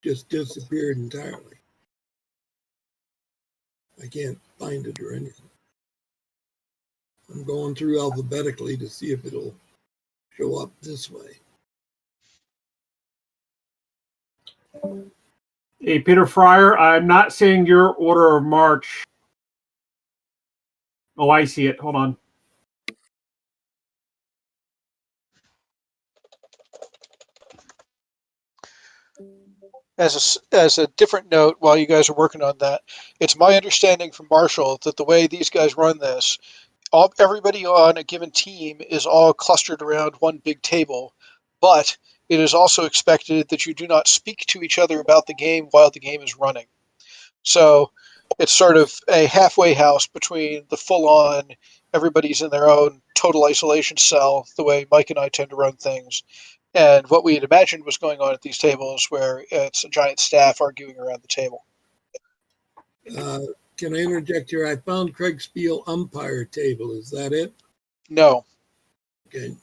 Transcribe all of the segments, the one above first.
just disappeared entirely. I can't find it or anything. I'm going through alphabetically to see if it'll show up this way. Hey, Peter Fryer, I'm not seeing your order of march. Oh, I see it. Hold on. As a different note, while you guys are working on that, it's my understanding from Marshall that the way these guys run this, everybody on a given team is all clustered around one big table, but it is also expected that you do not speak to each other about the game while the game is running. So it's sort of a halfway house between the full-on, everybody's in their own total isolation cell, the way Mike and I tend to run things, and what we had imagined was going on at these tables where it's a giant staff arguing around the table. Can I interject here? I found Kriegspiel umpire table. Is that it? No. Okay.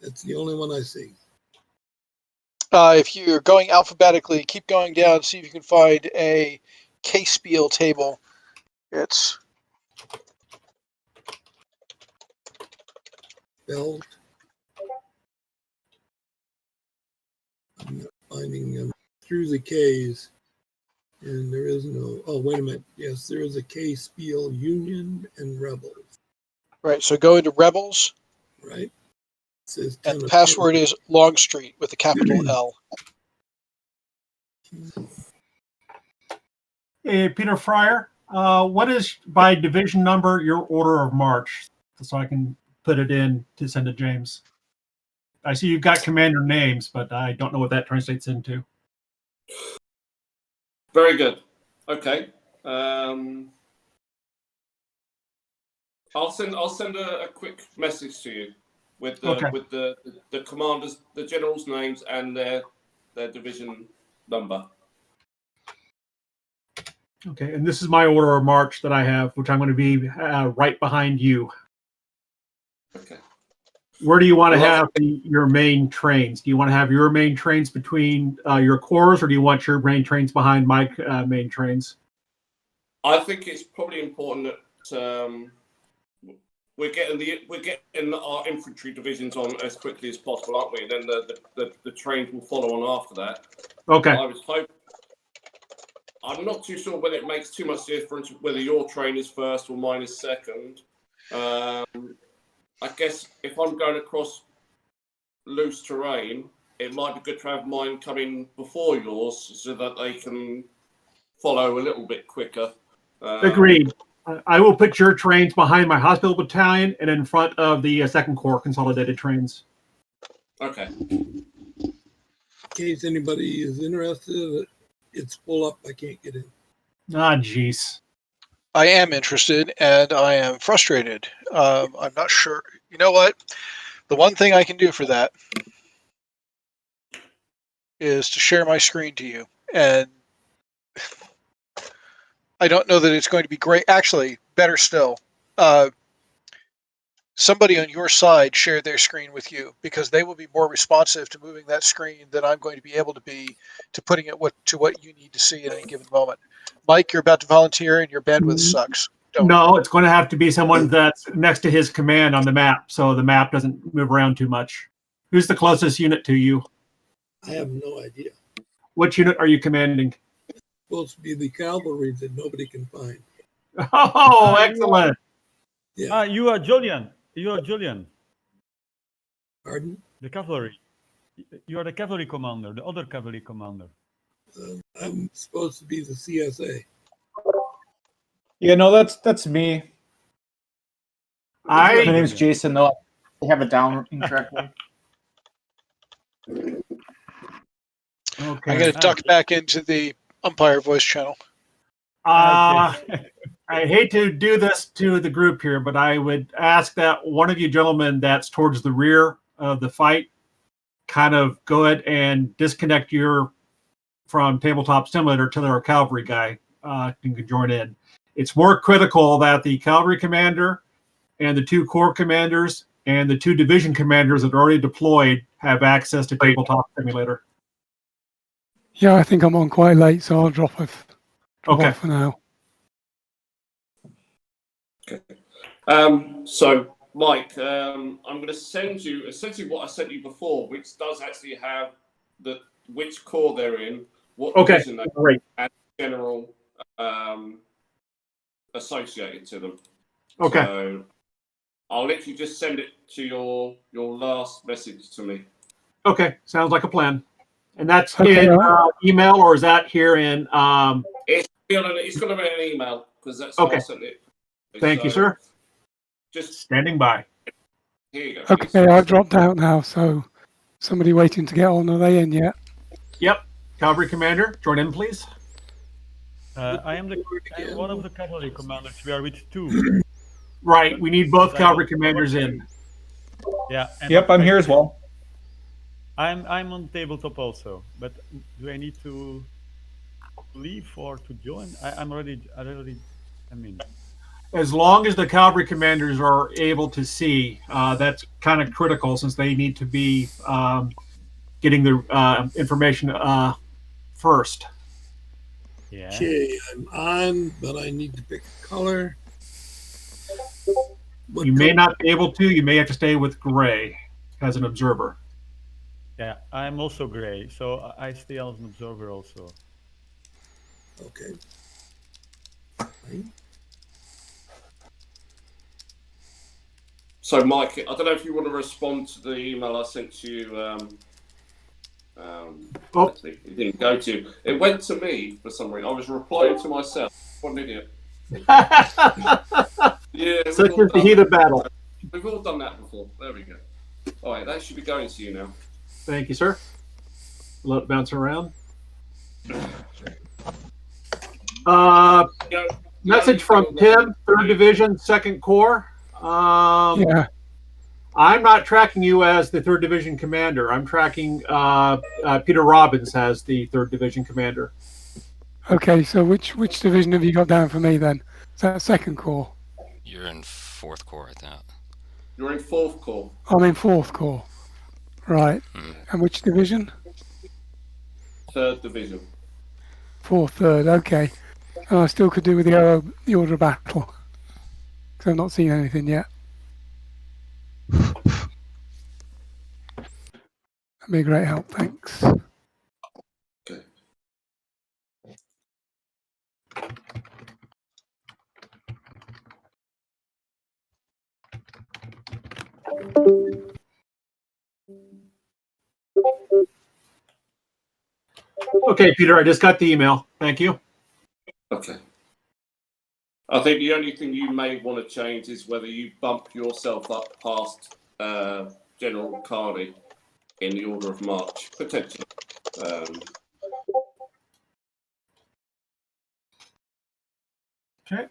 That's the only one I see. If you're going alphabetically, keep going down, see if you can find a Kriegsspiel table. It's Spelled. I'm not finding them through the K's, and there is no. Oh, wait a minute. Yes, there is a Kriegsspiel Union and Rebels. right. So go into Rebels. Right. It says And the password is Longstreet with a capital L. Hey, Peter Fryer, what is by division number your order of march, so I can put it in to send to James? I see you've got commander names, but I don't know what that translates into. Very good. Okay. I'll send a quick message to you with the commanders, the generals' names, and their division number. Okay, and this is my order of march that I have, which I'm going to be right behind you. Okay. Where do you want to have your main trains? Do you want to have your main trains between your corps, or do you want your main trains behind my main trains? I think it's probably important that we're getting our infantry divisions on as quickly as possible, aren't we? Then the trains will follow on after that. Okay. I was hoping. I'm not too sure whether it makes too much difference whether your train is first or mine is second. I guess if I'm going across loose terrain, it might be good to have mine coming before yours so that they can follow a little bit quicker. Agreed. I will put your trains behind my hospital battalion and in front of the 2nd Corps consolidated trains. Okay. In case anybody is interested, it's full up. I can't get in. Ah, jeez. I am interested, and I am frustrated. I'm not sure. You know what? The one thing I can do for that is to share my screen to you. And I don't know that it's going to be great. Actually, better still, somebody on your side share their screen with you, because they will be more responsive to moving that screen than I'm going to be able to be to putting it to what you need to see at any given moment. Mike, you're about to volunteer and your bandwidth sucks. No, it's going to have to be someone that's next to his command on the map, so the map doesn't move around too much. Who's the closest unit to you? I have no idea. Which unit are you commanding? It's supposed to be the cavalry that nobody can find. Oh, excellent. Yeah. You are Julian. You are Julian. Pardon? The cavalry. You are the cavalry commander, the other cavalry commander. I'm supposed to be the CSA. Yeah, no, that's me. My name's Jason, though. I have it down incorrectly. Okay. I'm going to duck back into the umpire voice channel. I hate to do this to the group here, but I would ask that one of you gentlemen that's towards the rear of the fight kind of go ahead and disconnect from Tabletop Simulator to their cavalry guy can join in. It's more critical that the cavalry commander and the 2 corps commanders and the 2 division commanders that are already deployed have access to Tabletop Simulator. Yeah, I think I'm on quite late, so I'll drop off for now. Okay. So, Mike, I'm going to send you essentially what I sent you before, which does actually have which corps they're in, what division they're in, and general associated to them. Okay. So I'll literally just send it to your last message to me. Okay. Sounds like a plan. And that's Okay, in email, or is that here in? It's going to be an email because that's Okay. how I sent it. Thank you, sir. Just standing by. here you go. Okay, I've dropped out now, so somebody waiting to get on. Are they in yet? Yep. Cavalry commander, join in, please. I am one of the cavalry commanders. We are with 2. Right. We need both cavalry commanders in. Yeah. Yep, I'm here as well. I'm on tabletop also, but do I need to leave or to join? I'm already. I mean, As long as the cavalry commanders are able to see, that's kind of critical since they need to be getting the information first. yeah. Okay, I'm on, but I need to pick a color. You may not be able to. You may have to stay with gray as an observer. Yeah, I'm also gray, so I stay as an observer also. Okay. Fine. So, Mike, I don't know if you want to respond to the email I sent to you. It didn't go to you. It went to me for some reason. I was replying to myself. What an idiot. Yeah, Such as the heat of battle. We've all done that before. There we go. All right, that should be going to you now. Thank you, sir. Let it bounce around. Message from Tim, 3rd Division, 2nd Corps. Yeah. I'm not tracking you as the 3rd Division commander. I'm tracking Peter Robbins as the 3rd Division commander. Okay, so which division have you got down for me then? Is that 2nd Corps? You're in 4th Corps, I thought. You're in 4th Corps. I'm in 4th Corps. Right. And which division? 3rd Division. 4th, 3rd, okay. And I still could do with the order of battle. Because I've not seen anything yet. That'd be a great help, thanks. Okay. Okay, Peter, I just got the email. Thank you. Okay. I think the only thing you may want to change is whether you bump yourself up past General Carney in the order of march, potentially. Okay.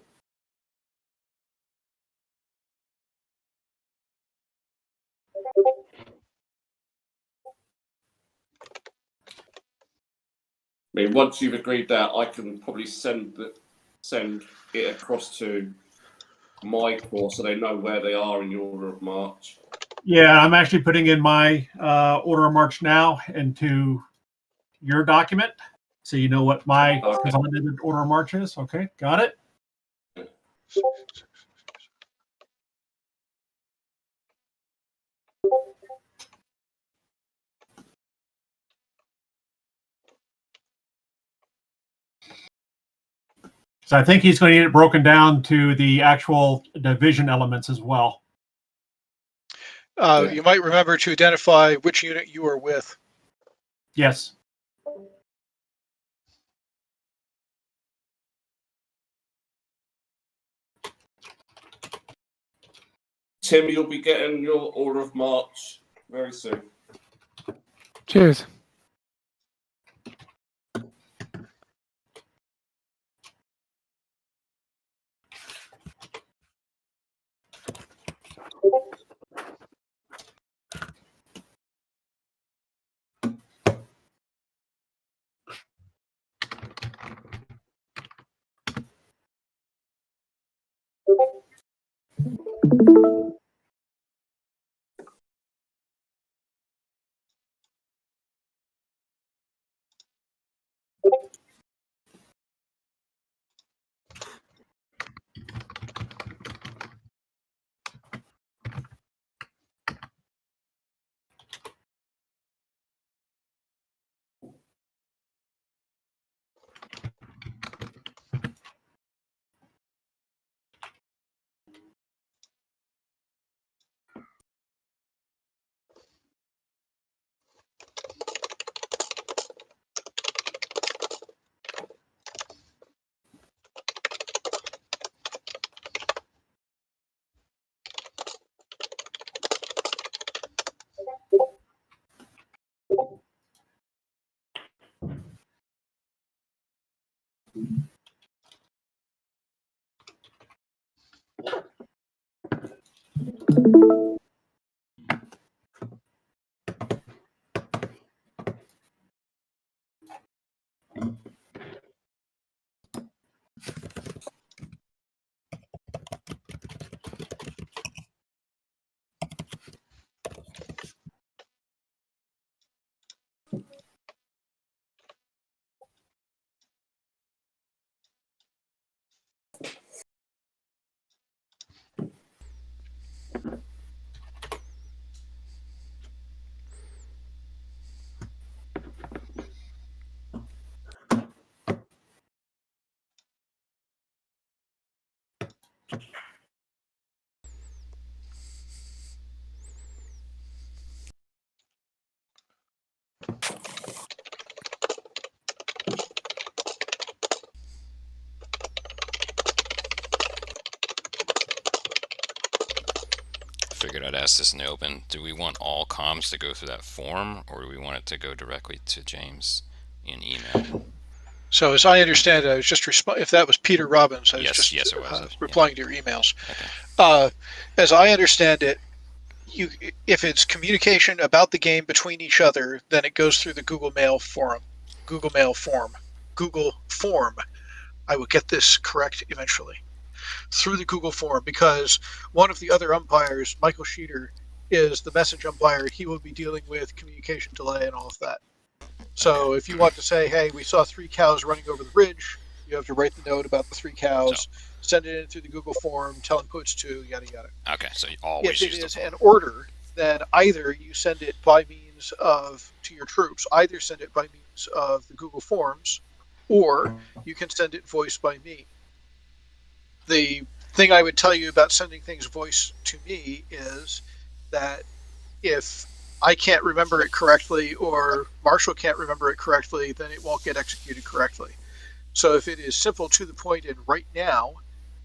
I mean, once you've agreed that, I can probably send it across to my corps so they know where they are in the order of march. Yeah, I'm actually putting in my order of march now into your document, so you know what my consolidated order of march is. Okay, got it. So I think he's going to get it broken down to the actual division elements as well. You might remember to identify which unit you are with. Yes. Tim, you'll be getting your order of march very soon. Cheers. Figured I'd ask this in the open. Do we want all comms to go through that form, or do we want it to go directly to James in email? So as I understand it, I was just if that was Peter Robbins, I was Yes, just it was. replying to your emails. Okay. As I understand it, if it's communication about the game between each other, then it goes through the Google Mail form. I will get this correct eventually. Through the Google form, because one of the other umpires, Michael Sheeter, is the message umpire. He will be dealing with communication delay and all of that. So if you want to say, hey, we saw 3 cows running over the ridge, you have to write the note about the 3 cows, send it in through the Google form, tell inputs to, yada, yada. Okay, so you always if use it is the form. an order, then either you send it by means of, to your troops, either send it by means of the Google Forms, or you can send it voice by me. The thing I would tell you about sending things voice to me is that if I can't remember it correctly or Marshall can't remember it correctly, then it won't get executed correctly. So if it is simple, to the point, and right now,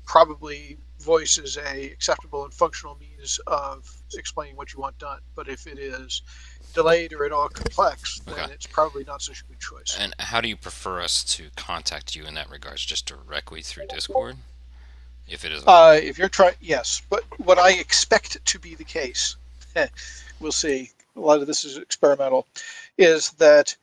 probably voice is a acceptable and functional means of explaining what you want done. But if it is delayed or at all complex, then it's probably not such a good choice. And how do you prefer us to contact you in that regards? Just directly through Discord? If it is if you're trying, yes, but what I expect to be the case, we'll see, a lot of this is experimental, is that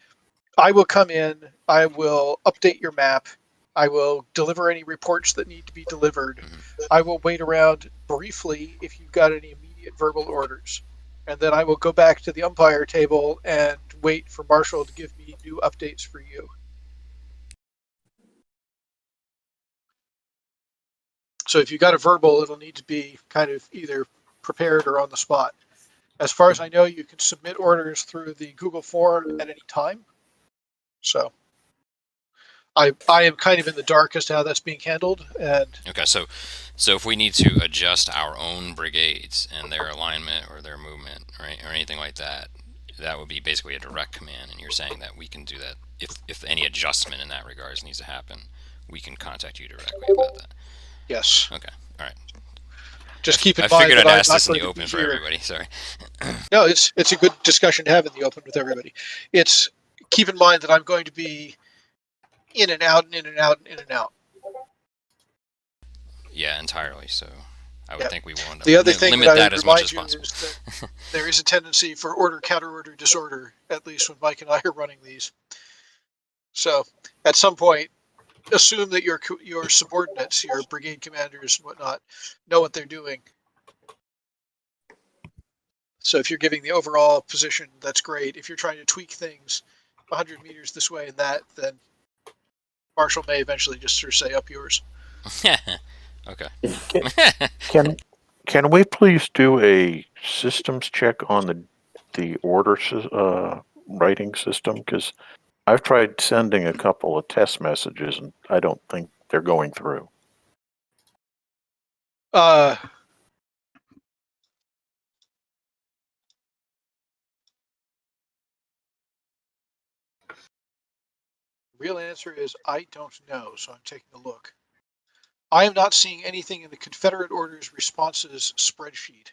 I will come in, I will update your map, I will deliver any reports that need to be delivered, I will wait around briefly if you've got any immediate verbal orders, and then I will go back to the umpire table and wait for Marshall to give me new updates for you. So if you got a verbal, it'll need to be kind of either prepared or on the spot. As far as I know, you can submit orders through the Google form at any time. So I am kind of in the dark as to how that's being handled. And okay, so if we need to adjust our own brigades and their alignment or their movement, right, or anything like that, that would be basically a direct command. And you're saying that we can do that if any adjustment in that regards needs to happen, we can contact you directly about that. Yes. Okay. All right. Just keep in mind. I figured I'd that ask I'm this in not the going to open be for here. everybody. Sorry. No, it's a good discussion to have in the open with everybody. It's keep in mind that I'm going to be in and out and in and out and in and out. Yeah, entirely. So I would think we want to the other thing limit that as much as possible. Is that there is a tendency for order, counter-order, disorder, at least when Mike and I are running these. So at some point, assume that your subordinates, your brigade commanders and whatnot, know what they're doing. So if you're giving the overall position, that's great. If you're trying to tweak things 100 meters this way and that, then Marshall may eventually just sort of say, up yours. Okay. Can we please do a systems check on the order writing system? Because I've tried sending a couple of test messages and I don't think they're going through. Real answer is I don't know, so I'm taking a look. I am not seeing anything in the Confederate Orders responses spreadsheet,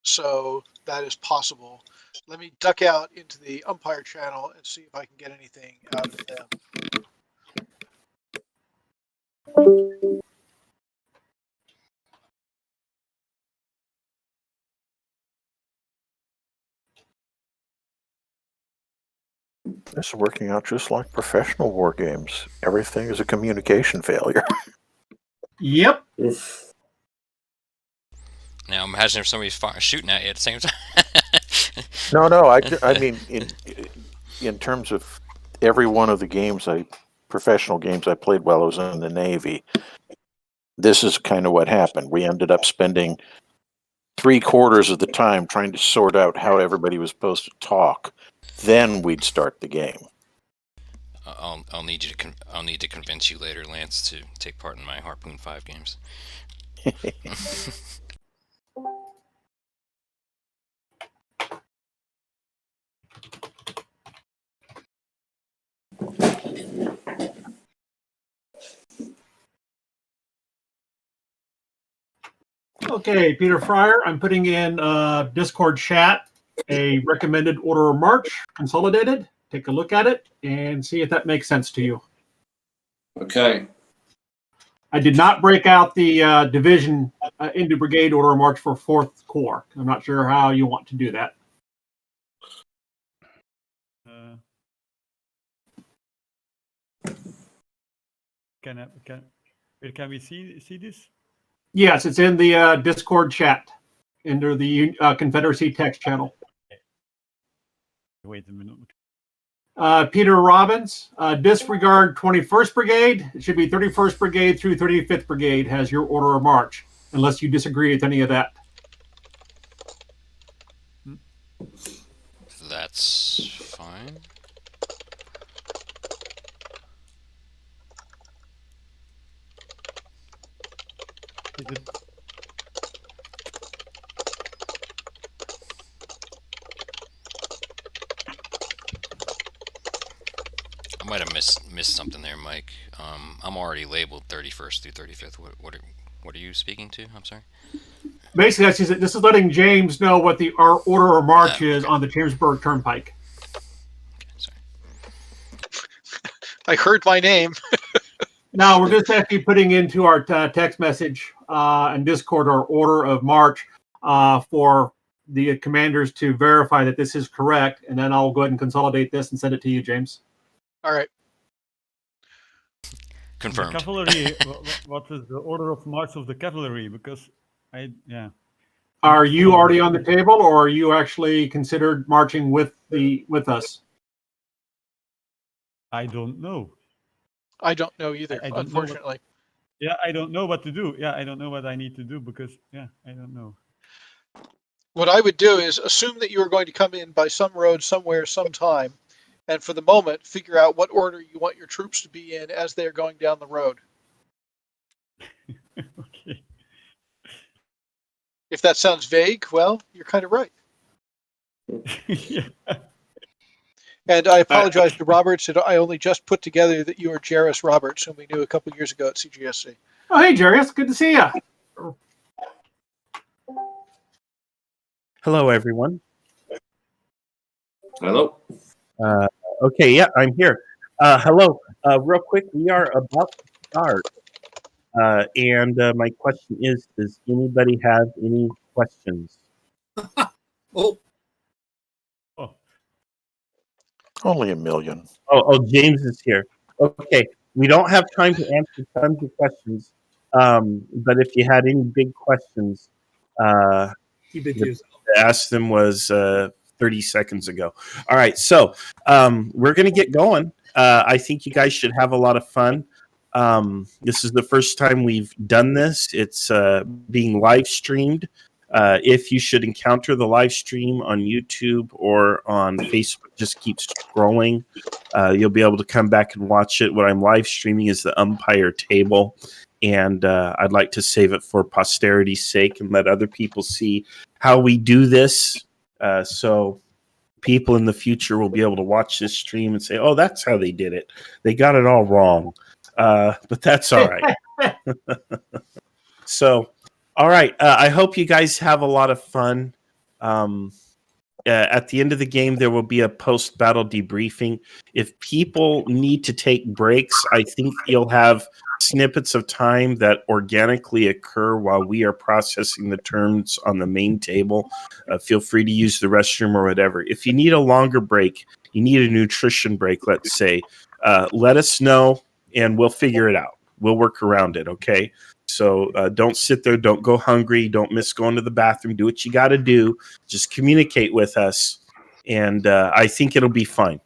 so that is possible. Let me duck out into the umpire channel and see if I can get anything out of them. This is working out just like professional war games. Everything is a communication failure. Yep. Now imagine if somebody's shooting at you at the same time. No. I mean, in terms of every one of the games, professional games I played while I was in the Navy, this is kind of what happened. We ended up spending 3/4 of the time trying to sort out how everybody was supposed to talk. Then we'd start the game. I'll need to convince you later, Lance, to take part in my Harpoon 5 games. Okay, Peter Fryer, I'm putting in Discord chat a recommended order of march, consolidated. Take a look at it and see if that makes sense to you. Okay. I did not break out the division into brigade order of march for 4th Corps. I'm not sure how you want to do that. Can we see this? Yes, it's in the Discord chat under the Confederacy text channel. Wait a minute. Peter Robbins, disregard 21st Brigade. It should be 31st Brigade through 35th Brigade has your order of march, unless you disagree with any of that. That's fine. Is it? I might have missed something there, Mike. I'm already labeled 31st through 35th. What are you speaking to? I'm sorry. Basically, this is letting James know what our order of march is on the Chambersburg Turnpike. Okay, sorry. I heard my name. Now, we're just actually putting into our text message and Discord our order of march for the commanders to verify that this is correct, and then I'll go ahead and consolidate this and send it to you, James. All right. Confirmed. The cavalry. What is the order of march of the cavalry? Because Are you already on the table, or are you actually considered marching with us? I don't know. I don't know either, I don't unfortunately. I don't know what to do. I don't know what I need to do because I don't know. What I would do is assume that you are going to come in by some road somewhere sometime, and for the moment figure out what order you want your troops to be in as they're going down the road. Okay. If that sounds vague, well, you're kind of right. Yeah. And I apologize to Roberts. I only just put together that you are Jairus Roberts, whom we knew a couple years ago at CGSC. Oh, hey, Jairus. Good to see you. Hello, everyone. Hello. Okay, yeah, I'm here. Hello. Real quick, we are about to start. And my question is, does anybody have any questions? Oh, Only 1 million. Oh, James is here. Okay, we don't have time to answer tons of questions, but if you had any big questions, keep it to yourself. ask them was 30 seconds ago. All right, so we're going to get going. I think you guys should have a lot of fun. This is the first time we've done this. It's being live streamed. If you should encounter the live stream on YouTube or on Facebook, just keep scrolling. You'll be able to come back and watch it. What I'm live streaming is the umpire table, and I'd like to save it for posterity's sake and let other people see how we do this. So people in the future will be able to watch this stream and say, oh, that's how they did it. They got it all wrong. But that's all right. So, all right. I hope you guys have a lot of fun. At the end of the game, there will be a post-battle debriefing. If people need to take breaks, I think you'll have snippets of time that organically occur while we are processing the terms on the main table, feel free to use the restroom or whatever. If you need a longer break, you need a nutrition break, let's say, let us know and we'll figure it out. We'll work around it, okay? So don't sit there. Don't go hungry. Don't miss going to the bathroom. Do what you got to do. Just communicate with us, and I think it'll be fine.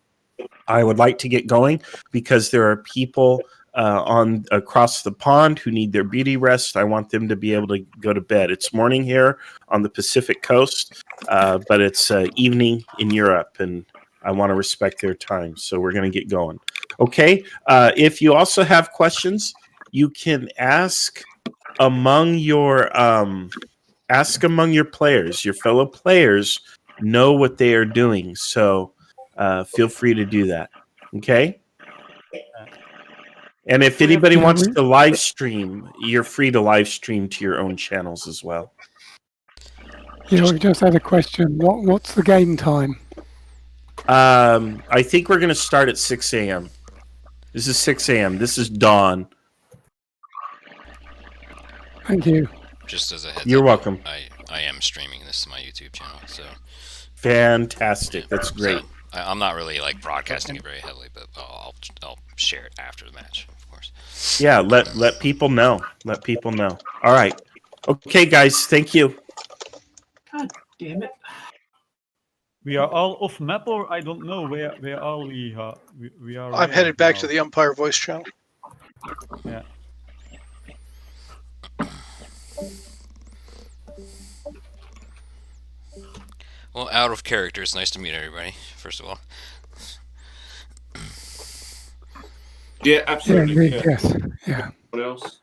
I would like to get going because there are people on across the pond who need their beauty rest. I want them to be able to go to bed. It's morning here on the Pacific Coast, but it's evening in Europe, and I want to respect their time. So we're going to get going. Okay. If you also have questions, you can ask among your players. Your fellow players know what they are doing, so feel free to do that. Okay. And if anybody wants to live stream, you're free to live stream to your own channels as well. Yeah, we just had a question. What's the game time? I think we're going to start at 6 a.m. This is 6 a.m. This is dawn. Thank you. Just as a heads You're up, welcome. I am streaming this to my YouTube channel, so fantastic. That's great. So, I'm not really like broadcasting it very heavily, but I'll share it after the match, of course. Yeah, let people know. Let people know. All right. Okay, guys. Thank you. God damn it. We are all off map, or I don't know where are we? We are. I'm headed back to the Umpire Voice channel. Yeah. Well, out of character, it's nice to meet everybody, first of all. Yeah, absolutely. Yeah, yes. Yeah. What else?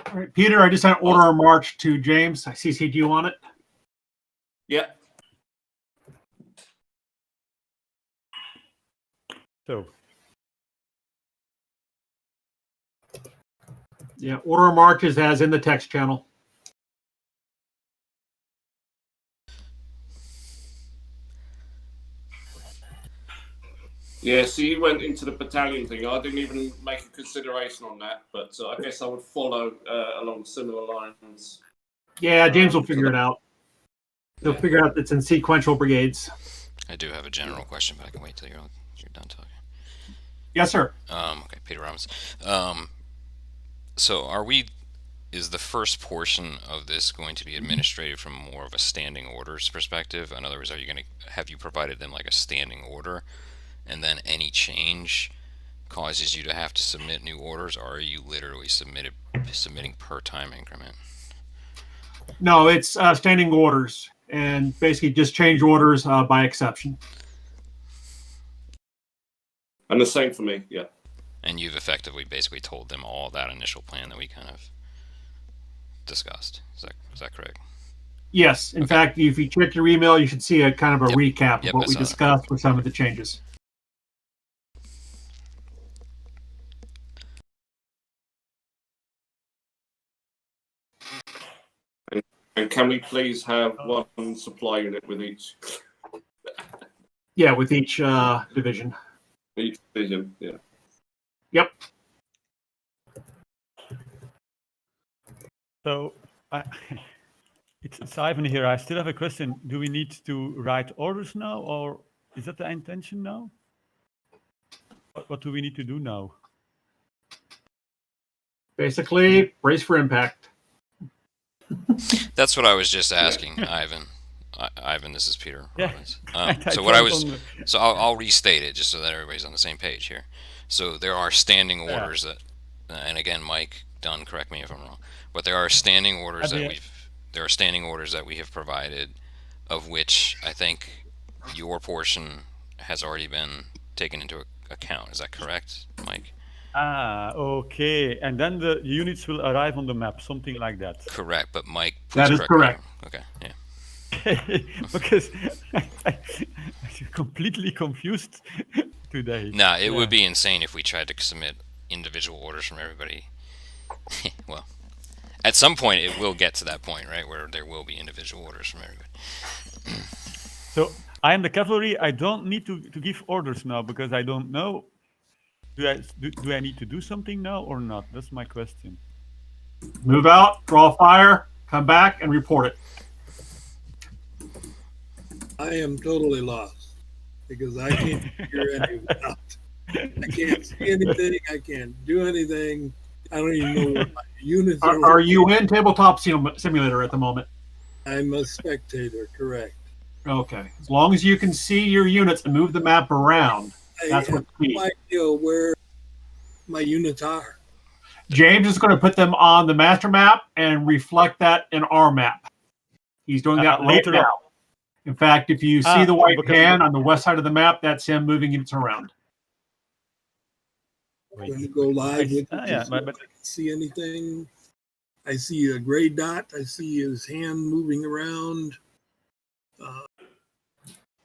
All right, Peter, I just sent order of march to James. I CC'd you on it. Yeah. So. Yeah, order of march is as in the text channel. Yeah, so you went into the battalion thing. I didn't even make a consideration on that, but I guess I would follow along similar lines. Yeah, James will figure it out. He'll figure out it's in sequential brigades. I do have a general question, but I can wait till you're done talking. Yes, sir. Okay, Peter Ramos. So is the first portion of this going to be administrated from more of a standing orders perspective? In other words, have you provided them like a standing order, and then any change causes you to have to submit new orders, or are you literally submitting per time increment? No, it's standing orders, and basically just change orders by exception. And the same for me, yeah. And you've effectively basically told them all that initial plan that we kind of discussed. Is that correct? Yes. In fact, if you check your email, you should see a kind of a recap of what we discussed with some of the changes. And can we please have one supply unit with each? Yeah, with each division. Each division, yeah. Yep. So, it's Ivan here. I still have a question. Do we need to write orders now, or is that the intention now? What do we need to do now? Basically, brace for impact. That's what I was just asking, Ivan. Ivan, this is Peter. Yeah. So I'll restate it just so that everybody's on the same page here. So there are standing orders that, and again, Mike Dunn, correct me if I'm wrong, but there are standing orders that we have provided, of which I think your portion has already been taken into account. Is that correct, Mike? Okay. And then the units will arrive on the map, something like that. Correct, but Mike, that is correct. Okay, yeah. Because I'm completely confused today. Nah, it would be insane if we tried to submit individual orders from everybody. Well, at some point it will get to that point, right, where there will be individual orders from everybody. So I am the cavalry. I don't need to give orders now because I don't know Do I need to do something now or not? That's my question. Move out, draw fire, come back, and report it. I am totally lost because I can't figure anything out. I can't see anything. I can't do anything. I don't even know where my units are. Are you in Tabletop Simulator at the moment? I'm a spectator, correct. Okay. As long as you can see your units and move the map around, that's I what's have key. no idea where my units are. James is going to put them on the master map and reflect that in our map. He's doing that right later on. now. In fact, if you see the white because- hand on the west side of the map, that's him moving units around. When you go live with it, yeah, I can see anything. I see a gray dot. I see his hand moving around.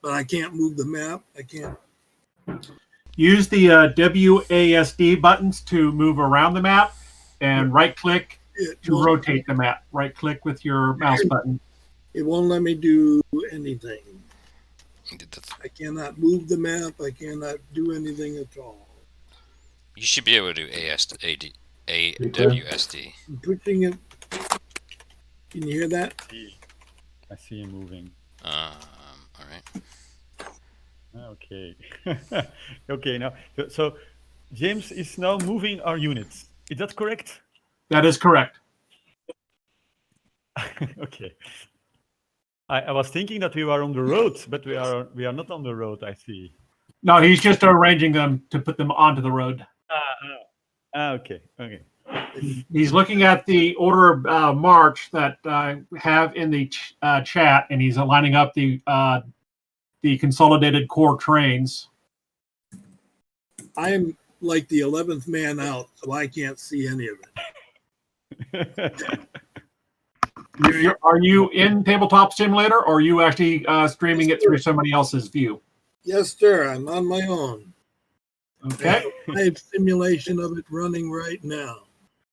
But I can't move the map. I can't. Use the WASD buttons to move around the map and right-click to rotate the map. Right-click with your mouse button. It won't let me do anything. I cannot move the map. I cannot do anything at all. You should be able to do AWSD. I'm pushing it. Can you hear that? I see him moving. All right. Okay. Okay, now, so James is now moving our units. Is that correct? That is correct. Okay. I was thinking that we were on the road, but we are not on the road, I see. No, he's just arranging them to put them onto the road. Okay. He's looking at the order of march that I have in the chat, and he's lining up the consolidated core trains. I am like the 11th man out, so I can't see any of it. Are you in Tabletop Simulator, or are you actually streaming it through somebody else's view? Yes, sir. I'm on my own. Okay. I have simulation of it running right now.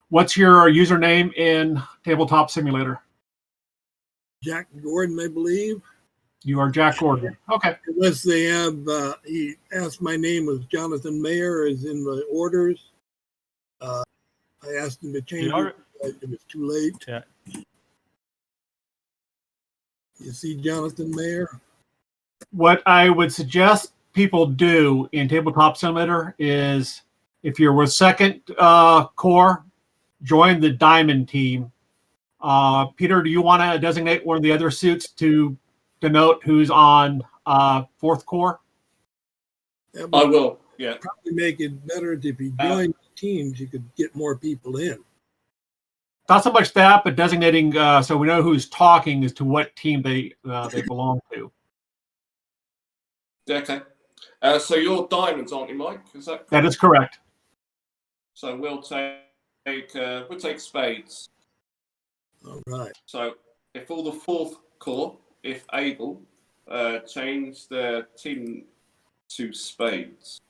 What's your username in Tabletop Simulator? Jack Gordon, I believe. You are Jack Gordon. Okay. Unless they have, he asked my name was Jonathan Mayer, is in the orders. I asked him to change it. It was too late. Yeah. You see Jonathan Mayer? What I would suggest people do in Tabletop Simulator is, if you're with second core, join the diamond team. Peter, do you want to designate one of the other suits to denote who's on fourth core? I will, yeah. Probably make it better if you join teams, you could get more people in. Not so much that, but designating so we know who's talking as to what team they belong to. Okay. So you're diamonds, aren't you, Mike? Is that correct? That is correct. So we'll take spades. All right. So if all the fourth core, if able, change their team to spades.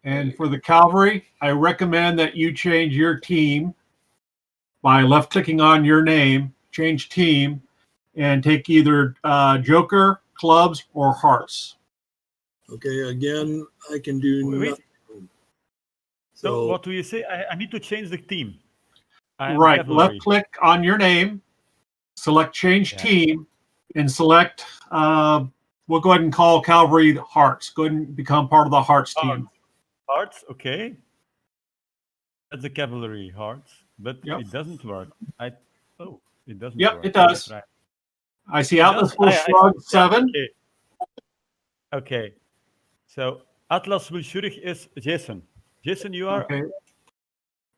And for the cavalry, I recommend that you change your team by left-clicking on your name, change team, and take either Joker, clubs, or hearts. Okay, again, I can do nothing. So what do you say? I need to change the team. Right, left-click on your name, select change team, and select, we'll go ahead and call cavalry hearts. Go ahead and become part of the hearts team. Hearts, okay. That's the cavalry hearts, but it doesn't work. It doesn't work. It does. Right. I see Atlas will shrug 7. Okay. So Atlas will shrug is Jason. Jason, you are. Okay.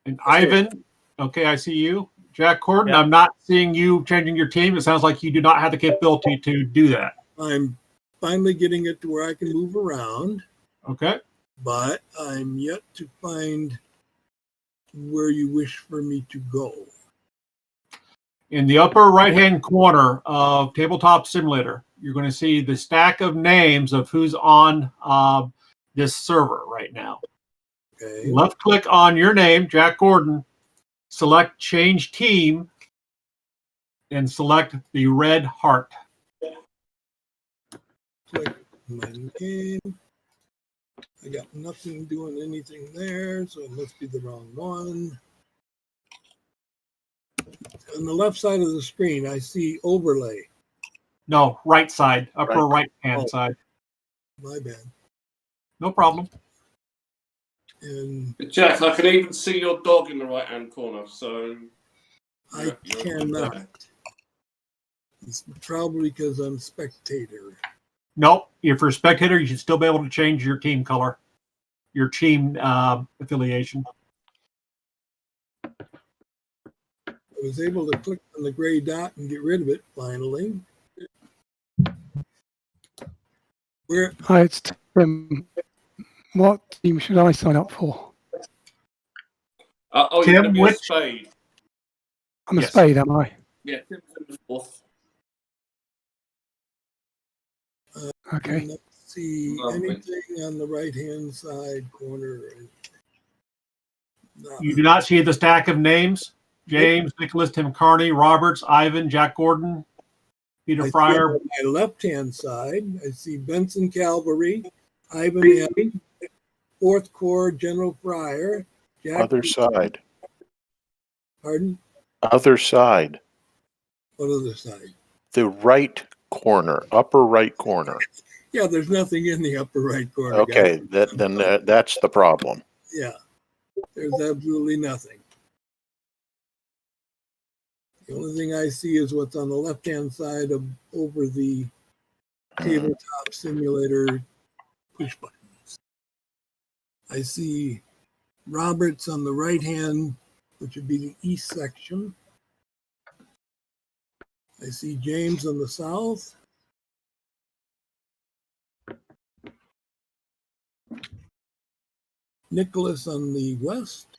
And Ivan, okay, I see you. Jack Gordon, I'm not seeing you changing your team. It sounds like you do not have the capability to do that. I'm finally getting it to where I can move around. Okay. But I'm yet to find where you wish for me to go. In the upper right-hand corner of Tabletop Simulator, you're going to see the stack of names of who's on this server right now. Okay. Left-click on your name, Jack Gordon, select Change Team, and select the red heart. Click my name. I got nothing doing anything there, so it must be the wrong one. On the left side of the screen, I see overlay. No, right side, upper Right. right hand Oh. side. My bad. No problem. And Jack, I can even see your dog in the right-hand corner, so I you're good there. cannot. It's probably because I'm spectator. Nope. If you're a spectator, you should still be able to change your team color, your team affiliation. I was able to click on the gray dot and get rid of it finally. Where Hi, it's Tim. What team should I sign up for? Oh, Tim, you're going to be a which- spade. I'm a Yes. spade, am I? Yeah, Tim's in the fourth. Okay. let's see Lovely. anything on the right hand side corner. You do not see the stack of names? James, Nicholas, Tim Carney, Roberts, Ivan, Jack Gordon, Peter I see Fryer. on my left hand side, I see Benson Cavalry, Ivan M, 4th Corps, General Fryer, Jack. Other side. Pardon? Other side. What other side? The right corner, upper right corner. Yeah, there's nothing in the upper right corner. Okay, guys. that's the problem. Yeah, there's absolutely nothing. The only thing I see is what's on the left-hand side of over the tabletop simulator push buttons. I see Roberts on the right hand, which would be the east section. I see James on the south. Nicholas on the west.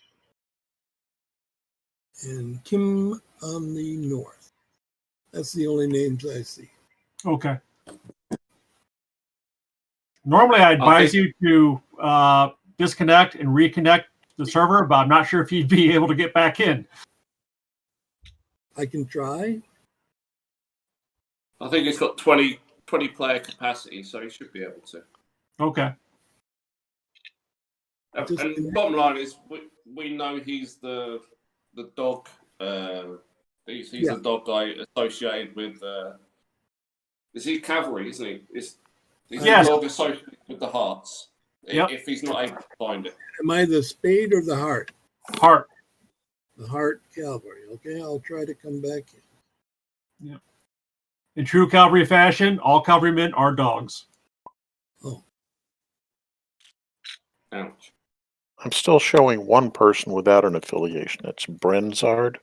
And Kim on the north. That's the only names I see. Okay. Normally, I advise you to disconnect and reconnect the server, but I'm not sure if you'd be able to get back in. I can try. I think it's got 20 player capacity, so you should be able to. Okay. And bottom line is, we know he's the dog. He's Yeah. the dog guy associated with. Is he cavalry? Isn't he? He's Yes. the dog associated with the hearts. Yep. If he's not able to find it. Am I the spade or the heart? Heart. The heart cavalry. Okay, I'll try to come back in. Yeah. In true cavalry fashion, all cavalrymen are dogs. Oh, Ouch. I'm still showing one person without an affiliation. It's Brenzard.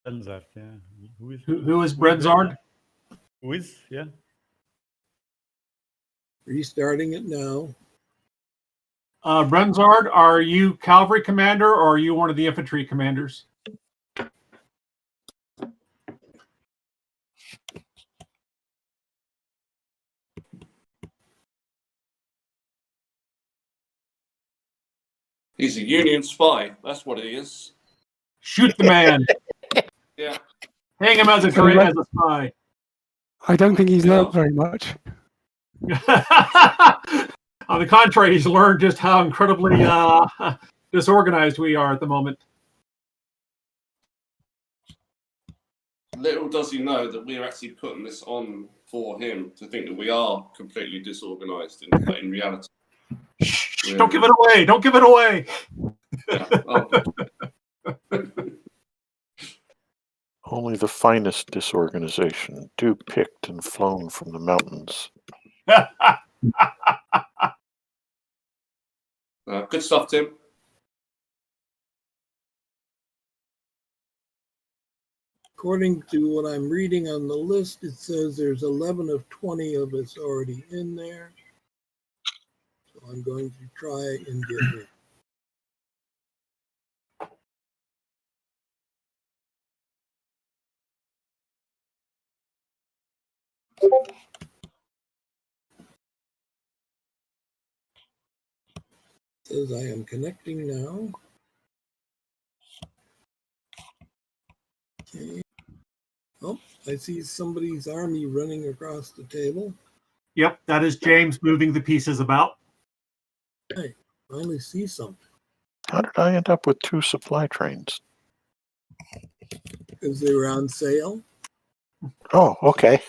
Elzart, yeah. Who Who is Brenzard? Who is? Yeah. restarting it now. Brenzard, are you cavalry commander or are you one of the infantry commanders? He's a Union spy. That's what he is. Shoot the man. Yeah. Hang him as a spy. I don't think he's learned very much. On the contrary, he's learned just how incredibly disorganized we are at the moment. Little does he know that we're actually putting this on for him to think that we are completely disorganized, but in reality. Shh, don't give it away. Don't give it away. Yeah. Oh. Only the finest disorganization, dew picked and flown from the mountains. Good stuff, Tim. According to what I'm reading on the list, it says there's 11 of 20 of us already in there. So I'm going to try and get in. Says I am connecting now. Okay. Oh, I see somebody's army running across the table. Yep, that is James moving the pieces about. Hey, finally see something. How did I end up with 2 supply trains? Because they were on sale. Oh, okay.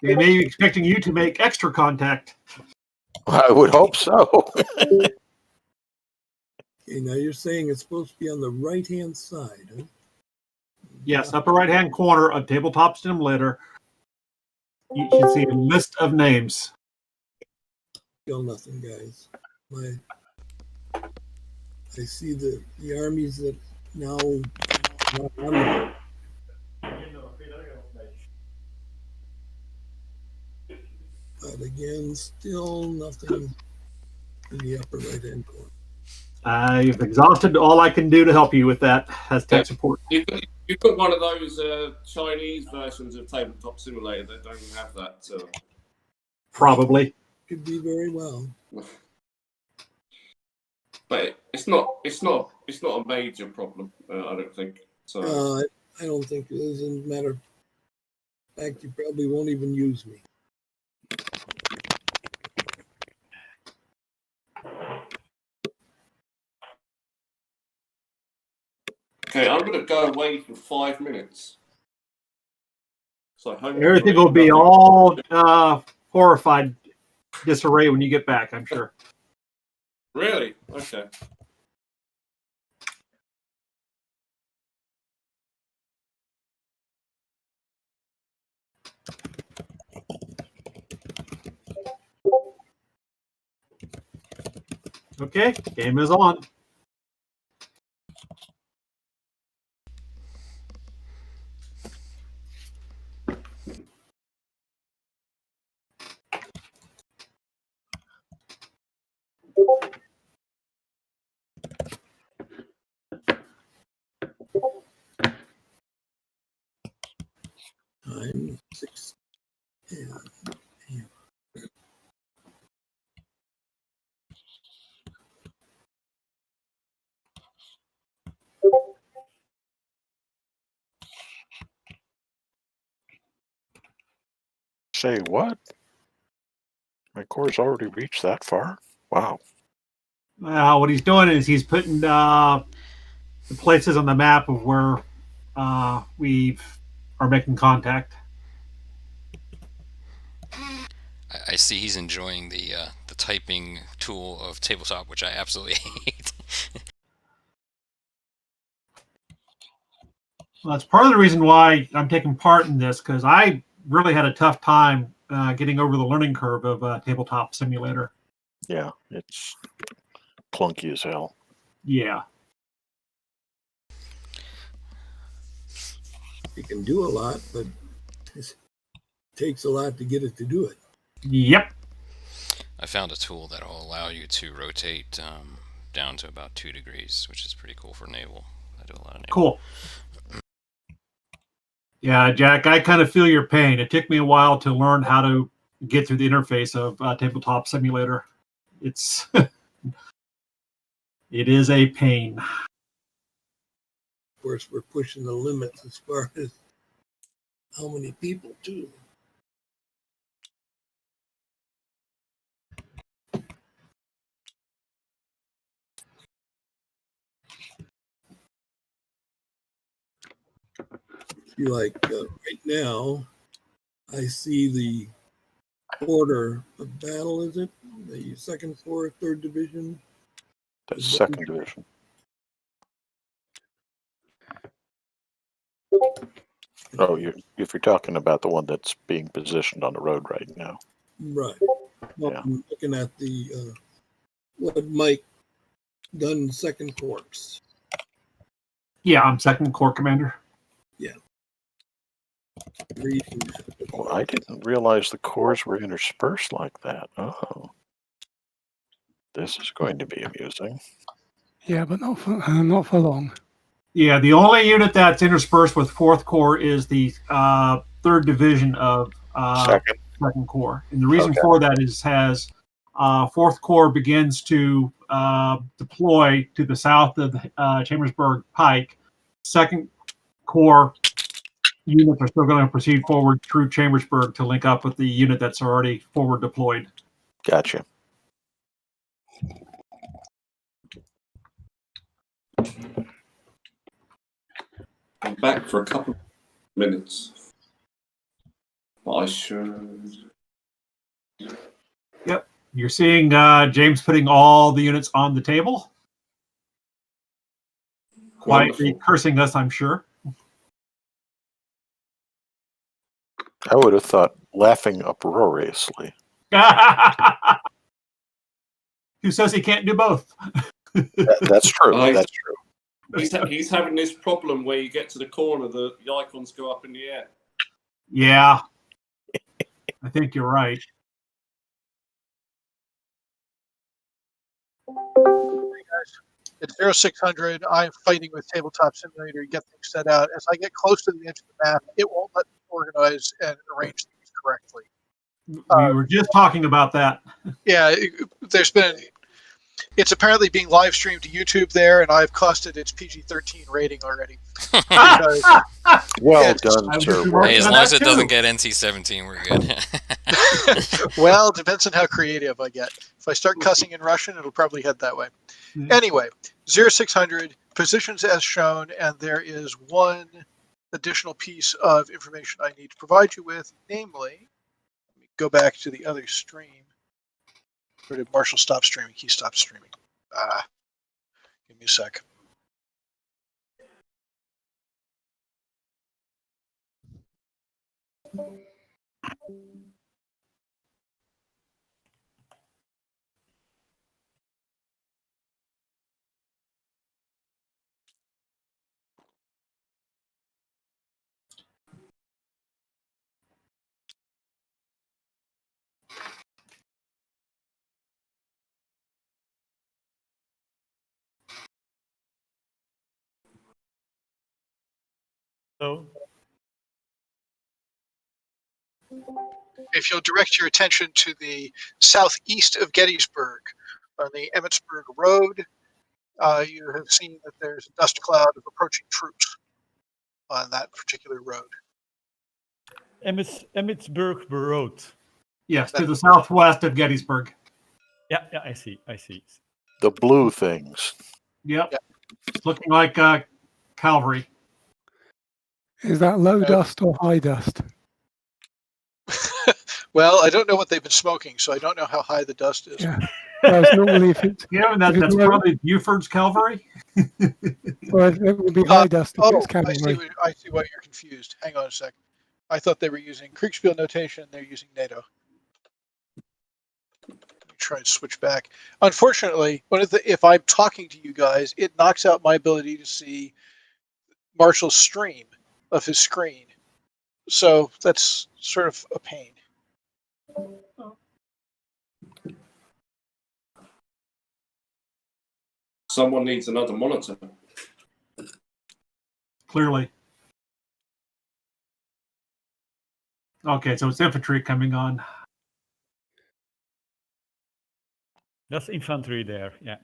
They may be expecting you to make extra contact. I would hope so. Okay, now you're saying it's supposed to be on the right-hand side, huh? Yes, upper right-hand corner of tabletop simulator. You should see a list of names. Still nothing, guys. I see the armies that now not on the, but again, still nothing in the upper right-hand corner. I've exhausted all I can do to help you with that as tech support. You've got one of those Chinese versions of Tabletop Simulator that don't have that. Probably. Could be very well. But it's not a major problem. I don't think. So I don't think it is. As a matter of fact, you probably won't even use me. okay, I'm going to go away for 5 minutes. So Everything will be all horrified disarray when you get back, I'm sure. Really? Okay. Okay, game is on. Time 6 a.m. Say what? My core's already reached that far? Wow. What he's doing is he's putting the places on the map of where we are making contact. I see he's enjoying the typing tool of tabletop, which I absolutely hate. Well, that's part of the reason why I'm taking part in this, because I really had a tough time getting over the learning curve of tabletop simulator. Yeah, it's clunky as hell. Yeah. You can do a lot, but it takes a lot to get it to do it. Yep. I found a tool that will allow you to rotate down to about 2 degrees, which is pretty cool for naval. I do a lot of naval. Cool. Yeah, Jack, I kind of feel your pain. It took me a while to learn how to get through the interface of tabletop simulator. It's it is a pain. Of course, we're pushing the limits as far as how many people too. See, like right now, I see the order of battle. Is it the 2nd, 4th, 3rd Division? That's 2nd Division. Oh, if you're talking about the one that's being positioned on the road right now. Right. Well, Yeah. I'm looking at the what Mike done 2nd Corps. Yeah, I'm 2nd Corps Commander. Reading that. Well, I didn't realize the cores were interspersed like that. Oh. This is going to be amusing. Yeah, but not for long. Yeah, the only unit that's interspersed with 4th Corps is the 3rd Division of 2nd Corps. And the reason for that is 4th Corps begins to deploy to the south of the Chambersburg Pike. 2nd Corps units are still going to proceed forward through Chambersburg to link up with the unit that's already forward deployed. Gotcha. I'm back for a couple of minutes. But I should. Yep. You're seeing James putting all the units on the table. Quietly Wonderful. cursing us, I'm sure. I would have thought laughing uproariously. Who says he can't do both? That's true. Oh, That's true. He's having this problem where you get to the corner, the icons go up in the air. Yeah. I think you're right. It's 0600. I'm fighting with Tabletop Simulator to get things set out. As I get close to the edge of the map, it won't let me organize and arrange things correctly. We were just talking about that. Yeah, it's apparently being live streamed to YouTube there, and I've costed its PG-13 rating already. Because Well done, sir. Well Hey, as done. long as it doesn't get NC-17, we're good. well, it depends on how creative I get. If I start cussing in Russian, it'll probably head that way. Anyway, 0600, positions as shown, and there is one additional piece of information I need to provide you with, namely, let me go back to the other stream. Or did Marshall stop streaming? He stopped streaming. Give me a sec. So, If you'll direct your attention to the southeast of Gettysburg, on the Emmitsburg Road, you have seen that there's a dust cloud of approaching troops on that particular road. Emmitsburg Road. Yes, to the southwest of Gettysburg. Yeah, I see. The blue things. Yep. It's looking like cavalry. Is that low dust or high dust? Well, I don't know what they've been smoking, so I don't know how high the dust is. Yeah. Well, it's normally if it's, Yeah, if it's that's low, probably Buford's cavalry. well, it would be high dust if it's I cavalry. see why you're confused. Hang on a second. I thought they were using Kriegsspiel notation. They're using NATO. Let me try and switch back. Unfortunately, if I'm talking to you guys, it knocks out my ability to see Marshall's stream of his screen. So that's sort of a pain. Someone needs another monitor. Clearly. Okay, so it's infantry coming on. That's infantry there, yeah.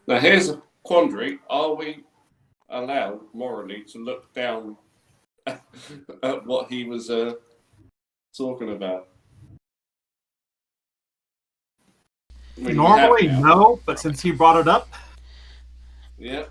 Now here's a quandary. Are we allowed morally to look down at what he was talking about? I mean, Normally, no, but since he brought it up, yeah.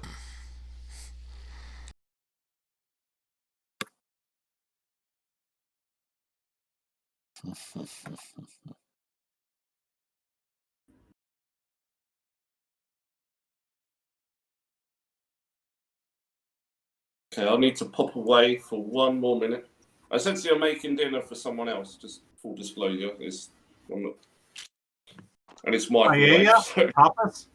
Okay, I'll need to pop away for one more minute. Essentially, I'm making dinner for someone else. Just full disclosure, I'm not, and it's my paella, tapas.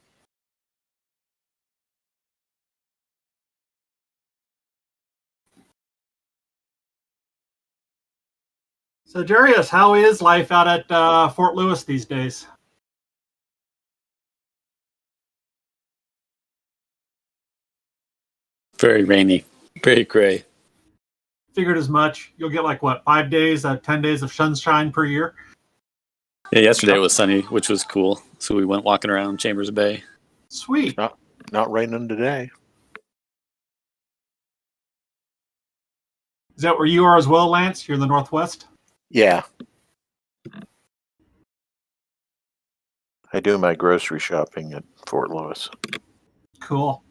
So, Darius, how is life out at Fort Lewis these days? Very rainy, very gray. Figured as much. You'll get like what, 5 days, 10 days of sunshine per year? Yeah, yesterday it was sunny, which was cool. So we went walking around Chambers Bay. Sweet. Not raining today. Is that where you are as well, Lance? You're in the Northwest? Yeah. I do my grocery shopping at Fort Lewis. Cool.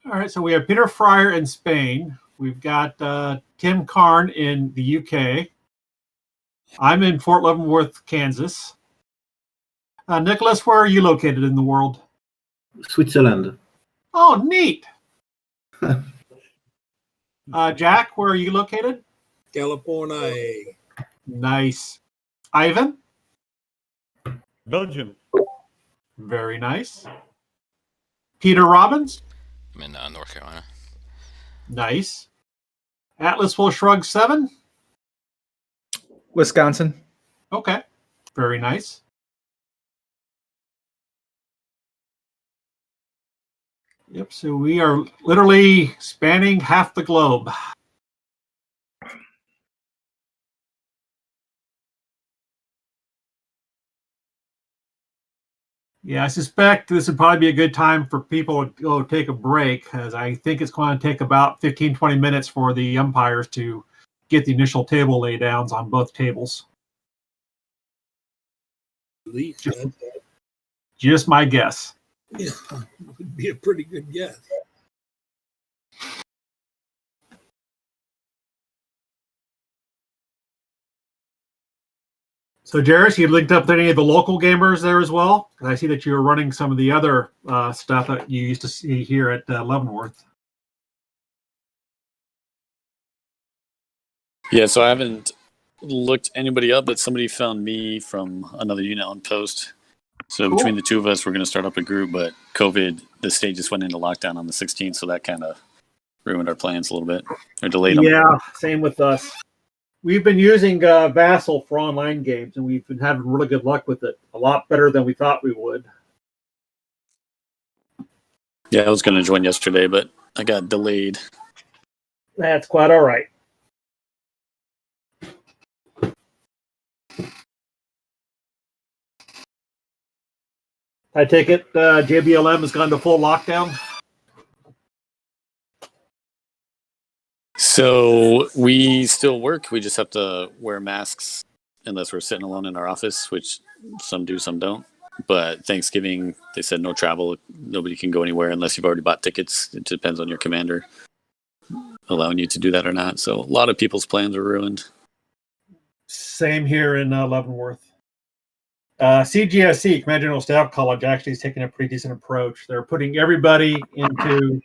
All right, so we have Peter Fryer in Spain. We've got Tim Carn in the UK. I'm in Fort Leavenworth, Kansas. Nicholas, where are you located in the world? Switzerland. Oh, neat. Jack, where are you located? California. Nice. Ivan? Belgium. Very nice. Peter Robbins? I'm in North Carolina. Nice. Atlas will shrug 7? Wisconsin. Okay. Very nice. Yep, so we are literally spanning half the globe. Yeah, I suspect this would probably be a good time for people to go take a break, as I think it's going to take about 15, 20 minutes for the umpires to get the initial table laydowns on both tables. At least Just my guess. yeah, would be a pretty good guess. So, Jairus, you linked up to any of the local gamers there as well? I see that you were running some of the other stuff that you used to see here at Leavenworth. Yeah, so I haven't looked anybody up, but somebody found me from another unit on post. So Cool. between the two of us, we're going to start up a group, but COVID, the state just went into lockdown on the 16th, so that kind of ruined our plans a little bit, or delayed them. Yeah, same with us. We've been using Vassal for online games, and we've been having really good luck with it. A lot better than we thought we would. Yeah, I was going to join yesterday, but I got delayed. That's quite all right. I take it JBLM has gone to full lockdown? So we still work. We just have to wear masks unless we're sitting alone in our office, which some do, some don't. But Thanksgiving, they said no travel. Nobody can go anywhere unless you've already bought tickets. It depends on your commander allowing you to do that or not. So a lot of people's plans are ruined. Same here in Leavenworth. CGSC, Command General Staff College, actually is taking a pretty decent approach. They're putting everybody into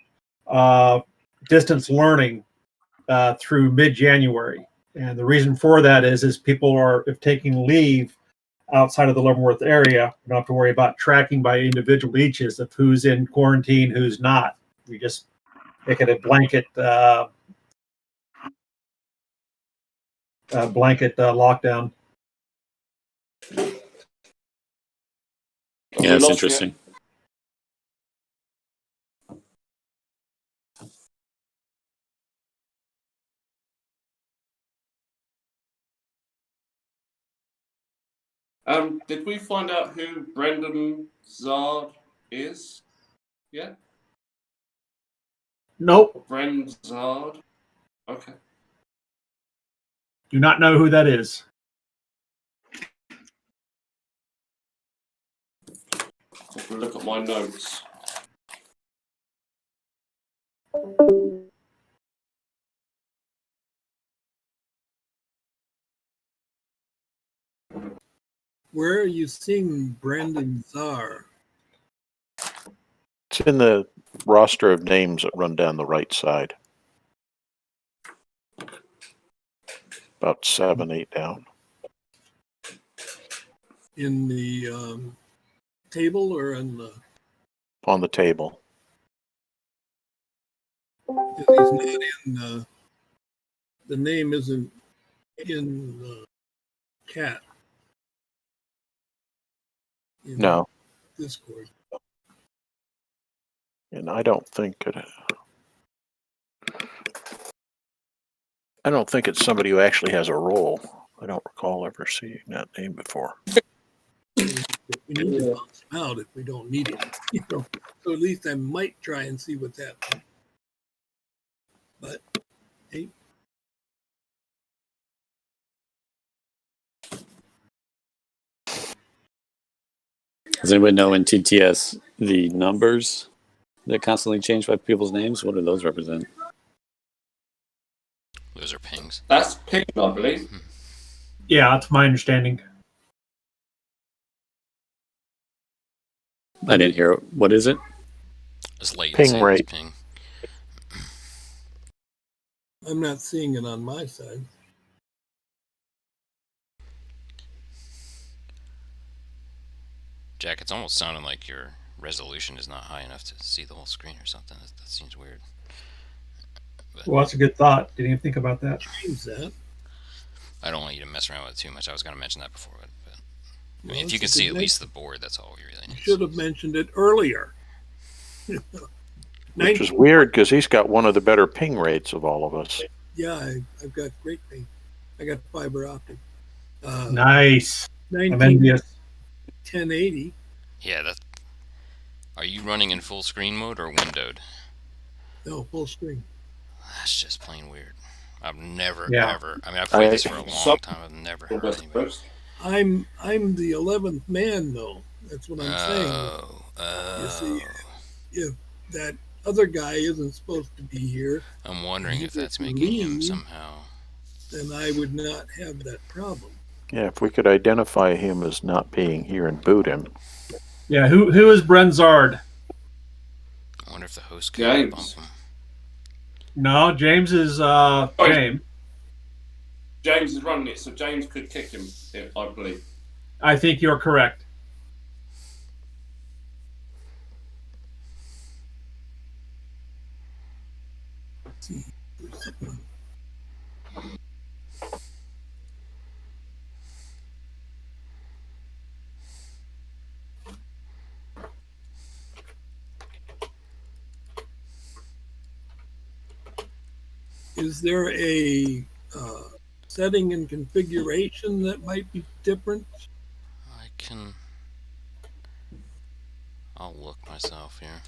distance learning through mid-January. And the reason for that is people are, if taking leave outside of the Leavenworth area, you don't have to worry about tracking by individual leeches of who's in quarantine, who's not. We just make it a blanket lockdown. Yeah, that's interesting. Did we find out who Brendan Zard is? Yeah? Nope. Brendan Zard? Okay. Do not know who that is. If we look at my notes. Where are you seeing Brandon Czar? It's in the roster of names that run down the right side. About 7, 8 down. In the table or in the... On the table. If he's not in the name isn't in the chat. In No. Discord. And I don't think it... I don't think it's somebody who actually has a role. I don't recall ever seeing that name before. We need to bounce him out if we don't need him. So at least I might try and see what's happening. But hey, Does anybody know in TTS the numbers that constantly change by people's names? What do those represent? Those are pings. That's ping, I believe. Yeah, that's my understanding. I didn't hear. What is it? It's latency. Ping rate. It's ping. I'm not seeing it on my side. Jack, it's almost sounding like your resolution is not high enough to see the whole screen or something. That seems weird. But Well, that's a good thought. Didn't even think about that. Change that. I don't want you to mess around with it too much. I was going to mention that before, but I Well, mean, if you can it's a see good at night. least the board, that's all we really You need. should have mentioned it earlier. Which is weird because he's got one of the better ping rates of all of us. Yeah, I've got great ping. I got fiber optic. Nice. I'm 19 envious. 1080. Yeah, that. Are you running in full screen mode or windowed? No, full screen. That's just plain weird. I've never Yeah. ever. I mean, I've played this for a long time. I've never heard anybody. I'm the 11th man though. That's what I'm saying. You see, if that other guy isn't supposed to be here, I'm wondering and if he that's were to making him leave, somehow. then I would not have that problem. Yeah, if we could identify him as not being here and boot him. Yeah, who is Brenzard? I wonder if the host could bump James. him. No, James is James. James is running it, so James could kick him, I believe. I think you're correct. Is there a setting and configuration that might be different? I can. I'll look myself here.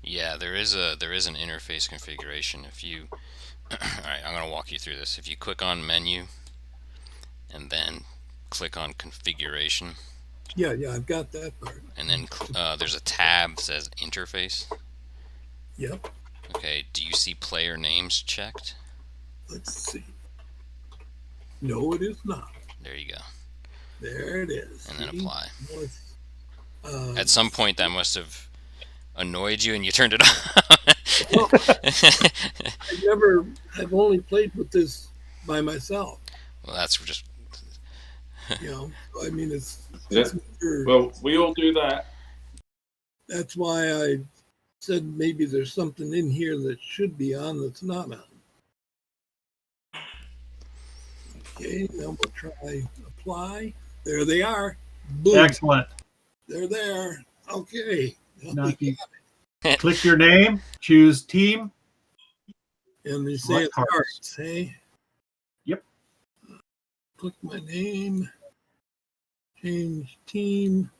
Yeah, there is an interface configuration. If you, all right, I'm gonna walk you through this. If you click on menu, and then click on configuration. Yeah, I've got that part. And then there's a tab that says interface. Yep. Okay, do you see player names checked? Let's see. No, it is not. There you go. There it is. And then apply. No, At some point that must have annoyed you and you turned it off. well, I've only played with this by myself. Well, that's just. I mean, it's Well, we all do that. That's why I said maybe there's something in here that should be on that's not on. Okay, now we'll try apply. There they are. Boom. Excellent. They're there. Okay. Now if you click your name, choose team. And they say it's hearts, hey? Yep. Click my name. Change team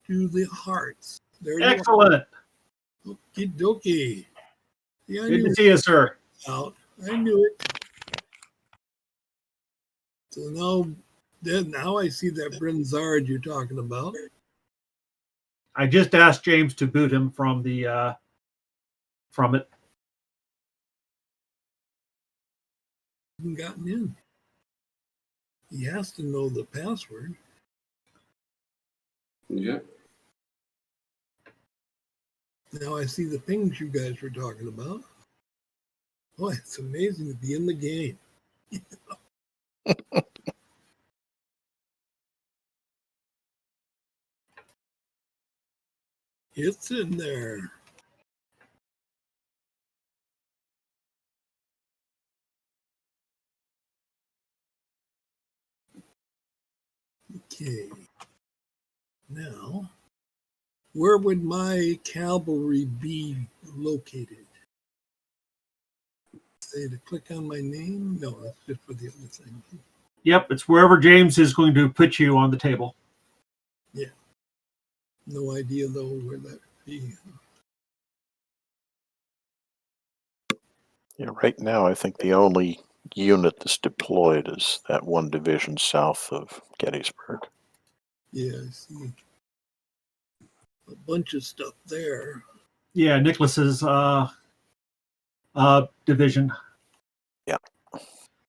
to the hearts. There Excellent. You are. Okie dokie. Yeah, Good to see you, sir. I knew it. So now I see that Brenzard you're talking about. I just asked James to boot him from the from it. Hasn't gotten in. He has to know the password. Yeah. Now I see the pings you guys were talking about. Boy, it's amazing to be in the game. It's in there. Okay. Now Where would my cavalry be located? Say to click on my name? No, that's just for the other thing. Yep, it's wherever James is going to put you on the table. Yeah. No idea though where that would be. Yeah, right now I think the only unit that's deployed is that one division south of Gettysburg. Yeah, I see a bunch of stuff there. Yeah, Nicholas's division. Yeah.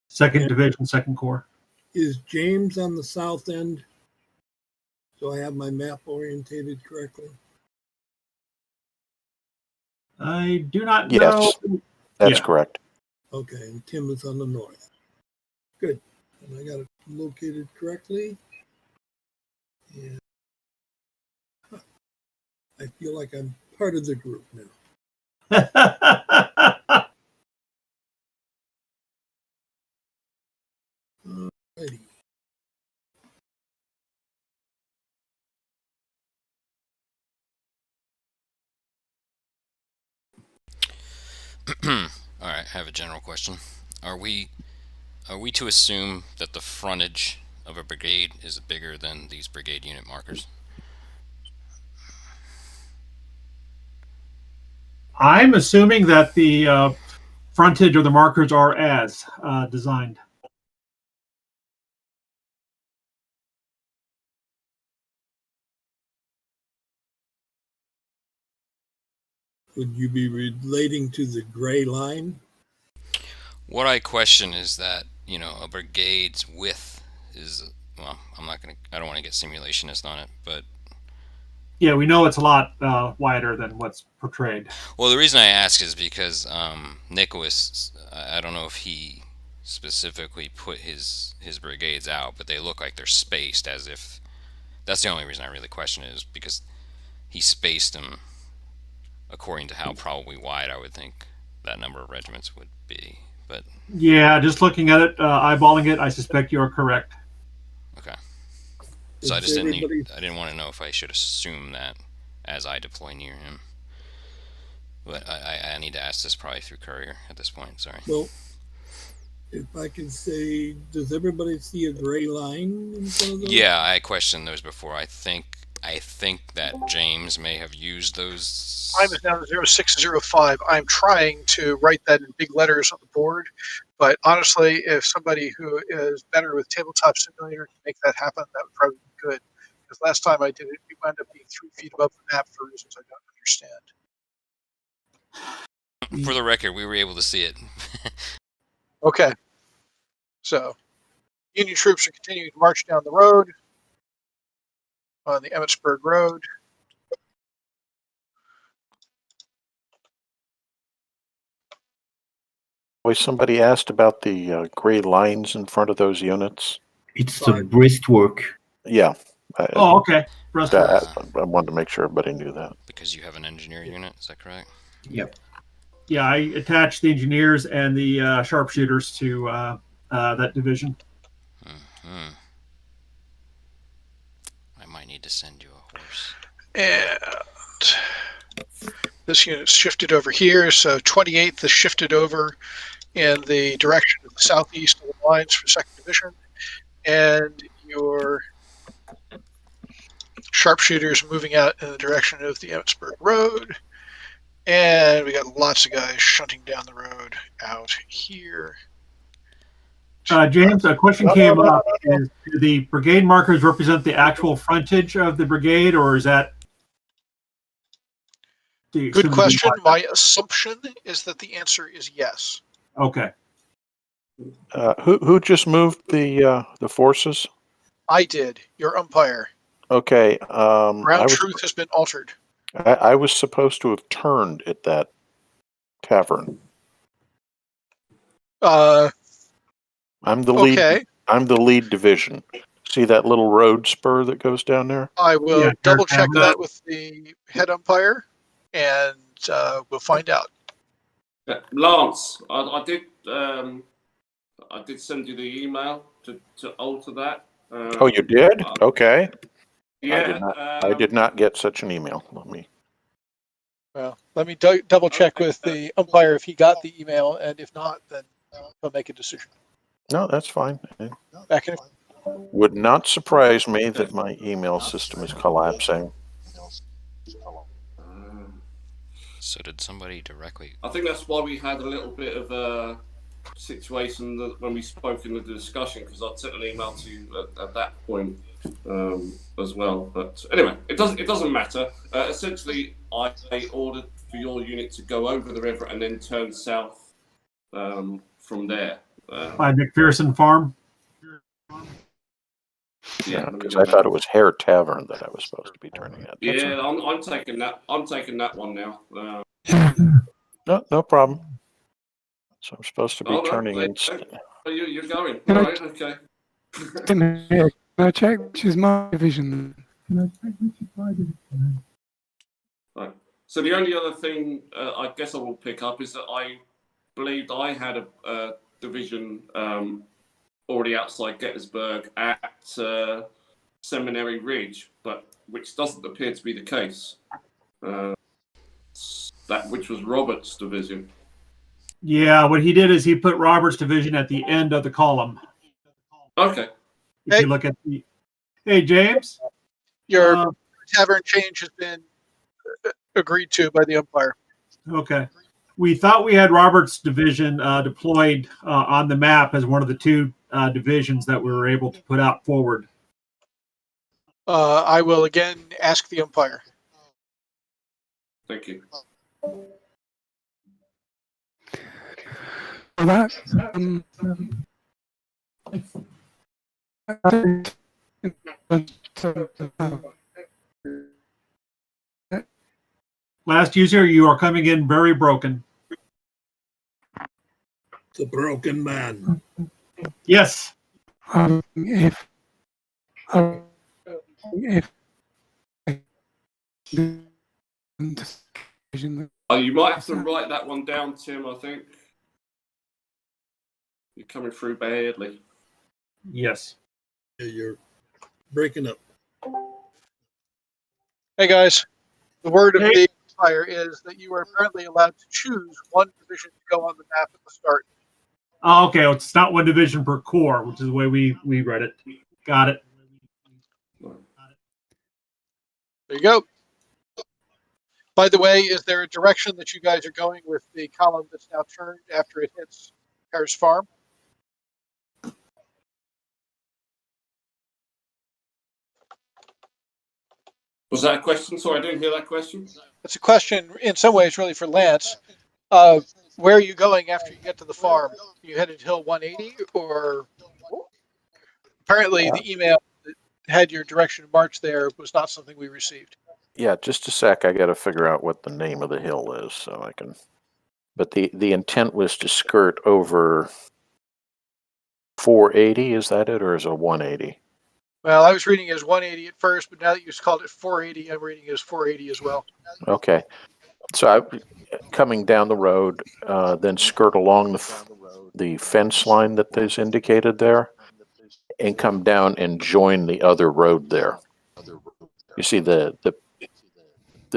Second Division, Second Corps. Is James on the south end? So I have my map orientated correctly? I do not Yes, know. that's Yeah. correct. Okay, and Tim is on the north. Good. And I got it located correctly. And I feel like I'm part of the group now. Alrighty. All right, I have a general question. Are we to assume that the frontage of a brigade is bigger than these brigade unit markers? I'm assuming that the frontage or the markers are as designed. Would you be relating to the gray line? What I question is that, you know, a brigade's width is, well, I don't want to get simulationist on it, but Yeah, we know it's a lot wider than what's portrayed. well, the reason I ask is because Nicholas, I don't know if he specifically put his brigades out, but they look like they're spaced as if. That's the only reason I really question it, is because he spaced them according to how probably wide I would think that number of regiments would be. But Yeah, just looking at it, eyeballing it, I suspect you are correct. okay. So I just didn't want to know if I should assume that as I deploy near him. But I need to ask this probably through courier at this point. Sorry. Well, if I can say, does everybody see a gray line in front of them? Yeah, I questioned those before. I think that James may have used those. Time is now 0605. I'm trying to write that in big letters on the board, but honestly, if somebody who is better with Tabletop Simulator can make that happen, that would probably be good. Because last time I did it, we wound up being 3 feet above the map for reasons I don't understand. For the record, we were able to see it. Okay. So, Union troops are continuing to march down the road on the Emmitsburg Road. Boy, somebody asked about the gray lines in front of those units. It's the breastwork. Yeah. Oh, okay. I wanted to make sure everybody knew that. Because you have an engineer unit, is that correct? Yep. Yeah, I attached the engineers and the sharpshooters to that division. Mm-hmm. I might need to send you a horse. And this unit's shifted over here, so 28th is shifted over in the direction of the southeast of the lines for 2nd Division, and your sharpshooters moving out in the direction of the Emmitsburg Road, and we got lots of guys shunting down the road out here. James, a question came up. Do the brigade markers represent the actual frontage of the brigade, or is that the Good question. My assumption is that the answer is yes. Okay. Who just moved the forces? I did. Your umpire. Okay. Ground truth has been altered. I was supposed to have turned at that tavern. I'm the lead. Okay. I'm the lead division. See that little road spur that goes down there? I will double check that with the head umpire, and we'll find out. Lance, I did send you the email to alter that. Oh, you did? Okay. Yeah. I did not get such an email. Well, let me double check with the umpire if he got the email, and if not, then he'll make a decision. No, that's fine. It Back in. would not surprise me that my email system is collapsing. So did somebody directly? I think that's why we had a little bit of a situation that when we spoke in the discussion, because I sent an email to you at that point as well. But anyway, it doesn't matter. Essentially, I ordered for your unit to go over the river and then turn south from there. By McPherson Farm. Yeah, because I thought it was Hare Tavern that I was supposed to be turning at. Yeah, I'm taking that. I'm taking that one now. No problem. So I'm supposed to be No, turning in. You're going. All right, okay. Can I check which is my division? Right. So the only other thing I guess I will pick up is that I believed I had a division already outside Gettysburg at Seminary Ridge, but which doesn't appear to be the case. That which was Robert's division. Yeah, what he did is he put Robert's division at the end of the column. Okay. If you look at the, hey James, your tavern change has been agreed to by the umpire. Okay. We thought we had Robert's division deployed on the map as one of the two divisions that we were able to put out forward. I will again ask the umpire. Thank you. That Last user, you are coming in very broken. The broken man. Yes. If You might have to write that one down, Tim, I think. You're coming through badly. Yes. Yeah, you're breaking up. Hey guys, the word of the umpire is that you are apparently allowed to choose one division to go on the map at the start. Oh, okay. It's not one division per corps, which is the way we read it. Got it. There you go. By the way, is there a direction that you guys are going with the column that's now turned after it hits Harris Farm? Was that a question? Sorry, I didn't hear that question. It's a question in some ways really for Lance. Where are you going after you get to the farm? You headed Hill 180 or apparently the email that had your direction of march there was not something we received. Yeah, just a sec. I got to figure out what the name of the hill is so I can. But the intent was to skirt over 480. Is that it, or is it 180? Well, I was reading it as 180 at first, but now that you just called it 480, I'm reading it as 480 as well. Okay. So I, coming down the road, then skirt along the fence line that is indicated there, and come down and join the other road there. You see the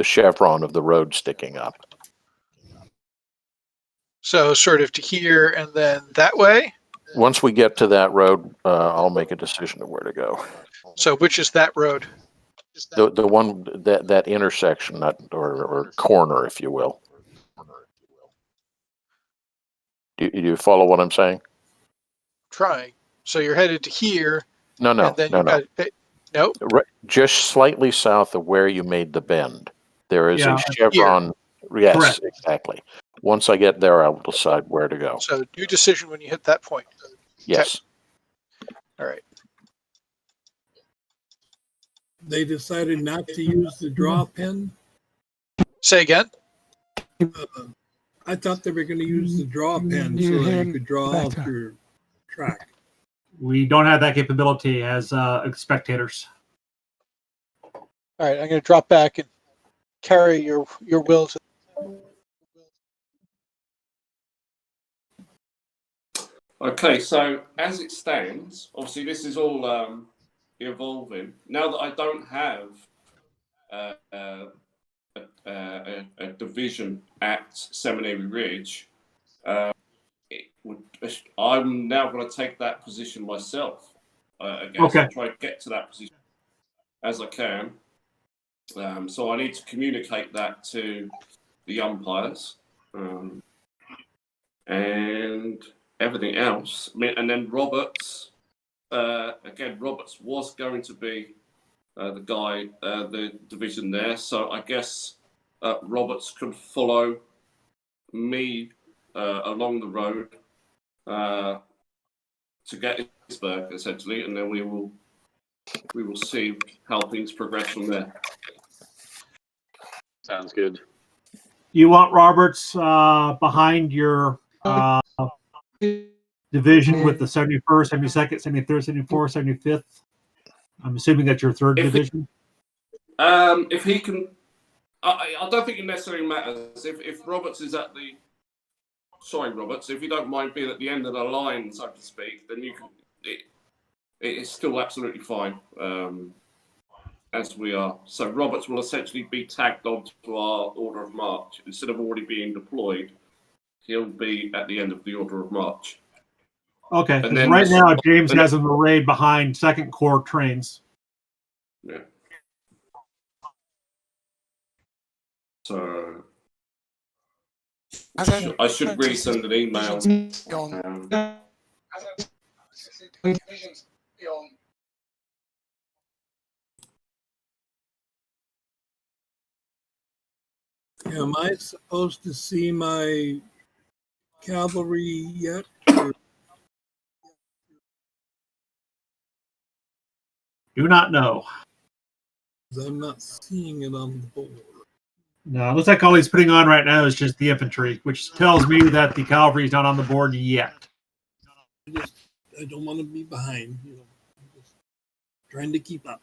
chevron of the road sticking up. So sort of to here and then that way? Once we get to that road, I'll make a decision of where to go. So which is that road? The one that intersection, or corner, if you will. Do you follow what I'm saying? Trying. So you're headed to here. No. No. Right, just slightly south of where you made the bend, there is a chevron. Here. Yes, Correct. exactly. Once I get there, I'll decide where to go. So new decision when you hit that point. Yes. Okay. All right. They decided not to use the draw pen. Say again? I thought they were going to use the draw pen so that you could draw out your track. We don't have that capability as spectators. All right, I'm going to drop back and carry your will to. Okay, so as it stands, obviously this is all evolving. Now that I don't have a division at Seminary Ridge, I'm now going to take that position myself. I guess Okay. I'll try to get to that position as I can. So I need to communicate that to the umpires and everything else. I mean, and then Roberts. Again, Roberts was going to be the guy, the division there. So I guess Roberts could follow me along the road to Gettysburg, essentially, and then we will see how things progress from there. Sounds good. You want Roberts behind your division with the 71st, 72nd, 73rd, 74th, 75th? I'm assuming that's your third division. If he can, I don't think it necessarily matters. If Roberts is at the, sorry, Roberts, if you don't mind being at the end of the line, so to speak, then you can. It's still absolutely fine, as we are. So Roberts will essentially be tagged onto our order of march instead of already being deployed. He'll be at the end of the order of march. Okay. And then right now, James has an array behind Second Corps trains. Yeah. So I should resend an email. Am I supposed to see my cavalry yet? Do not know. I'm not seeing it on the board. No, it looks like all he's putting on right now is just the infantry, which tells me that the cavalry is not on the board yet. I don't want to be behind. I'm just trying to keep up.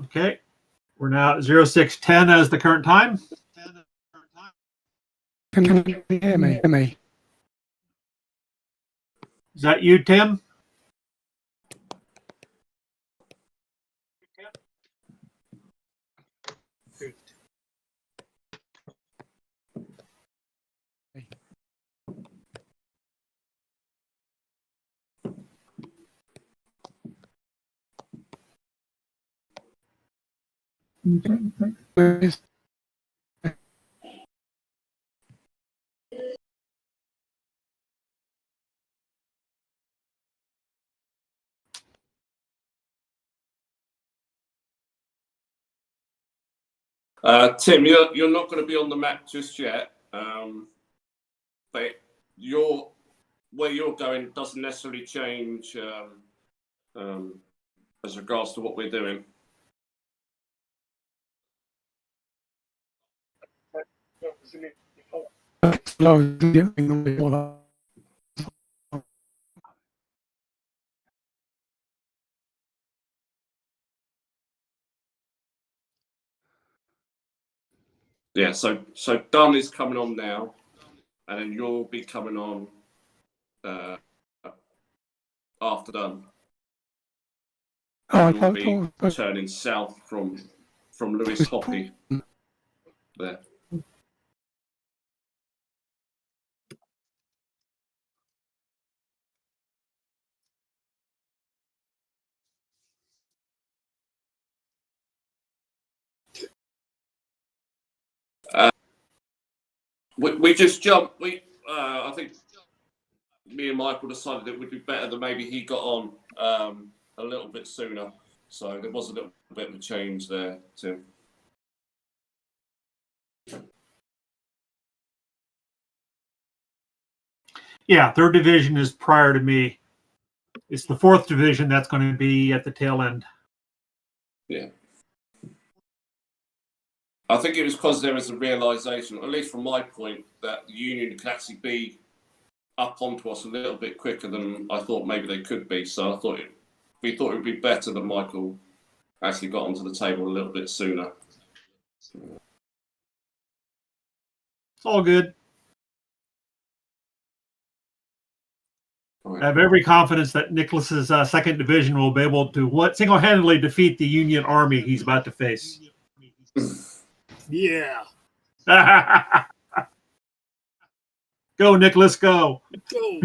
Okay. We're now at 0610 as the current time. Can you hear me? Is that you, Tim? Tim, you're not going to be on the map just yet, but where you're going doesn't necessarily change as regards to what we're doing. Yeah, so Dunn is coming on now, and then you'll be coming on after Dunn. You'll be turning south from Lewis Hoppy there. We just jumped. I think me and Michael decided it would be better that maybe he got on a little bit sooner. So there was a little bit of a change there, Tim. Yeah, 3rd Division is prior to me. It's the 4th Division that's going to be at the tail end. Yeah. I think it was because there was a realization, at least from my point, that the Union could actually be up onto us a little bit quicker than I thought maybe they could be. So we thought it would be better that Michael actually got onto the table a little bit sooner. It's all good. I have every confidence that Nicholas's 2nd Division will be able to single-handedly defeat the Union Army he's about to face. Yeah. Go, Nicholas, go. Go.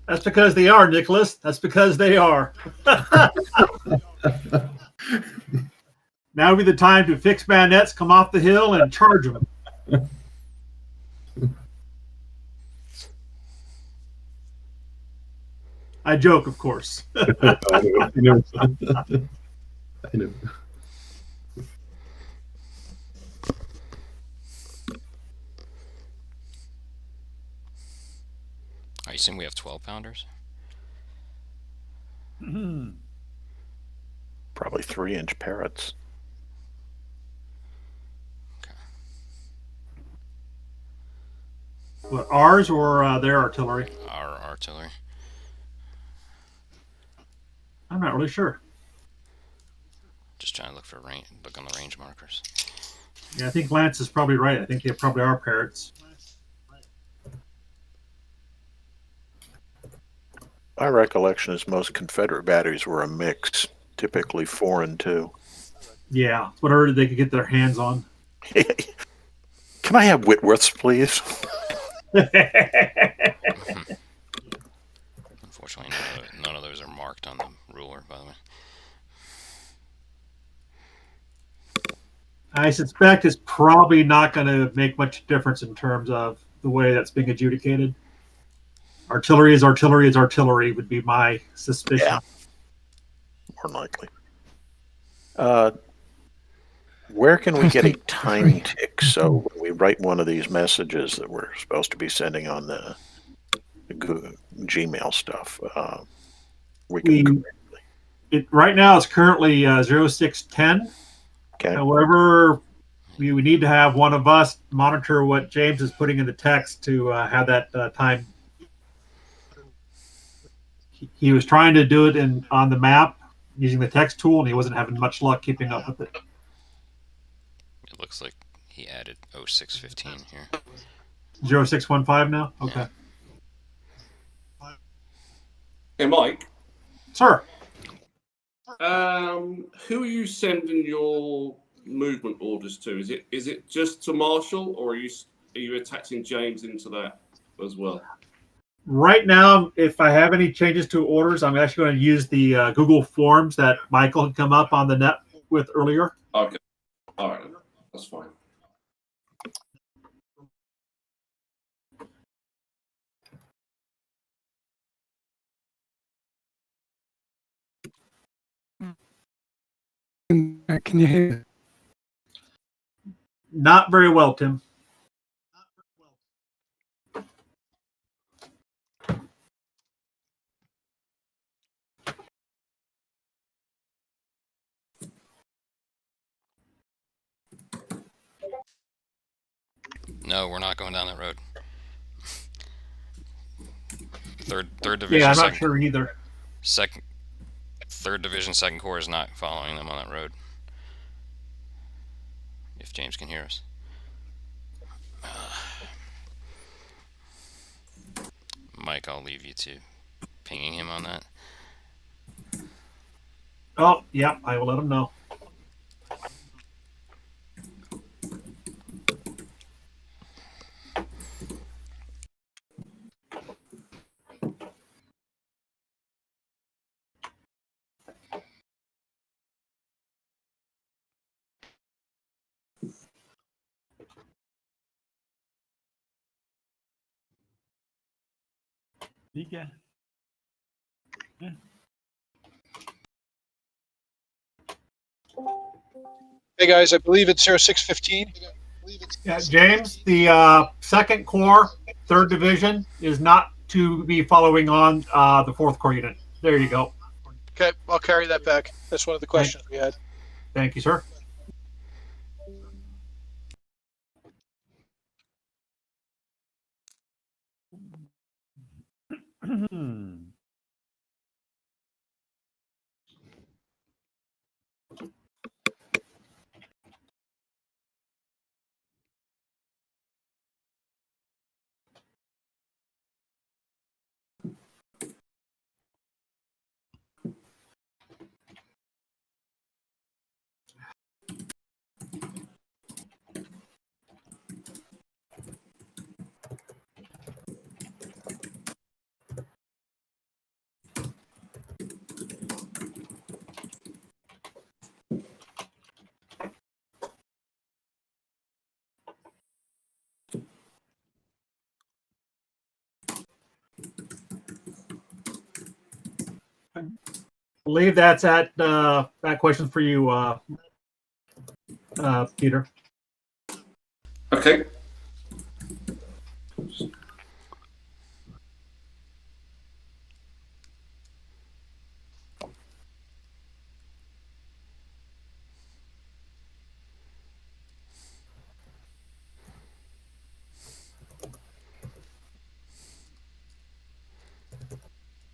That's because they are, Nicholas. That's because they are. Now would be the time to fix bayonets, come off the hill, and charge them. I joke, of course. I know. I know. I assume we have 12-pounders. Probably 3-inch parrots. What, ours or their artillery? Our artillery. I'm not really sure. Just trying to look on the range markers. Yeah, I think Lance is probably right. I think they probably are parrots. My recollection is most Confederate batteries were a mix, typically 4 and 2. Yeah, whatever they could get their hands on. Can I have Whitworths, please? Unfortunately, none of those are marked on the ruler, by the way. I suspect it's probably not going to make much difference in terms of the way that's being adjudicated. Artillery is artillery is artillery would be my suspicion. Yeah, more likely. Where can we get a time tick so when we write one of these messages that we're supposed to be sending on the Gmail stuff, we can Right now it's currently 0610. Okay. However, we need to have one of us monitor what James is putting in the text to have that time. He was trying to do it on the map using the text tool, and he wasn't having much luck keeping up with it. It looks like he added 0615 here. 0615 now? Okay. Hey, Mike. Sir. Who are you sending your movement orders to? Is it just to Marshall, or are you attaching James into that as well? Right now, if I have any changes to orders, I'm actually going to use the Google Forms that Michael had come up on the net with earlier. Okay. All right. That's fine. Can you hear? Not very well, Tim. No, we're not going down that road. Third division. Yeah, I'm not sure either. Third division, second corps is not following them on that road. If James can hear us. Mike, I'll leave you to pinging him on that. Oh, yeah, I will let him know. Liga. Yeah. Hey guys, I believe it's 0615. Yeah, James, the second corps, third division, is not to be following on the fourth corps unit. There you go. Okay, I'll carry that back. That's one of the questions we had. Thank you, sir. I believe that's at that question for you, Peter. Okay.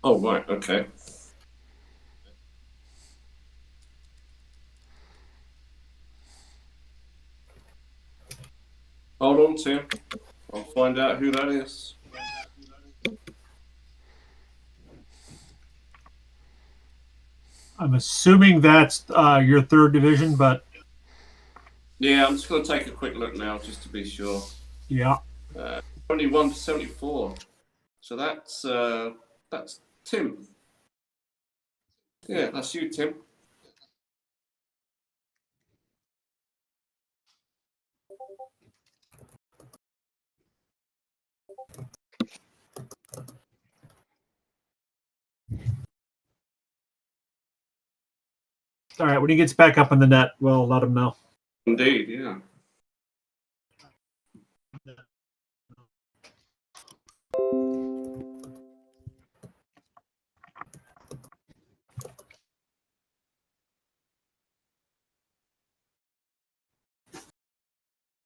Oh, right. Okay. Hold on, Tim. I'll find out who that is. I'm assuming that's your third division, but Yeah, I'm just going to take a quick look now just to be sure. yeah. 71 to 74. So that's Tim. Yeah, that's you, Tim. All right, when he gets back up on the net, we'll let him know. Indeed, yeah.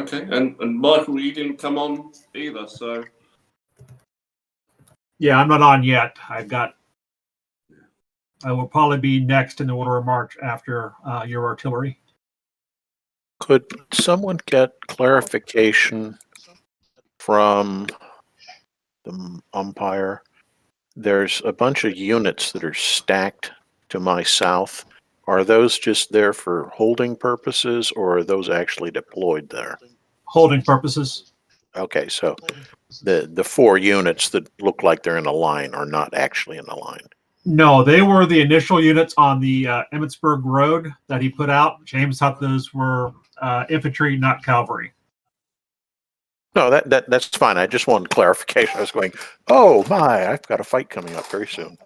Okay, and Michael, you didn't come on either, so. Yeah, I'm not on yet. I will probably be next in the order of march after your artillery. Could someone get clarification from the umpire? There's a bunch of units that are stacked to my south. Are those just there for holding purposes, or are those actually deployed there? Holding purposes. Okay, so the 4 units that look like they're in a line are not actually in a line. No, they were the initial units on the Emmitsburg Road that he put out. James thought those were infantry, not cavalry. No, that's fine. I just wanted clarification. I was going, oh my, I've got a fight coming up very soon.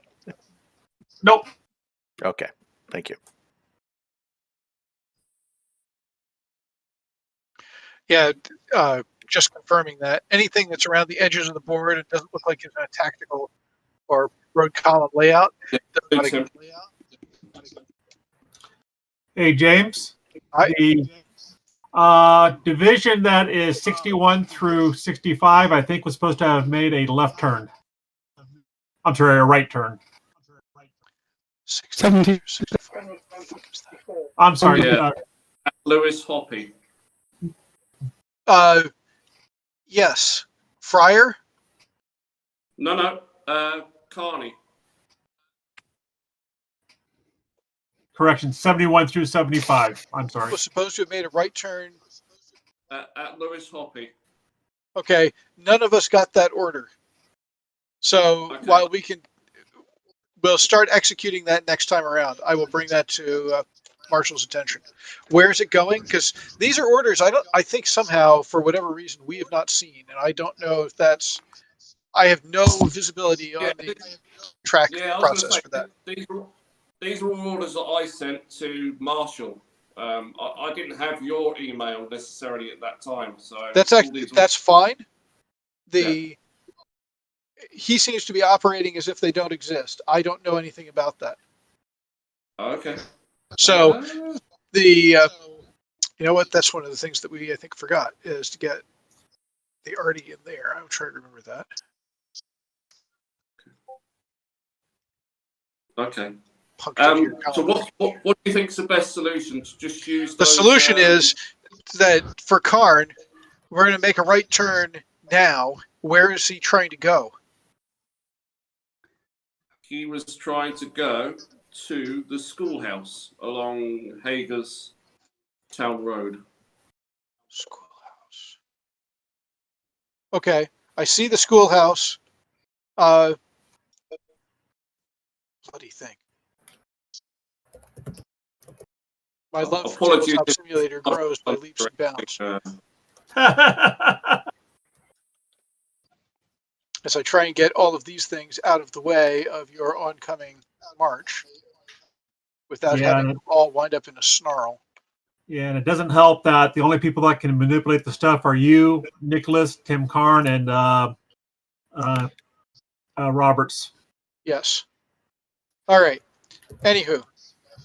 Nope. Okay, thank you. Yeah, just confirming that anything that's around the edges of the board, it doesn't look like it's a tactical or road column layout. Hey, James. Hi. Division that is 61 through 65, I think, was supposed to have made a left turn. I'm sorry, a right turn. 70. I'm sorry. Yeah. Lewis Hoppy. Yes. Fryer? No. Carney. Correction, 71 through 75. I'm sorry. Was supposed to have made a right turn. At Lewis Hoppy. Okay. None of us got that order. So Okay. while we'll start executing that next time around. I will bring that to Marshall's attention. Where is it going? Because these are orders I think somehow, for whatever reason, we have not seen. And I don't know if that's, I have no visibility on the track process for that. These are all orders that I sent to Marshall. I didn't have your email necessarily at that time, so That's fine. He seems to be operating as if they don't exist. I don't know anything about that. Okay. So you know what? That's one of the things that we, I think, forgot is to get the arty in there. I'm trying to remember that. Okay. So what do you think is the best solution? To just use the solution is that for Karn, we're going to make a right turn now. Where is he trying to go? He was trying to go to the schoolhouse along Hager's Town Road. Schoolhouse. Okay, I see the schoolhouse. Bloody thing. My love for Tabletop Simulator grows by leaps and bounds. As I try and get all of these things out of the way of your oncoming march without having them all wind up in a snarl. Yeah, and it doesn't help that the only people that can manipulate the stuff are you, Nicholas, Tim Karn, and Roberts. Yes. All right. Anywho,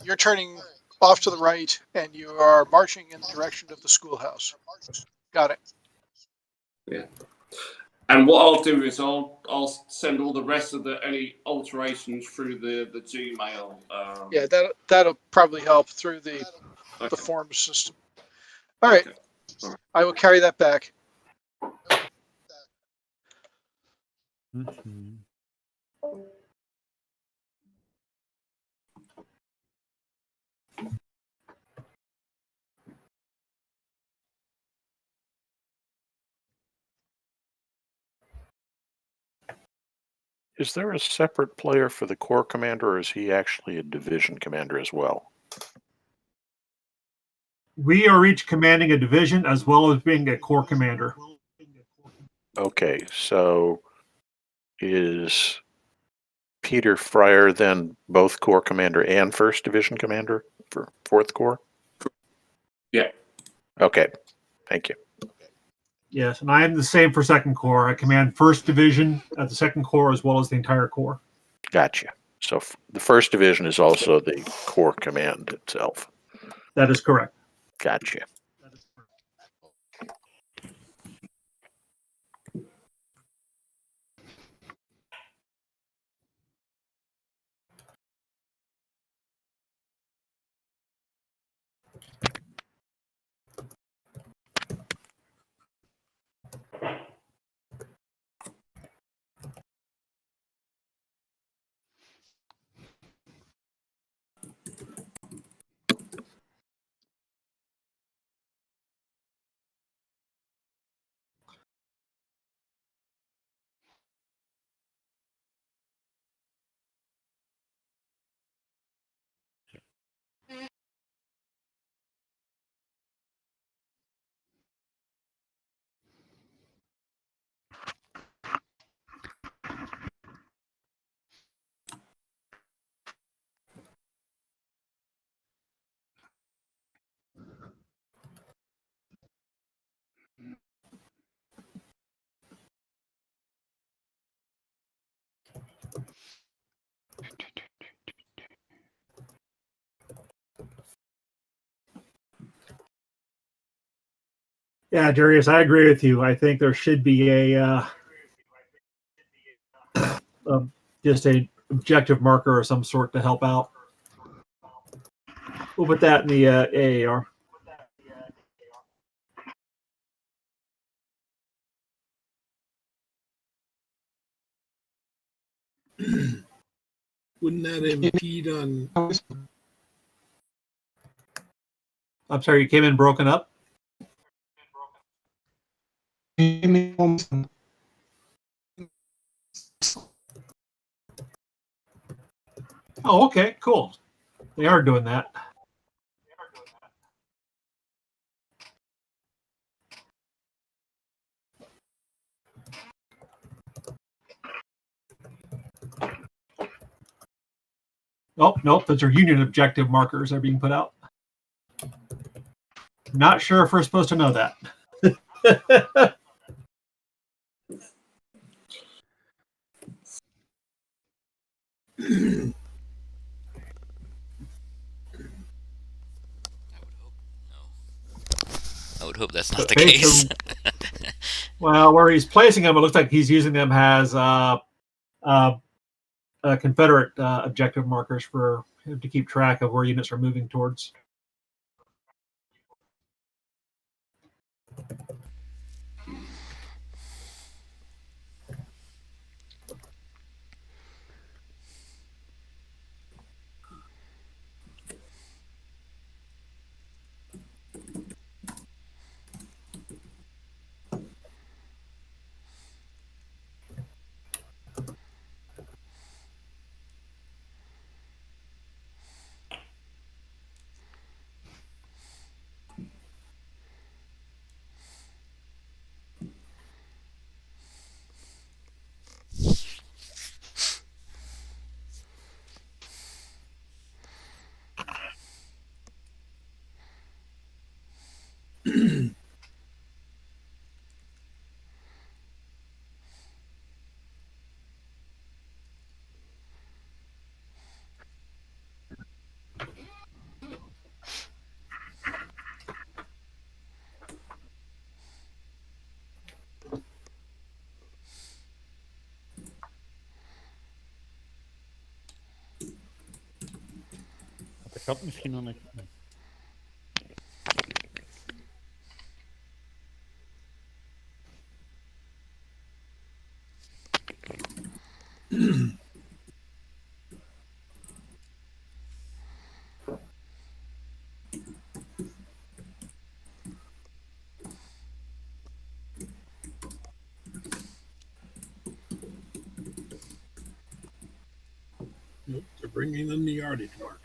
you're turning off to the right, and you are marching in the direction of the schoolhouse. Got it. Yeah. And what I'll do is I'll send all the rest of any alterations through the Gmail. Yeah, that'll probably help through the form system. All right. Okay. All right. I will carry that back. Mhm. Is there a separate player for the corps commander, or is he actually a division commander as well? We are each commanding a division as well as being a corps commander. Okay, so is Peter Fryer then both corps commander and 1st Division commander for 4th Corps? Yeah. Okay, thank you. Yes, and I am the same for 2nd Corps. I command 1st Division at the 2nd Corps as well as the entire Corps. Gotcha. So the 1st Division is also the corps command itself. That is correct. Gotcha. Yeah, Darius, I agree with you. I think there should be just a objective marker of some sort to help out. We'll put that in the AAR. Wouldn't that impede on? I'm sorry, you came in broken up? Oh, okay, cool. They are doing that. Oh, nope, those are Union objective markers that are being put out. Not sure if we're supposed to know that. I would hope that's not the Based case. Well, where he's placing them, it looks like he's using them as Confederate objective markers for him to keep track of where units are moving towards. De kat misschien nog een... Nope, they're bringing in the yardage mark.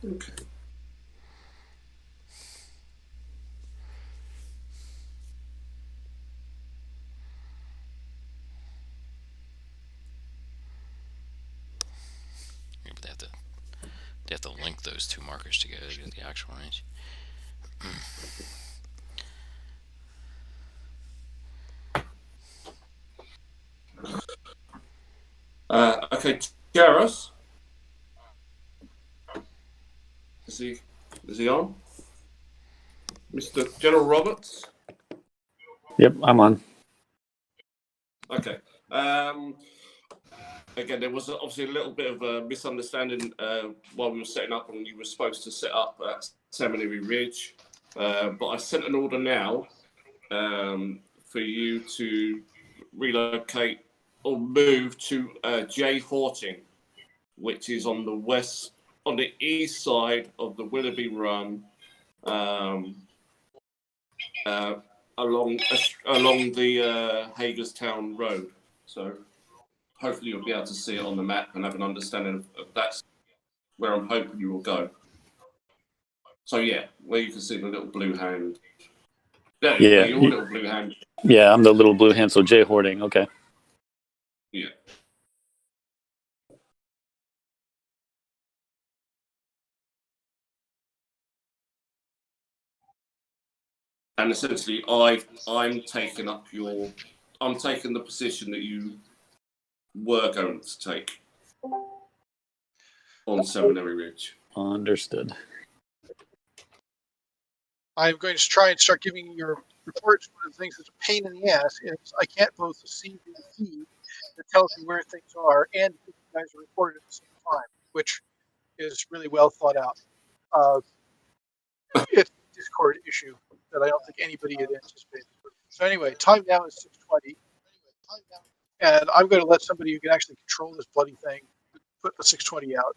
Okay. Yeah, but they have to link those two markers together to get the actual range. Okay, Jaros. Is he on? Mr. General Roberts? Yep, I'm on. Okay. Again, there was obviously a little bit of a misunderstanding while we were setting up, and you were supposed to set up at Seminary Ridge. But I sent an order now for you to relocate or move to J Horting, which is on the east side of the Willoughby Run, along the Hagerstown Road. So hopefully you'll be able to see it on the map and have an understanding of that's where I'm hoping you will go. So yeah, where you can see the little blue hand. Yeah, your little blue hand. Yeah, I'm the little blue hand, so J Hoarding, okay. Yeah. And essentially, I'm taking the position that you were going to take on Seminary Ridge. Understood. I'm going to try and start giving you your reports. One of the things that's a pain in the ass is I can't both see the feed that tells me where things are and give you guys a report at the same time, which is really well thought out. It's a Discord issue that I don't think anybody had anticipated. So anyway, time now is 6:20, and I'm going to let somebody who can actually control this bloody thing put the 6:20 out.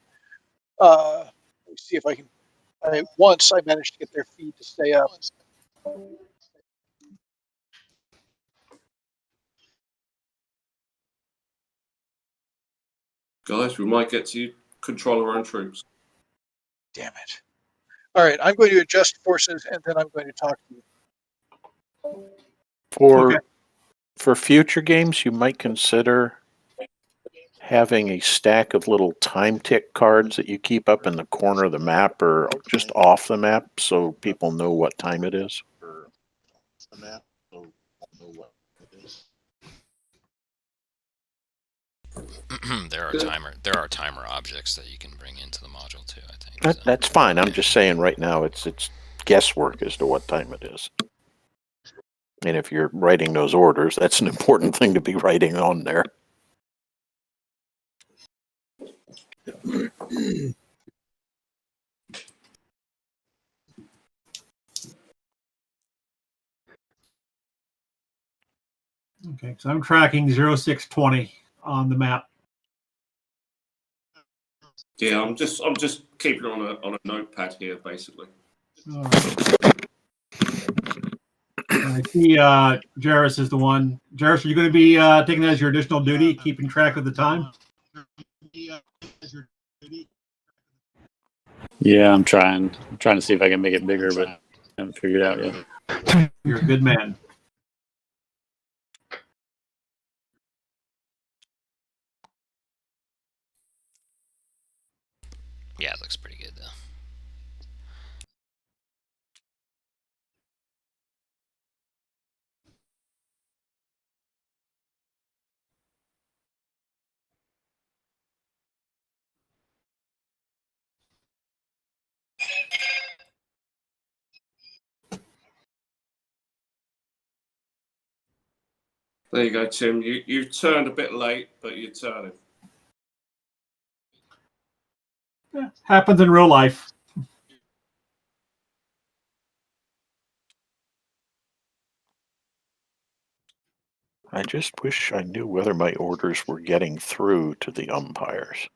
Let me see if I can. Once I managed to get their feed to stay up. Guys, we might get to control our own troops. Damn it. All right, I'm going to adjust forces, and then I'm going to talk to you. For future games, you might consider having a stack of little time tick cards that you keep up in the corner of the map or just off the map so people know what time it is. There are timer objects that you can bring into the module too, I think. That's fine. I'm just saying right now it's guesswork as to what time it is. And if you're writing those orders, that's an important thing to be writing on there. Okay, so I'm tracking 0620 on the map. Yeah, I'm just keeping it on a notepad here, basically. All right. I see Jarrus is the one. Jarrus, are you going to be taking that as your additional duty, keeping track of the time? Yeah, I'm trying to see if I can make it bigger, but I haven't figured it out yet. You're a good man. Yeah, it looks pretty good though. There you go, Tim. You turned a bit late, but you're turning. Yeah, happens in real life. I just wish I knew whether my orders were getting through to the umpires.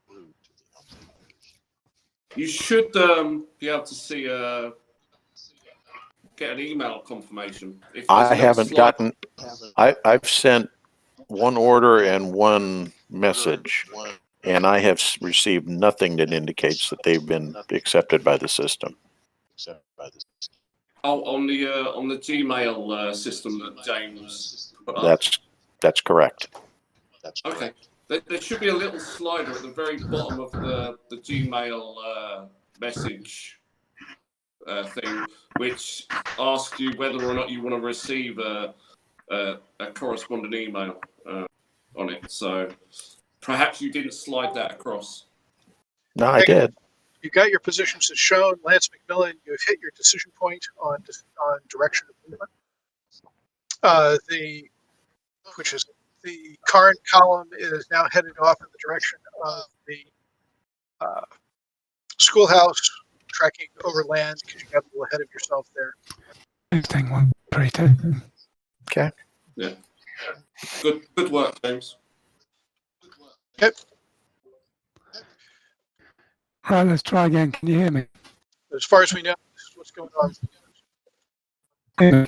You should be able to see get an email confirmation. I haven't gotten. I've sent one order and one message, and I have received nothing that indicates that they've been accepted by the system. Oh, on the Gmail system that James put up. That's correct. Okay. There should be a little slider at the very bottom of the Gmail message thing, which asks you whether or not you want to receive a corresponding email on it. So perhaps you didn't slide that across. No, I did. You got your positions as shown. Lance McMillan, you've hit your decision point on direction of movement. The current column is now headed off in the direction of the schoolhouse, tracking overland because you got a little ahead of yourself there. Interesting one, Peter. Okay. Yeah. Good work, James. Yep. Right, let's try again. Can you hear me? As far as we know, this is what's going on. Yeah.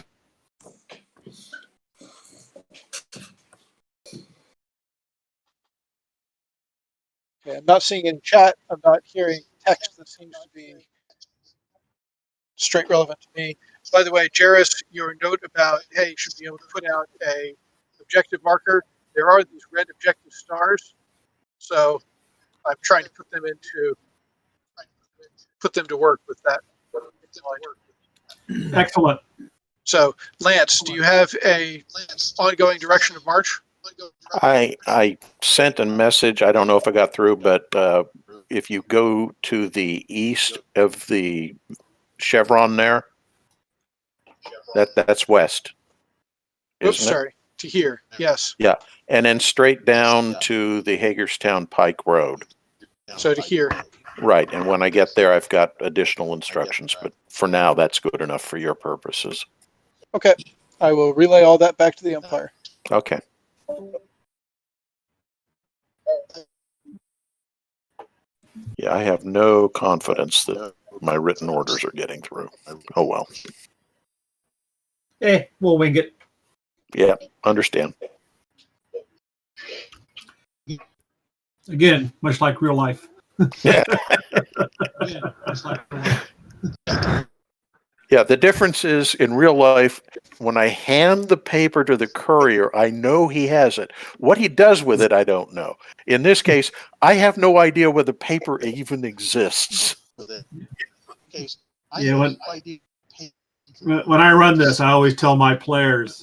Okay, I'm not seeing any chat. I'm not hearing text that seems to be straight relevant to me. By the way, Jarrus, your note about, hey, you should be able to put out a objective marker. There are these red objective stars. So I'm trying to put them to work with that. Excellent. So, Lance, do you have a ongoing direction of march? I sent a message. I don't know if I got through, but if you go to the east of the chevron there, that's west. Oops, Isn't it? sorry. To here, yes. Yeah, and then straight down to the Hagerstown Pike Road. So to here. Right, and when I get there, I've got additional instructions, but for now, that's good enough for your purposes. Okay. I will relay all that back to the Empire. Okay. Yeah, I have no confidence that my written orders are getting through. Oh well. We'll wing it. Yeah, understand. Again, much like real life. Yeah. Yeah, the difference is in real life, when I hand the paper to the courier, I know he has it. What he does with it, I don't know. In this case, I have no idea whether the paper even exists. Yeah, when I run this, I always tell my players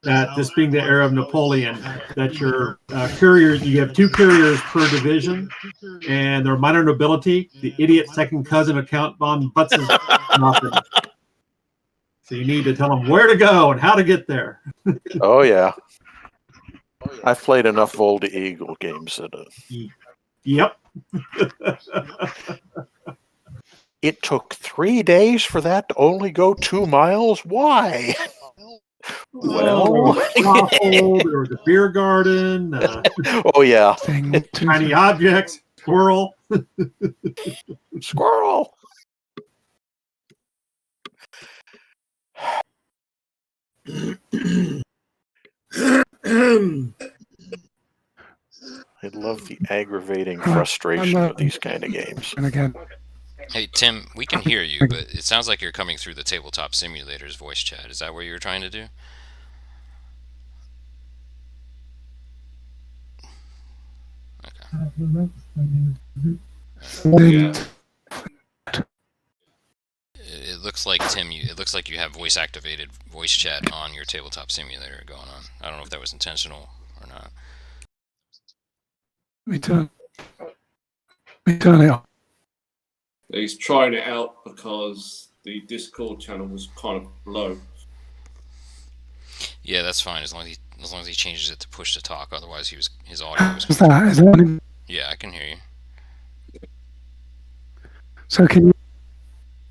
that this being the era of Napoleon, that your couriers, you have 2 couriers per division, and they're minor nobility. The idiot second cousin of Count von Butz is nothing. So you need to tell them where to go and how to get there. Oh, yeah. I've played enough Volta Eagle games that Yep. It took 3 days for that to only go 2 miles? Why? Well, there was a beer garden. Oh, yeah. Tiny objects. Squirrel. Squirrel. I love the aggravating frustration of these kind of games. And again. Hey, Tim, we can hear you, but it sounds like you're coming through the Tabletop Simulator's voice chat. Is that what you were trying to do? Yeah. It looks like, Tim, it looks like you have voice-activated voice chat on your Tabletop Simulator going on. I don't know if that was intentional or not. We turn it off. He's trying it out because the Discord channel was kind of low. Yeah, that's fine as long as he changes it to push to talk. Otherwise, his audio was. Is that Yeah, I can hear you. So can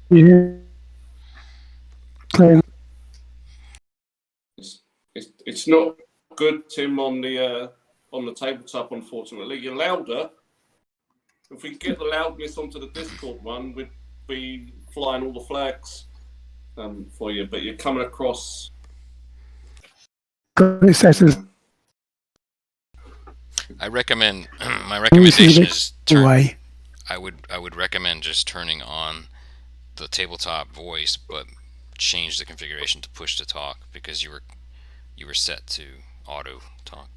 you hear? It's not good, Tim, on the tabletop. Unfortunately, you're louder. If we get the loudness onto the Discord one, we'd be flying all the flags for you. But you're coming across. It says I recommend my recommendation is away. I would recommend just turning on the tabletop voice, but change the configuration to push to talk because you were set to auto talk.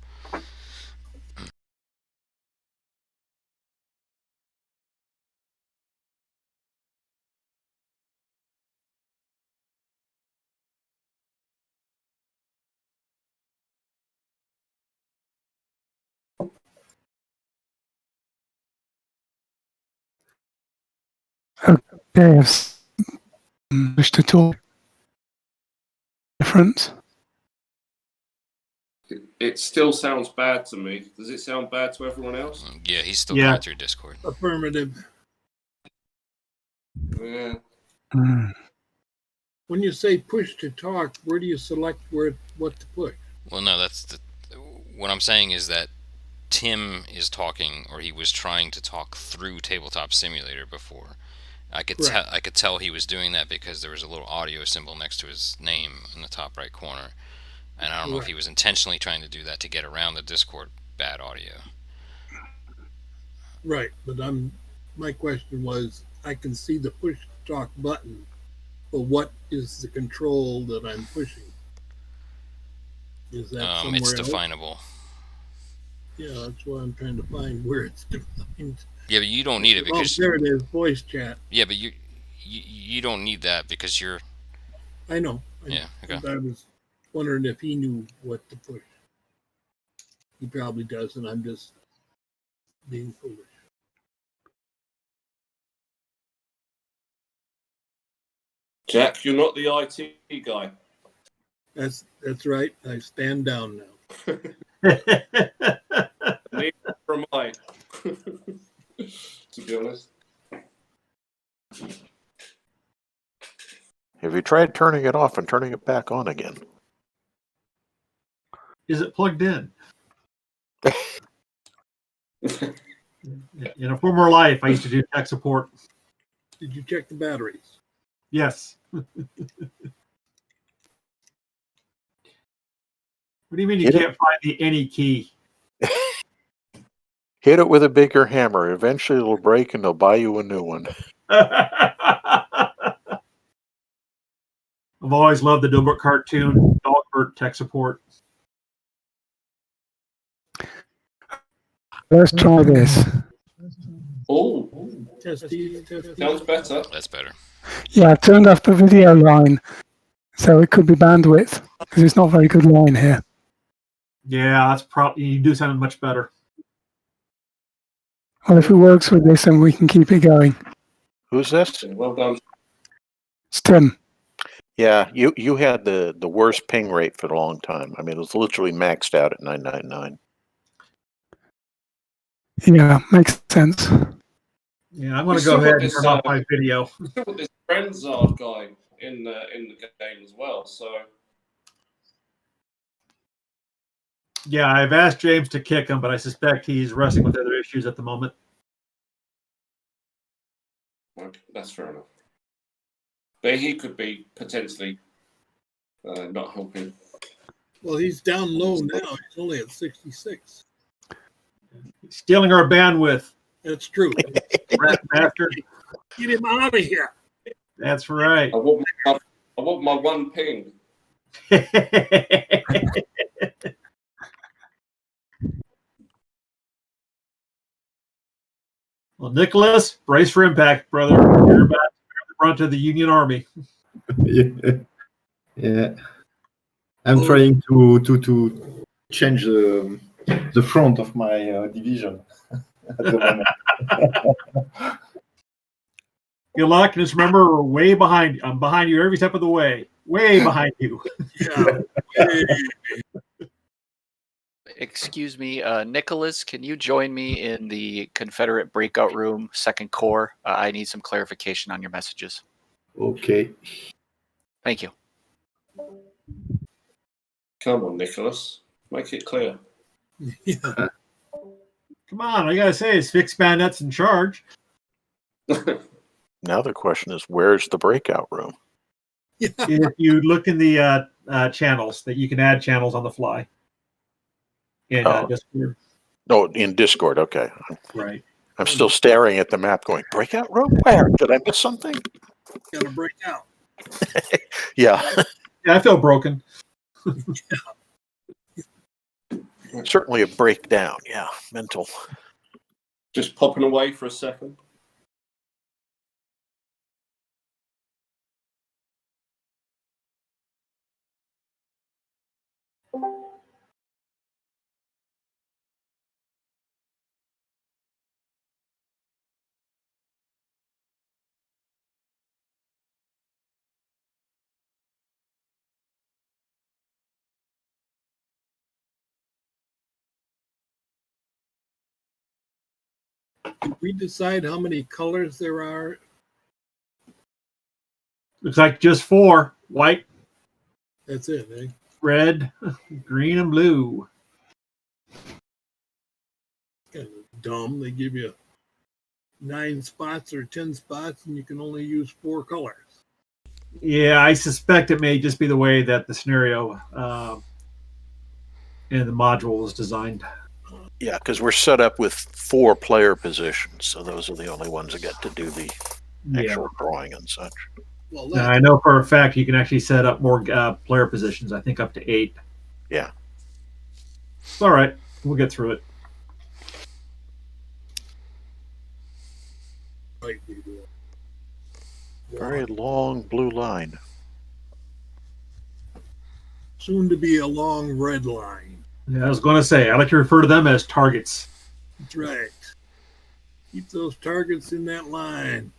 Okay, push to talk. Difference. It still sounds bad to me. Does it sound bad to everyone else? Yeah, he's still going through Discord. Affirmative. Yeah. When you say push to talk, where do you select what to push? Well, no, what I'm saying is that Tim is talking, or he was trying to talk through Tabletop Simulator before. I could tell he was doing that because there was a little audio symbol next to his name in the top right corner, and I don't know if he was intentionally trying to do that to get around the Discord bad audio. Right, but my question was, I can see the push to talk button, but what is the control that I'm pushing? Is that somewhere it's else? definable. Yeah, that's what I'm trying to find, where it's defined. Yeah, but you don't need it because there it is, voice chat. Yeah, but you don't need that because you're. I know. Yeah, okay. I was wondering if he knew what to push. He probably does, and I'm just being foolish. Jack, you're not the IT guy. That's right. I stand down now. Neither am I, to be honest. Have you tried turning it off and turning it back on again? Is it plugged in? In a former life, I used to do tech support. Did you check the batteries? Yes. What do you mean you can't find any key? Hit it with a bigger hammer. Eventually it'll break and they'll buy you a new one. I've always loved the Dilbert cartoon, Dogbert tech support. Let's try this. Oh, Test these. sounds better. That's better. Yeah, I've turned off the video line, so it could be bandwidth, because it's not very good line here. Yeah, that's probably, you do sound much better. Well, if it works with this, then we can keep it going. Who's this? Well done. It's Tim. Yeah, you had the worst ping rate for a long time. I mean, it was literally maxed out at 999. Yeah, makes sense. Yeah, I'm going to go ahead and turn off my video. Still got this Frenzard guy in the game as well. So Yeah, I've asked James to kick him, but I suspect he's wrestling with other issues at the moment. okay, that's fair enough. But he could be potentially not helping. Well, he's down low now. He's only at 66. Stealing our bandwidth. That's true. Rat bastard. Get him out of here. That's right. I want my one ping. Well, Nicholas, brace for impact, brother. You're about to bear the brunt of the Union Army. Yeah. I'm trying to change the front of my division at the moment. Good luck, and just remember, we're way behind. I'm behind you every step of the way. Way behind you. Yeah. Excuse me, Nicholas, can you join me in the Confederate breakout room, second corps? I need some clarification on your messages. Okay. Thank you. Come on, Nicholas. Make it clear. Yeah. Come on, all you gotta say is Fix Bandit's in charge. Now the question is, where's the breakout room? Yeah. If you look in the channels, that you can add channels on the fly. In Discord. Oh, in Discord. Okay. Right. I'm still staring at the map going, breakout room? Where? Did I miss something? Gotta break out. Yeah. Yeah, I feel broken. Certainly a breakdown. Yeah. Mental. Just popping away for a second. Did we decide how many colors there are? Looks like just 4. White, That's it, eh? red, green, and blue. Kind of dumb. They give you 9 spots or 10 spots, and you can only use 4 colors. Yeah, I suspect it may just be the way that the scenario and the module was designed. Yeah, because we're set up with 4 player positions, so those are the only ones that get to do the actual drawing and such. Well, Now, I know for a fact you can actually set up more player positions. I think up to 8. Yeah. It's all right. We'll get through it. right, we will. Very long blue line. soon to be a long red line. Yeah, I was going to say, I like to refer to them as targets. That's right. Keep those targets in that line.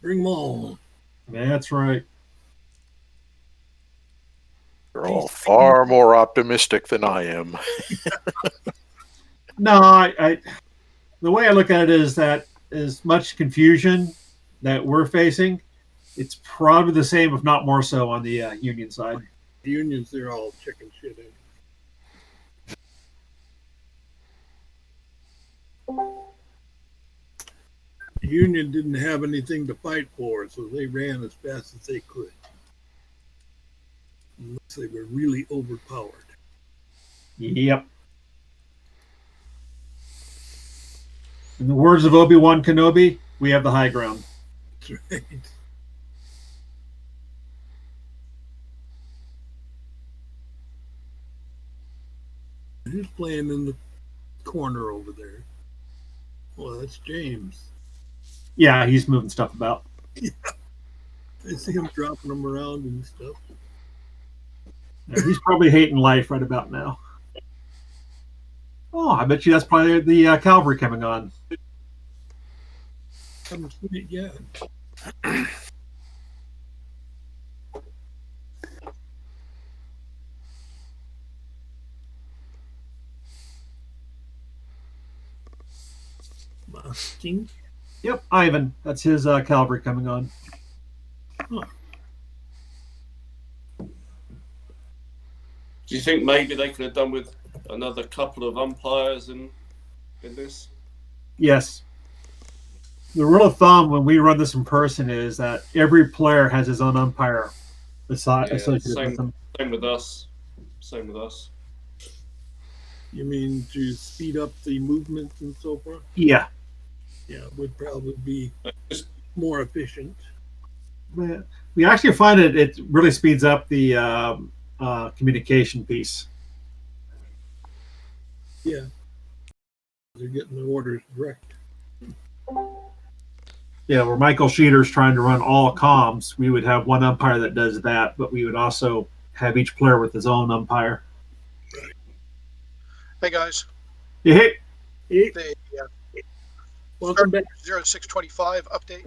Bring them on. That's right. You're all far more optimistic than I am. No, I the way I look at it is that as much confusion that we're facing, it's probably the same, if not more so, on the Union side. The Unions, they're all chicken shit in. The Union didn't have anything to fight for, so they ran as fast as they could. Unless they were really overpowered. Yep. In the words of Obi-Wan Kenobi, we have the high ground. That's right. Who's playing in the corner over there? Well, that's James. Yeah, he's moving stuff about. Yeah. I see him dropping them around and stuff. Yeah, he's probably hating life right about now. Oh, I bet you that's probably the cavalry coming on. Haven't seen it yet. Masking. Yep, Ivan. That's his cavalry coming on. Huh. Do you think maybe they could have done with another couple of umpires in this? Yes. The rule of thumb when we run this in person is that every player has his own umpire associated with them. Same with us. Same with us. You mean to speed up the movement and so forth? Yeah. Yeah, it would probably be more efficient. We actually find it really speeds up the communication piece. Yeah. They're getting the orders direct. Yeah, where Michael Sheeter's trying to run all comms, we would have one umpire that does that, but we would also have each player with his own umpire. Hey guys. Hey. The Welcome back. 0625 update.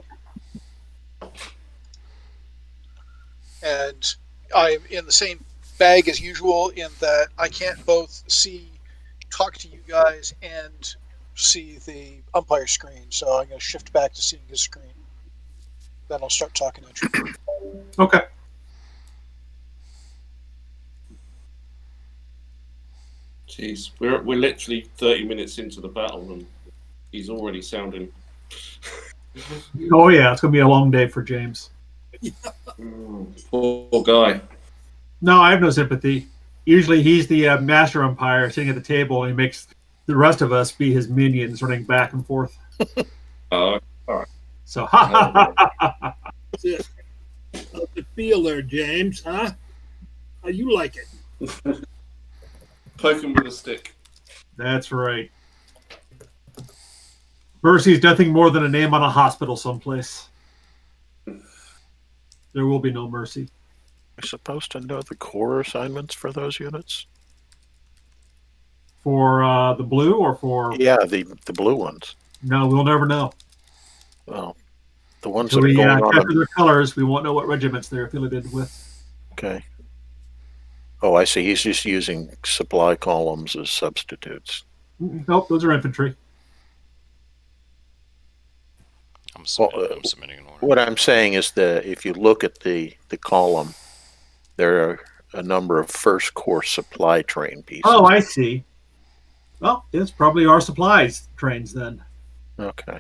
And I'm in the same bag as usual in that I can't both talk to you guys and see the umpire screen. So I'm going to shift back to seeing his screen. Then I'll start talking at you. Okay. Jeez, we're literally 30 minutes into the battle and he's already sounding. Oh yeah, it's gonna be a long day for James. Poor guy. No, I have no sympathy. Usually he's the master umpire sitting at the table and he makes the rest of us be his minions running back and forth. All right. So That's it. How's it feel there, James, huh? How you like it? Poke him with a stick. That's right. Mercy is nothing more than a name on a hospital someplace. There will be no mercy. Am I supposed to know the core assignments for those units? For the blue or for... Yeah, the blue ones. No, we'll never know. Well, the ones Until that are we going on... capture their colors, we won't know what regiments they're affiliated with. Okay. Oh, I see. He's just using supply columns as substitutes. Nope, those are infantry. I'm submitting an order. What I'm saying is that if you look at the column, there are a number of first course supply train pieces. Oh, I see. Well, it's probably our supplies trains then. Okay.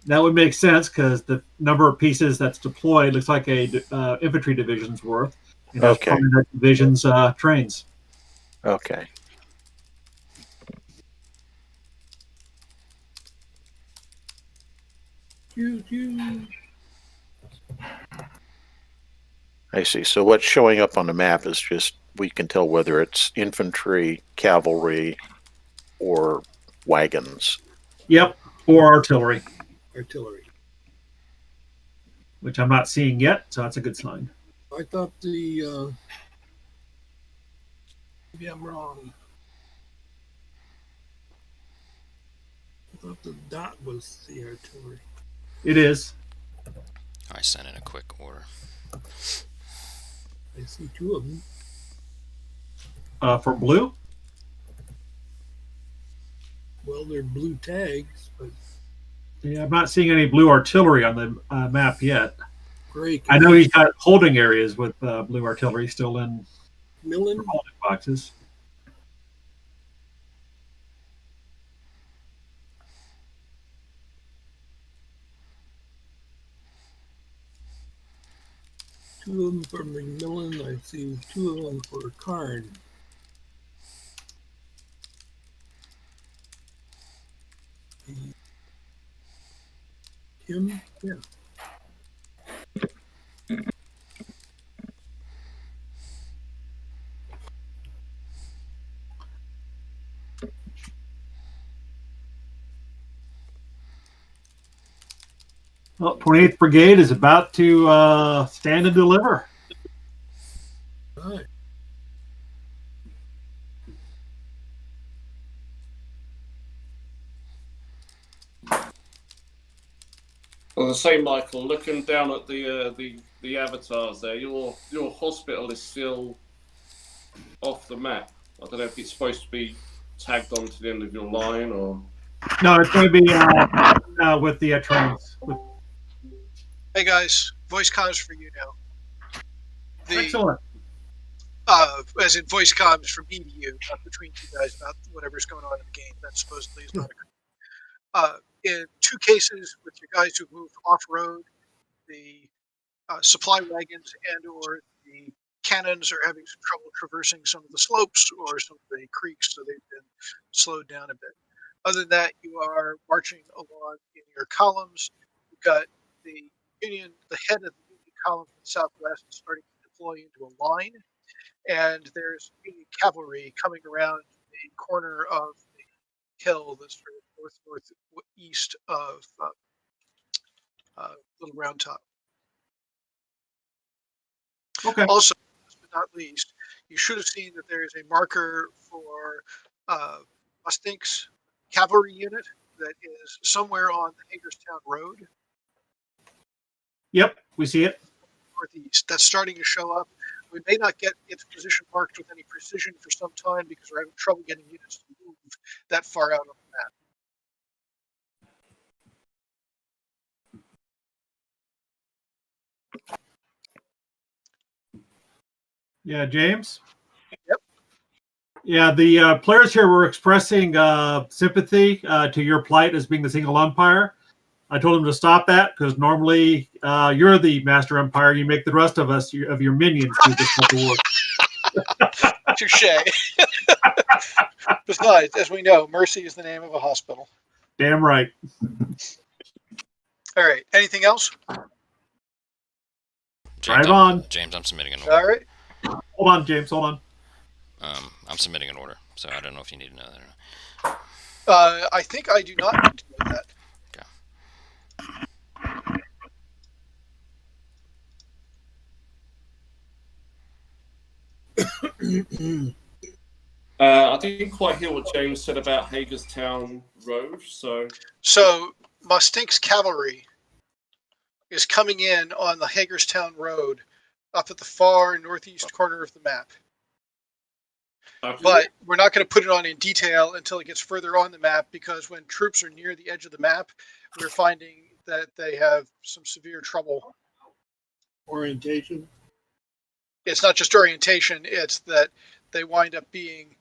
That would make sense because the number of pieces that's deployed looks like a infantry division's worth. And that's Okay. probably that division's trains. Okay. I see. So what's showing up on the map is just, we can tell whether it's infantry, cavalry, or wagons. Yep, or artillery, Artillery. which I'm not seeing yet, so that's a good sign. I thought the Maybe I'm wrong. I thought the dot was the artillery. It is. I sent in a quick order. I see two of them. For blue? Well, they're blue tags, but Yeah, I'm not seeing any blue artillery on the map yet. gray. I know he's got holding areas with blue artillery still in Millen. holding boxes. Two of them for McMillan. I see two of them for Karn. Kim? Yeah. Well, 28th Brigade is about to stand and deliver. Right. Well, the same, Michael. Looking down at the avatars there, your hospital is still off the map. I don't know if it's supposed to be tagged onto the end of your line or. No, it's going to be with the trains. Hey guys, voice comms for you now. Excellent. As in voice comms from me to you, not between you guys about whatever's going on in the game. That supposedly is not occurring. In two cases with your guys who moved off-road, the supply wagons and or the cannons are having some trouble traversing some of the slopes or some of the creeks, so they've been slowed down a bit. Other than that, you are marching along in your columns. You've got the Union, the head of the Union column from the southwest is starting to deploy into a line, and there's Union cavalry coming around the corner of the hill that's sort of northeast of Little Round Top. Okay. Also, last but not least, you should have seen that there is a marker for Mustink's cavalry unit that is somewhere on the Hagerstown Road. Yep, we see it. Northeast. That's starting to show up. We may not get its position marked with any precision for some time because we're having trouble getting units to move that far out on the map. Yeah, James? Yep. Yeah, the players here were expressing sympathy to your plight as being the single umpire. I told them to stop that because normally you're the master umpire. You make the rest of us, of your minions, do this type of work. Touche. Besides, as we know, Mercy is the name of a hospital. Damn right. All right. Anything else? Drive on. James, I'm submitting an order. All right. Hold on, James. Hold on. I'm submitting an order, so I don't know if you need to know that or not. I think I do not need to know that. I didn't quite hear what James said about Hagerstown Road, so Mustink's cavalry is coming in on the Hagerstown Road up at the far northeast corner of the map. But we're not going to put it on in detail until it gets further on the map, because when troops are near the edge of the map, we're finding that they have some severe trouble. Orientation? It's not just orientation, it's that they wind up being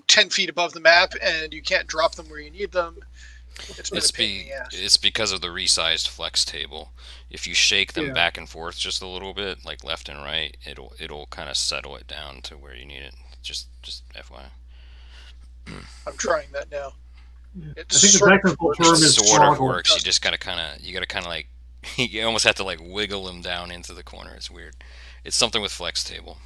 10 feet above the map, and you can't drop them where you need them. It's because of the resized flex table. If you shake them back and forth just a little bit, like left and right, it'll kind of settle it down to where you need it. Just FYI. I'm trying that now. I think the technical term is sort of works. You just gotta kind of like you almost have to like wiggle them down into the corner. It's weird. It's something with flex table.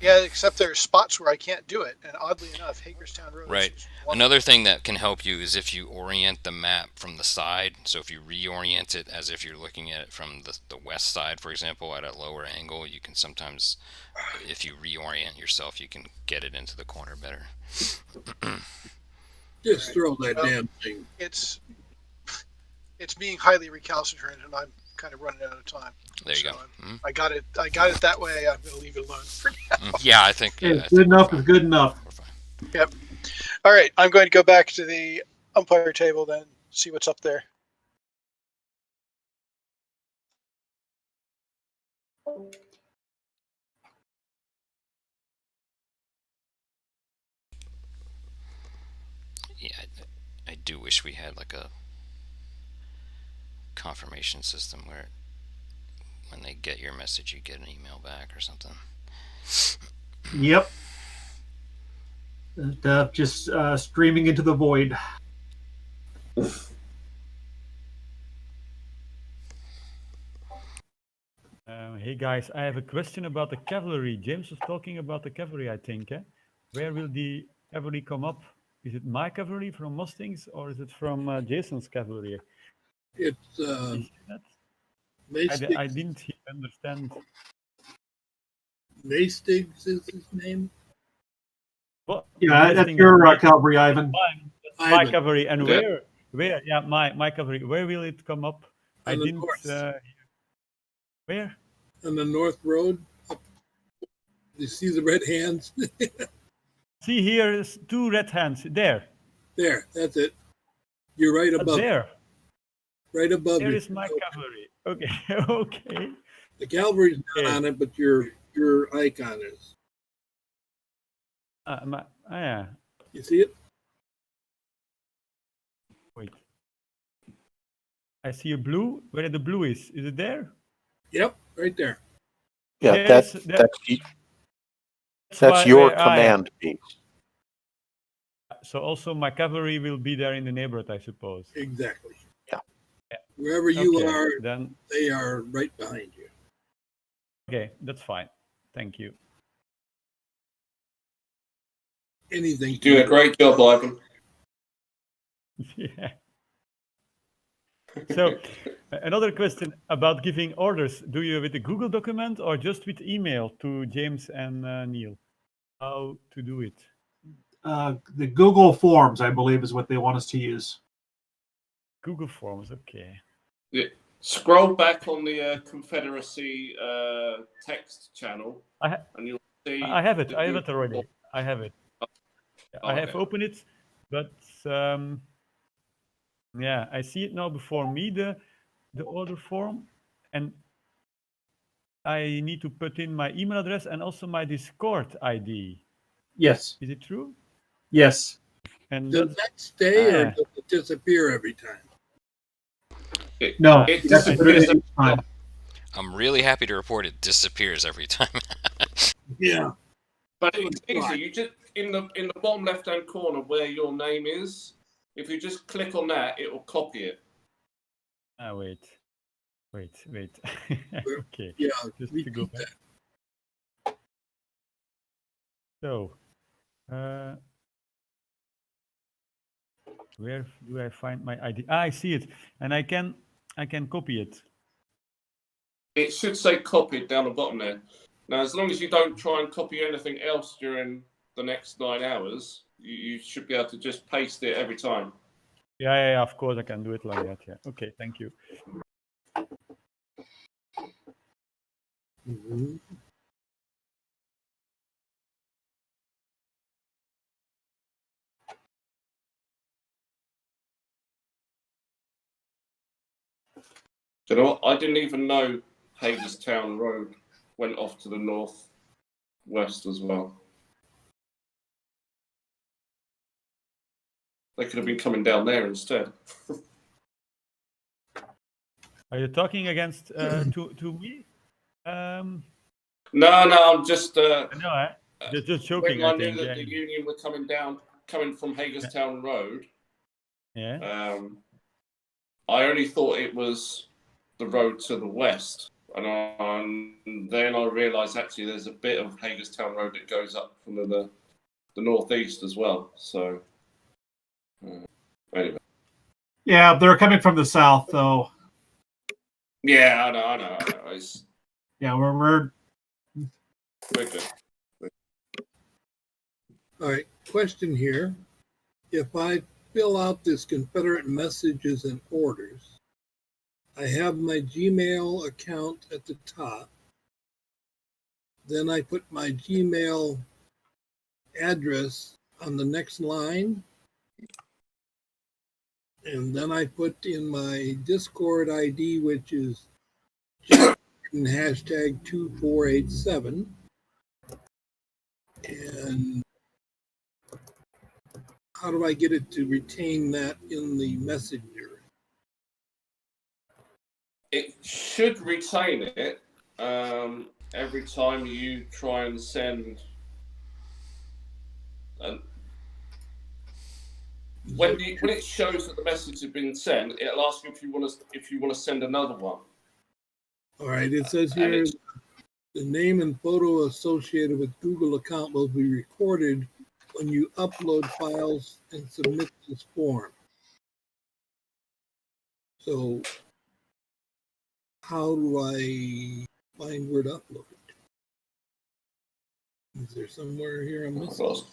Yeah, except there are spots where I can't do it, and oddly enough, Hagerstown Road. Right. Another thing that can help you is if you orient the map from the side. So if you reorient it as if you're looking at it from the west side, for example, at a lower angle, you can sometimes, if you reorient yourself, you can get it into the corner better. Just throw that damn thing. It's being highly recalcitrant, and I'm kind of running out of time. There you go. I got it that way. I'm going to leave it alone for now. Yeah, I think good enough is good enough. Yep. All right, I'm going to go back to the umpire table then, see what's up there. Yeah, I do wish we had like a confirmation system where when they get your message, you get an email back or something. Yep. Just streaming into the void. Hey guys, I have a question about the cavalry. James was talking about the cavalry, I think. Where will the cavalry come up? Is it my cavalry from Mustangs or is it from Jason's cavalry? It's I didn't understand. Maystigs is his name. What? Yeah, that's your cavalry, Ivan. My cavalry, and where? Yeah, my cavalry. Where will it come up? I didn't. Where? On the North Road. You see the red hands? See here, two red hands. There. There, that's it. You're right above. There. Right above. There is my cavalry. Okay, okay. The cavalry's not on it, but your icon is. Yeah. You see it? Wait. I see a blue. Where the blue is? Is it there? Yep, right there. Yeah, that's your command piece. So also my cavalry will be there in the neighborhood, I suppose. Exactly. Yeah. Wherever you are, then they are right behind you. Okay, that's fine. Thank you. Anything. You're doing a great job, Ivan. Yeah. So another question about giving orders. Do you with a Google document or just with email to James and Neil? How to do it? The Google Forms, I believe, is what they want us to use. Google Forms, okay. Yeah. Scroll back on the Confederacy text channel, and you'll see. I have it. I have it already. I have it. I have opened it, but yeah, I see it now before me, the order form, and I need to put in my email address and also my Discord ID. Yes. Is it true? Yes. And does that stay or does it disappear every time? No, it disappears every time. I'm really happy to report it disappears every time. Yeah. But it's easy. You just in the bottom left-hand corner where your name is. If you just click on that, it will copy it. Wait. Okay. Yeah. Just to go back. So, where do I find my ID? I see it, and I can copy it. It should say copied down the bottom there. Now, as long as you don't try and copy anything else during the next 9 hours, you should be able to just paste it every time. Yeah, of course I can do it like that. Yeah. Okay, thank you. Mm-hmm. Do you know what? I didn't even know Hagerstown Road went off to the northwest as well. They could have been coming down there instead. Are you talking against to me? No, I'm just. No, just joking. When I knew that the Union were coming from Hagerstown Road. Yeah. I only thought it was the road to the west, And then I realised actually there's a bit of Hagerstown Road that goes up from the northeast as well. So anyway. Yeah, they're coming from the south, though. Yeah, I know. Yeah, we're good. All right, question here. If I fill out this Confederate messages and orders, I have my Gmail account at the top. Then I put my Gmail address on the next line. And then I put in my Discord ID, which is hashtag 2487. And how do I get it to retain that in the messenger? It should retain it every time you try and send. When it shows that the message has been sent, it'll ask you if you want to send another one. All right, it says here the name and photo associated with Google account will be recorded when you upload files and submit this form. So how do I find where to upload it? Is there somewhere here I'm missing?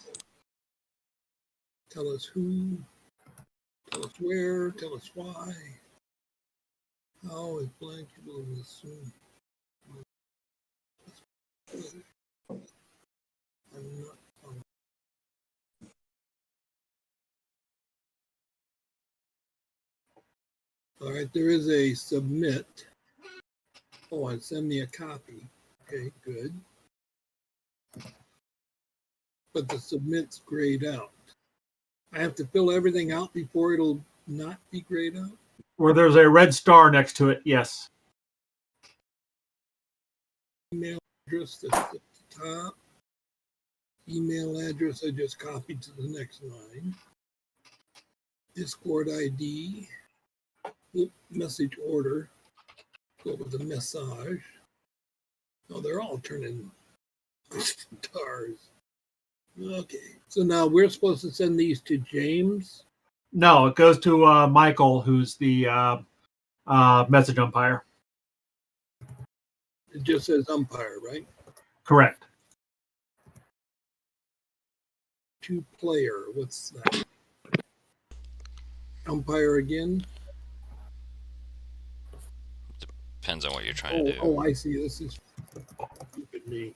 Tell us who, tell us where, tell us why. How is blank will assume? I'm not following. All right, there is a submit. Oh, and send me a copy. Okay, good. But the submit's grayed out. I have to fill everything out before it'll not be grayed out? where there's a red star next to it. Yes. Email address that's at the top. Email address I just copied to the next line. Discord ID. Message order. Go with the message. Oh, they're all turning stars. Okay, so now we're supposed to send these to James. No, it goes to Michael, who's the message umpire. It just says umpire, right? Correct. To player, what's that? Umpire again? Depends on what you're trying to do. Oh, I see. This is stupid me.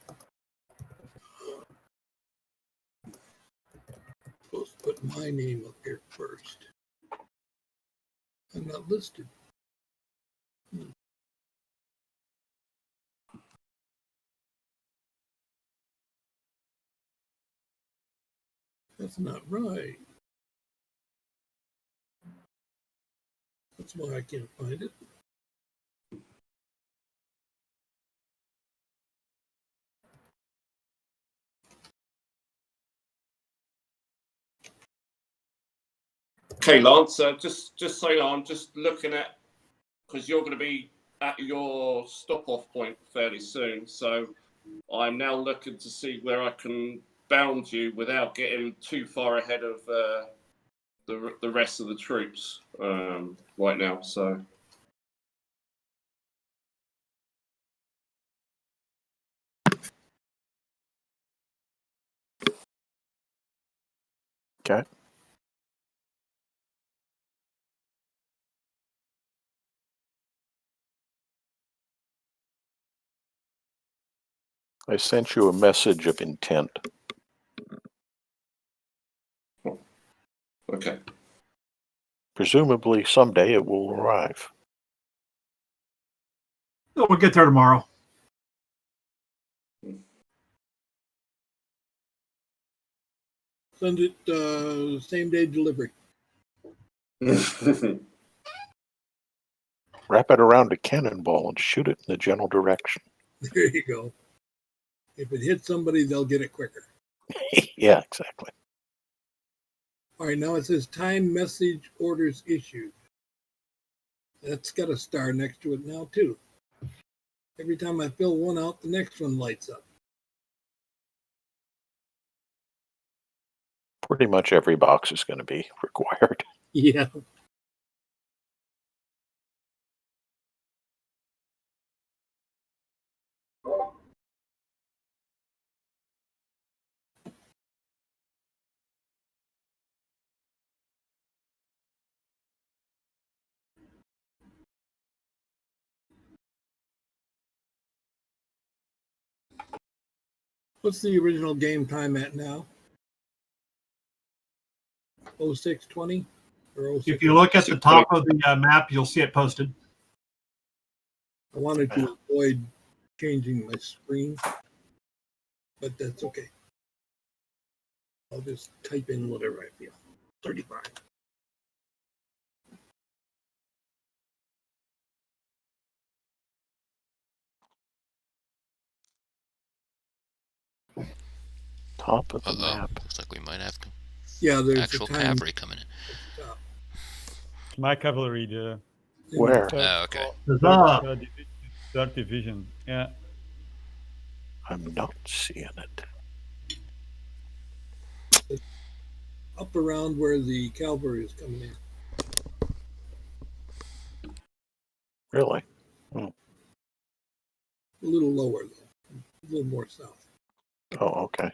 Supposed to put my name up here first. I'm not listed. That's not right. That's why I can't find it. Okay, Lance, just so you know, I'm just looking at, because you're going to be at your stop-off point fairly soon, so I'm now looking to see where I can bound you without getting too far ahead of the rest of the troops right now. So. Okay. I sent you a message of intent. Okay. Presumably someday it will arrive. We'll get there tomorrow. Send it same day delivery. Wrap it around a cannonball and shoot it in the general direction. There you go. If it hits somebody, they'll get it quicker. Yeah, exactly. All right, now it says time message orders issued. That's got a star next to it now, too. Every time I fill one out, the next one lights up. Pretty much every box is going to be required. Yeah. What's the original game time at now? 06:20 or 06? If you look at the top of the map, you'll see it posted. I wanted to avoid changing my screen, but that's okay. I'll just type in whatever I feel. 35. Top of the map. Looks like we might have Yeah, there's actual a time. cavalry coming in. My cavalry, the Where? Oh, okay. third division. Yeah. I'm not seeing it. Up around where the cavalry is coming in. Really? A little lower, though. A little more south. Oh, okay.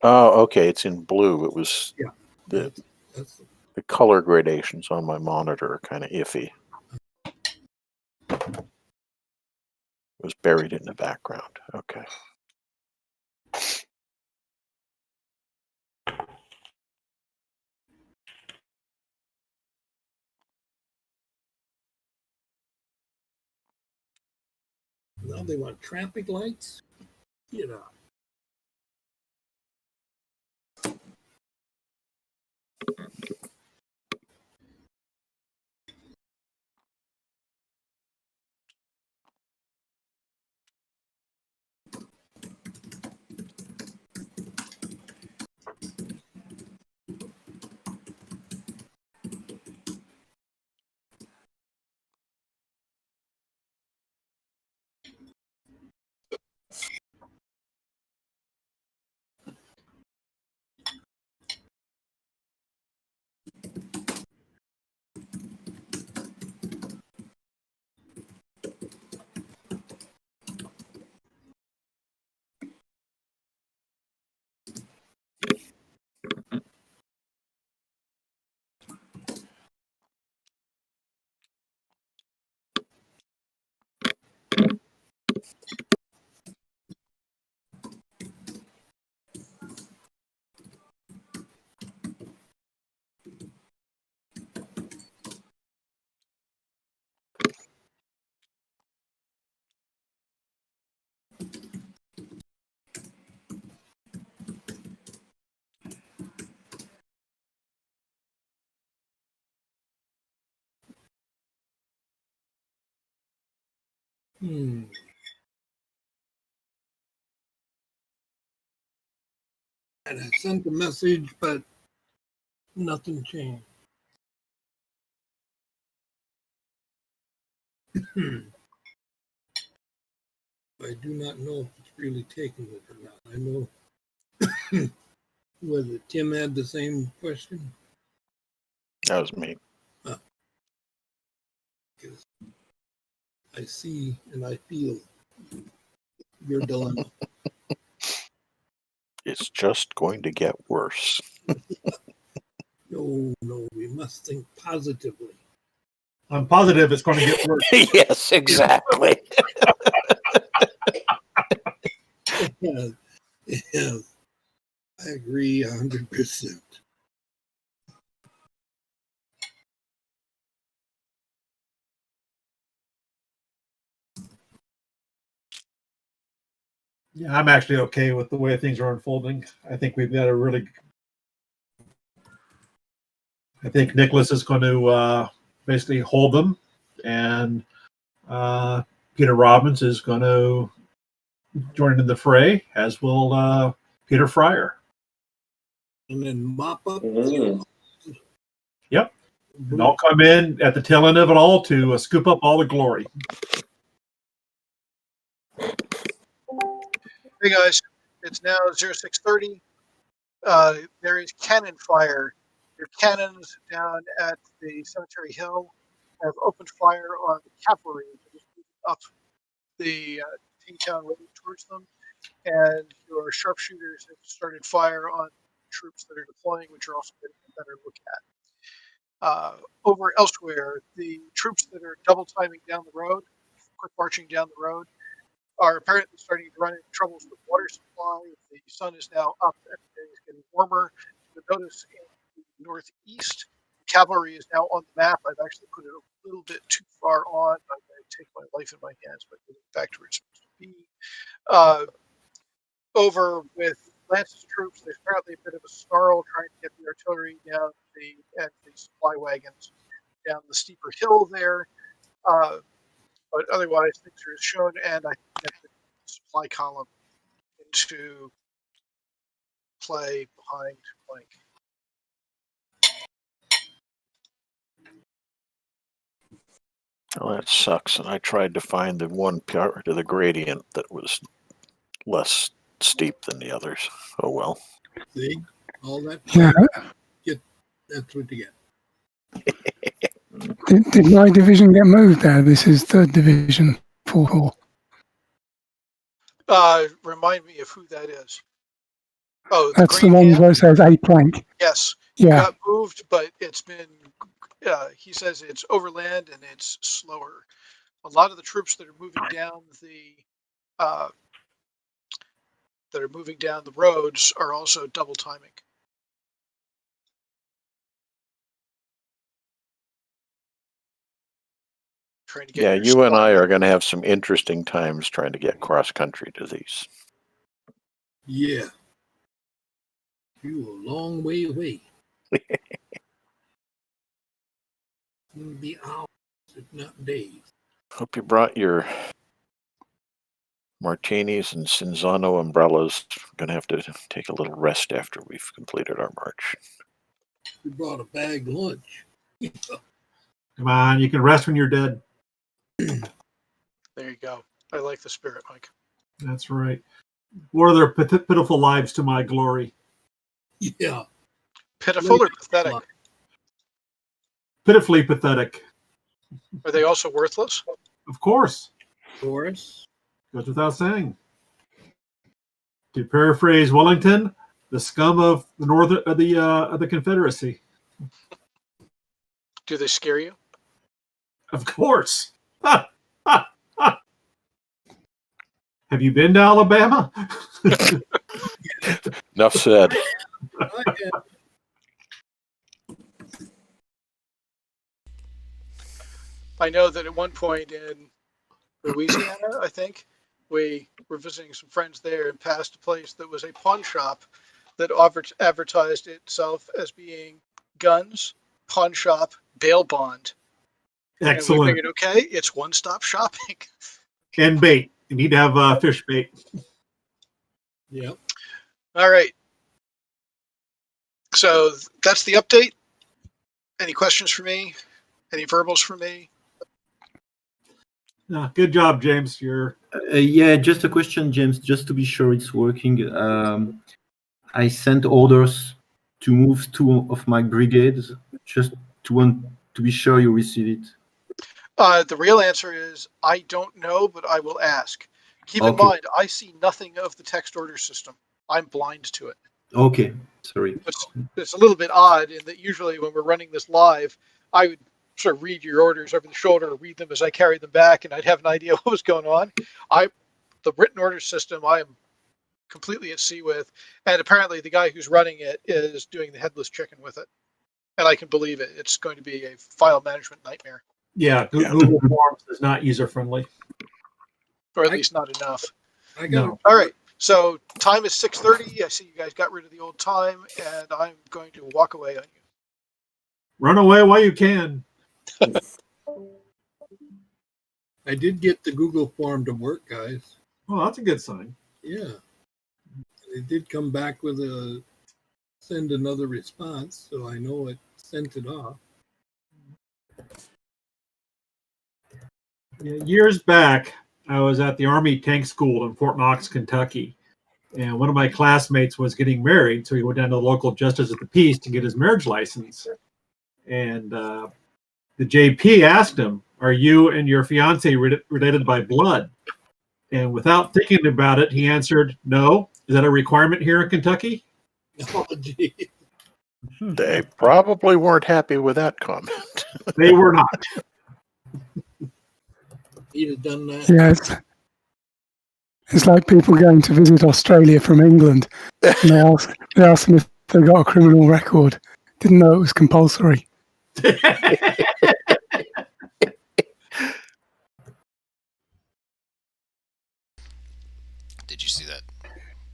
Oh, okay. It's in blue. It was That's the color gradations on my monitor are kind of iffy. It was buried in the background. Okay. now they want traffic lights. You know. And I sent a message, but nothing changed. I do not know if it's really taken it or not. I know, was it Tim had the same question? That was me. I see and I feel your dilemma. It's just going to get worse. No, we must think positively. I'm positive it's going to get worse. Yes, exactly. Yeah, I agree 100%. Yeah, I'm actually okay with the way things are unfolding. I think we've got a really. I think Nicholas is going to basically hold them, and Peter Robbins is going to join in the fray, as will Peter Fryer. And then mop up. Yep. And I'll come in at the tail end of it all to scoop up all the glory. Hey guys, it's now 0630. There is cannon fire. Your cannons down at the Cemetery Hill have opened fire on the cavalry that is moving up the T-Town road towards them, and your sharpshooters have started fire on troops that are deploying, which are also getting a better look at. Over elsewhere, the troops that are double timing down the road, quick marching down the road, are apparently starting to run into troubles with water supply. The sun is now up and the day is getting warmer. You'll notice in the northeast, cavalry is now on the map. I've actually put it a little bit too far on. I'm going to take my life in my hands by getting back to where it's supposed to be. Over with Lance's troops, there's apparently a bit of a snarl trying to get the artillery down and the supply wagons down the steeper hill there. But otherwise, things are as shown, and I get the supply column into play behind blank. Well, that sucks. And I tried to find the one part of the gradient that was less steep than the others. Oh well. See, all that. Yeah. That's what you get. Did my division get moved there? This is 3rd Division 4 Corps. Remind me of who that is. Oh, That's the one where it says A plank. Yes. Yeah. Got moved, but it's been. He says it's overland and it's slower. A lot of the troops that are moving down the roads are also double timing. Trying to get Yeah, you and I are going to have some interesting times trying to get cross country to these. Yeah. You a long way away. It'll be hours, if not days. Hope you brought your martinis and Cinzano umbrellas. Going to have to take a little rest after we've completed our march. We brought a bagged lunch. Come on, you can rest when you're dead. There you go. I like the spirit, Mike. That's right. What are their pitiful lives to my glory? Yeah. Pitiful or pathetic? Pitifully pathetic. Are they also worthless? Of course. Of course. Goes without saying. To paraphrase Wellington, the scum of the of the Confederacy. Do they scare you? Of course. Have you been to Alabama? Enough said. I know that at one point in Louisiana, I think, we were visiting some friends there and passed a place that was a pawn shop that advertised itself as being guns, pawn shop, bail bond. Excellent. And we figured, okay, it's one-stop shopping. And bait. You need to have fish bait. Yep. All right. So that's the update. Any questions for me? Any verbals for me? Good job, James. You're Yeah, just a question, James, just to be sure it's working. I sent orders to move 2 of my brigades, just to be sure you receive it. The real answer is I don't know, but I will ask. Keep in mind, I see nothing of the text order system. I'm blind to it. Okay, sorry. It's a little bit odd in that usually when we're running this live, I would sort of read your orders over the shoulder, read them as I carry them back, and I'd have an idea what was going on. The written order system, I am completely at sea with, and apparently the guy who's running it is doing the headless chicken with it, and I can believe it. It's going to be a file management nightmare. Yeah, Google Forms is not user friendly, or at least not enough. No. All right. So time is 6:30. I see you guys got rid of the old time, and I'm going to walk away on you. Run away while you can. I did get the Google form to work, guys. Well, that's a good sign. Yeah. It did come back with send another response, so I know it sent it off. Years back, I was at the Army Tank School in Fort Knox, Kentucky, and one of my classmates was getting married, so he went down to the local justice of the peace to get his marriage license. And the JP asked him, "Are you and your fiance related by blood?" And without thinking about it, he answered, "No." Is that a requirement here in Kentucky? Oh, gee. They probably weren't happy with that comment. They were not. He'd have done that. Yeah, it's like people going to visit Australia from England. And they ask them if they've got a criminal record. Didn't know it was compulsory. Did you see that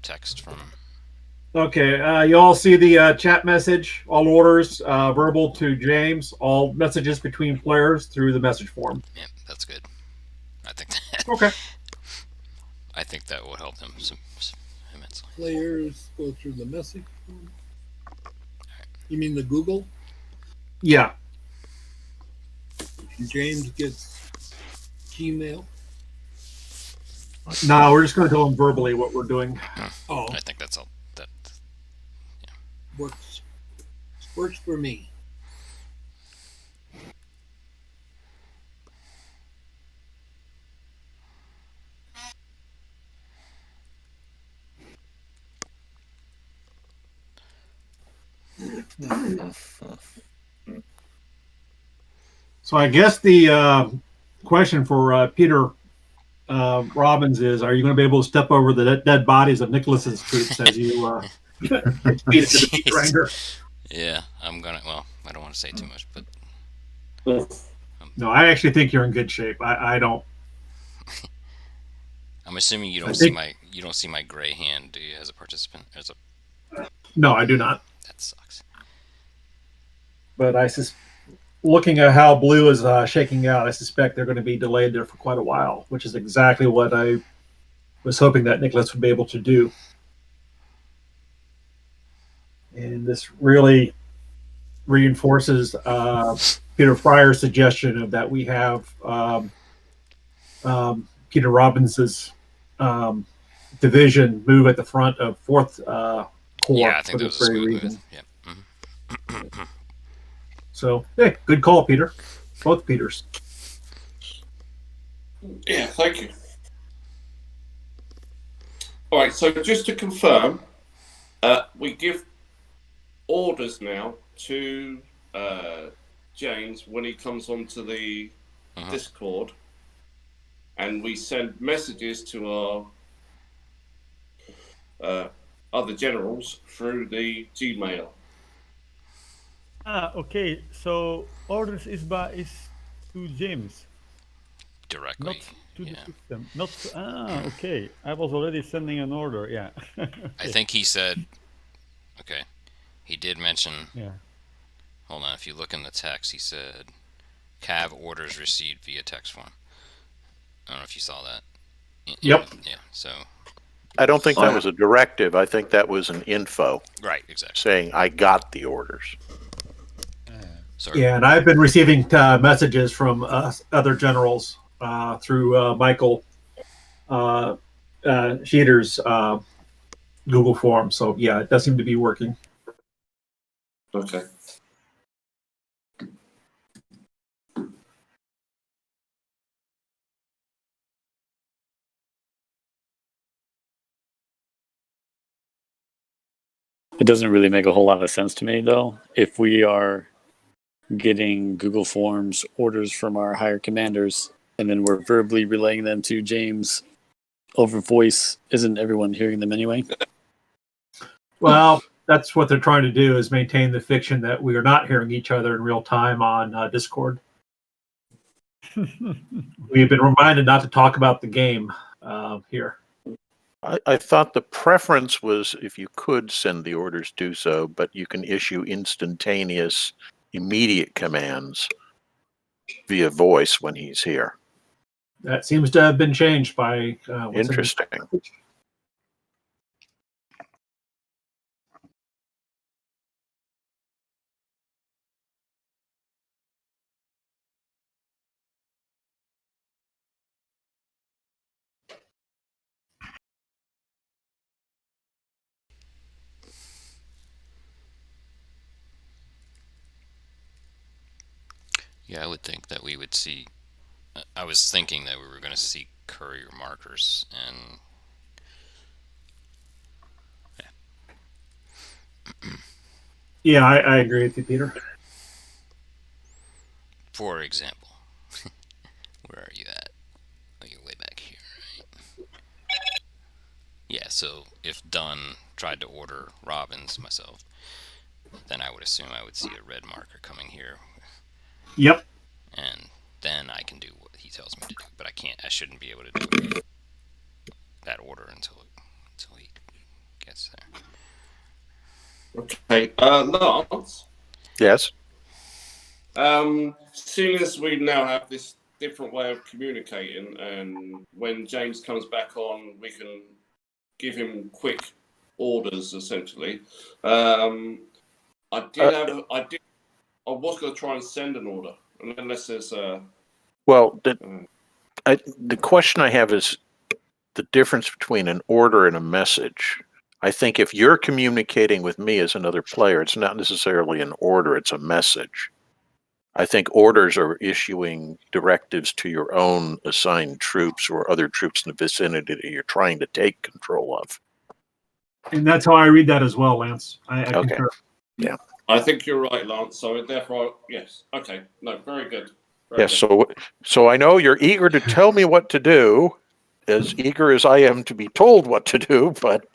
text from? Okay, you all see the chat message. All orders verbal to James. All messages between players through the message form. Yeah, that's good. I think that. Okay. I think that will help him immensely. Players go through the message form. You mean the Google? Yeah. And James gets Gmail. No, we're just going to tell him verbally what we're doing. Oh, I think that's all. That. works. Works for me. So I guess the question for Peter Robbins is: are you going to be able to step over the dead bodies of Nicholas's troops as you speed into the beach grinder? Yeah, I'm gonna. Well, I don't want to say too much, but no, I actually think you're in good shape. I don't. I'm assuming you don't you don't see my gray hand, do you, as a participant? No, I do not. That sucks. But looking at how blue is shaking out, I suspect they're going to be delayed there for quite a while, which is exactly what I was hoping that Nicholas would be able to do. And this really reinforces Peter Fryer's suggestion of that we have Peter Robbins's division move at the front of 4th Corps. Yeah, I think for that was this a very smooth reason. move. Yeah. So, hey, good call, Peter. Both Peters. Yeah, thank you. All right, so just to confirm, we give orders now to James when he comes onto the Discord, and we send messages to our other generals through the Gmail. Okay. So orders is to James, Directly. not to the system. Not to, okay. I was already sending an order. Yeah. Okay. I think he said. Okay, he did mention. Yeah. Hold on. If you look in the text, he said, "Cav orders received via text form." I don't know if you saw that. Yep. Yeah. So. I don't think that was a directive. I think that was an info. Right. Exactly. Saying I got the orders. Sorry. Yeah, and I've been receiving messages from other generals through Michael Sheeter's Google form. So, yeah, it does seem to be working. Okay. It doesn't really make a whole lot of sense to me, though, if we are getting Google Forms orders from our higher commanders and then we're verbally relaying them to James over voice. Isn't everyone hearing them anyway? Well, that's what they're trying to do, is maintain the fiction that we are not hearing each other in real time on Discord. We've been reminded not to talk about the game here. I thought the preference was if you could send the orders, do so, but you can issue instantaneous, immediate commands via voice when he's here. That seems to have been changed by Interesting. Yeah, I would think that we would see. I was thinking that we were going to see courier markers, and Yeah, I agree with you, Peter. for example, where are you at? Oh, you're way back here, right? Yeah, so if Dunn tried to order Robbins myself, then I would assume I would see a red marker coming here. Yep. And then I can do what he tells me to do, but I can't. I shouldn't be able to do that order until he gets there. Okay. Lance. Yes. Seeing as we now have this different way of communicating, and when James comes back on, we can give him quick orders. Essentially, I was going to try and send an order, unless there's Well, the question I have is the difference between an order and a message. I think if you're communicating with me as another player, it's not necessarily an order, it's a message. I think orders are issuing directives to your own assigned troops or other troops in the vicinity that you're trying to take control of. And that's how I read that as well, Lance. I Okay. concur. Yeah. I think you're right, Lance. So therefore, yes. Okay. No, very good. Very Yes. good. So I know you're eager to tell me what to do, as eager as I am to be told what to do, but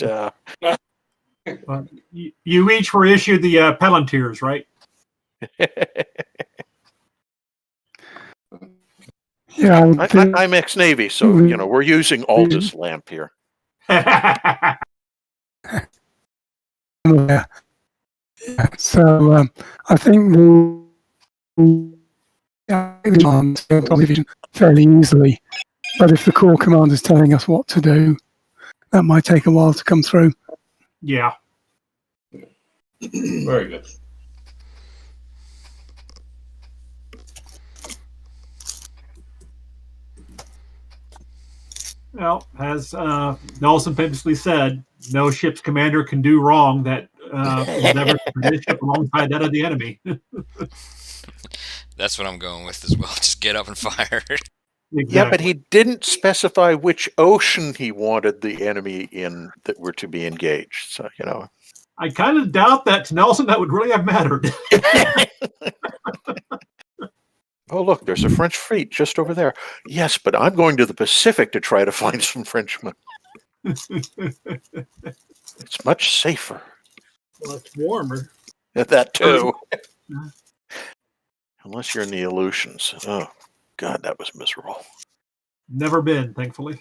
You each were issued the Palantirs, right? Yeah, I'm ex-Navy, so we're using Aldous lamp here. yeah. So I think we'll division fairly easily. But if the Corps commander is telling us what to do, that might take a while to come through. Yeah. Very good. Well, as Nelson famously said, no ship's commander can do wrong that never put his ship alongside that of the enemy. That's what I'm going with as well. Just get up and fire. Exactly. Yeah, but he didn't specify which ocean he wanted the enemy in that were to be engaged. So, I kind of doubt that to Nelson that would really have mattered. Oh, look, there's a French fleet just over there. Yes, but I'm going to the Pacific to try to find some Frenchmen. It's much safer. Well, it's warmer. That too. Unless you're in the Aleutians. Oh, God, that was miserable. Never been, thankfully.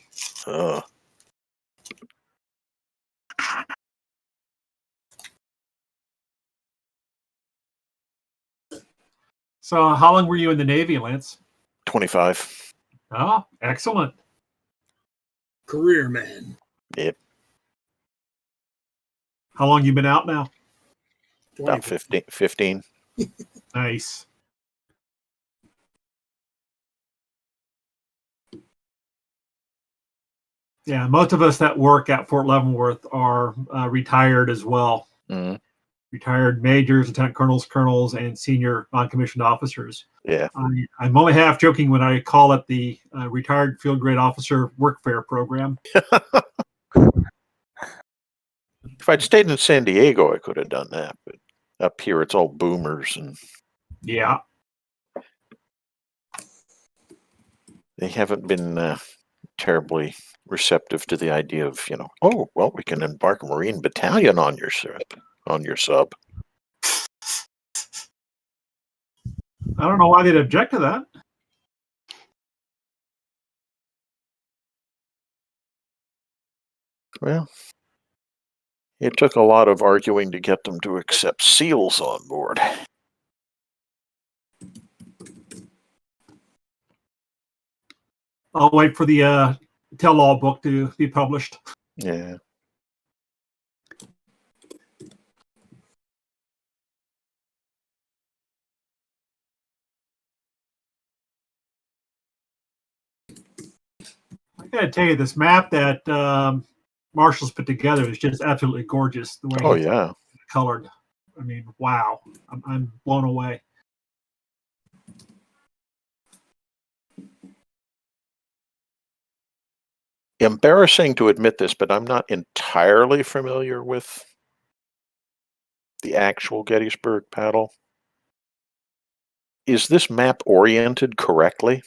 So how long were you in the Navy, Lance? 25. Oh, excellent. Career man. Yep. How long you been out now? About 15. Nice. Yeah, most of us that work at Fort Leavenworth are retired as well. Mm-hmm. Retired majors, lieutenant colonels, and senior non-commissioned officers. Yeah. I'm only half joking when I call it the retired field grade officer work fair program. If I'd stayed in San Diego, I could have done that. But up here, it's all boomers, and yeah, they haven't been terribly receptive to the idea of, oh, well, we can embark a Marine battalion on your sub. I don't know why they'd object to that. Well, it took a lot of arguing to get them to accept SEALs on board. I'll wait for the tell-all book to be published. Yeah. I gotta tell you, this map that Marshall's put together is just absolutely gorgeous. The way it's colored. I mean, wow! I'm blown away. embarrassing to admit this, but I'm not entirely familiar with the actual Gettysburg battle. Is this map oriented correctly?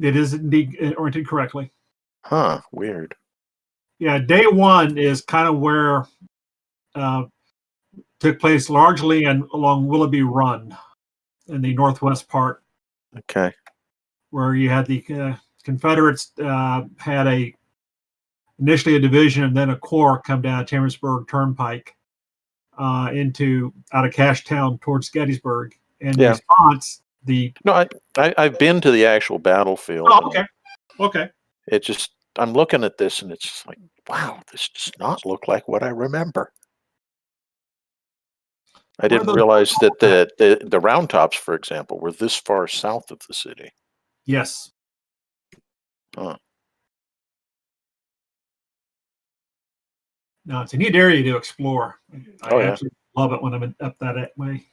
It is indeed oriented correctly. Huh, weird. Yeah, day one is kind of where took place largely along Willoughby Run in the northwest part. Okay. Where you had the Confederates had initially a division and then a corps come down Chambersburg Turnpike out of Cashtown towards Gettysburg. And in response, I've been to the actual battlefield. Oh, okay. Okay. It just, I'm looking at this and it's just like, wow, this does not look like what I remember. I didn't realize that the Round Tops, for example, were this far south of the city. Yes. Huh. No, it's a neat area to explore. I yeah. absolutely love it when I'm up that way.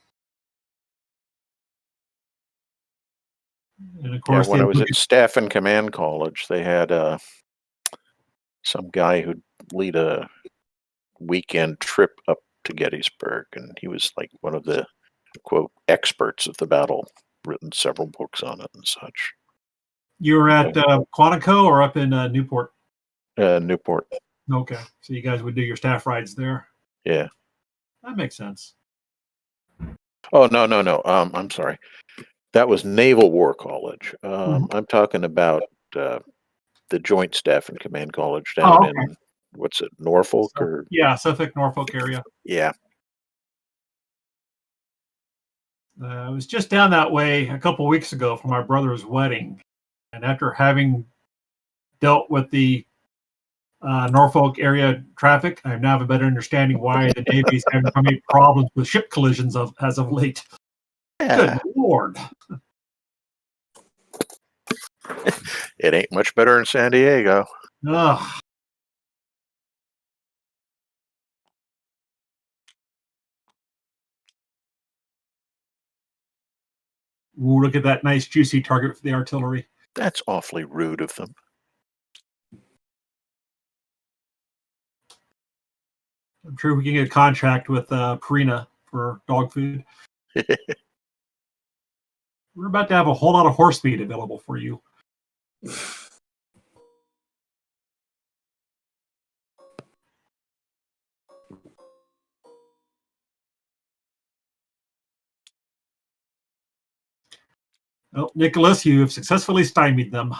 And of course, when I was at Staff and Command College, they had some guy who'd lead a weekend trip up to Gettysburg, and he was like one of the quote experts of the battle, written several books on it and such. You were at Quantico or up in Newport? Newport. Okay, so you guys would do your staff rides there. Yeah. That makes sense. Oh no. I'm sorry. That was Naval War College. I'm talking about the Joint Staff and Command College down in what's it, Norfolk or Suffolk, Norfolk area. Yeah. I was just down that way a couple weeks ago for my brother's wedding, and after having dealt with the Norfolk area traffic, I now have a better understanding why the Navy's having so many problems with ship collisions as of late. Yeah. Good Lord. It ain't much better in San Diego. Ugh. Ooh, look at that nice juicy target for the artillery. That's awfully rude of them. I'm sure we can get a contract with Purina for dog food. We're about to have a whole lot of horse feed available for you. Well, Nicholas, you have successfully stymied them.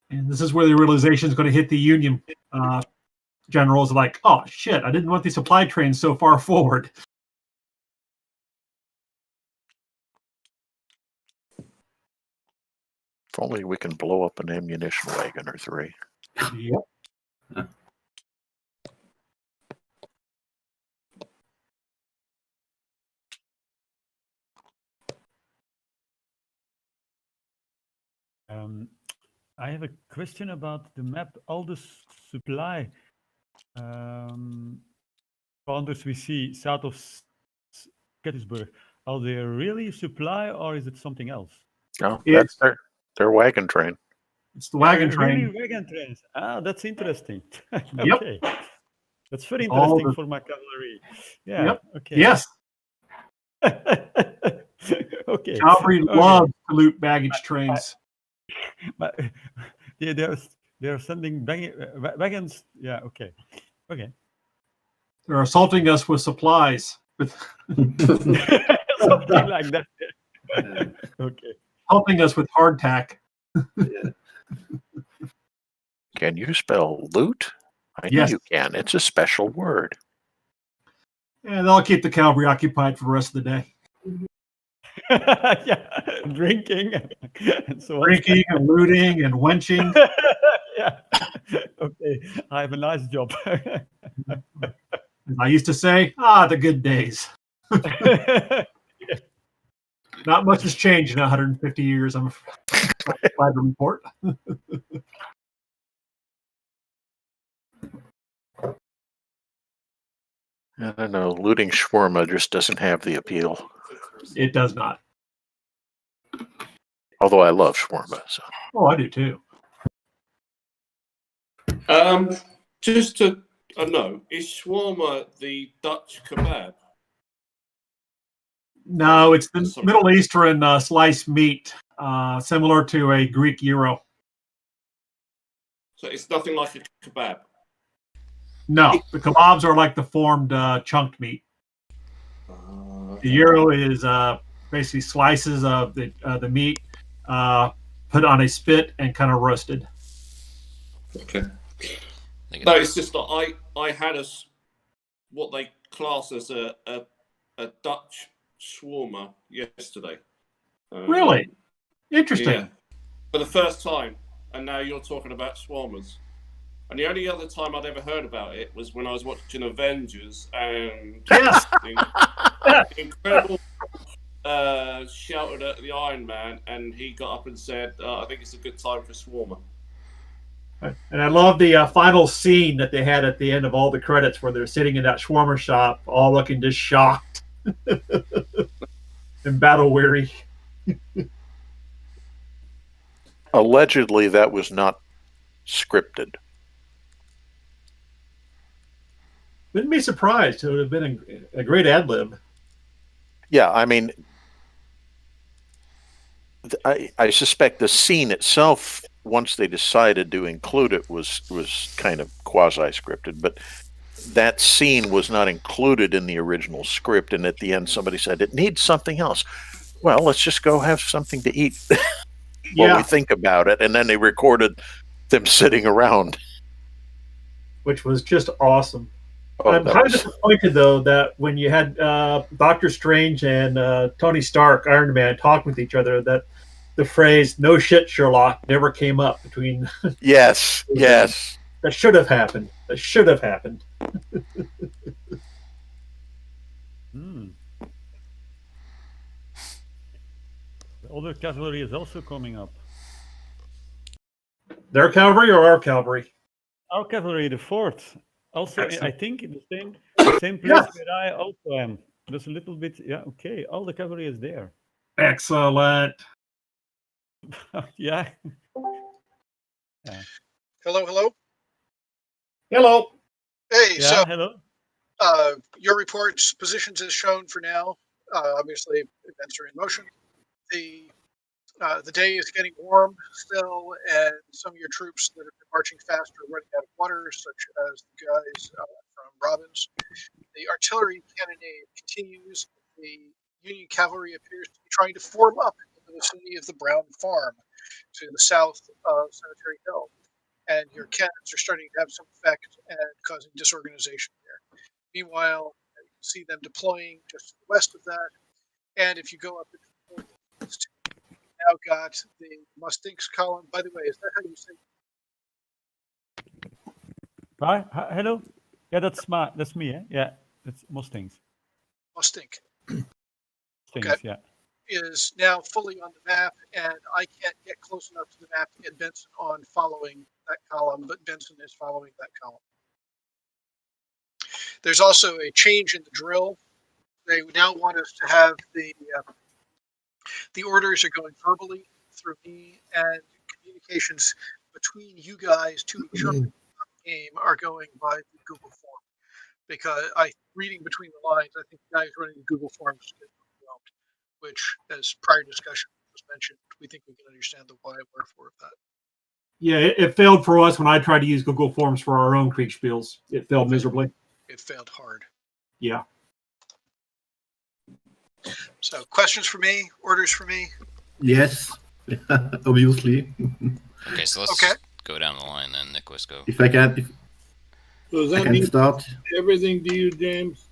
And this is where the realization is going to hit the Union generals like, oh, shit, I didn't want these supply trains so far forward. If only we can blow up an ammunition wagon or three. Yep. I have a question about the map. All the supply founders we see south of Gettysburg, are they really supply or is it something else? No, that's their wagon train. It's the wagon train. Really wagon trains. Ah, that's interesting. Yep. Okay. That's very interesting for my cavalry. Yeah. Yep. Okay. Yes. Okay. Cavalry loves to loot baggage trains. But they're sending wagons. Yeah. Okay. Okay. They're assaulting us with supplies. Something like that. Okay. Helping us with hardtack. Can you spell loot? I know you can. It's a special word. And they'll keep the cavalry occupied for the rest of the day. Yeah, drinking and so on. Drinking and looting and wenching. Yeah. Okay, I have a nice job. I used to say, the good days. Not much has changed in 150 years, I'm glad to report. I don't know. Looting shawarma just doesn't have the appeal. It does not. Although I love shawarma. So. Oh, I do too. Just to know, is shawarma the Dutch kebab? No, it's the Middle Eastern sliced meat, similar to a Greek gyro. So it's nothing like a kebab. No, the kebabs are like the formed chunked meat. The gyro is basically slices of the meat put on a spit and kind of roasted. Okay. No, it's just that I had what they class as a Dutch shawarma yesterday. Really? Interesting. Yeah. For the first time, and now you're talking about shawarmas. And the only other time I'd ever heard about it was when I was watching Avengers, and yes, the incredible shouted at the Iron Man, and he got up and said, "I think it's a good time for shawarma." And I love the final scene that they had at the end of all the credits, where they're sitting in that shawarma shop, all looking just shocked and battle weary. Allegedly, that was not scripted. Wouldn't be surprised. It would have been a great ad lib. Yeah, I mean, I suspect the scene itself, once they decided to include it, was kind of quasi-scripted, but that scene was not included in the original script, and at the end somebody said, it needs something else. Well, let's just go have something to eat while we think about it, and then they recorded them sitting around. Which was just awesome. Oh, I'm kind of disappointed, though, that when you had Doctor Strange and Tony Stark, Iron Man, talk with each other, that the phrase "no shit, Sherlock" never came up between. Yes. That should have happened. That should have happened. The other cavalry is also coming up. Their cavalry or our cavalry? Our cavalry, the fourth. Also, Excellent. I think the same place where I also am. Just a little bit. Yeah, okay. All the cavalry is there. Excellent. Yeah. Hello. Hello. Hey, Yeah, so hello. Your report's positions is shown for now. Obviously, events are in motion. The day is getting warm still, and some of your troops that have been marching fast are running out of water, such as the guys from Robbins. The artillery cannonade continues. The Union cavalry appears to be trying to form up in the vicinity of the Brown Farm to the south of Cemetery Hill. And your cannons are starting to have some effect and causing disorganization there. Meanwhile, you can see them deploying just to the west of that. And if you go up into the northeast, you've now got the Mustangs column. By the way, is that how you say it? Hi, hello. Yeah, that's me. Eh? Yeah, it's Mustangs. Mustang. Mustangs, yeah. Is now fully on the map, and I can't get close enough to the map to get Benson on following that column, but Benson is following that column. There's also a change in the drill. They now want us to have the orders are going verbally through me, and communications between you guys to each other in the game are going by the Google form. Because reading between the lines, I think the guys running the Google forms get overwhelmed, which, as prior discussion was mentioned, we think we can understand the why and wherefore of that. Yeah, it failed for us when I tried to use Google Forms for our own Kriegsspiels. It failed miserably. It failed hard. Yeah. So, questions for me? Orders for me? Yes, obviously. Okay, so let's go down the line then. Nicholas, go. If I can, So does I that can mean start. everything to you, James?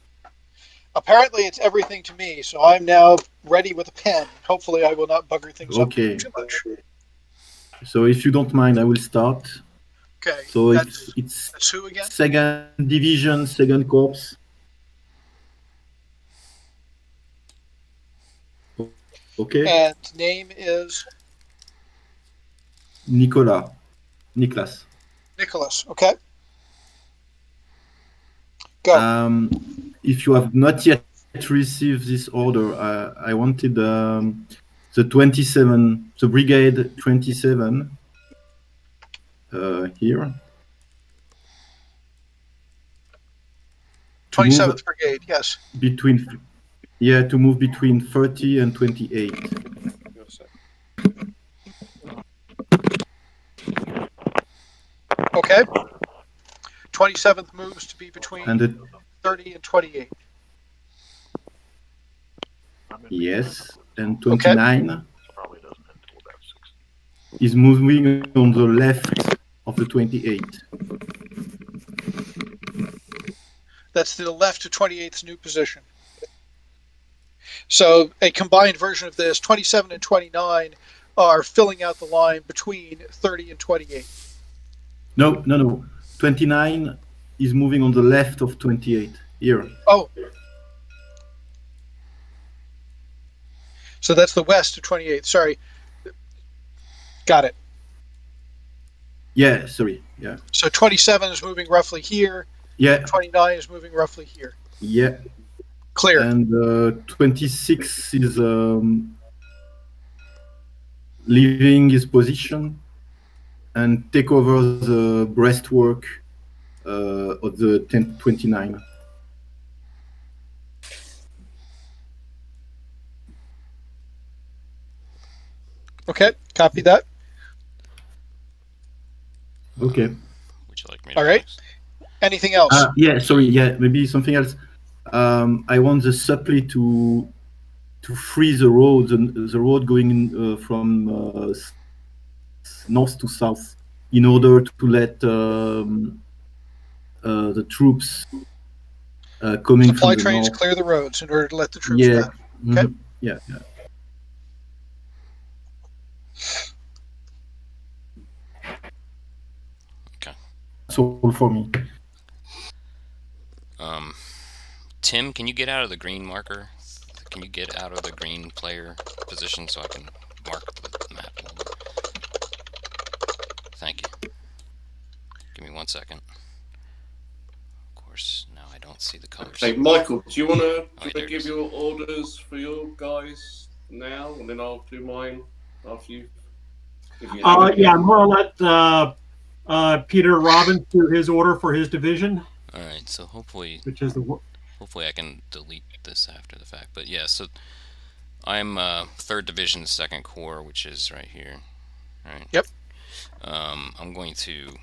Apparently, it's everything to me, so I'm now ready with a pen. Hopefully, I will not bugger things up Okay. too much. So if you don't mind, I will start. Okay. So that's it's who again? 2nd Division, 2nd Corps. Okay. And name is Niklas. Nicholas. Okay. Go. If you have not yet received this order, I wanted the 27, the Brigade 27 here. 27th Brigade, yes. To move between 30 and 28. Okay. 27th moves to be between And 30 and 28. Yes, and 29 is moving on the left of the 28. That's to the left of 28th's new position. So a combined version of this, 27 and 29 are filling out the line between 30 and 28. No. 29 is moving on the left of 28 here. Oh. So that's the west of 28. Sorry. Got it. Yeah, sorry. Yeah. So 27 is moving roughly here. Yeah. 29 is moving roughly here. Yeah. Clear. And 26 is leaving his position and take over the breastwork of the 29. Okay, copy that. Okay. Would you like me to? All right. Anything else? Yeah, sorry. Yeah, maybe something else. I want the supply to free the road, the road going in, from north to south, in order to let the troops coming Supply from the trains north. clear the roads in order to let the troops Yeah. pass. Okay. Yeah. Okay. That's all for me. Tim, can you get out of the green marker? Can you get out of the green player position so I can mark the map? Thank you. Give me 1 second. Of course, now I don't see the colors. Hey, Michael, do you want to give your orders for your guys now, and then I'll do mine after you? Yeah, I'm going to let Peter Robbins do his order for his division. All right, so hopefully, hopefully I can delete this after the fact. But yeah, so I'm 3rd Division, 2nd Corps, which is right here. Right. Yep. I'm going to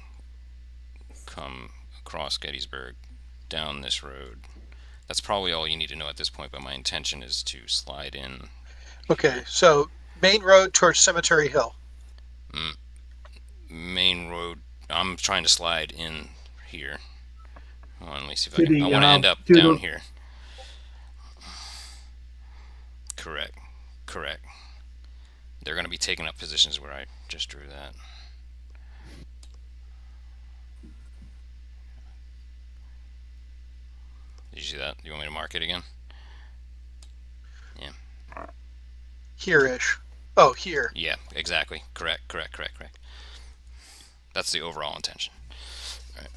come across Gettysburg, down this road. That's probably all you need to know at this point. But my intention is to slide in. Okay, so main road towards Cemetery Hill. Main road. I'm trying to slide in here. Hold on, let me see if I can. I want to end up down here. Correct. They're going to be taking up positions where I just drew that. Did you see that? You want me to mark it again? Yeah. Here-ish. Oh, here. Yeah, exactly. Correct. That's the overall intention. All right.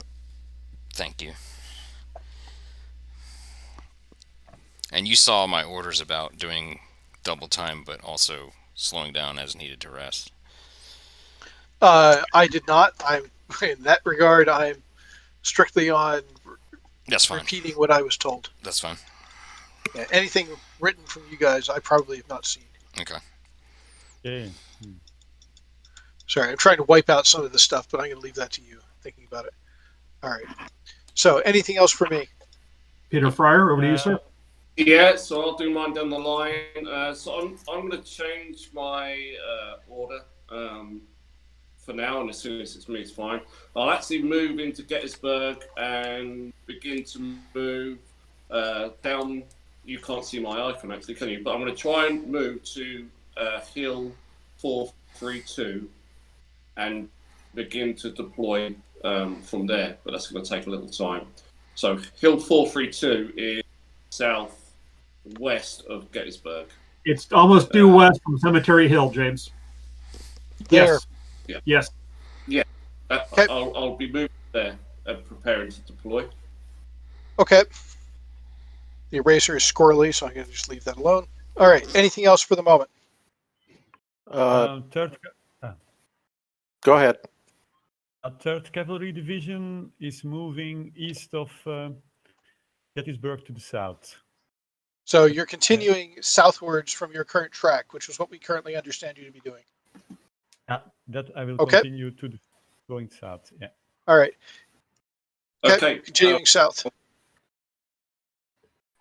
Thank you. And you saw my orders about doing double time, but also slowing down as needed to rest. I did not. In that regard, I'm strictly on That's fine. repeating what I was told. That's fine. Yeah, anything written from you guys, I probably have not seen. Okay. Okay. Sorry, I'm trying to wipe out some of the stuff, but I'm going to leave that to you, thinking about it. All right. So, anything else for me? Peter Fryer, over to you, sir. Yeah, so I'll do mine down the line. So I'm going to change my order for now, and as soon as it's me, it's fine. I'll actually move into Gettysburg and begin to move down. You can't see my icon actually, can you? But I'm going to try and move to Hill 432 and begin to deploy from there. But that's going to take a little time. So Hill 432 is southwest of Gettysburg. It's almost due west from Cemetery Hill, James. Yes. Yeah. Yes. Yeah. Okay. I'll be moving there and preparing to deploy. Okay. The eraser is squirrely, so I'm going to just leave that alone. All right. Anything else for the moment? Third, Go ahead. a third cavalry division is moving east of Gettysburg to the south. So you're continuing southwards from your current track, which is what we currently understand you to be doing. Yeah, that I will Okay. continue to going south. Yeah. All right. Okay. Continuing south.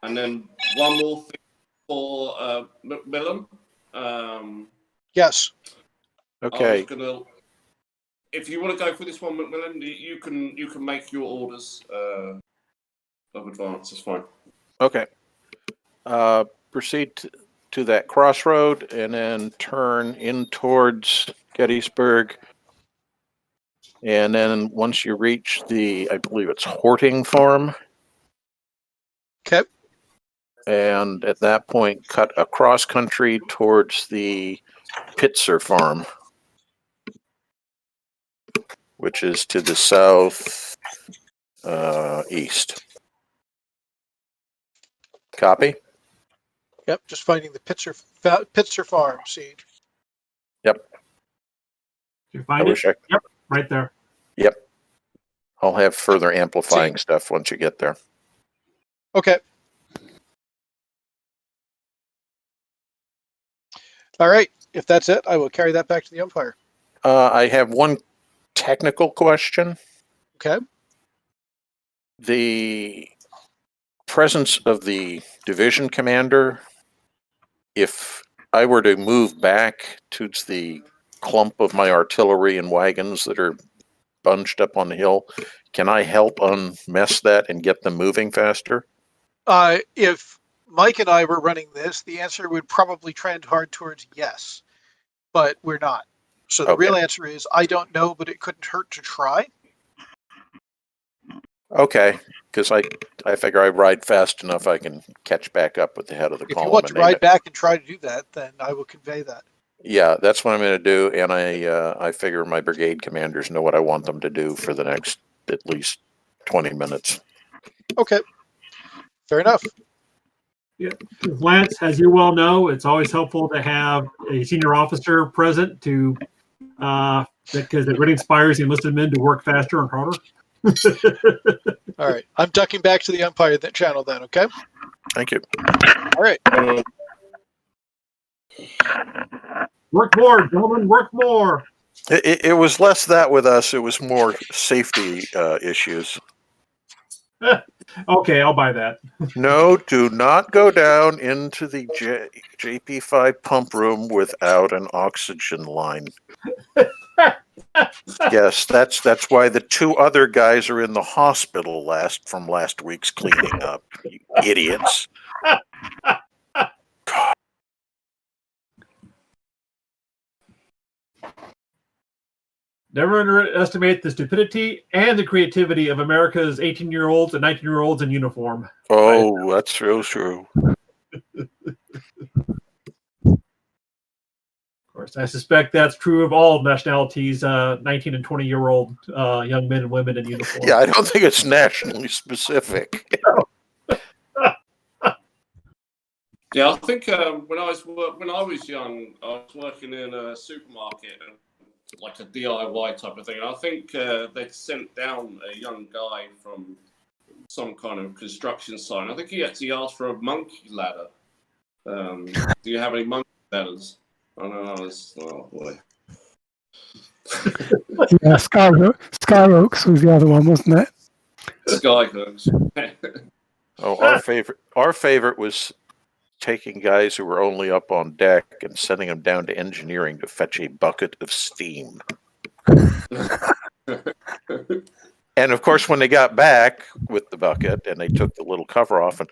And then one more thing for Macmillan. Yes. Okay. I was gonna. If you want to go for this one, Macmillan, you can make your orders of advance. It's fine. Okay. Proceed to that crossroad and then turn in towards Gettysburg. And then once you reach the, I believe it's Horting Farm. Okay. And at that point, cut across country towards the Pitzer Farm, which is to the south east. Copy? Yep. Just finding the Pitzer Farm. See. Yep. Did you find it? Yep, right there. Yep. I'll have further amplifying stuff once you get there. Okay. All right. If that's it, I will carry that back to the umpire. I have one technical question. Okay. The presence of the division commander, if I were to move back to the clump of my artillery and wagons that are bunched up on the hill, can I help unmess that and get them moving faster? If Mike and I were running this, the answer would probably trend hard towards yes, but we're not. So the real answer is I don't know, but it couldn't hurt to try. Okay, because I figure I ride fast enough I can catch back up with the head of the column. If you want to ride back and try to do that, then I will convey that. Yeah, that's what I'm going to do, and I figure my brigade commanders know what I want them to do for the next at least 20 minutes. Okay, fair enough. Yeah, Lance, as you well know, it's always helpful to have a senior officer present to because it really inspires the enlisted men to work faster and harder. All right, I'm ducking back to the umpire channel then. Okay. Thank you. All right. Work more, gentlemen. Work more. It was less that with us. It was more safety issues. Okay, I'll buy that. No, do not go down into the JP5 pump room without an oxygen line. Yes, that's why the two other guys are in the hospital from last week's cleaning up. You idiots. Never underestimate the stupidity and the creativity of America's 18-year-olds and 19-year-olds in uniform. Oh, that's so true. Of course, I suspect that's true of all nationalities, 19 and 20-year-old young men and women in uniform. Yeah, I don't think it's nationally specific. Yeah, I think when I was young, I was working in a supermarket, like a DIY type of thing. And I think they sent down a young guy from some kind of construction site. I think he actually asked for a monkey ladder. Do you have any monkey ladders? I know. Oh boy. Yeah, Skyhooks was the other one, wasn't it? Skyhooks. Oh, our favorite was taking guys who were only up on deck and sending them down to engineering to fetch a bucket of steam. And of course, when they got back with the bucket and they took the little cover off and,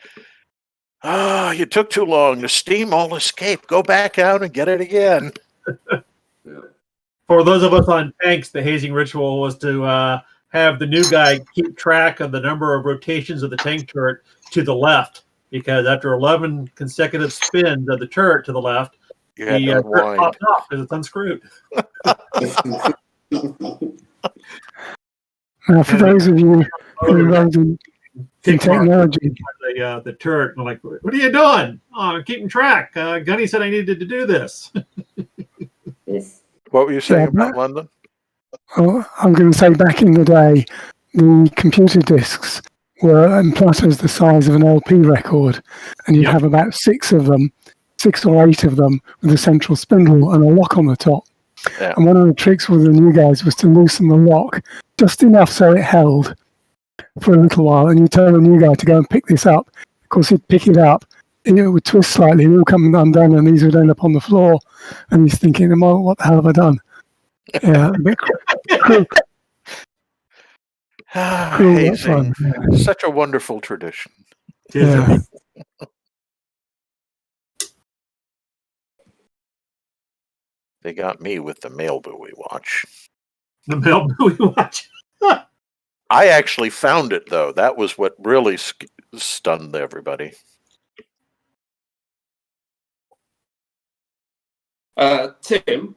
you took too long. The steam all escaped. Go back out and get it again. For those of us on tanks, the hazing ritual was to have the new guy keep track of the number of rotations of the tank turret to the left. Because after 11 consecutive spins of the turret to the left, the turret popped off because it's unscrewed. For those of you who rode in in tick mark technology. the turret. I'm like, what are you doing? Oh, I'm keeping track. Gunny said I needed to do this. What were you saying Yeah, about London? Oh, I'm going to say back in the day, the computer disks were in plotters the size of an LP record, and you'd have about 6 of them, 6 or 8 of them, with a central spindle and a lock on the top. Yeah. And one of the tricks with the new guys was to loosen the lock just enough so it held for a little while, and you tell the new guy to go and pick this up. Of course, he'd pick it up, and it would twist slightly, and it would come undone, and these would end up on the floor. And he's thinking, what the hell have I done? Yeah, a bit cruel. Hazing. Such a wonderful tradition. Yeah. They got me with the mail buoy watch. The mail buoy watch. I actually found it, though. That was what really stunned everybody. Tim.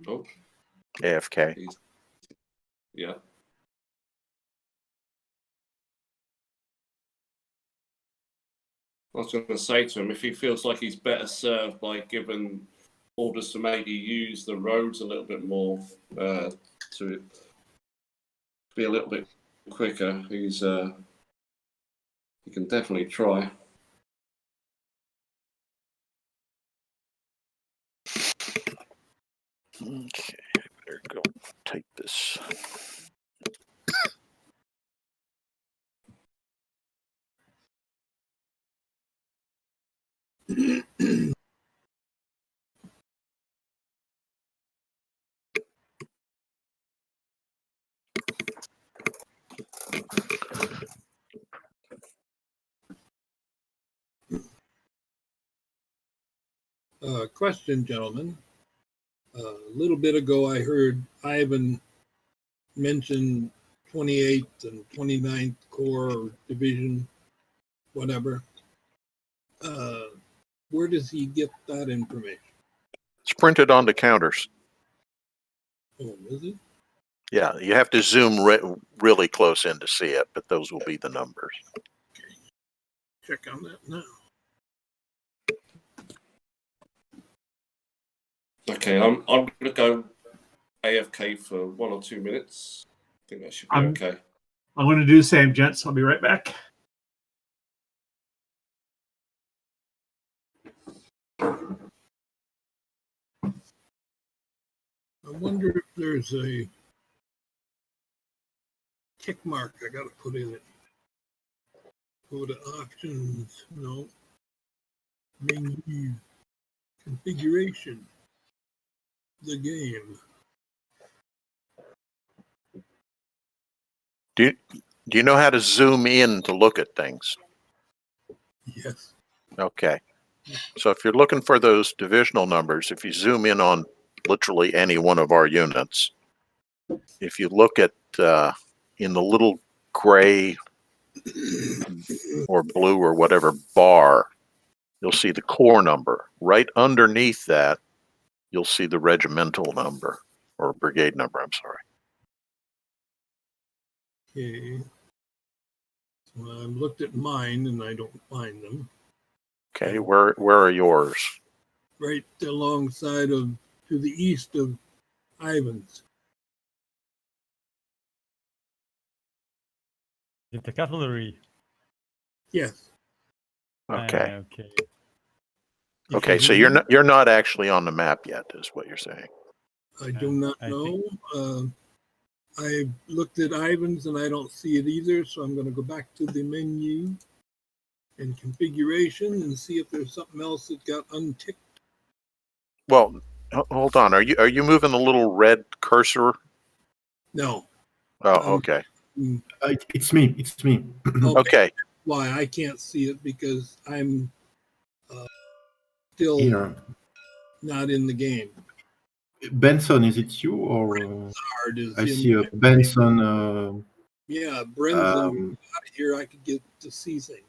Oh. AFK. Yeah. I was going to say to him, if he feels like he's better served by giving orders to maybe use the roads a little bit more to be a little bit quicker, he can definitely try. Okay, I better go take this. Question, gentlemen. A little bit ago, I heard Ivan mention 28th and 29th Corps or Division, whatever. Where does he get that information? It's printed onto counters. Oh, is it? Yeah, you have to zoom really close in to see it, but those will be the numbers. Okay. Check on that now. Okay, I'm going to go AFK for 1 or 2 minutes. I think that should be okay. I'm going to do the same, gents. I'll be right back. I wonder if there's a tick mark I got to put in it. Go to options, no. Menu, configuration, the game. Do you know how to zoom in to look at things? Yes. Okay. So if you're looking for those divisional numbers, if you zoom in on literally any one of our units, if you look at in the little gray or blue or whatever bar, you'll see the corps number. Right underneath that, you'll see the regimental number or brigade number, I'm sorry. Okay. So I've looked at mine and I don't find them. Okay, where are yours? Right alongside of, to the east of Ivan's. Is it the cavalry? Yes. Okay. Okay. Okay, so you're not actually on the map yet, is what you're saying. I do not know. I looked at Ivan's and I don't see it either, so I'm going to go back to the menu and configuration and see if there's something else that got unticked. Well, hold on. Are you moving the little red cursor? No. Oh, okay. It's me. It's me. Okay. Why I can't see it because I'm still Here. not in the game. Benson, is it you or? I see a Benson. Yeah, Brenson. Out of here, I could get to see things.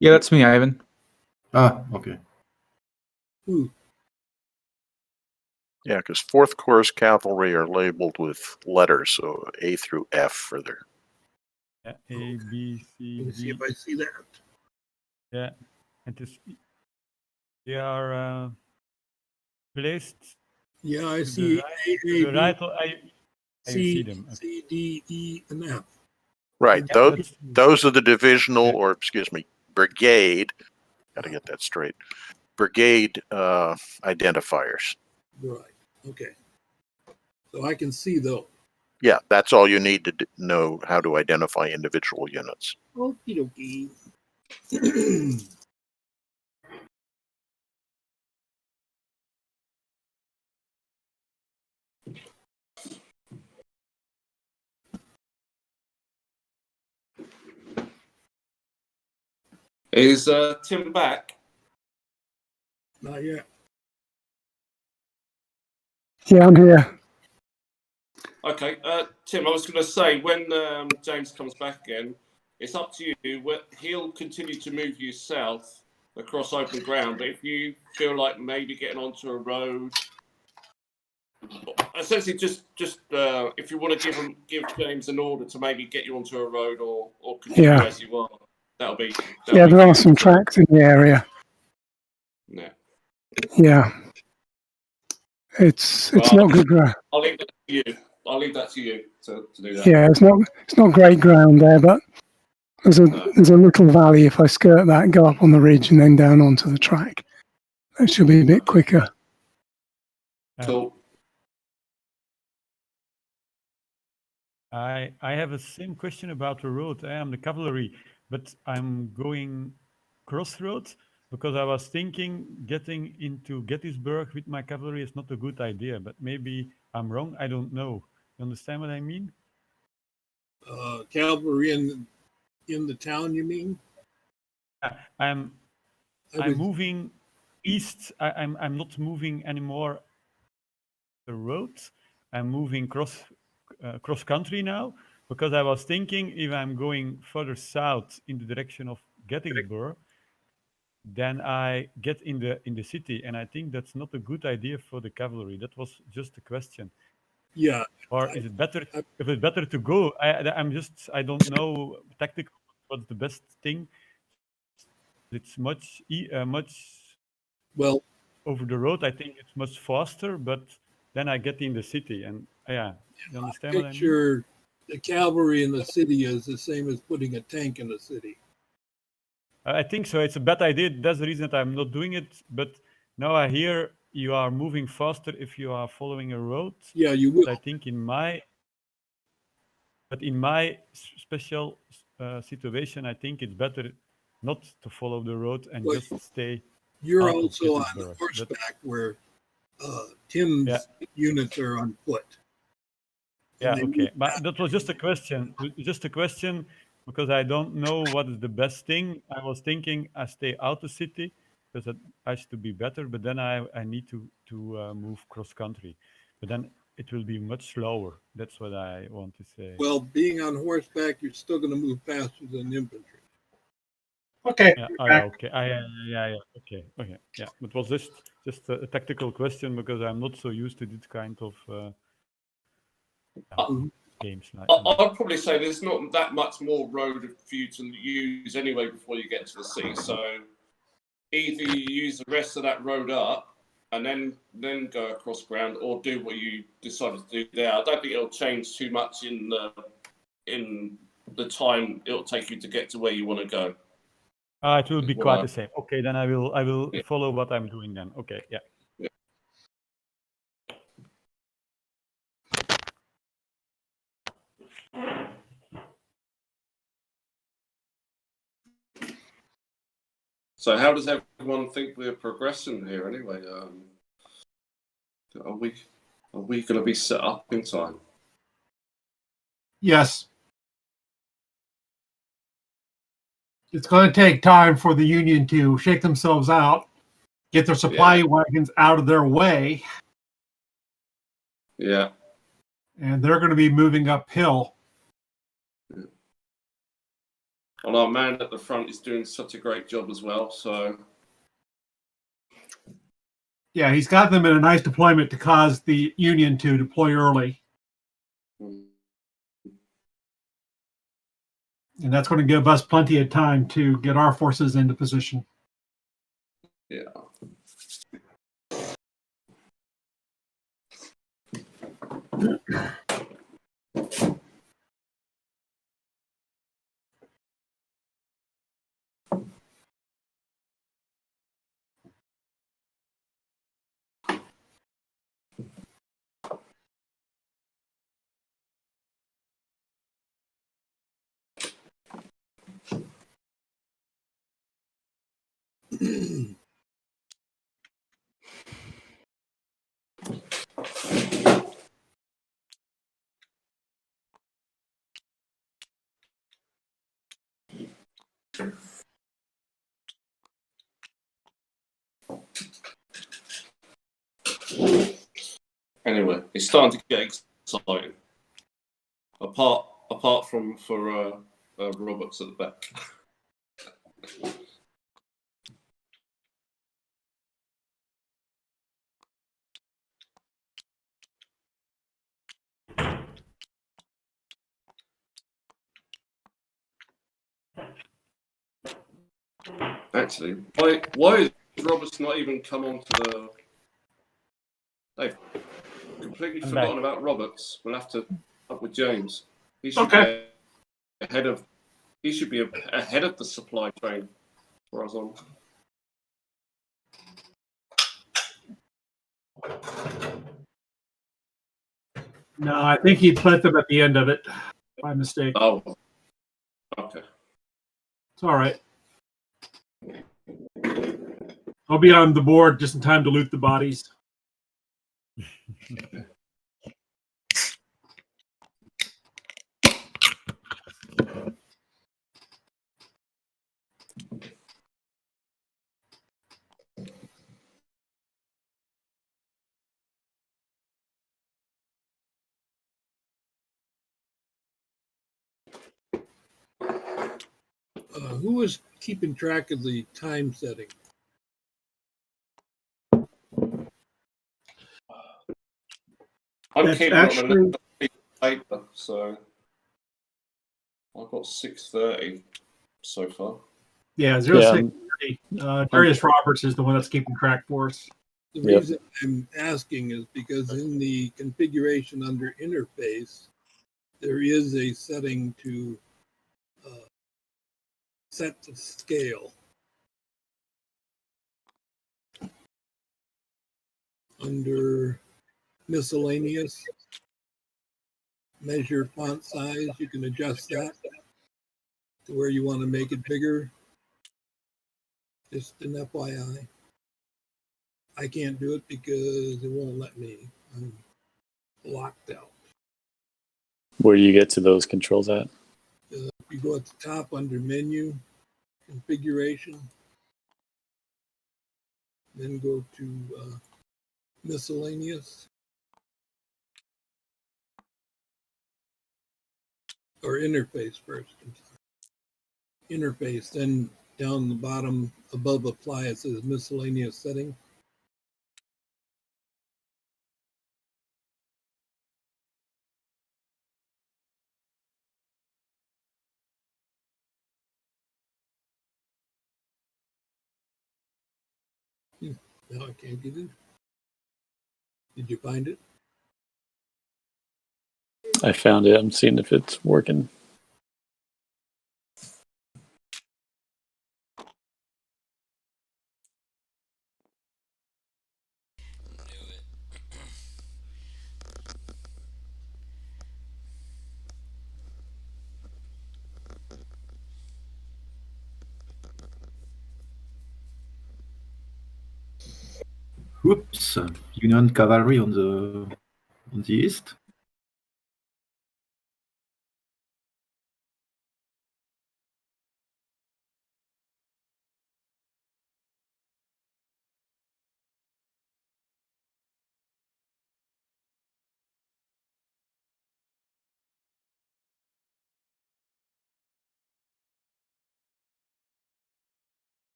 Yeah, that's me, Ivan. Ah, okay. Ooh. Yeah, because 4th Corps cavalry are labeled with letters, so A through F for their. Yeah, A, B, C, Let me see D. if I see that. Yeah, and they are placed. Yeah, I to see the right, A, to A, the B, right. You see C, them. Okay. C, D, E, and F. Right. Yeah, Those are the divisional, or excuse me, brigade. Got to get that straight. Brigade identifiers. Right. Okay. So I can see those. Yeah, that's all you need to know how to identify individual units. Okie dokie. Is Tim back? Not yet. Yeah, I'm here. Okay, Tim, I was going to say, when James comes back again, it's up to you. He'll continue to move you south across open ground, but if you feel like maybe getting onto a road, essentially just if you want to give James an order to maybe get you onto a road or continue Yeah. as you are, that'll be Yeah, there are good. some tracks in the area. Yeah. Yeah. It's Well, not good ground. I'll leave that to you. I'll leave that to you to do that. Yeah, it's not great ground there, but there's a little valley. If I skirt that, go up on the ridge and then down onto the track, that should be a bit quicker. Cool. I have a same question about the road. I am the cavalry, but I'm going crossroads because I was thinking getting into Gettysburg with my cavalry is not a good idea, but maybe I'm wrong. I don't know. You understand what I mean? Cavalry in the town, you mean? I'm moving east. I'm not moving anymore the road. I'm moving cross country now because I was thinking if I'm going further south in the direction of Gettysburg, then I get in the city, and I think that's not a good idea for the cavalry. That was just a question. Yeah. Or is it better if it's better to go? I don't know tactical what's the best thing. It's much well over the road. I think it's much faster, but then I get in the city, and yeah, you understand what I mean? Picture the cavalry in the city is the same as putting a tank in the city. I think so. It's a bad idea. That's the reason that I'm not doing it. But now I hear you are moving faster if you are following a road. Yeah, you will. But I think in my special situation, I think it's better not to follow the road and Well, just stay. You're out of also on Gettysburg. horseback where Tim's units are on foot. Yeah, And okay. But that was just a question. Because I don't know what is the best thing. I was thinking I stay out of city because that has to be better. But then I need to move cross country. But then it will be much slower. That's what I want to say. Well, being on horseback, you're still going to move faster than infantry. Okay. Yeah. Okay. Okay. Yeah. It was just a tactical question because I'm not so used to this kind of games. I'd probably say there's not that much more road for you to use anyway before you get to the sea. So either you use the rest of that road up and then go across ground, or do what you decided to do there. I don't think it'll change too much in the time it'll take you to get to where you want to go. It will be quite the same. Okay, then I will follow what I'm doing then. Okay, yeah. So how does everyone think we're progressing here anyway? Are we going to be set up in time? Yes. It's going to take time for the Union to shake themselves out, get their supply wagons out of their way. Yeah. And they're going to be moving uphill. Yeah. And our man at the front is doing such a great job as well. So Yeah, he's got them in a nice deployment to cause the Union to deploy early. And that's going to give us plenty of time to get our forces into position. Yeah. Anyway, it's starting to get exciting. Apart from for Roberts at the back. Actually, why is Roberts not even come onto the? They've completely forgotten about Roberts. We'll have to up with James. He should be ahead of. He should be ahead of the supply train. Where I was on. No, I think he put them at the end of it by mistake. Oh, okay. It's all right. I'll be on the board just in time to loot the bodies. Who is keeping track of the time setting? I'm That's keeping actually- on the paper, so I've got 6:30 so far. Yeah, 0630. Darius Roberts is the one that's keeping track for us. The reason I'm asking is because in the configuration under interface, there is a setting to set the scale. Under miscellaneous, measure font size, you can adjust that to where you want to make it bigger. Just an FYI. I can't do it because it won't let me. I'm locked out. Where do you get to those controls at? You go at the top under menu, configuration, then go to miscellaneous or interface first. Interface, then down the bottom above apply, it says miscellaneous setting. Now I can't get it. Did you find it? I found it. I'm seeing if it's working. Whoops! Union cavalry on the east.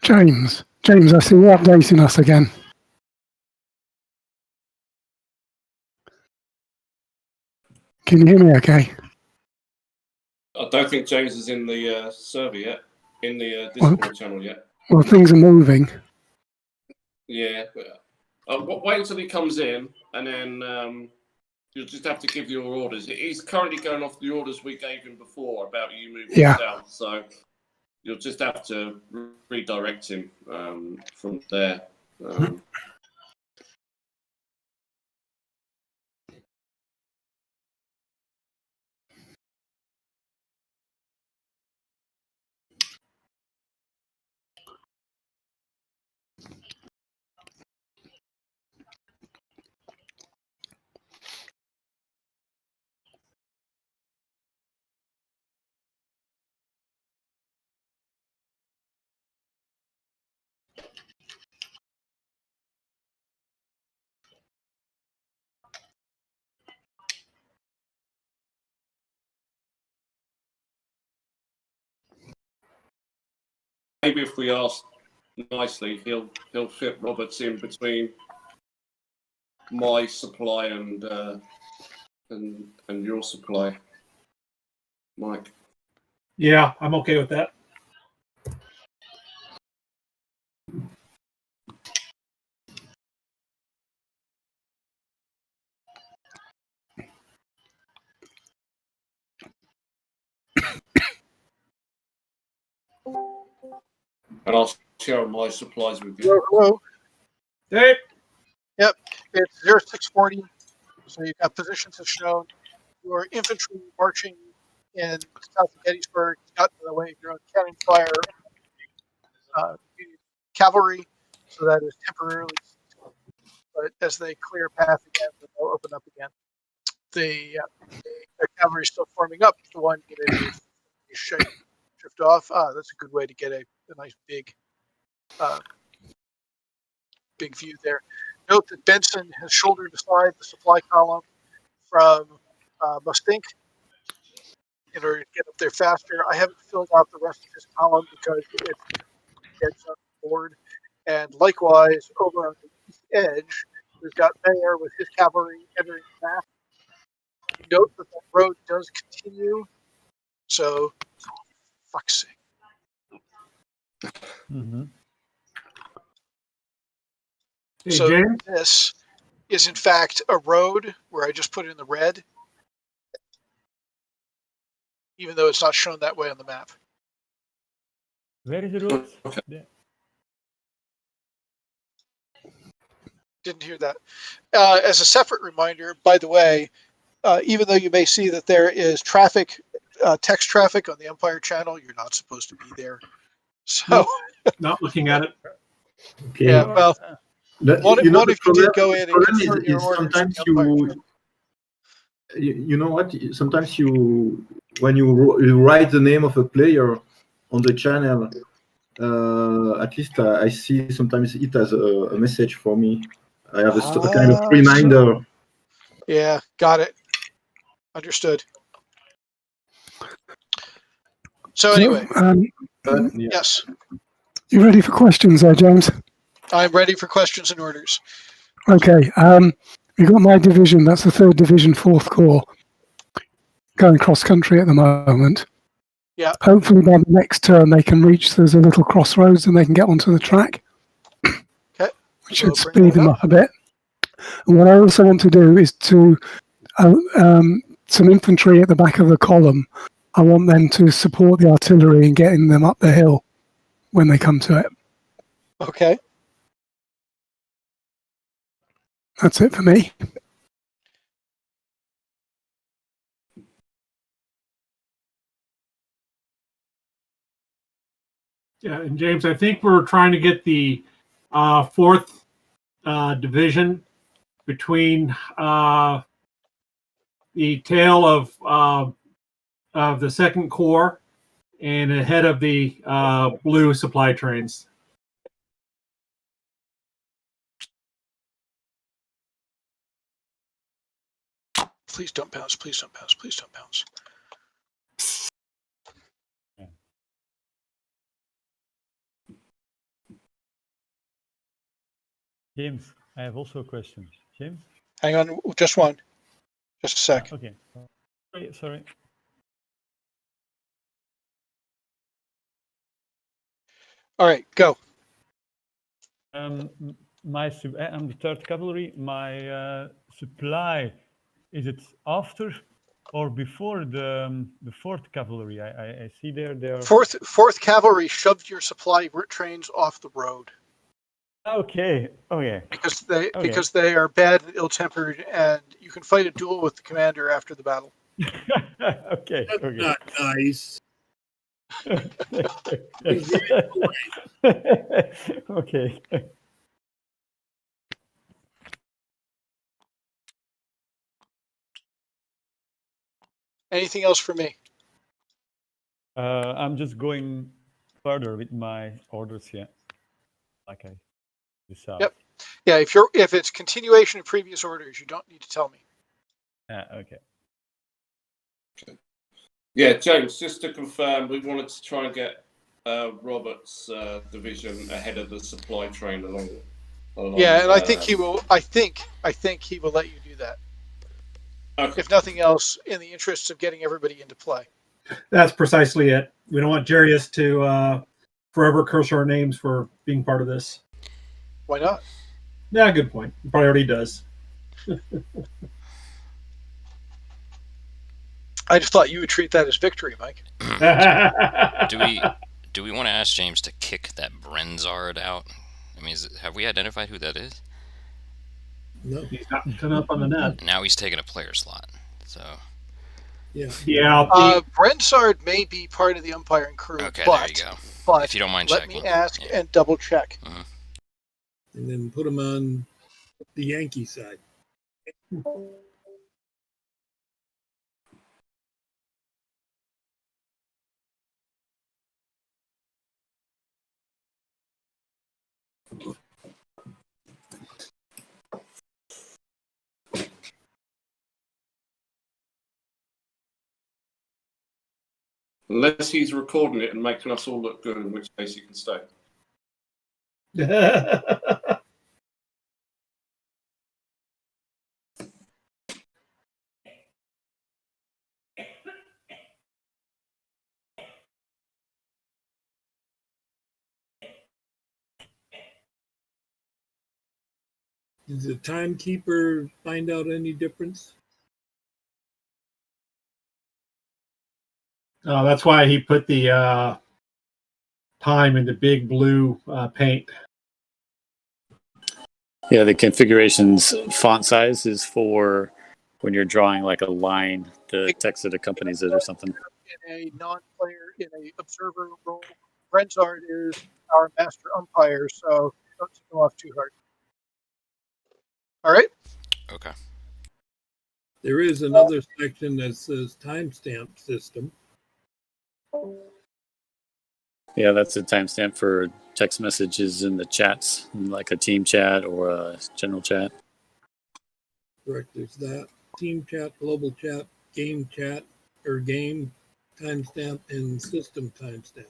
James, I see you're updating us again. Can you hear me okay? I don't think James is in the server yet, in the Discord channel yet. Well, things are moving. Yeah. Wait until he comes in, and then you'll just have to give your orders. He's currently going off the orders we gave him before about you moving south, so you'll just have to redirect him from there. Maybe if we ask nicely, he'll fit Roberts in between my supply and your supply, Mike. Yeah, I'm okay with that. And I'll share my supplies with you. Hello. Hey. Yep, it's 0640. So you've got positions as shown. Your infantry marching in south of Gettysburg has gotten in the way of your own cannon fire. Cavalry, so that is temporarily. But as they clear path again, they'll open up again. The cavalry is still forming up. The one getting shift off. That's a good way to get a nice big view there. Note that Benson has shouldered aside the supply column from Mustink in order to get up there faster. I haven't filled out the rest of his column because it's on the board. And likewise, over on the east edge, we've got Mayer with his cavalry entering the map. Note that the road does continue. So, fuck's sake. Mm-hmm. Hey, So James? this is in fact a road where I just put in the red, even though it's not shown that way on the map. Where is the road? There. Didn't hear that. As a separate reminder, by the way, even though you may see that there is traffic, text traffic on the Empire channel, you're not supposed to be there. So, not looking at it. Okay. Yeah, well, what if you did go in and problem confirm your is orders? sometimes you know what? Sometimes when you write the name of a player on the channel, at least I see sometimes it has a message for me. I have a kind of reminder. Yeah, got it. Understood. So anyway, yes, You ready for questions there, James? I'm ready for questions and orders. Okay. You've got my division. That's the 3rd Division, 4th Corps, going cross country at the moment. Yeah. Hopefully by the next turn they can reach. There's a little crossroads and they can get onto the track. Okay. Which should speed them up a bit. And what I also want to do is to some infantry at the back of the column. I want them to support the artillery in getting them up the hill when they come to it. Okay. That's it for me. Yeah, and James, I think we're trying to get the 4th Division between the tail of the 2nd Corps and ahead of the blue supply trains. Please don't bounce. Please don't bounce. Please don't bounce. James, I have also a question. James? Hang on, just one. Just a sec. Okay. Sorry. All right, go. I'm the 3rd Cavalry. My supply, is it after or before the 4th Cavalry? I see there. Fourth Cavalry shoved your supply trains off the road. Okay. Because they are bad and ill-tempered, and you can fight a duel with the commander after the battle. Okay. That's not nice. Okay. Anything else for me? I'm just going further with my orders here. Like I decide. Yep. Yeah, if it's continuation of previous orders, you don't need to tell me. Okay. Yeah, James, just to confirm, we wanted to try and get Robert's division ahead of the supply train along. Yeah, and I think he will. I think he will let you do that. Okay. If nothing else, in the interests of getting everybody into play. That's precisely it. We don't want Jarius to forever curse our names for being part of this. Why not? Yeah, good point. He probably already does. I just thought you would treat that as victory, Mike. Do we want to ask James to kick that Brenzard out? I mean, have we identified who that is? No. He's not coming up on the net. Now he's taking a player slot. So. Yeah. Brensard may be part of the umpiring crew. Okay, but, there you go. But if you don't mind let checking. me ask and double check. Mm-hmm. And then put him on the Yankee side. Unless he's recording it and making us all look good, in which case he can stay. Does the timekeeper find out any difference? That's why he put the time in the big blue paint. Yeah, the configurations font size is for when you're drawing like a line, the text that accompanies it or something. In a non-player, in a observer role, Brensard is our master umpire, so don't take him off too hard. All right? Okay. There is another section that says timestamp system. Yeah, that's a timestamp for text messages in the chats, like a team chat or a general chat. Correct. There's that. Team chat, global chat, game timestamp, and system timestamp.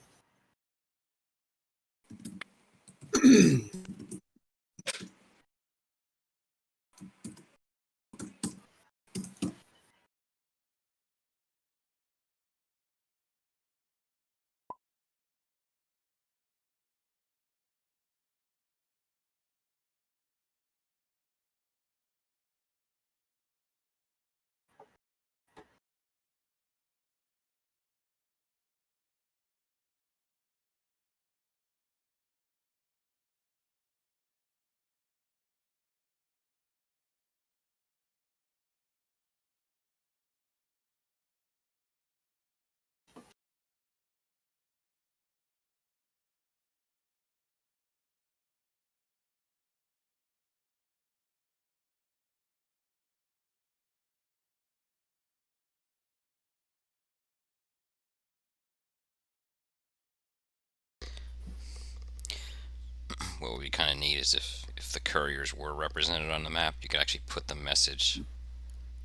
What we kind of need is if the couriers were represented on the map, you could actually put the message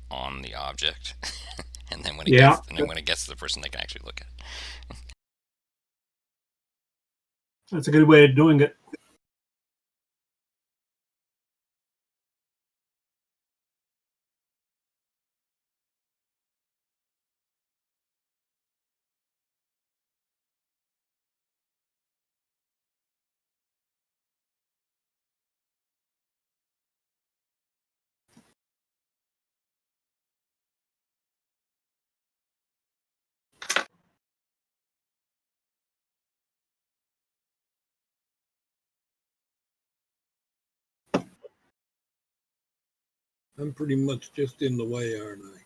on the object, and then when it gets to the person, they can actually look at it. That's a good way of doing it. I'm pretty much just in the way, aren't I?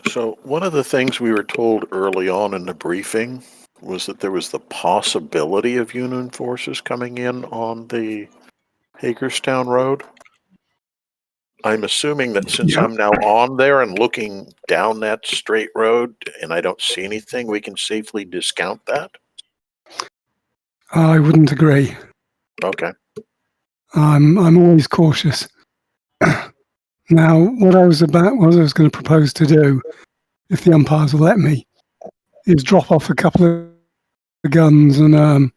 So one of the things we were told early on in the briefing was that there was the possibility of Union forces coming in on the Hagerstown Road. I'm assuming that since I'm now on there and looking down that straight road and I don't see anything, we can safely discount that? I wouldn't agree. Okay. I'm always cautious. Now, what I was going to propose to do, if the umpires will let me, is drop off a couple of guns and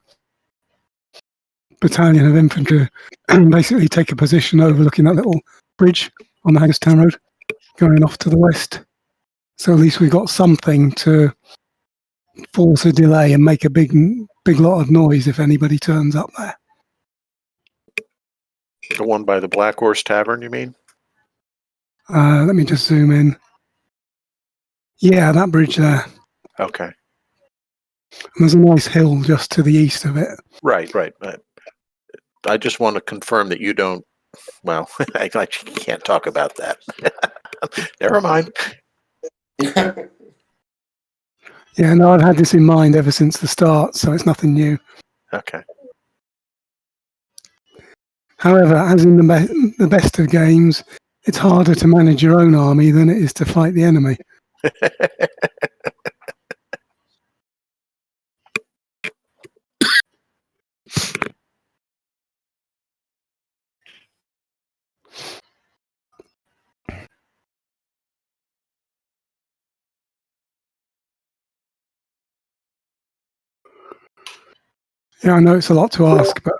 battalion of infantry, and basically take a position overlooking that little bridge on the Hagerstown Road, going off to the west. So at least we've got something to force a delay and make a big lot of noise if anybody turns up there. The one by the Black Horse Tavern, you mean? Let me just zoom in. Yeah, that bridge there. Okay. And there's a nice hill just to the east of it. Right. I just want to confirm that you don't, well, I can't talk about that. Never mind. Yeah, no, I've had this in mind ever since the start, so it's nothing new. Okay. However, as in the best of games, it's harder to manage your own army than it is to fight the enemy. Yeah, I know it's a lot to ask, but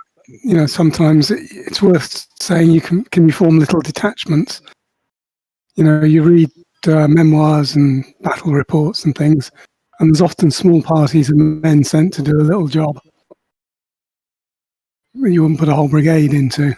sometimes it's worth saying can you form little detachments. You read memoirs and battle reports and things, and there's often small parties of men sent to do a little job that you wouldn't put a whole brigade into.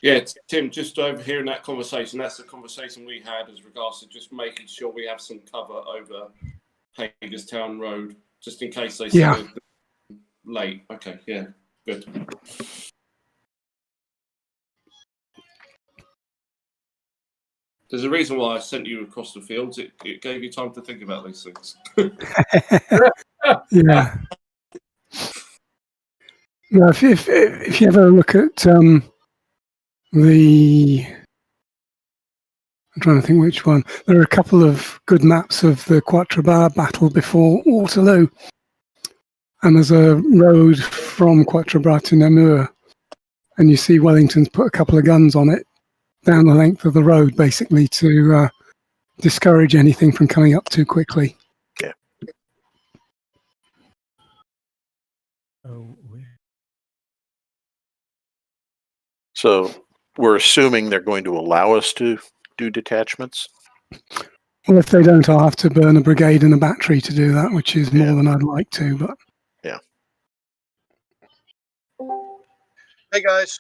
Yeah, Tim, just overhearing that conversation, that's the conversation we had as regards to just making sure we have some cover over Hagerstown Road, just in case they say they're late. Okay, yeah, good. There's a reason why I sent you across the fields. It gave you time to think about these things. Yeah. No, if you ever look at I'm trying to think which one. There are a couple of good maps of the Quatre Bras battle before Waterloo. And there's a road from Quatre Bras to Namur. And you see Wellington's put a couple of guns on it down the length of the road, basically to discourage anything from coming up too quickly. Yeah. So we're assuming they're going to allow us to do detachments? Well, if they don't, I'll have to burn a brigade and a battery to do that, which is more than I'd like to. But yeah. Hey guys,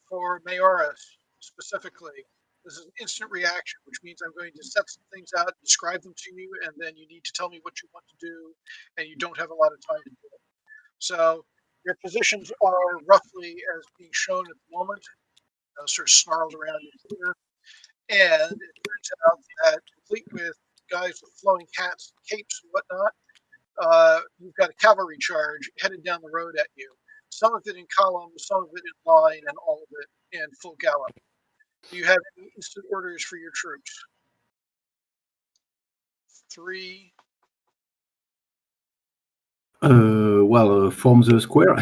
for Mayoras specifically, this is an instant reaction, which means I'm going to set some things out, describe them to you, and then you need to tell me what you want to do, and you don't have a lot of time to do it. So your positions are roughly as being shown at the moment, sort of snarled around in here. And it turns out that, complete with guys with flowing hats, capes, and whatnot, you've got a cavalry charge headed down the road at you. Some of it in column, some of it in line, and all of it in full gallop. Do you have any instant orders for your troops? 3. Form the square.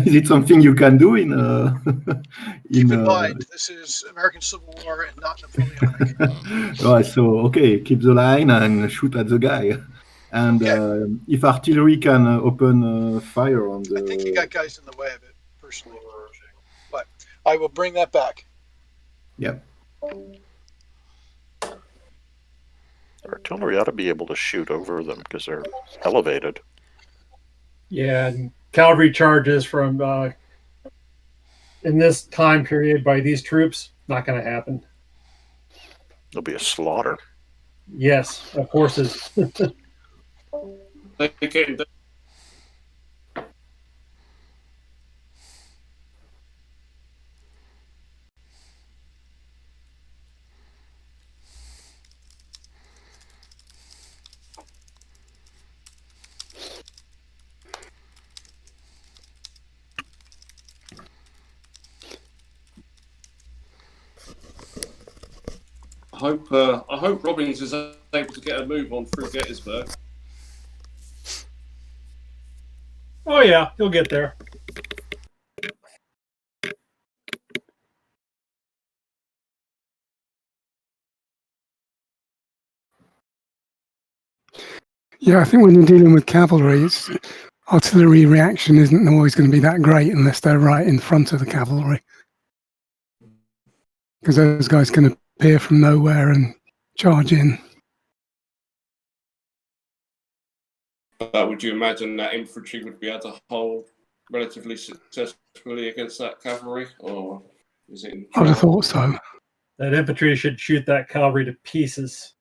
Is it something you can do in? Keep in mind, this is American Civil War and not Napoleonic. Right, so okay, keep the line and shoot at the guy. And if artillery can open fire on the. I think you got guys in the way of it, personally. But I will bring that back. Yep. Artillery ought to be able to shoot over them because they're elevated. Yeah, and cavalry charges from in this time period by these troops, not going to happen. There'll be a slaughter. Yes, of horses. They can do- I hope Robbins is able to get a move on through Gettysburg. Oh yeah, he'll get there. Yeah, I think when you're dealing with cavalry, it's artillery reaction isn't always going to be that great unless they're right in front of the cavalry, because those guys can appear from nowhere and charge in. Would you imagine that infantry would be able to hold relatively successfully against that cavalry, or is it? I'd have thought so. That infantry should shoot that cavalry to pieces.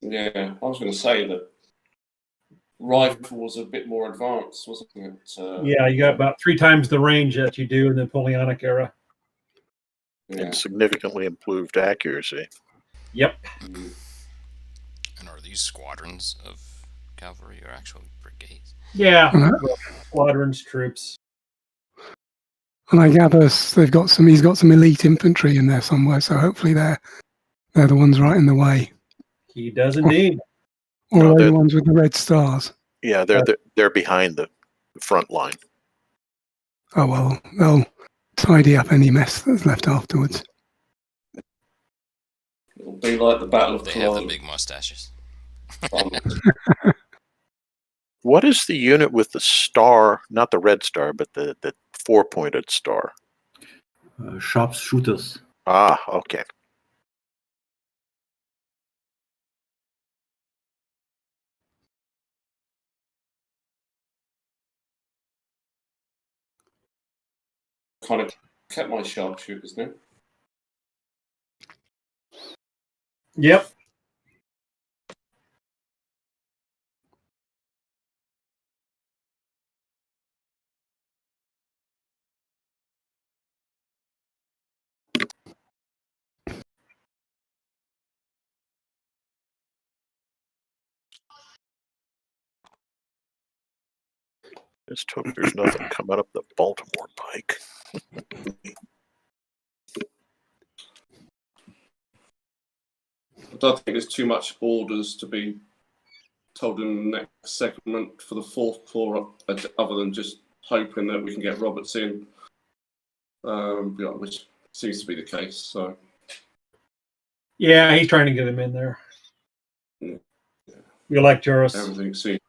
Yeah, I was going to say that rifle was a bit more advanced, wasn't it? Yeah, you got about 3 times the range that you do in the Napoleonic era. Yeah. And significantly improved accuracy. Yep. And are these squadrons of cavalry or actual brigades? Yeah, squadrons, troops. And I gather he's got some elite infantry in there somewhere, so hopefully they're the ones right in the way. He does indeed. Or No, are they they're- the ones with the red stars? Yeah, they're behind the front line. Oh well, they'll tidy up any mess that's left afterwards. It'll be like the Battle of They have the Culloden. big mustaches. What is the unit with the star, not the red star, but the 4-pointed star? Sharpshooters. Ah, okay. Kind of kept my sharpshooters now. Yep. Just hope there's nothing coming up the Baltimore Pike. I don't think there's too much orders to be told in the next segment for the 4th Corps, other than just hoping that we can get Roberts in, which seems to be the case. So, Yeah, he's trying to get him in there. Yeah. You like Joris? Everything seems.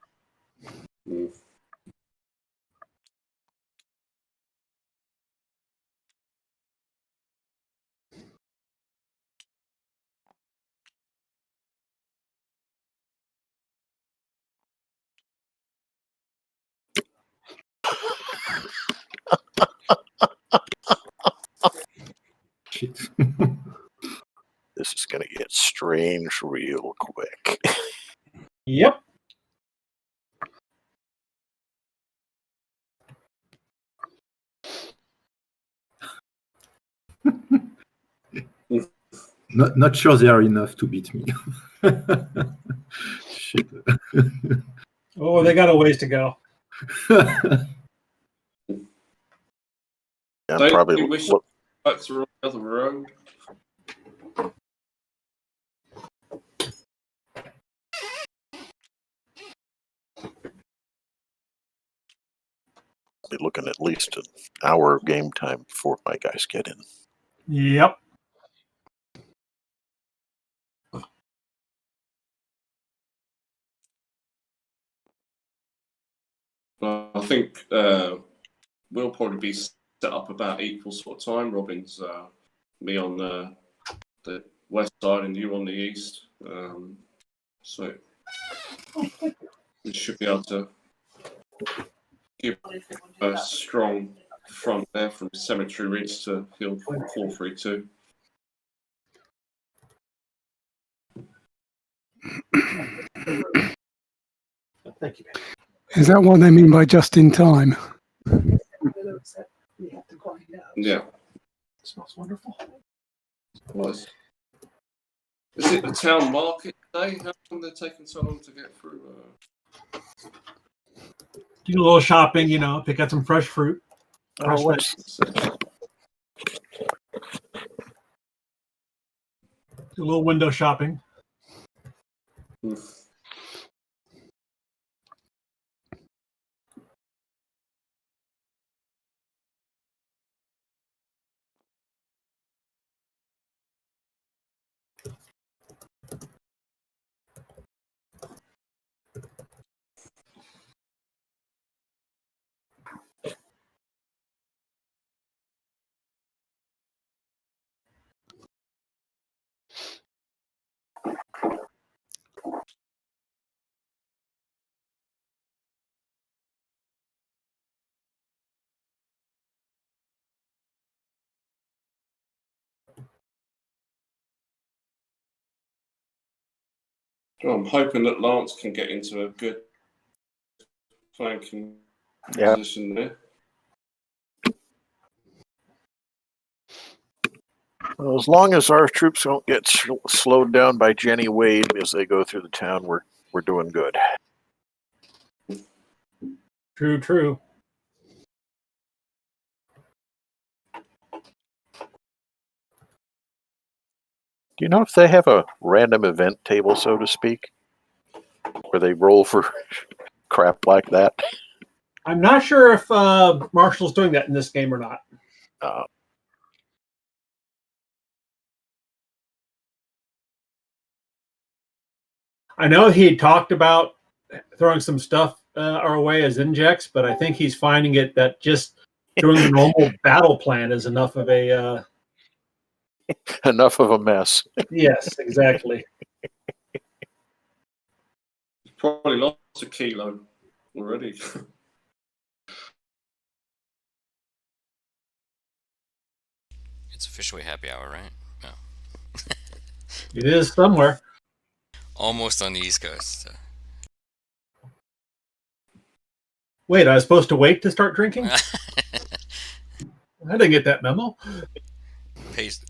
Shit. This is going to get strange real quick. Yep. Not sure they are enough to beat me. Shit. Oh, they got a ways to go. I'm Don't probably you wish look, backs were on the other road? be looking at least an hour of game time before my guys get in. Yep. I think we'll probably be set up about equal sort of time. Robin's me on the west side and you on the east. So we should be able to give a strong front there from Cemetery Ridge to Hill 432. Thank you. Is that what they mean by just in time? Yeah. It smells wonderful. Was. Is it the town market today? How come they're taking so long to get through? Do a little shopping, pick out some fresh fruit. Oh, what's, Do a little window shopping. Well, I'm hoping that Lance can get into a good flanking yeah. position there. Well, as long as our troops don't get slowed down by Jenny Wade as they go through the town, we're doing good. True, true. Do you know if they have a random event table, so to speak, where they roll for crap like that? I'm not sure if Marshall's doing that in this game or not. I know he talked about throwing some stuff our way as injects, but I think he's finding it that just doing the normal battle plan is enough of a... enough of a mess. Yes, exactly. Probably lost a kilo already. It's officially happy hour, right? No. It is somewhere. Almost on the East Coast. Wait, I was supposed to wait to start drinking? I didn't get that memo. Paste.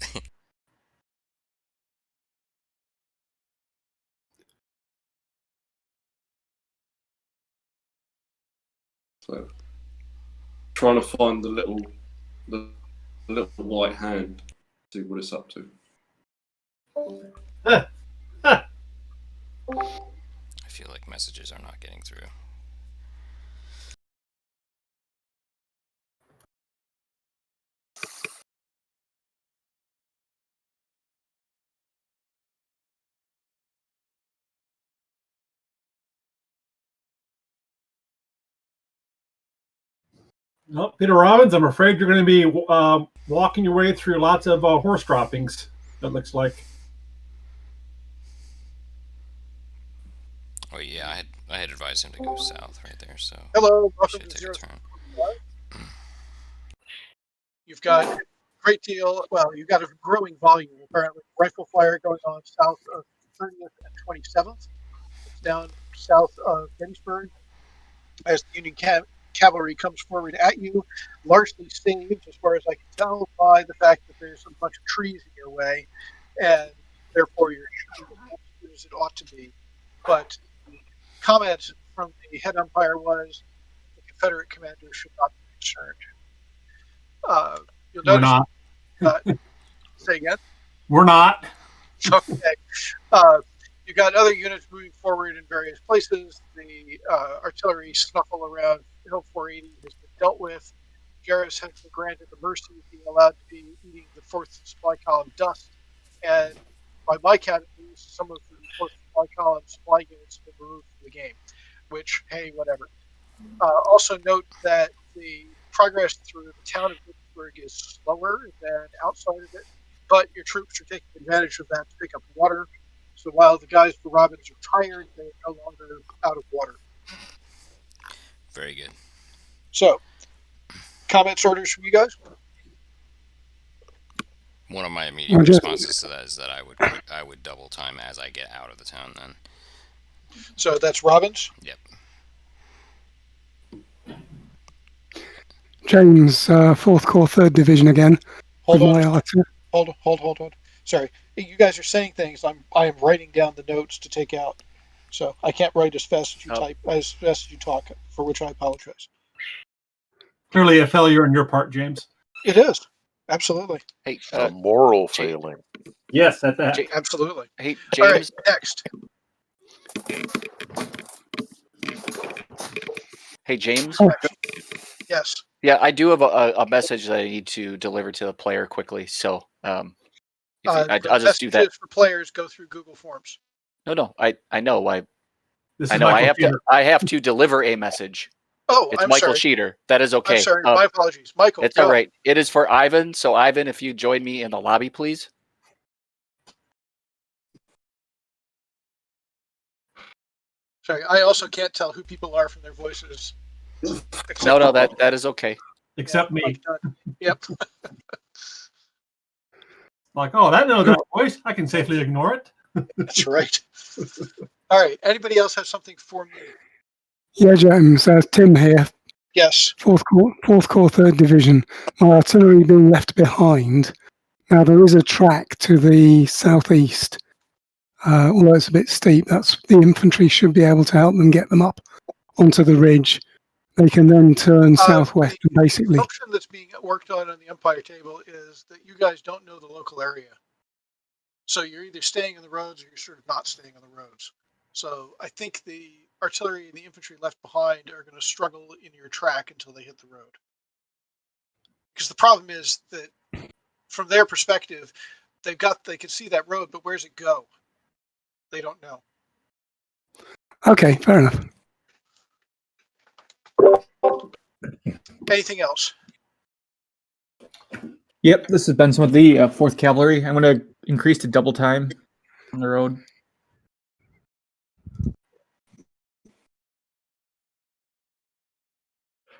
So, trying to find the little white hand, see what it's up to. I feel like messages are not getting through. Well, Peter Robbins, I'm afraid you're going to be walking your way through lots of horse droppings, it looks like. Oh yeah, I had advised him to go south right there, so Hello, welcome should to take Zero. a turn. You've got a great deal, well, you've got a growing volume apparently. Rifle fire going on south of 30th and 27th. It's down south of Gettysburg as the Union cavalry comes forward at you, largely saved, as far as I can tell, by the fact that there's a bunch of trees in your way. and therefore your shooting as good as it ought to be. But the comment from the head umpire was the Confederate commander should not be concerned. You'll We're notice. not. Say again. We're not. Okay. You got other units moving forward in various places. The artillery snuffle around Hill 480 has been dealt with. Garrus has been granted the mercy of being allowed to be eating the 4th supply column dust. And by my count, at least, some of the 4th supply column supply units have been removed from the game, which, hey, whatever. Also note that the progress through the town of Gettysburg is slower than outside of it, but your troops are taking advantage of that to pick up water. So while the guys for Robbins are tired, they're no longer out of water. Very good. So, comments, orders from you guys? One of my immediate responses to that is that I would double time as I get out of the town then. So that's Robbins? Yep. James, 4th Corps, 3rd Division again. Hold with on. my artillery. Hold. Sorry. You guys are saying things. I am writing down the notes to take out. So I can't write as fast as you type, as fast as you talk, for which I apologize. Clearly a failure on your part, James. It is. Absolutely. Hey, A moral failing. Yes, at that. Absolutely. Hey, All James. right, next. Hey, James. Yes. Yeah, I do have a message that I need to deliver to the player quickly. So I'll just do that. Messages for players go through Google Forms. No, I know. This I is know. Michael I have to deliver a message. Oh, It's I'm Michael sorry. Sheeter. That is okay. I'm sorry. My apologies. Michael. It's all right. It is for Ivan. So Ivan, if you join me in the lobby, please. Sorry, I also can't tell who people are from their voices. No, that is okay. Except me. Yep. Like, oh, that voice, I can safely ignore it. That's right. All right. Anybody else have something for me? Yeah, James, Tim here. Yes. 4th Corps, 3rd Division. My artillery being left behind. Now, there is a track to the southeast. Although it's a bit steep, the infantry should be able to help them get them up onto the ridge. They can then turn southwest and basically. The assumption that's being worked on the umpire table is that you guys don't know the local area. So you're either staying on the roads or you're sort of not staying on the roads. So I think the artillery and the infantry left behind are going to struggle in your track until they hit the road. Because the problem is that from their perspective, they can see that road, but where's it go? They don't know. Okay, fair enough. Anything else? Yep, this is Benson with the 4th Cavalry. I'm going to increase to double time on the road.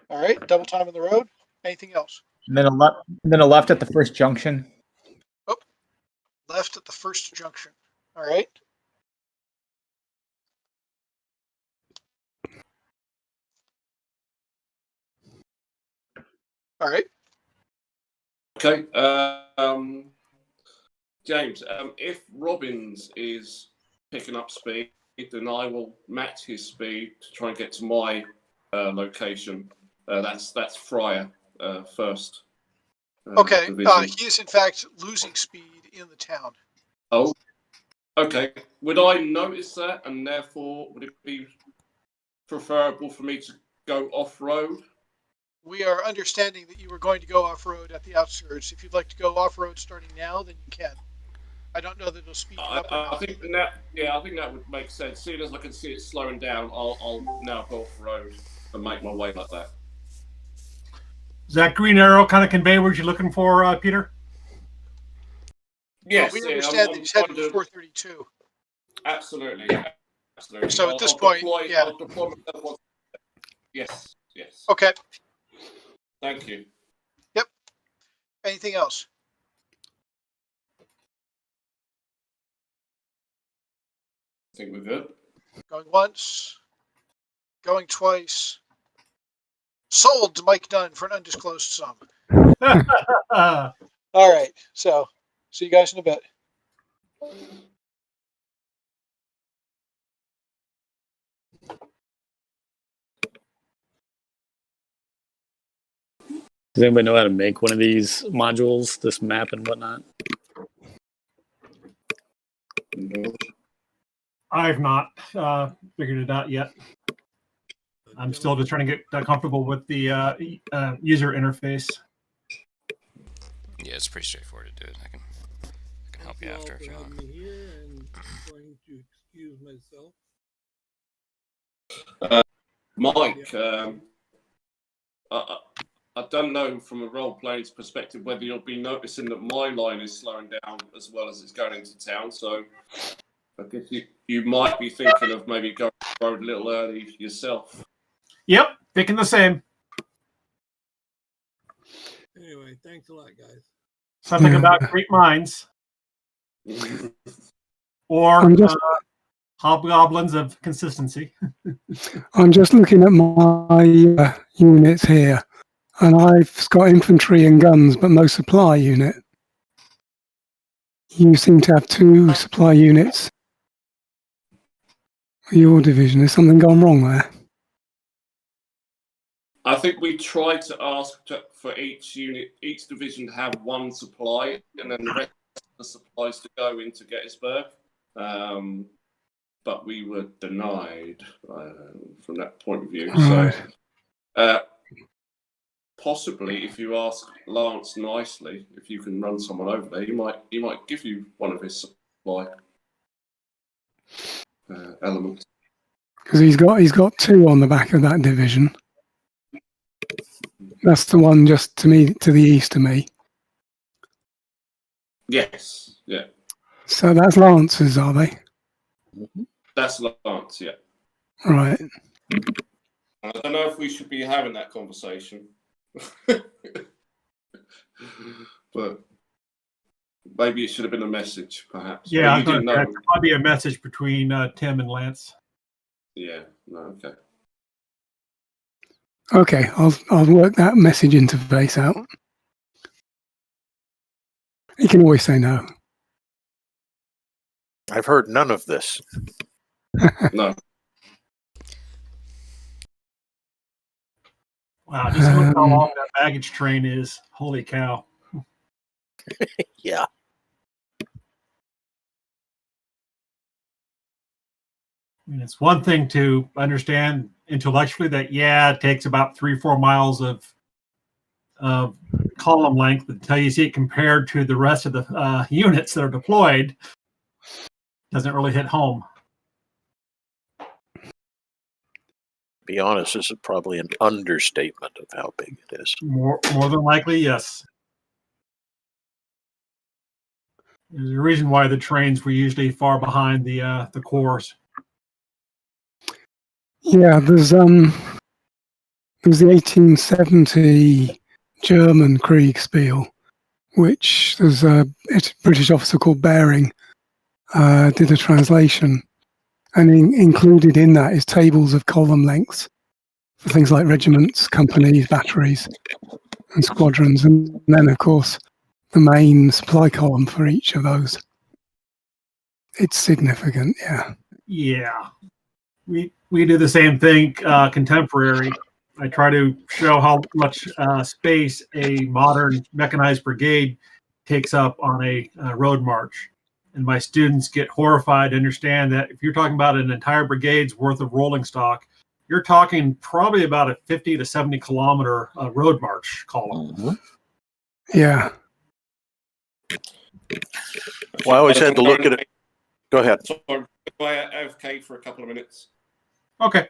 All right, double time on the road. Anything else? And then a left at the first junction. Oh, left at the first junction. All right. All right. Okay. James, if Robbins is picking up speed, then I will match his speed to try and get to my location. That's Fryer first. Okay. He is in fact losing speed in the town. Oh. Okay. Would I notice that, and therefore would it be preferable for me to go off-road? We are understanding that you were going to go off-road at the outskirts. If you'd like to go off-road starting now, then you can. I don't know that it'll speed you up or not. I think that would make sense. Soon as I can see it slowing down, I'll now go off-road and make my way like that. Does that green arrow kind of convey what you're looking for, Peter? Yes. We understand that he's headed to 432. Absolutely. Absolutely. So at this point, yeah. I'll deploy myself. Yes. Okay. Thank you. Yep. Anything else? I think we're good. Going once. Going twice. Sold to Mike Dunn for an undisclosed sum. All right. So, see you guys in a bit. Does anybody know how to make one of these modules, this map and whatnot? I've not figured it out yet. I'm still just trying to get comfortable with the user interface. Yeah, it's pretty straightforward to do it. I can help you after if you want. Me here, and I'm going to excuse myself. Mike, I don't know from a role player's perspective whether you'll be noticing that my line is slowing down as well as it's going into town. So I guess you might be thinking of maybe going road a little early yourself. Yep, thinking the same. Anyway, thanks a lot, guys. Something about great minds. Or hobgoblins of consistency. I'm just looking at my units here, and I've got infantry and guns, but no supply unit. You seem to have 2 supply units. Your division, is something gone wrong there? I think we tried to ask for each division to have 1 supply, and then the rest of the supplies to go into Gettysburg. But we were denied from that point of view. Right. So possibly, if you ask Lance nicely, if you can run someone over there, he might give you one of his supply elements. Because he's got 2 on the back of that division. That's the one just to the east of me. Yes, yeah. So that's Lancers, are they? That's Lance, yeah. Right. I don't know if we should be having that conversation. But maybe it should have been a message, perhaps. Yeah, you didn't know. There'd probably be a message between Tim and Lance. Yeah, no, okay. Okay, I'll work that message interface out. You can always say no. I've heard none of this. No. Wow, just look how long that baggage train is. Holy cow. Yeah. I mean, it's one thing to understand intellectually that, yeah, it takes about 3-4 miles of column length, but until you see it compared to the rest of the units that are deployed, doesn't really hit home. Be honest, this is probably an understatement of how big it is. More than likely, yes. There's a reason why the trains were usually far behind the corps. Yeah, there's the 1870 German Kriegsspiel, which there's a British officer called Baring did a translation, and included in that is tables of column lengths for things like regiments, companies, batteries, and squadrons, and then of course the main supply column for each of those. It's significant, yeah. Yeah, we do the same thing contemporary. I try to show how much space a modern mechanized brigade takes up on a road march. And my students get horrified to understand that if you're talking about an entire brigade's worth of rolling stock, you're talking probably about a 50 to 70 kilometer road march column. Mm-hmm. Yeah. Well, I always had to look at it. Go ahead. Sorry, AFK for a couple of minutes. Okay.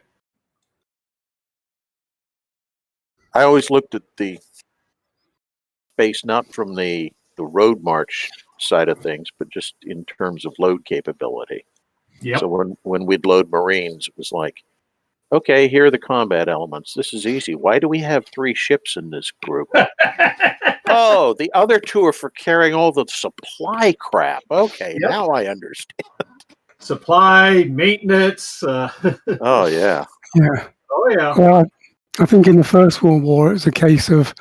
I always looked at the space not from the road march side of things, but just in terms of load capability. Yep. So when we'd load Marines, it was like, okay, here are the combat elements. This is easy. Why do we have 3 ships in this group? Oh, the other 2 are for carrying all the supply crap. Okay, Yep. Now I understand. Supply, maintenance. Oh, yeah. Yeah. Oh, yeah. Well, I think in the First World War, it was a case of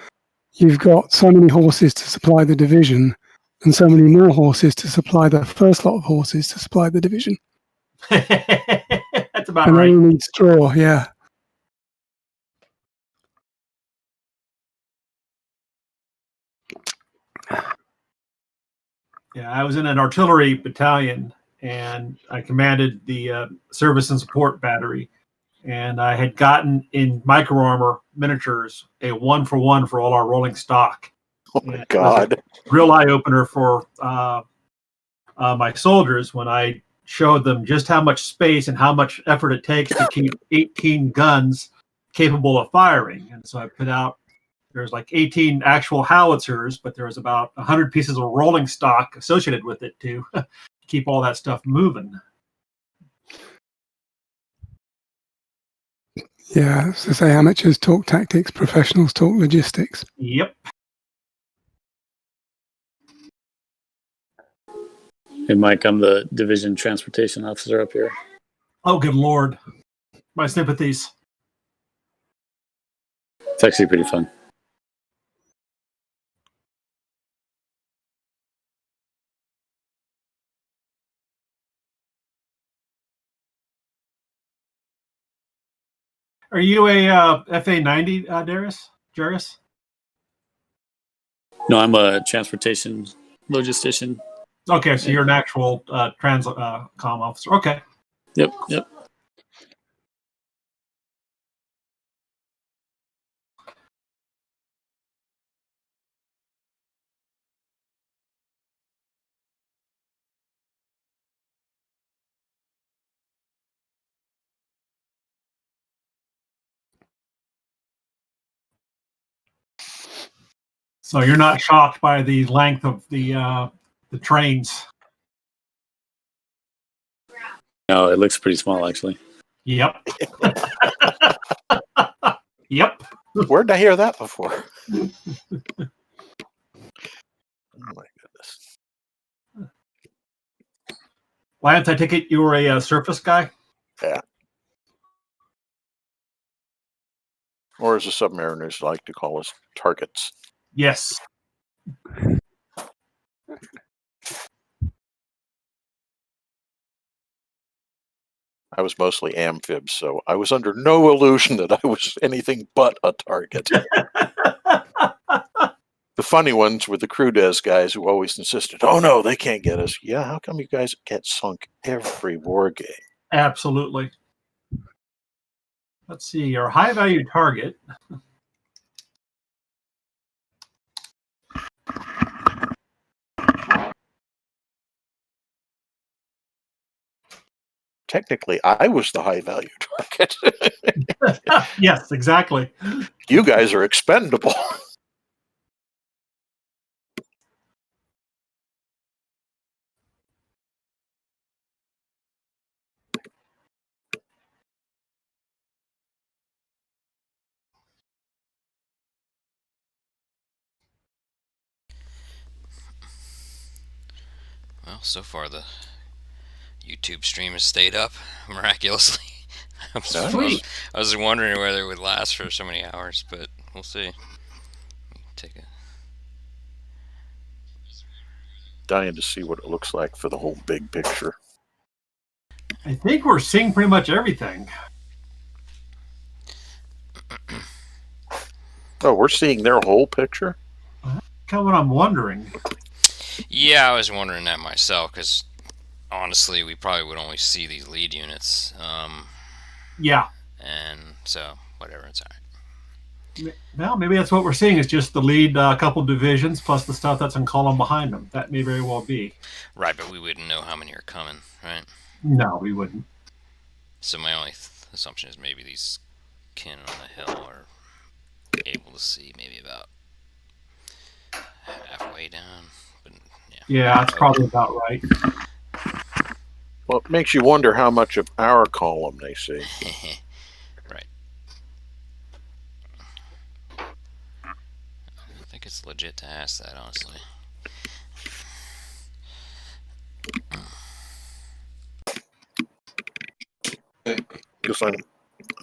you've got so many horses to supply the division, and so many more horses to supply the first lot of horses to supply the division. That's about And right. they all need straw, yeah. Yeah, I was in an artillery battalion, and I commanded the service and support battery. And I had gotten in micro armor miniatures a 1-for-1 for all our rolling stock. Oh my God! Real eye opener for my soldiers when I showed them just how much space and how much effort it takes to keep 18 guns capable of firing. And so I put out, there's like 18 actual howitzers, but there was about 100 pieces of rolling stock associated with it to keep all that stuff moving. Yeah, so say amateurs talk tactics, professionals talk logistics. Yep. Hey, Mike, I'm the division transportation officer up here. Oh, good Lord. My sympathies. It's actually pretty fun. Are you a FA-90, Darius? No, I'm a transportation logistician. Okay, so you're an actual comm officer. Okay. Yep, yep. So you're not shocked by the length of the trains. No, it looks pretty small, actually. Yep. Yep. Where'd I hear that before? Oh my goodness. Lance, I take it you were a surface guy? Yeah. Or as the submariners like to call us, targets. Yes. I was mostly amphibs, so I was under no illusion that I was anything but a target. The funny ones were the crew des guys who always insisted, "Oh no, they can't get us." Yeah, how come you guys get sunk every war game? Absolutely. Let's see, your high value target. Technically, I was the high value target. Yes, exactly. You guys are expendable. Well, so far the YouTube stream has stayed up miraculously. I was wondering whether it would last for so many hours, but we'll see. Take it. Dying to see what it looks like for the whole big picture. I think we're seeing pretty much everything. Oh, we're seeing their whole picture? Kind of what I'm wondering. Yeah, I was wondering that myself, because honestly, we probably would only see these lead units. Yeah. And so, whatever, it's all right. Well, maybe that's what we're seeing is just the lead couple divisions plus the stuff that's in column behind them. That may very well be. Right, but we wouldn't know how many are coming, right? No, we wouldn't. So my only assumption is maybe these cannon on the hill are able to see maybe about halfway down. But yeah, that's probably about right. Well, it makes you wonder how much of our column they see. Right. I think it's legit to ask that, honestly. Because I'm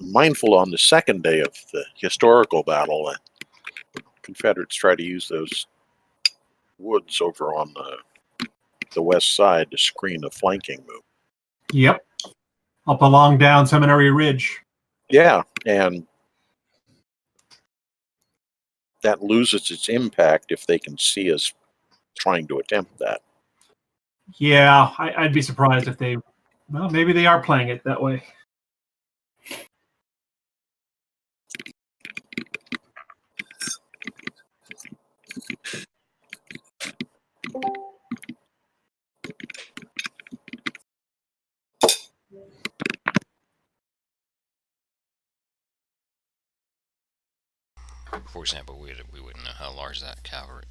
mindful on the second day of the historical battle, Confederates try to use those woods over on the west side to screen the flanking move. Yep. Up along down Seminary Ridge. Yeah, and that loses its impact if they can see us trying to attempt that. Yeah, I'd be surprised if they. Well, maybe they are playing it that way. For example, we wouldn't know how large that cavalry.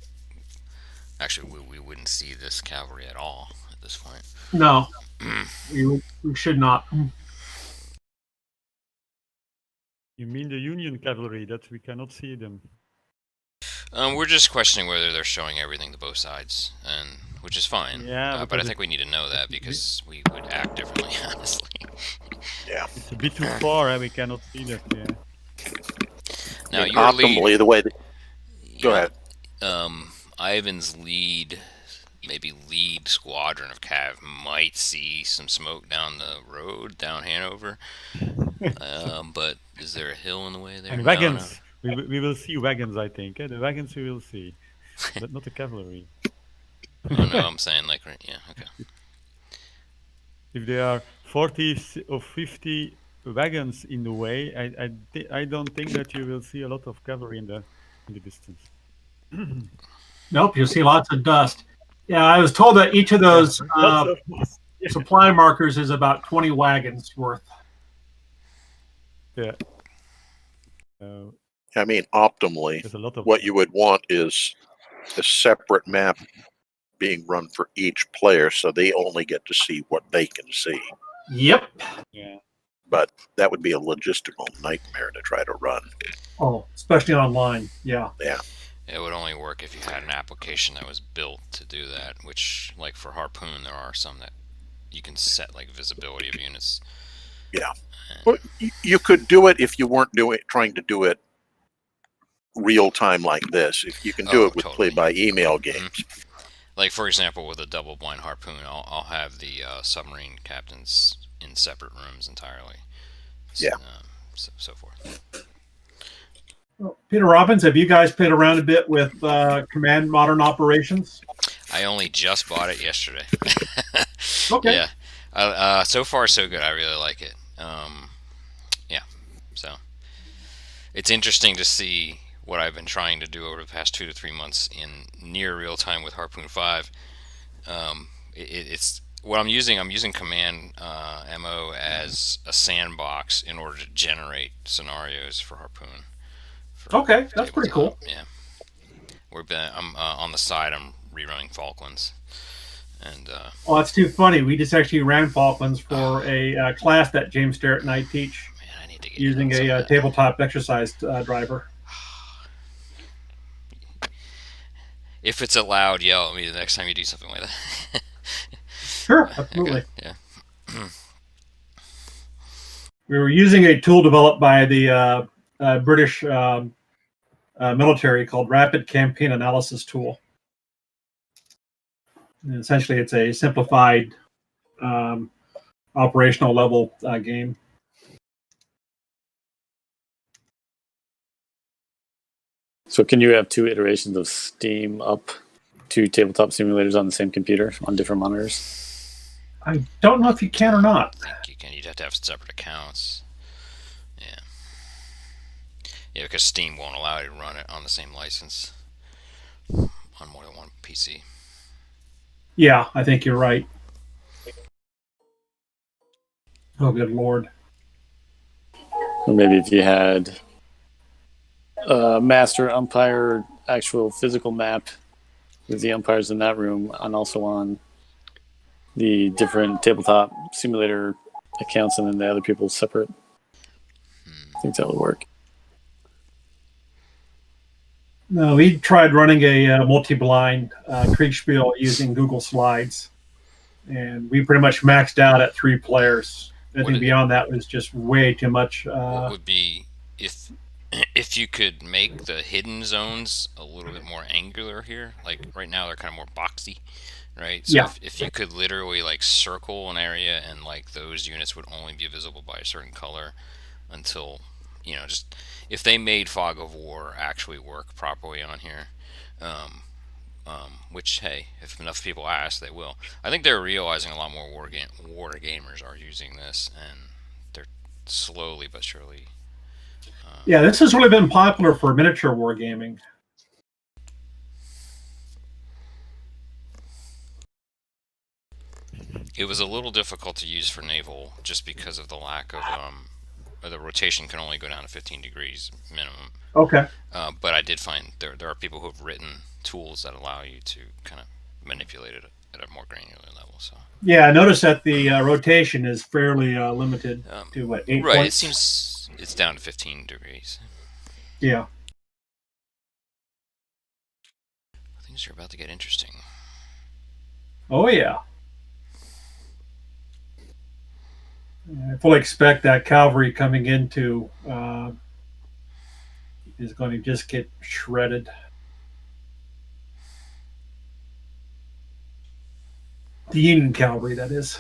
Actually, we wouldn't see this cavalry at all at this point. No, we should not. You mean the Union cavalry that we cannot see them? We're just questioning whether they're showing everything to both sides, and which is fine. Yeah, but I think we need to know that because we would act differently, honestly. Yeah, it's a bit too far, and we cannot see that. Yeah. Now, your optimally, lead, the way that. Go ahead. Ivan's lead squadron of cav might see some smoke down the road down Hanover. But is there a hill in the way there? And wagons. No. We will see wagons, I think. The wagons we will see, but not the cavalry. Oh, no, I'm saying like, yeah, okay. If there are 40 or 50 wagons in the way, I don't think that you will see a lot of cavalry in the distance. Nope, you'll see lots of dust. Yeah, I was told that each of those supply markers is about 20 wagons worth. Yeah. I mean, optimally, what you would want is a separate map being run for each player, so they only get to see what they can see. Yep. Yeah. But that would be a logistical nightmare to try to run. Oh, especially online. Yeah. Yeah. It would only work if you had an application that was built to do that, which, like for Harpoon, there are some that you can set like visibility of units. Yeah. Well, you could do it if you weren't trying to do it real time like this. If you can do it with play by email games. Like for example, with a double blind Harpoon, I'll have the submarine captains in separate rooms entirely. So, yeah. So forth. Well, Peter Robbins, have you guys played around a bit with Command Modern Operations? I only just bought it yesterday. Okay. Yeah. So far, so good. I really like it. Yeah. So it's interesting to see what I've been trying to do over the past 2 to 3 months in near real time with Harpoon 5. It's what I'm using. I'm using Command MO as a sandbox in order to generate scenarios for Harpoon. Okay, that's pretty cool. Yeah. I'm on the side. I'm rerunning Falklands, and oh, that's too funny. We just actually ran Falklands for a class that James Starrett and I teach. Man, I need to get using a tabletop exercise driver. If it's allowed, yell at me the next time you do something like that. Sure, absolutely. Okay, yeah. We were using a tool developed by the British military called Rapid Campaign Analysis Tool. And essentially, it's a simplified operational level game. So can you have 2 iterations of Steam up 2 tabletop simulators on the same computer on different monitors? I don't know if you can or not. I think you can. You'd have to have separate accounts. Yeah. Yeah, because Steam won't allow you to run it on the same license on more than one PC. Yeah, I think you're right. Oh, good Lord. Or maybe if you had a master umpire actual physical map with the umpires in that room and also on the different tabletop simulator accounts and then the other people separate. I think that would work. No, we tried running a multi-blind Kriegsspiel using Google Slides, and we pretty much maxed out at 3 players. Anything beyond that was just way too much. What would be if if you could make the hidden zones a little bit more angular here, like right now they're kind of more boxy, right? So Yeah. if you could literally like circle an area and like those units would only be visible by a certain color until, just if they made Fog of War actually work properly on here, which, hey, if enough people ask, they will. I think they're realizing a lot more war gamers are using this, and they're slowly but surely. Yeah, this has really been popular for miniature wargaming. It was a little difficult to use for naval just because of the lack of the rotation can only go down to 15 degrees minimum. Okay. But I did find there are people who have written tools that allow you to kind of manipulate it at a more granular level. So yeah, I noticed that the rotation is fairly limited to what 8 right, points? it seems it's down to 15 degrees. Yeah. Things are about to get interesting. Oh yeah. I fully expect that cavalry coming into is going to just get shredded. The Union cavalry, that is.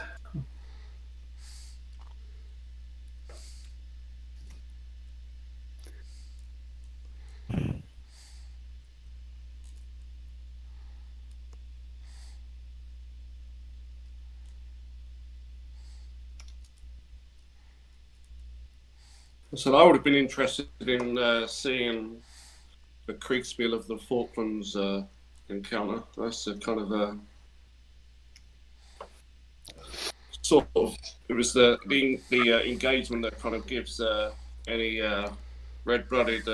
So I would have been interested in seeing the Kriegsspiel of the Falklands encounter. That's a kind of a sort of. It was the engagement that kind of gives any red-blooded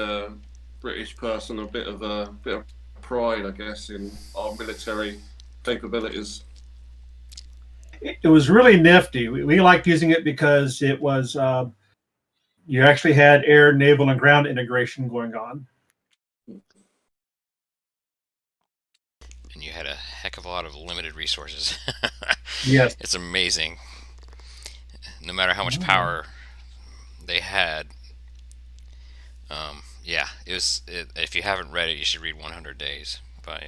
British person a bit of pride, I guess, in our military capabilities. It was really nifty. We liked using it because it was you actually had air, naval, and ground integration going on. And you had a heck of a lot of limited resources. Yes. It's amazing. No matter how much power they had. Yeah, if you haven't read it, you should read 100 Days by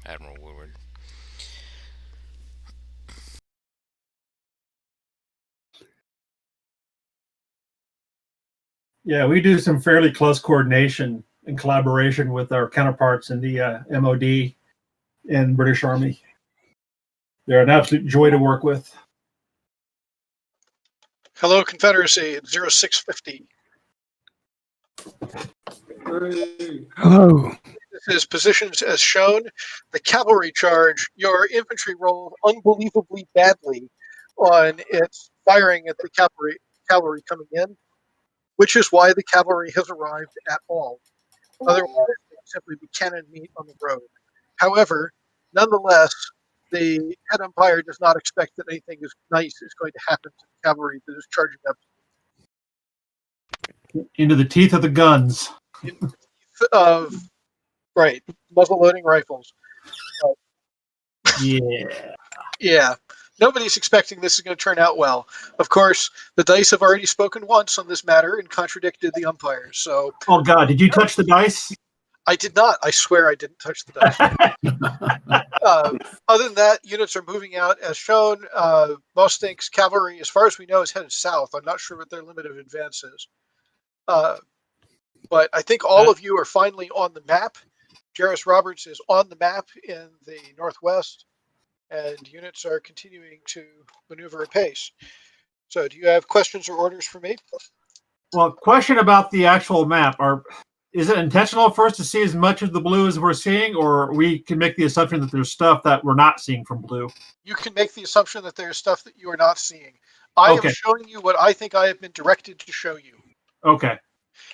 Admiral Woodward. Yeah, we do some fairly close coordination and collaboration with our counterparts in the MOD and British Army. They're an absolute joy to work with. Hello, Confederacy at 0650. Hello. This is positions as shown. The cavalry charge. Your infantry rolled unbelievably badly on its firing at the cavalry coming in, which is why the cavalry has arrived at all. Otherwise, they would simply be cannon meat on the road. However, nonetheless, the head umpire does not expect that anything nice is going to happen to the cavalry that is charging up. Into the teeth of the guns. Of right, muzzle loading rifles. Yeah. Yeah. Nobody's expecting this is going to turn out well. Of course, the dice have already spoken once on this matter and contradicted the umpires. So, oh God, did you touch the dice? I did not. I swear I didn't touch the dice. Other than that, units are moving out as shown. Most thinks cavalry, as far as we know, is headed south. I'm not sure what their limit of advance is. But I think all of you are finally on the map. Jarvis Roberts is on the map in the northwest, and units are continuing to maneuver apace. So do you have questions or orders for me? Well, question about the actual map. Is it intentional for us to see as much of the blue as we're seeing, or we can make the assumption that there's stuff that we're not seeing from blue? You can make the assumption that there's stuff that you are not seeing. I am showing you what I think I have been directed to show you. Okay.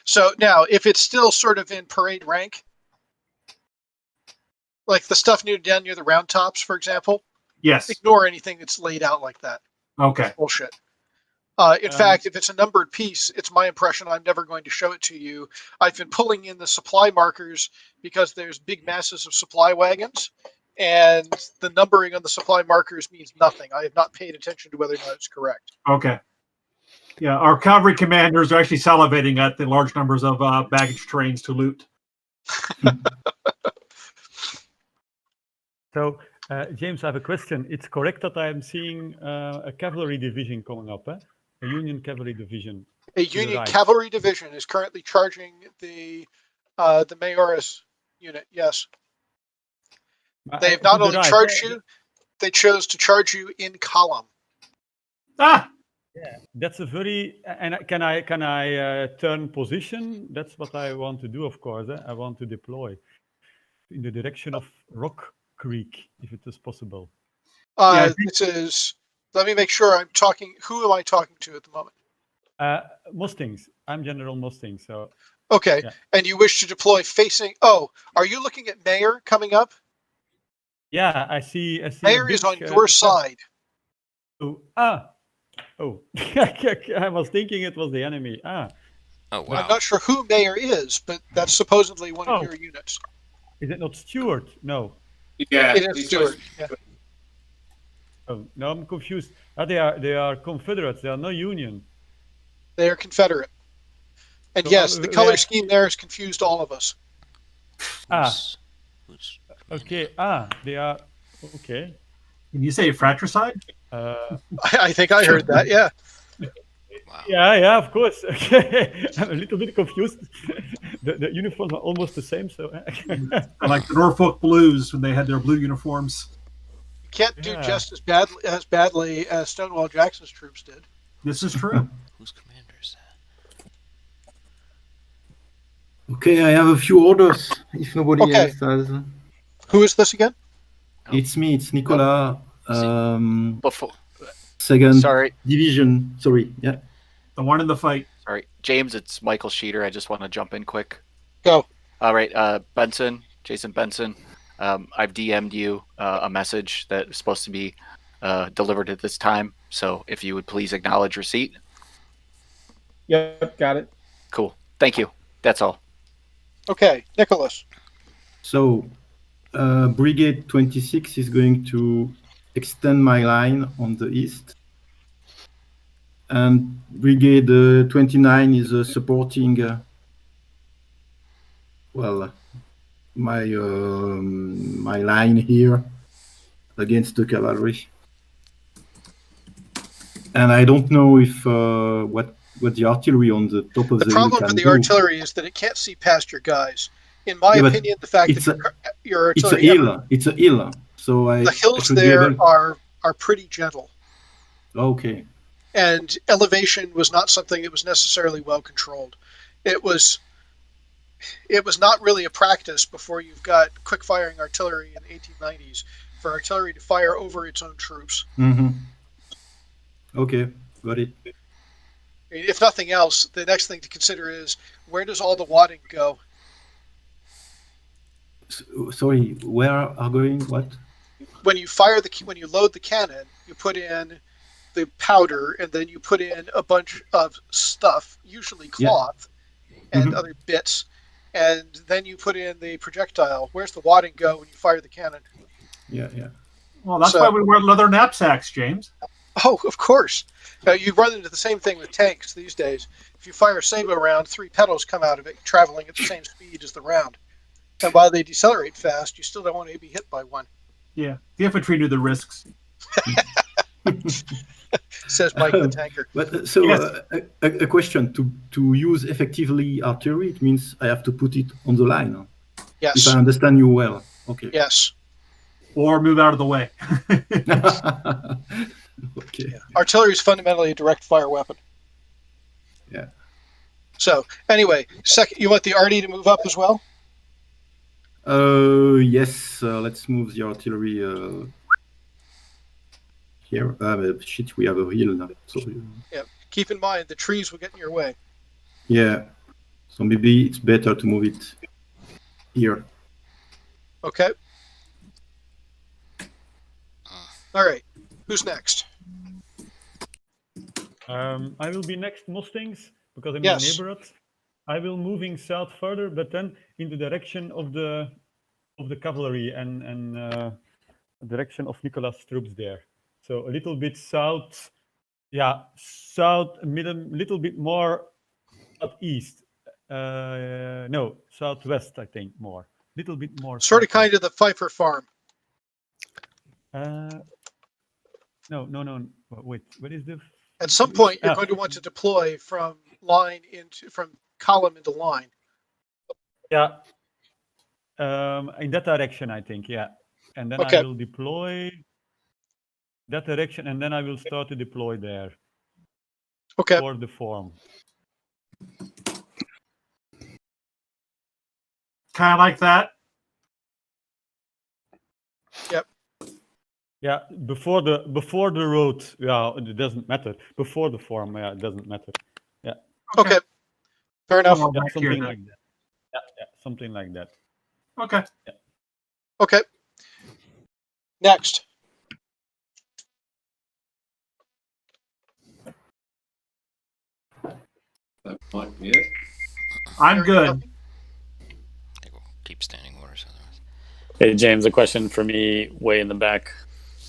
So now, if it's still sort of in parade rank, like the stuff down near the round tops, for example, yes, ignore anything that's laid out like that. Okay. Bullshit. In fact, if it's a numbered piece, it's my impression I'm never going to show it to you. I've been pulling in the supply markers because there's big masses of supply wagons, and the numbering on the supply markers means nothing. I have not paid attention to whether or not it's correct. Okay. Yeah, our cavalry commanders are actually salivating at the large numbers of baggage trains to loot. So, James, I have a question. It's correct that I'm seeing a cavalry division coming up, eh? A Union cavalry division. A to the Union right. cavalry division is currently charging the Mayoris unit. Yes, they have not To the only right, charged eh? you, they chose to charge you in column. Ah, Yeah, that's a very. And can I turn position? That's what I want to do, of course. I want to deploy in the direction of Rock Creek, if it is possible. This is. Let me make sure I'm talking. Who am I talking to at the moment? Mustings. I'm General Mustang, so. Okay, Yeah. and you wish to deploy facing. Oh, are you looking at Mayor coming up? Yeah, I see. Mayor is on your side. Oh, oh! I was thinking it was the enemy. Oh wow! I'm not sure who Mayor is, but that's supposedly one of your units. Is it not Stewart? No. Yeah, it is Stewart. Yeah. Oh no, I'm confused. They are Confederates. They are no Union. They are Confederate. And So, yes, the color scheme there has confused all of us. Okay. They are okay. Can you say fratricide? I think I heard that. Yeah. Yeah, of course. Okay, I'm a little bit confused. The uniforms are almost the same, so. Like the Norfolk Blues when they had their blue uniforms. You can't do just as badly as Stonewall Jackson's troops did. This is true. Whose commander is that? Okay, I have a few orders. If nobody else has. Who is this again? It's me. It's Nicolas. Before. Second Sorry. division. Sorry. Yeah. The one in the fight. Sorry, James. It's Michael Sheeter. I just want to jump in quick. Go. All right, Jason Benson. I've DM'd you a message that is supposed to be delivered at this time. So if you would please acknowledge receipt. Yep, got it. Cool. Thank you. That's all. Okay, Nicholas. So, Brigade 26 is going to extend my line on the east. And Brigade 29 is supporting, my line here against the cavalry. And I don't know if what the artillery on the top of the hill problem can for the do. artillery is that it can't see past your guys. In my opinion, the fact that your artillery it's a hill, so the hills there are pretty gentle. Okay. And elevation was not something that was necessarily well controlled. It was not really a practice before you've got quick firing artillery in the 1890s for artillery to fire over its own troops. Mm-hmm. Okay, got it. If nothing else, the next thing to consider is where does all the wadding go? Sorry, where are going what? When you load the cannon, you put in the powder, and then you put in a bunch of stuff, usually cloth and other bits, and then you put in the projectile. Where's the wadding go when you fire the cannon? Yeah. Well, that's why we wear leather knapsacks, James. Oh, of course. You run into the same thing with tanks these days. If you fire a saber round, 3 pedals come out of it, traveling at the same speed as the round. And while they decelerate fast, you still don't want to be hit by one. Yeah, the infantry knew the risks. Says Mike the tanker. But so a question: to use effectively artillery, it means I have to put it on the line. Yes. If I understand you well. Okay. Yes. Or move out of the way. Okay. Yeah. Artillery is fundamentally a direct fire weapon. Yeah. So anyway, second, you want the arty to move up as well? Yes. Let's move the artillery here. Shit, we have a hill now. So, yeah. Keep in mind the trees will get in your way. yeah. So maybe it's better to move it here. Okay. All right. Who's next? I will be next, Mustangs, because I'm in the neighborhood. I will moving south further, but then in the direction of the cavalry and direction of Nicolas' troops there. So a little bit south Yeah, south, little bit more southeast. No, southwest, I think more. Little bit more. Sort of southwest. kind of the Pfeiffer farm. No. Wait, what is the? At some point, you're going to want to deploy from column into line. Yeah. In that direction, I think. Yeah, and then Okay. I will deploy that direction, and then I will start to deploy there. Okay. For the form. Kind of like that. Yep. Yeah, before the road. Yeah, it doesn't matter. Before the form, yeah, it doesn't matter. Yeah. Okay. Fair enough. Yeah, something like that. Yeah, something like that. Okay. Yeah. Okay. Next. That might be it. I'm good. Keep standing orders otherwise. Hey, James, a question for me way in the back,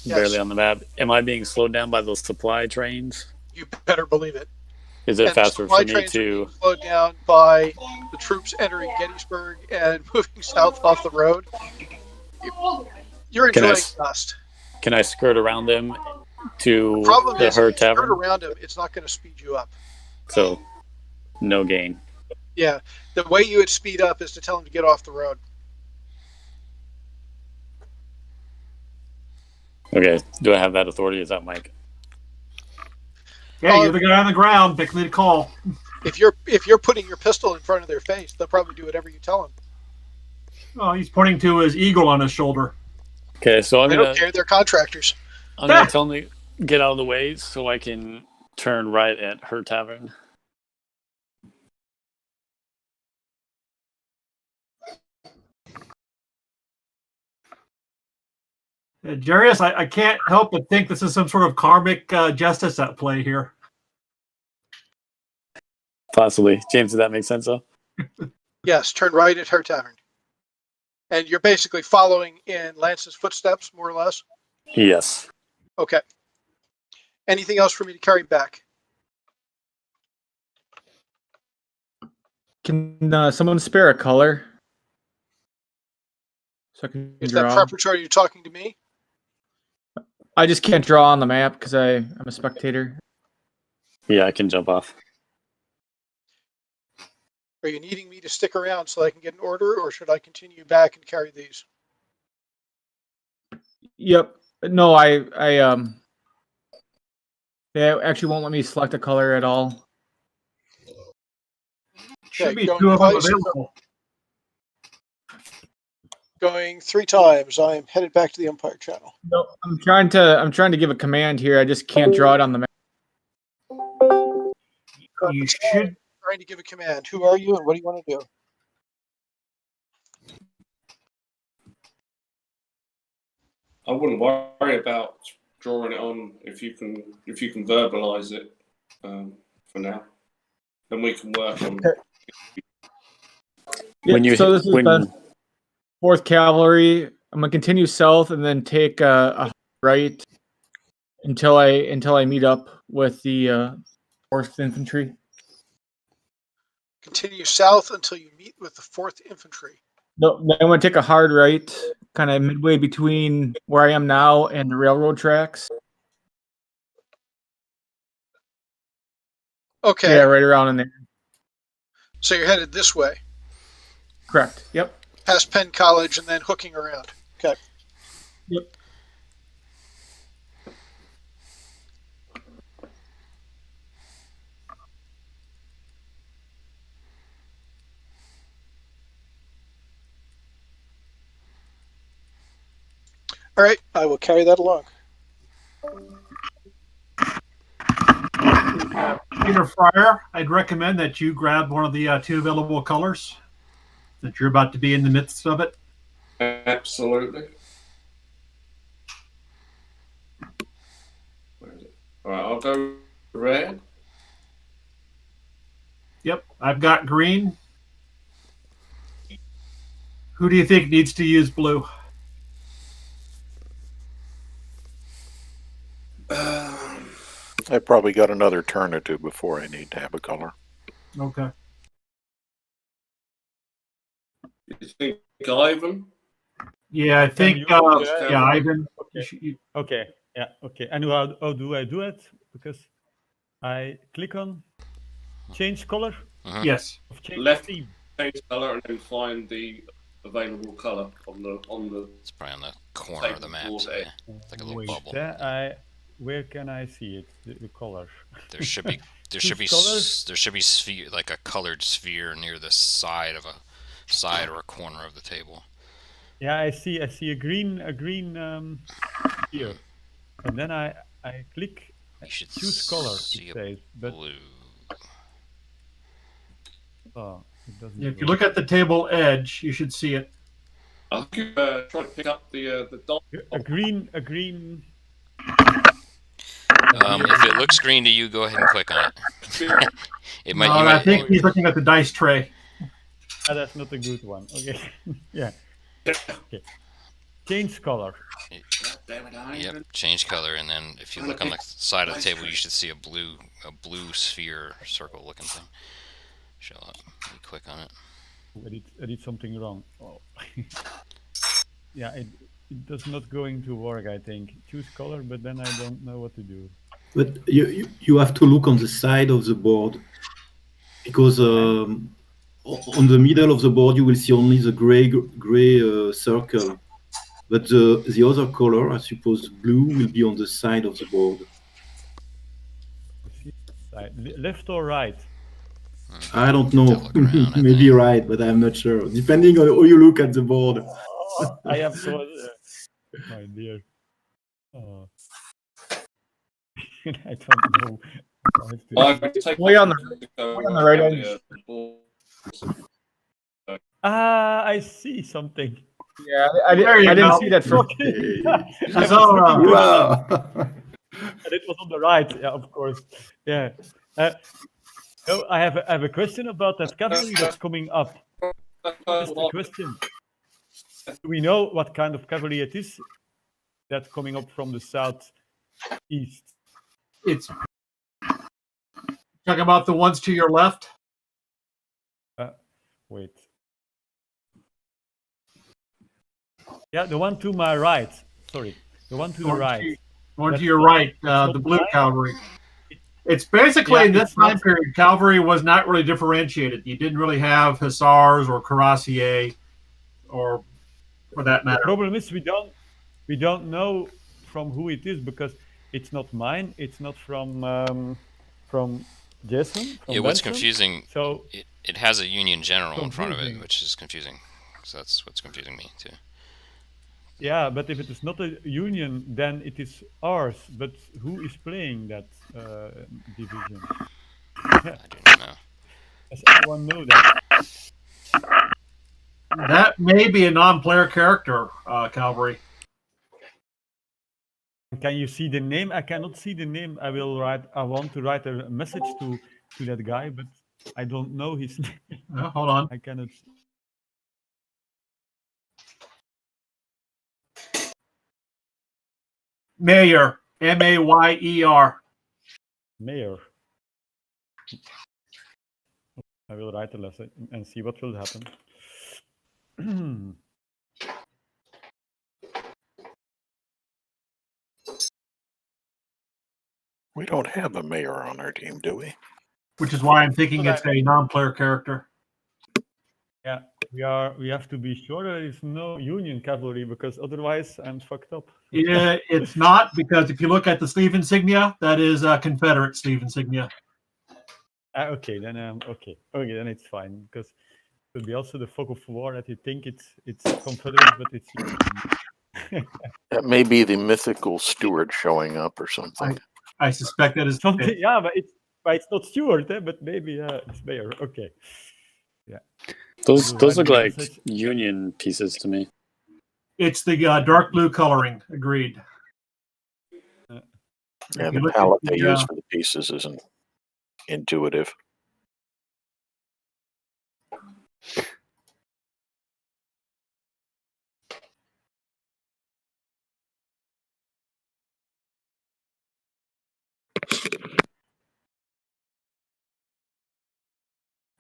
Yes. barely on the map. Am I being slowed down by those supply trains? You better believe it. Is it And faster supply for me trains are to... being slowed down by the troops entering Gettysburg and moving south off the road. You're enjoying dust. Can I skirt around them to Problem the is, Her if you skirt Tavern? around them, it's not going to speed you up. So, no gain. Yeah, the way you would speed up is to tell them to get off the road. Okay, do I have that authority? Is that Mike? Yeah, you're the guy on the ground. Make the call. If you're putting your pistol in front of their face, they'll probably do whatever you tell them. Oh, he's pointing to his eagle on his shoulder. Okay, so I'm They gonna don't care. They're contractors. I'm gonna tell them to get out of the way so I can turn right at Her Tavern. Jarius, I can't help but think this is some sort of karmic justice at play here. Possibly. James, did that make sense though? Yes, turn right at Her Tavern. And you're basically following in Lance's footsteps, more or less? Yes. Okay. Anything else for me to carry back? Can someone spare a color? So I can Is draw. that preparatory to talking to me? I just can't draw on the map because I'm a spectator. Yeah, I can jump off. Are you needing me to stick around so I can get an order, or should I continue back and carry these? Yep. No, they actually won't let me select a color at all. Should Okay, be going two of them twice. available. Going 3 times. I am headed back to the Empire Channel. No, I'm trying to give a command here. I just can't draw it on the map. You should. Trying to give a command. Who are you and what do you want to do? I wouldn't worry about drawing it on if you can verbalize it for now. Then we can work on. Yeah, so this is the 4th Cavalry. I'm gonna continue south and then take a right until I meet up with the 4th Infantry. Continue south until you meet with the 4th Infantry. No, then I'm gonna take a hard right, kind of midway between where I am now and the railroad tracks. Okay. Yeah, right around in there. So you're headed this way. Correct. Yep. Past Penn College and then hooking around. Okay. Yep. All right. I will carry that along. Peter Fryer, I'd recommend that you grab one of the 2 available colors that you're about to be in the midst of it. Absolutely. Where is it? All right, I'll go red. Yep, I've got green. Who do you think needs to use blue? I probably got another turn or two before I need to have a color. Okay. You think Ivan? Yeah, I think. Yeah, Ivan. Okay. Yeah. Okay. And how do I do it? Because I click on change color. Yes. Of change Left theme. change color and then find the available color on the. It's probably on the corner of the map. So yeah. Like a little bubble. Where can I see it? The color. There should be sphere, like a colored sphere near the side or a corner of the table. Yeah, I see a green here, and then I click choose color. See It says, but blue. oh, it doesn't. If you look at the table edge, you should see it. I'll try to pick up the dot. A green. If it looks green to you, go ahead and click on it. It might. I think he's looking at the dice tray. That's not a good one. Okay. Yeah. Okay. Change color. Yep. Change color, and then if you look on the side of the table, you should see a blue sphere circle looking thing show up. You click on it. I did something wrong. Oh. Yeah, it does not going to work. I think choose color, but then I don't know what to do. But you have to look on the side of the board, because on the middle of the board you will see only the gray circle, but the other color, I suppose blue, will be on the side of the board. Left or right? I don't know. Maybe right, but I'm not sure. Depending on how you look at the board. I have so. My dear. Oh. I don't know. Way on the right edge. I see something. Yeah, I didn't see that first. That's all right. And it was on the right, yeah, of course. Yeah. No, I have a question about that cavalry that's coming up. Just a question. Do we know what kind of cavalry it is that's coming up from the southeast? It's talking about the ones to your left. Wait. Yeah, the one to my right. Sorry, the one to the right. One to your right, the blue cavalry. It's basically in this time period, cavalry was not really differentiated. You didn't really have hussars or cuirassiers, or for that matter. The problem is we don't know from who it is, because it's not mine. It's not from Jason. From What's Benson. confusing? So it has a Union general in front of it, which is confusing. So that's what's confusing me too. Yeah, but if it is not a union, then it is ours. But who is playing that division? I do not know. Does anyone know that? That may be a non-player character, cavalry. Can you see the name? I cannot see the name. I want to write a message to that guy, but I don't know his name. Hold on. I cannot. Mayer, Mayer. Mayor. I will write a lesson and see what will happen. We don't have a mayor on our team, do we? Which is why I'm thinking it's a non-player character. Yeah, we have to be sure there is no Union cavalry, because otherwise I'm fucked up. Yeah, it's not, because if you look at the sleeve insignia, that is a Confederate sleeve insignia. Okay, then okay, then it's fine, because it will be also the fog of war that you think it's Confederate, but it's. That may be the mythical Stuart showing up or something. I suspect that is something. Yeah, but it's not Stuart, but maybe it's Mayor. Okay. Yeah. Those look like Union pieces to me. It's the dark blue coloring. Agreed. Yeah, the palette they use for the pieces isn't intuitive.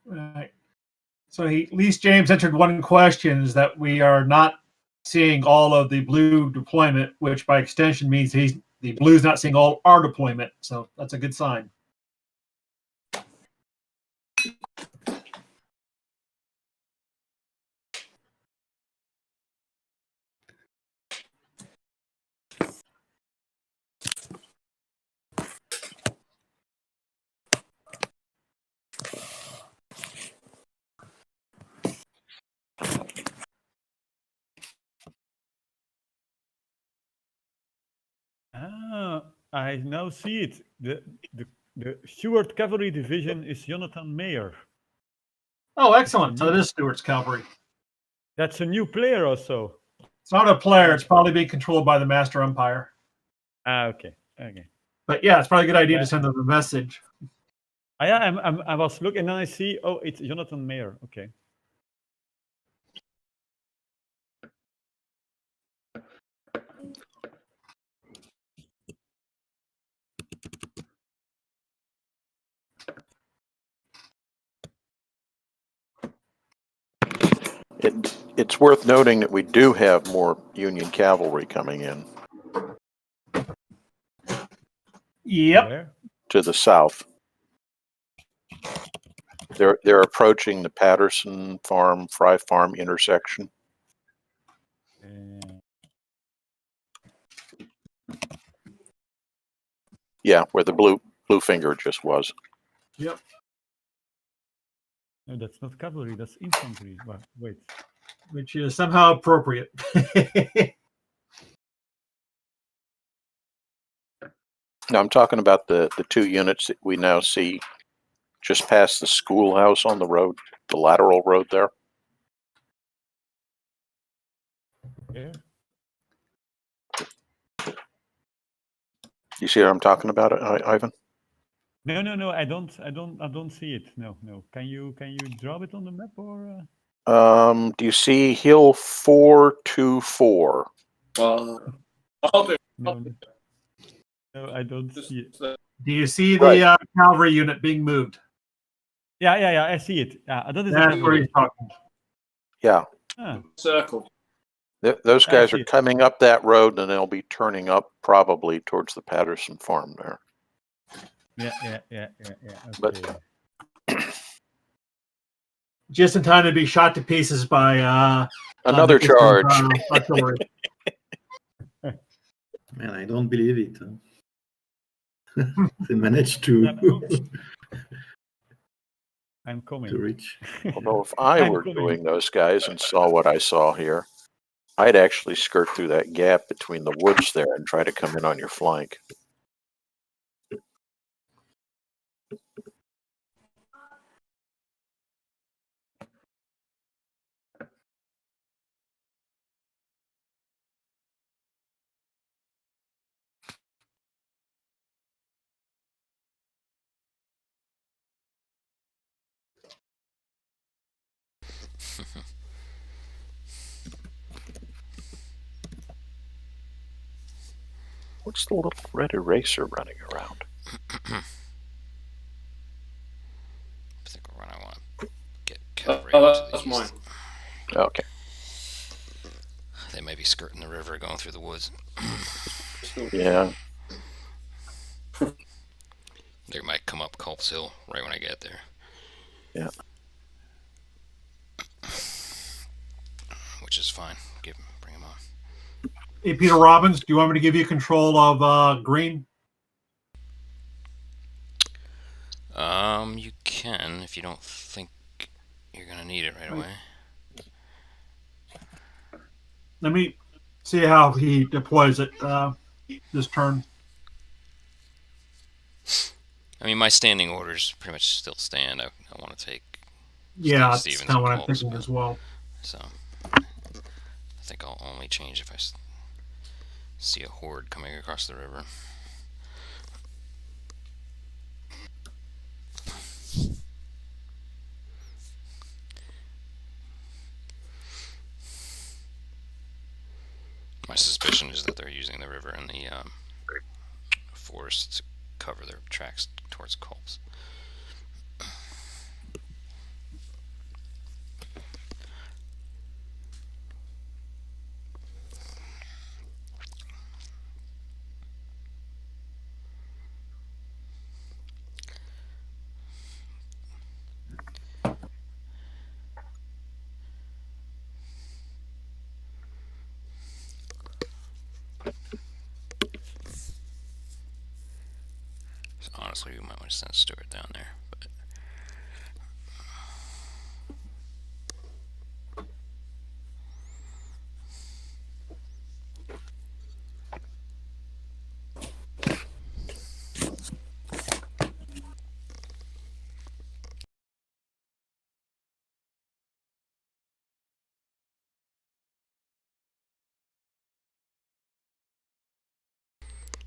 Right. So at least James entered one question, is that we are not seeing all of the blue deployment, which by extension means the blue's not seeing all our deployment. So that's a good sign. Ah, I now see it. The Stuart Cavalry Division is Jonathan Mayer. Oh, excellent. So it is Stewart's cavalry. That's a new player also. It's not a player. It's probably being controlled by the Master Umpire. Ah, okay. Okay. But yeah, it's probably a good idea to send them a message. I was looking and then I see, oh, it's Jonathan Mayer. Okay. It's worth noting that we do have more Union cavalry coming in Yep. Where? to the south. They're approaching the Patterson Farm, Fry Farm intersection. Yeah, where the blue finger just was. Yep. No, that's not cavalry. That's infantry. Well, wait. Which is somehow appropriate. Now I'm talking about the two units that we now see just past the schoolhouse on the road, the lateral road there. Yeah. You see what I'm talking about, Ivan? No. I don't see it. No. Can you draw it on the map or? Do you see Hill 424? I'll do. No, I don't see it. Do you see the cavalry unit being moved? Yeah. I see it. That is That's where he's talking. Yeah. Ah. Circle. Those guys see are it. coming up that road, and they'll be turning up probably towards the Patterson Farm there. Yeah. But- Okay. Just in time to be shot to pieces by Another charge. artillery. Man, I don't believe it. They managed to I'm coming. to reach. Although if I I'm were coming. doing those guys and saw what I saw here, I'd actually skirt through that gap between the woods there and try to come in on your flank. What's the little red eraser running around? I think we're running. I want to get cavalry Oh, to the that's east. mine. Okay. They may be skirting the river, going through the woods. Yeah. They might come up Culp's Hill right when I get there. Yeah. Which is fine. Bring them on. Hey, Peter Robbins, do you want me to give you control of green? You can if you don't think you're gonna need it right away. Let me see how he deploys it this turn. I mean, my standing orders pretty much still stand. I want to take. Yeah, that's Stevens kind of what and I'm Culp's, thinking but- as well. So I think I'll only change if I see a horde coming across the river. My suspicion is that they're using the river and the forest to cover their tracks towards Culp's. honestly, we might want to send Stuart down there. But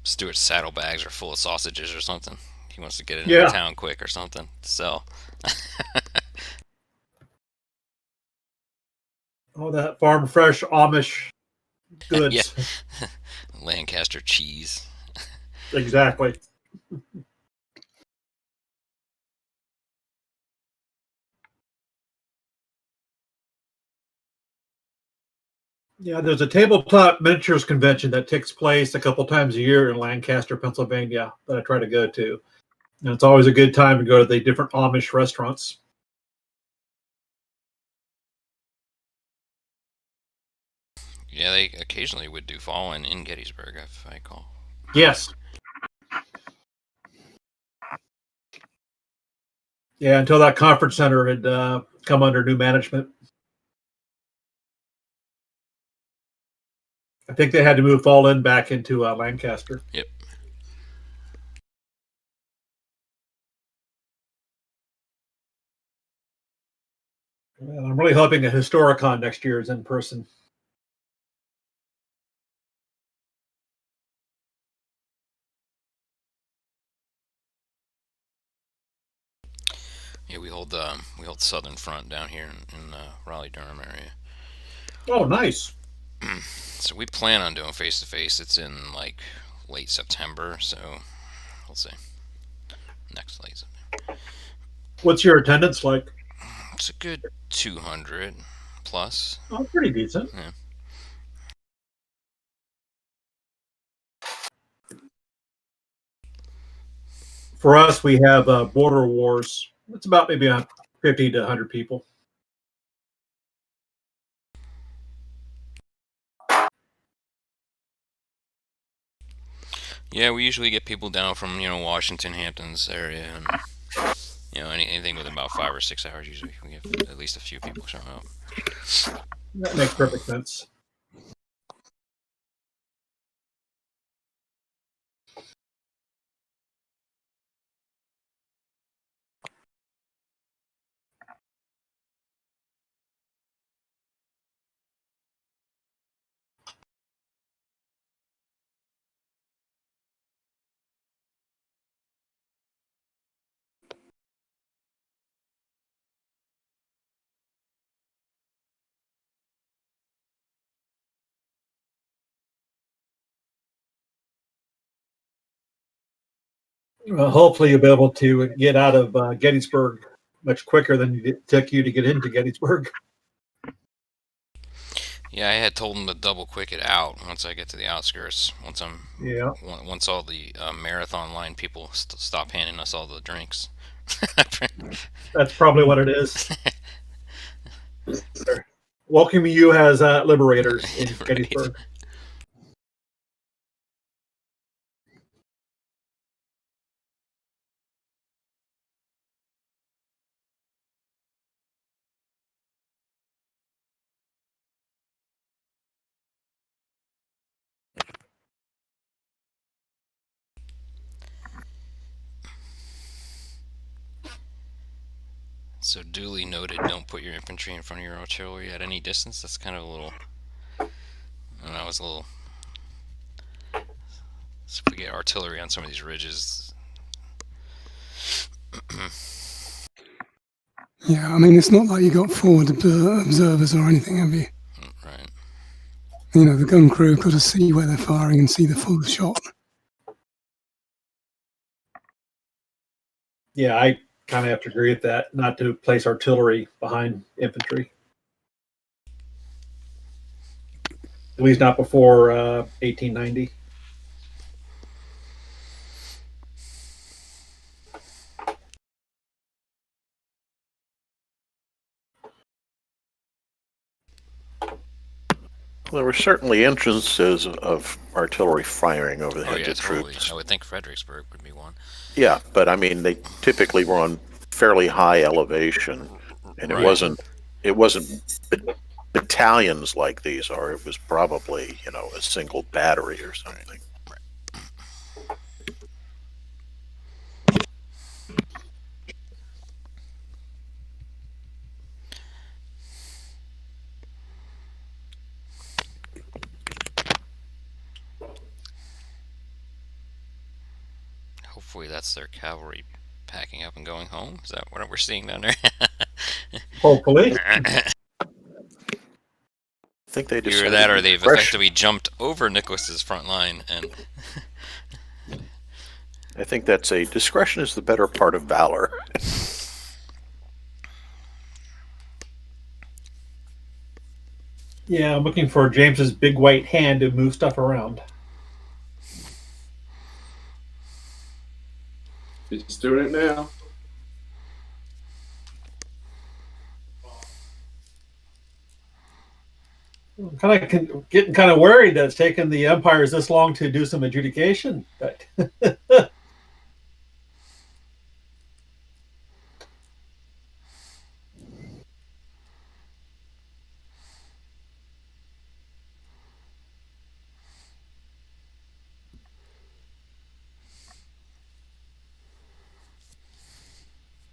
Stuart's saddlebags are full of sausages or something. He wants to get into town quick or something. So. Oh, that farm fresh Amish goods. Yeah. Lancaster cheese. Exactly. Yeah, there's a tabletop miniatures convention that takes place a couple times a year in Lancaster, Pennsylvania, that I try to go to. And it's always a good time to go to the different Amish restaurants. Yeah, they occasionally would do Fallen in Gettysburg, if I recall. Yes. Yeah, until that conference center had come under new management. I think they had to move Fallen back into Lancaster. Yep. Well, I'm really hoping a Historicon next year is in person. Yeah, we hold Southern Front down here in Raleigh Durham area. Oh, nice. So we plan on doing face to face. It's in like late September, so we'll see. Next late September. What's your attendance like? It's a good 200 plus. Oh, pretty decent. Yeah. For us, we have Border Wars. It's about maybe 50 to 100 people. Yeah, we usually get people down from Washington, Hamptons area, and anything with about 5 or 6 hours. Usually, we have at least a few people showing up. That makes perfect sense. Hopefully, you'll be able to get out of Gettysburg much quicker than it took you to get into Gettysburg. Yeah, I had told them to double quick it out once I get to the outskirts. Once all the marathon line people stop handing us all the drinks. That's probably what it is. Welcome you as liberators in Right. Gettysburg. So duly noted, don't put your infantry in front of your artillery at any distance. That's kind of a little... I don't know, it's a little... So if we get artillery on some of these ridges... Yeah, I mean, it's not like you got forward observers or anything, have you? Right. The gun crew have got to see where they're firing and see the full shot. Yeah, I kind of have to agree with that, not to place artillery behind infantry. At least not before 1890. There were certainly instances of artillery firing over the Oh heads yeah, of totally. troops. I would think Fredericksburg would be one. Yeah, but I mean, they typically were on fairly high elevation, and Right. it wasn't battalions like these are. It was probably a single battery or something. Hopefully that's their cavalry packing up and going home. Is that what we're seeing down there? Hopefully. I think they decided Either that or to they've fresh. effectively jumped over Nicholas's front line and I think that's a discretion is the better part of valor. Yeah, I'm looking for James's big white hand to move stuff around. It's doing it now. I'm getting kind of worried that it's taken the umpires this long to do some adjudication. But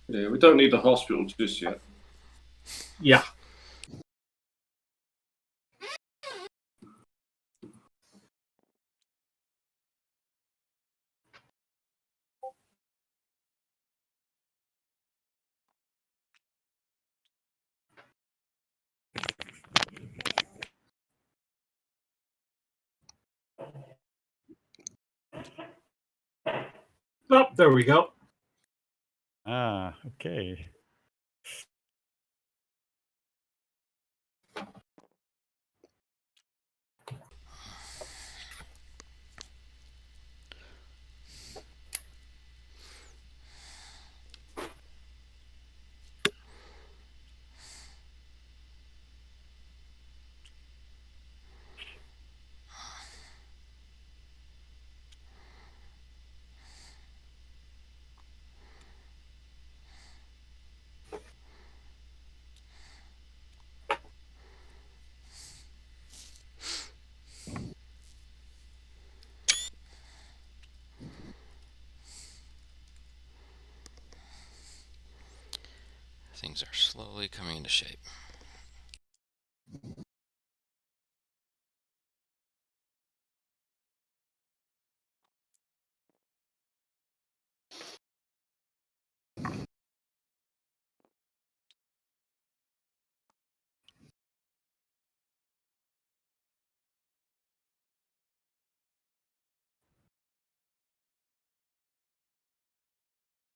Yeah, we don't need the hospital just yet. yeah. Oh, there we go. Ah, okay. things are slowly coming into shape.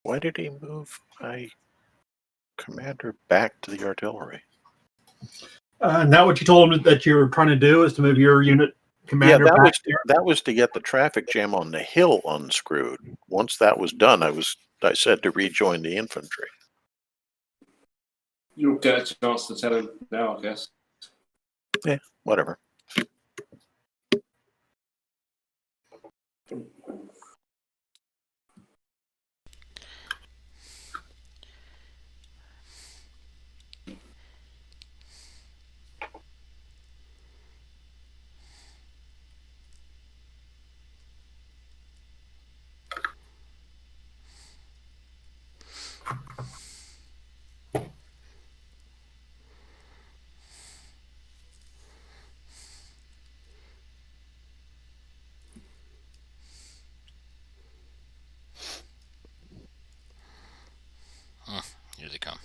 Why did he move my commander back to the artillery? And that what you told him that you were trying to do is to move your unit commander Yeah, back there? that was to get the traffic jam on the hill unscrewed. Once that was done, I said to rejoin the infantry. You'll get a chance to tell him now, I guess. Yeah, whatever. Here they come.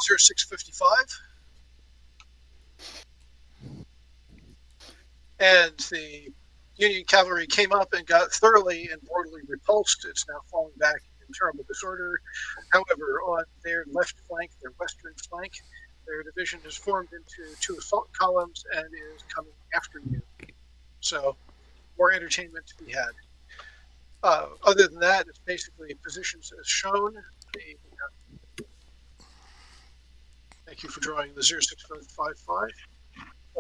0655. And the Union cavalry came up and got thoroughly and mortally repulsed. It's now falling back in terrible disorder. However, on their left flank, their western flank, their division has formed into 2 assault columns and is coming after you. So, more entertainment to be had. Other than that, it's basically positions as shown. Thank you for drawing the 06555.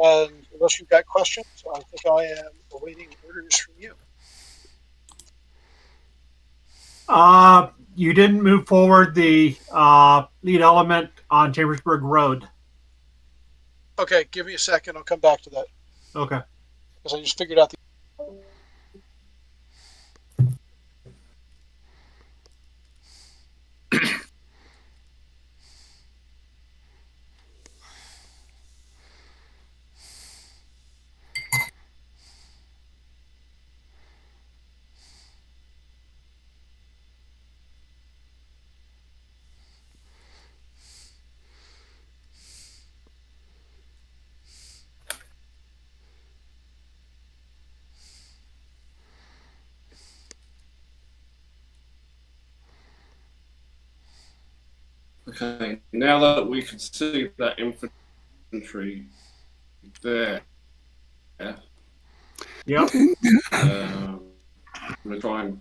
And unless you've got questions, I think I am awaiting orders from you. You didn't move forward the lead element on Chambersburg Road. Okay, give me a second. I'll come back to that. Okay. Because I just figured out the. Okay, now that we can see that infantry there, Yep. we'll try and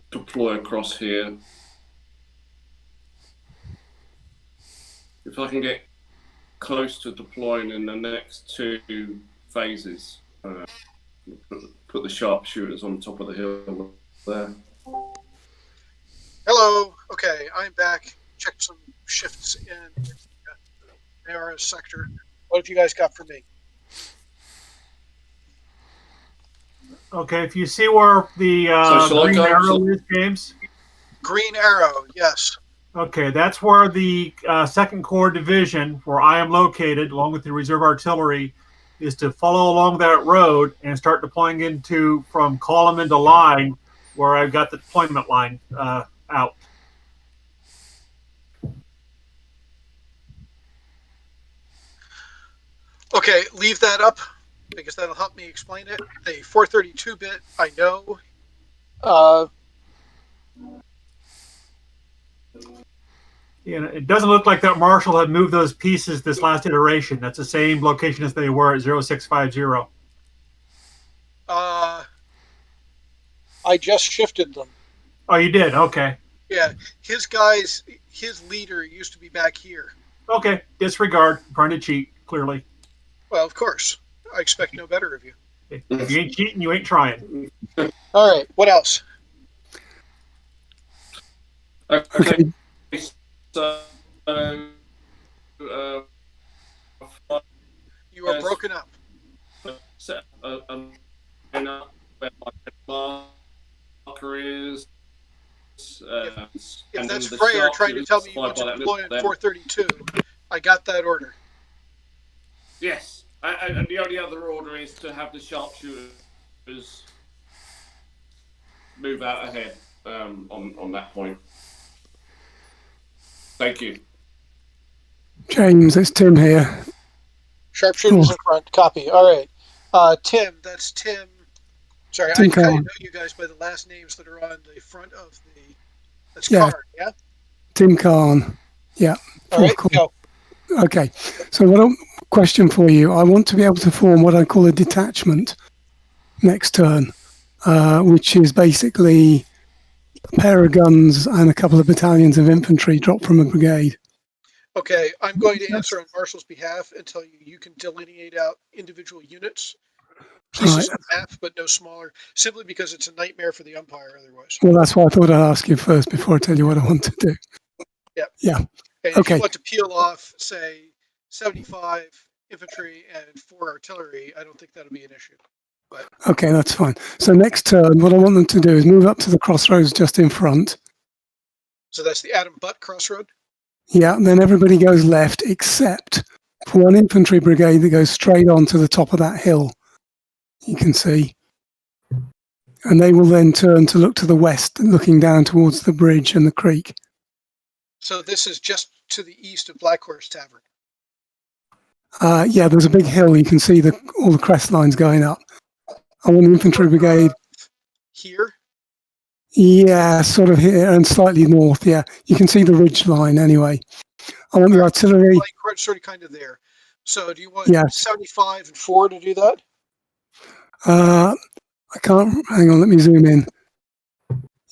deploy across here. If I can get close to deploying in the next two phases, put the sharpshooters on top of the hill there. Hello. Okay, I'm back. Check some shifts in the ARS sector. What have you guys got for me? Okay, if you see where the green arrow is, James? Green arrow, yes. Okay, that's where the 2nd Corps Division, where I am located, along with the reserve artillery, is to follow along that road and start deploying from column into line, where I've got the deployment line out. Okay, leave that up because that'll help me explain it. A 432-bit, I know. It doesn't look like that Marshall had moved those pieces this last iteration. That's the same location as they were at 0650. I just shifted them. Oh, you did? Okay. Yeah, his leader used to be back here. Okay, disregard. I'm trying to cheat, clearly. Well, of course. I expect no better of you. If you ain't cheating, you ain't trying. All right, what else? Okay. So, you are broken up. Set where my marker is. If that's Freyer trying to tell me you want to deploy on 432, I got that order. Yes, and the only other order is to have the sharpshooters move out ahead on that point. Thank you. James, it's Tim here. Sharpshooters in front. Copy. All right. Tim, that's Tim. Sorry, Tim I kind of Kahn. know you guys by the last names that are on the front of the. That's Yeah. Card, yeah? Tim Kahn. Yeah. All right, go. Okay. So question for you. I want to be able to form what I call a detachment next turn, which is basically a pair of guns and a couple of battalions of infantry dropped from a brigade. Okay, I'm going to answer on Marshall's behalf and tell you can delineate out individual units, pieces of the map, but no smaller, simply because it's a nightmare for the umpire otherwise. Well, that's why I thought I'd ask you first before I tell you what I want to do. Yep. Yeah. And if you want to peel off, say, 75 infantry and 4 artillery, I don't think that'll be an issue. But Okay, that's fine. So next turn, what I want them to do is move up to the crossroads just in front. so that's the Adam Butt crossroad. Yeah, and then everybody goes left except for one infantry brigade that goes straight on to the top of that hill. You can see. And they will then turn to look to the west, looking down towards the bridge and the creek. So this is just to the east of Black Horse Tavern. Yeah, there's a big hill. You can see all the crest lines going up. I want the infantry brigade. Here? Yeah, sort of here and slightly north. Yeah, you can see the ridge line anyway. I want the artillery. Like, sort of kind of there. So do you want Yes. 75 and 4 to do that? I can't. Hang on, let me zoom in.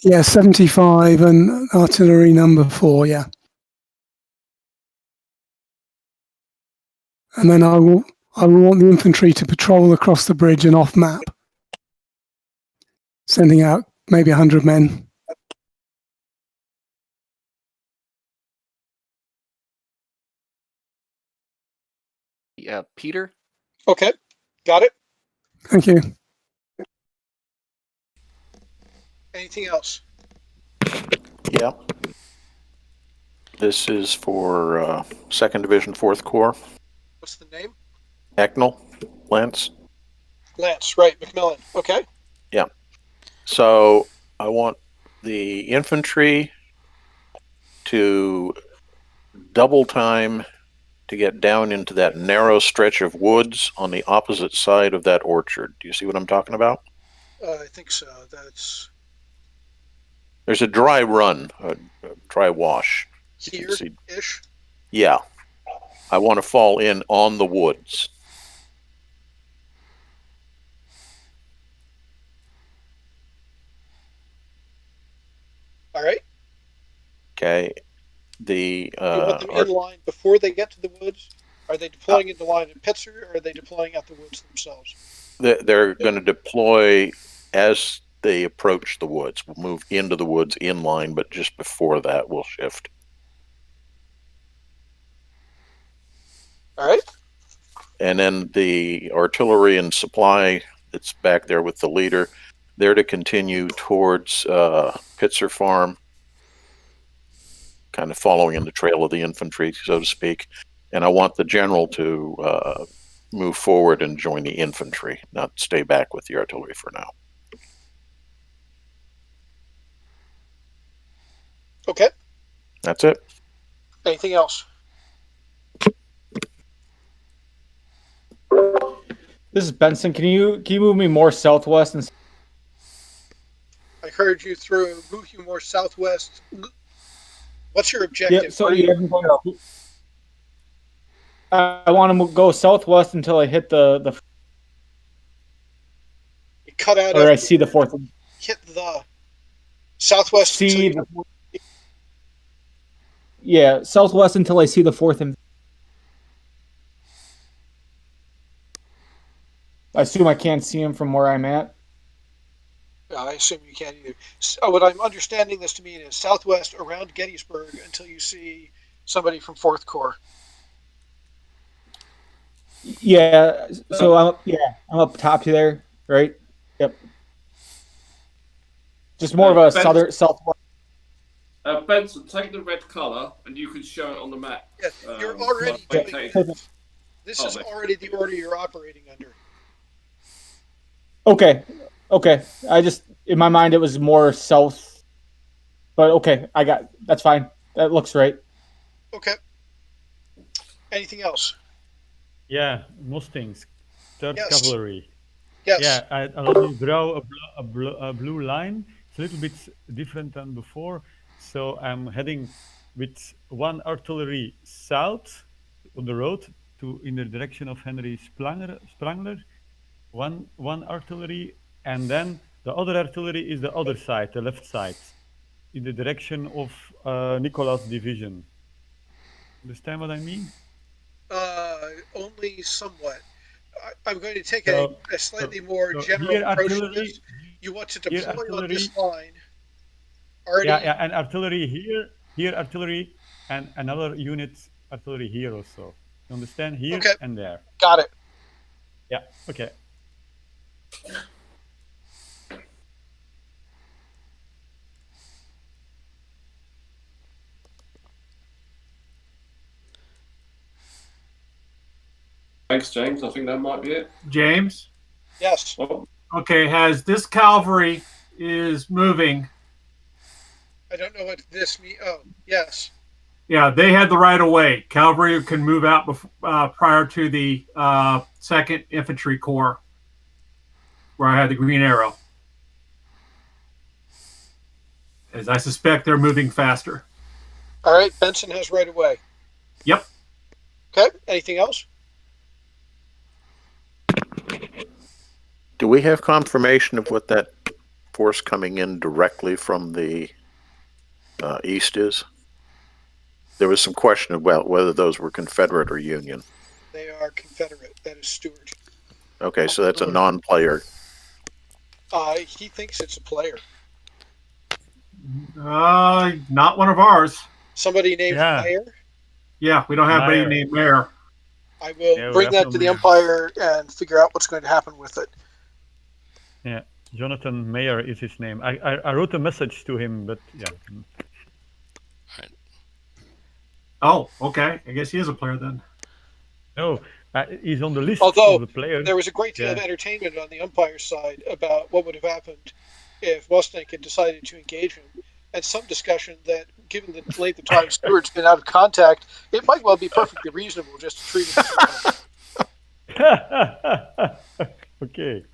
Yeah, 75 and artillery number 4. Yeah. and then I will want the infantry to patrol across the bridge and off map, sending out maybe 100 men. Peter? Okay, got it. Thank you. Anything else? Yeah. This is for 2nd Division, 4th Corps. What's the name? Ecknell, Lance. Lance, right, McMillan. Okay. Yeah. So I want the infantry to double time to get down into that narrow stretch of woods on the opposite side of that orchard. Do you see what I'm talking about? I think so. There's a dry run, a dry wash. Here-ish? Yeah. I want to fall in on the woods. All right. Okay. You want them in line before they get to the woods? Are they deploying into line in Pitzer, or are they deploying at the woods themselves? They're going to deploy as they approach the woods. We'll move into the woods in line, but just before that, we'll shift. All right. And then the artillery and supply that's back there with the leader, they're to continue towards Pitzer Farm, kind of following in the trail of the infantry, so to speak. And I want the general to move forward and join the infantry, not stay back with the artillery for now. Okay. That's it. Anything else? This is Benson. Can you move me more southwest? And I heard you move you more southwest. What's your objective? yeah, so you haven't gone up. I want to go southwest until I hit the. You cut out. Or I see the 4th. Hit the southwest. See the. Yeah, southwest until I see the 4th. I assume I can't see him from where I'm at. I assume you can't either. So what I'm understanding this to mean is southwest around Gettysburg until you see somebody from 4th Corps. Yeah, so I'm up top there, right? Yep. Just more of a southwest. Benson, take the red colour and you can show it on the map. Yeah, you're already doing it. This is already the order you're operating under. Okay. I just, in my mind, it was more south. But okay, that's fine. That looks right. Okay. Anything else? Yeah, Mustangs, 3rd Cavalry. Yes. Yeah, I already draw a blue line. It's a little bit different than before. So I'm heading with 1 artillery south on the road in the direction of Henry Sprangler. One artillery, and then the other artillery is the other side, the left side, in the direction of Nicholas' division. Understand what I mean? Only somewhat. I'm going to take a slightly more general approach to this. You want to deploy on this line. Already. Yeah, and artillery here artillery, and another unit artillery here also. You understand? Here and there. Got it. Yeah, okay. Thanks, James. I think that might be it. James? Yes. Okay, as this cavalry is moving. I don't know what this means. Oh, yes. Yeah, they had the right of way. Cavalry can move out prior to the 2nd Infantry Corps, where I had the green arrow. As I suspect they're moving faster. All right, Benson has right of way. Yep. Okay, anything else? Do we have confirmation of what that force coming in directly from the east is? There was some question about whether those were Confederate or Union. They our Confederate, that is Stewart. Okay, so that's a non-player. He thinks it's a player. Not one of ours. Somebody named Mayer? Yeah, we don't have anybody named Mayer. I will bring that to the umpire and figure out what's going to happen with it. Yeah, Jonathan Mayer is his name. I wrote a message to him, but yeah. Oh, okay. I guess he is a player then. No, he's on the list Although of the players. there was a great deal of entertainment on the umpire's side about what would have happened if Mustang had decided to engage him, and some discussion that, given the length of time Stewart's been out of contact, it might well be perfectly reasonable just to treat him. Okay.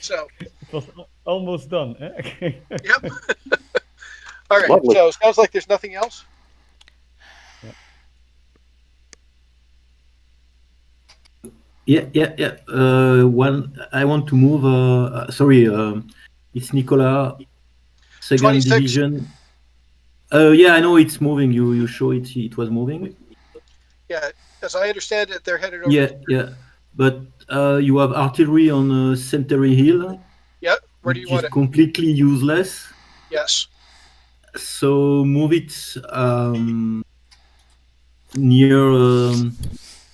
So it was almost done. Eh? Yep. All right. Lovely. So it sounds like there's nothing else. Yeah. One, I want to move. Sorry, it's Nicola, second 26. division. Yeah, I know it's moving. You show it. It was moving. Yeah, as I understand it, they're headed over. Yeah. But you have artillery on Cemetery Hill. Yep. Where do you want it? Completely useless. Yes. So move it near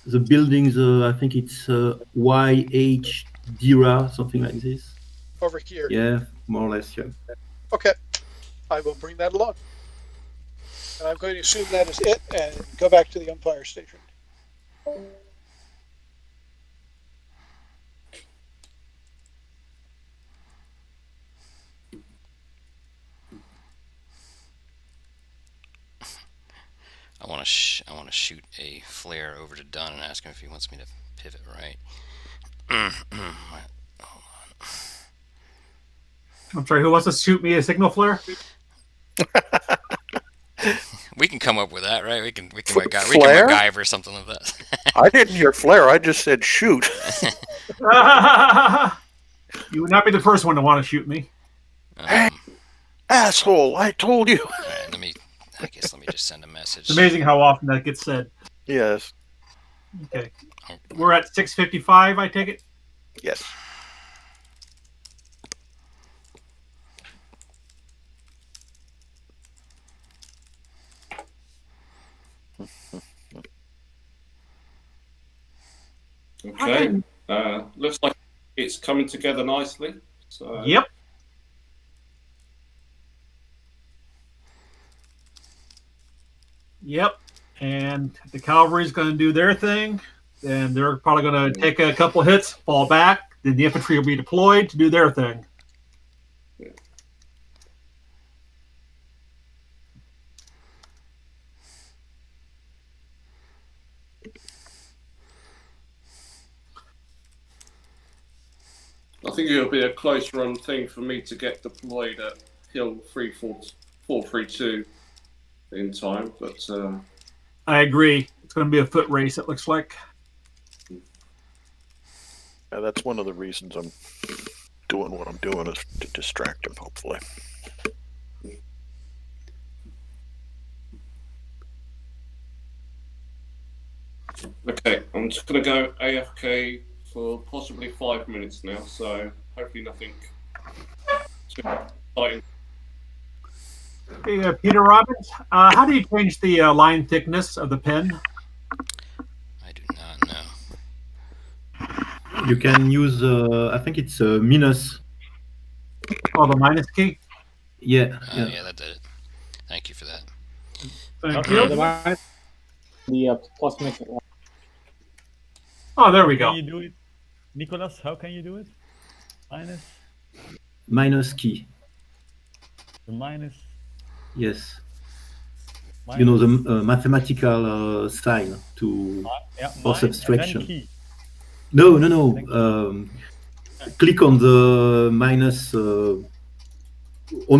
the buildings. I think it's YH Dira, something like this. Over here. Yeah, more or less. Yeah. Okay. I will bring that along. And I'm going to assume that is it and go back to the umpire station. I want to shoot a flare over to Dunn and ask him if he wants me to pivot right. Hold on. I'm sorry, who wants to shoot me a signal flare? We can come up with that, right? We can MacGyver or something like that. I didn't hear flare. I just said shoot. You would not be the first one to want to shoot me. Hey, asshole! I told you. All right, let me just send a message. It's amazing how often that gets said. Yes. Okay. We're at 6:55, I take it? Yes. Okay. Looks like it's coming together nicely. So. Yep. Yep. And the cavalry's going to do their thing. Then they're probably going to take a couple hits, fall back. Then the infantry will be deployed to do their thing. I think it'll be a close run thing for me to get deployed at Hill 432 in time, but I agree. It's going to be a foot race, it looks like. Yeah, that's one of the reasons I'm doing what I'm doing, is to distract him, hopefully. Okay, I'm just going to go AFK for possibly 5 minutes now, so hopefully nothing too exciting. Hey, Peter Robbins, how do you change the line thickness of the pen? I do not know. You can use. I think it's minus. Oh, the minus key? Yeah. Yeah, that did it. Thank you for that. Thank you. The plus makes it. Oh, there we Can go. you do it, Nicolas? How can you do it? Minus key. The minus. Yes. Minus. You know the mathematical sign to for subtraction. No. Click on the minus on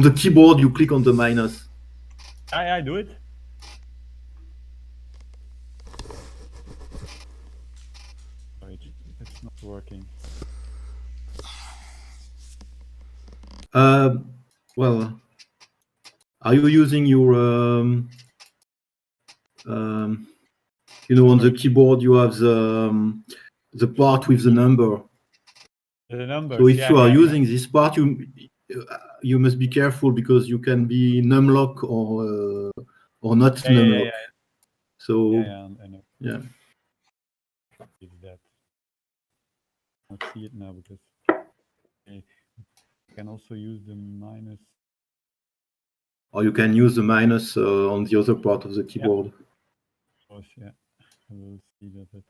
the keyboard. You click on the minus. I do it. Wait, it's not working. Well, are you using your You know, on the keyboard you have the part with the number. The numbers. So if yeah, you are yeah, using this part, you must be careful because you can be numlock or not yeah, yeah, numlock. yeah, So yeah, I know. yeah. It's that. I don't see it now because you can also use the minus. Or you can use the minus on the other part of the keyboard. Oh, yeah, I will see that.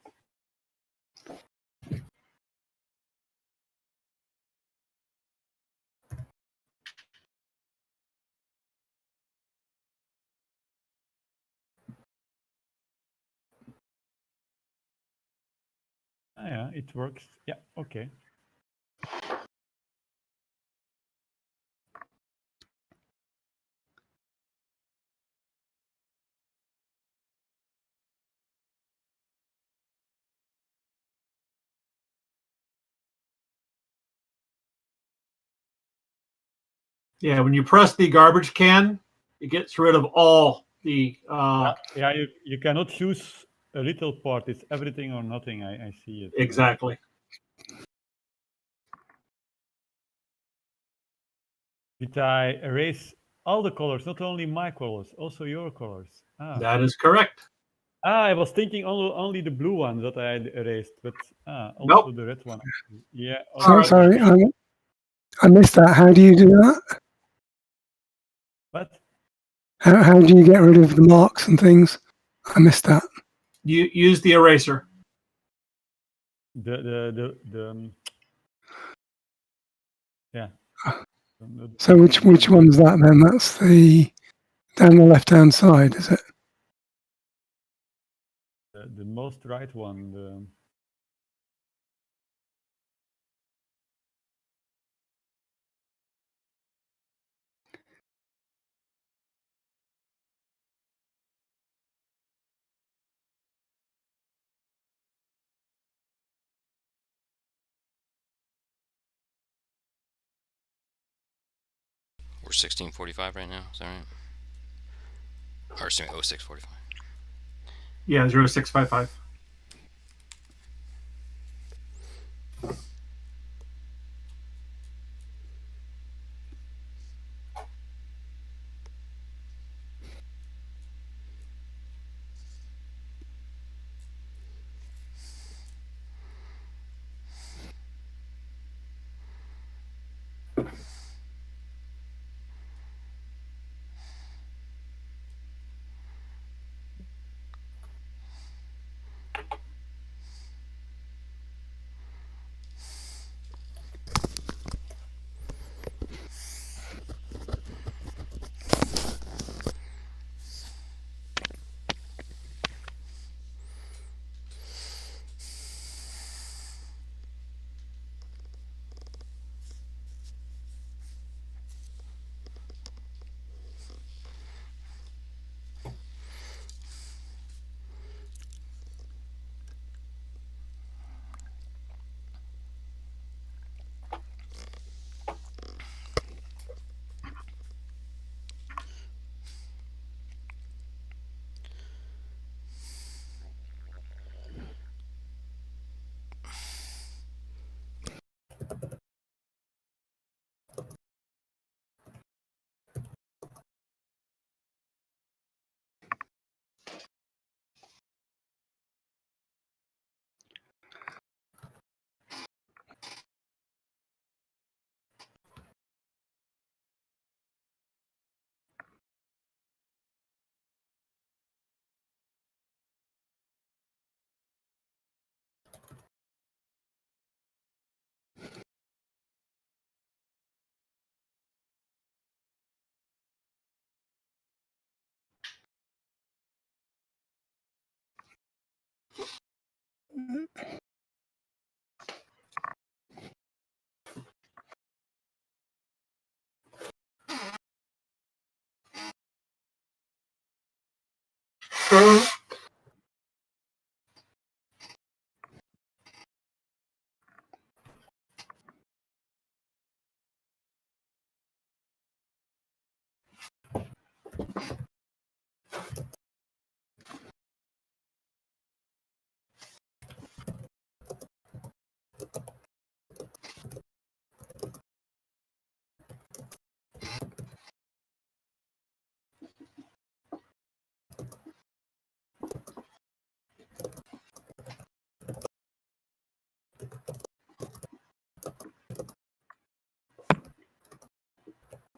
Yeah, it works. Yeah, okay. Yeah, when you press the garbage can, it gets rid of all the. Yeah, you cannot choose a little part. It's everything or nothing. I see it. Exactly. Did I erase all the colors, not only my colors, also your colors? That is correct. I was thinking only the blue one that I had erased, but also Nope. the red one. Yeah. So, sorry, I missed that. How do you do that? What? How do you get rid of the marks and things? I missed that. You use the eraser. Yeah. So which one's that then? That's the down the left-hand side, is it? The most right one. We're 16:45 right now. Is that right? Or excuse me, 06:45. Yeah, 0655.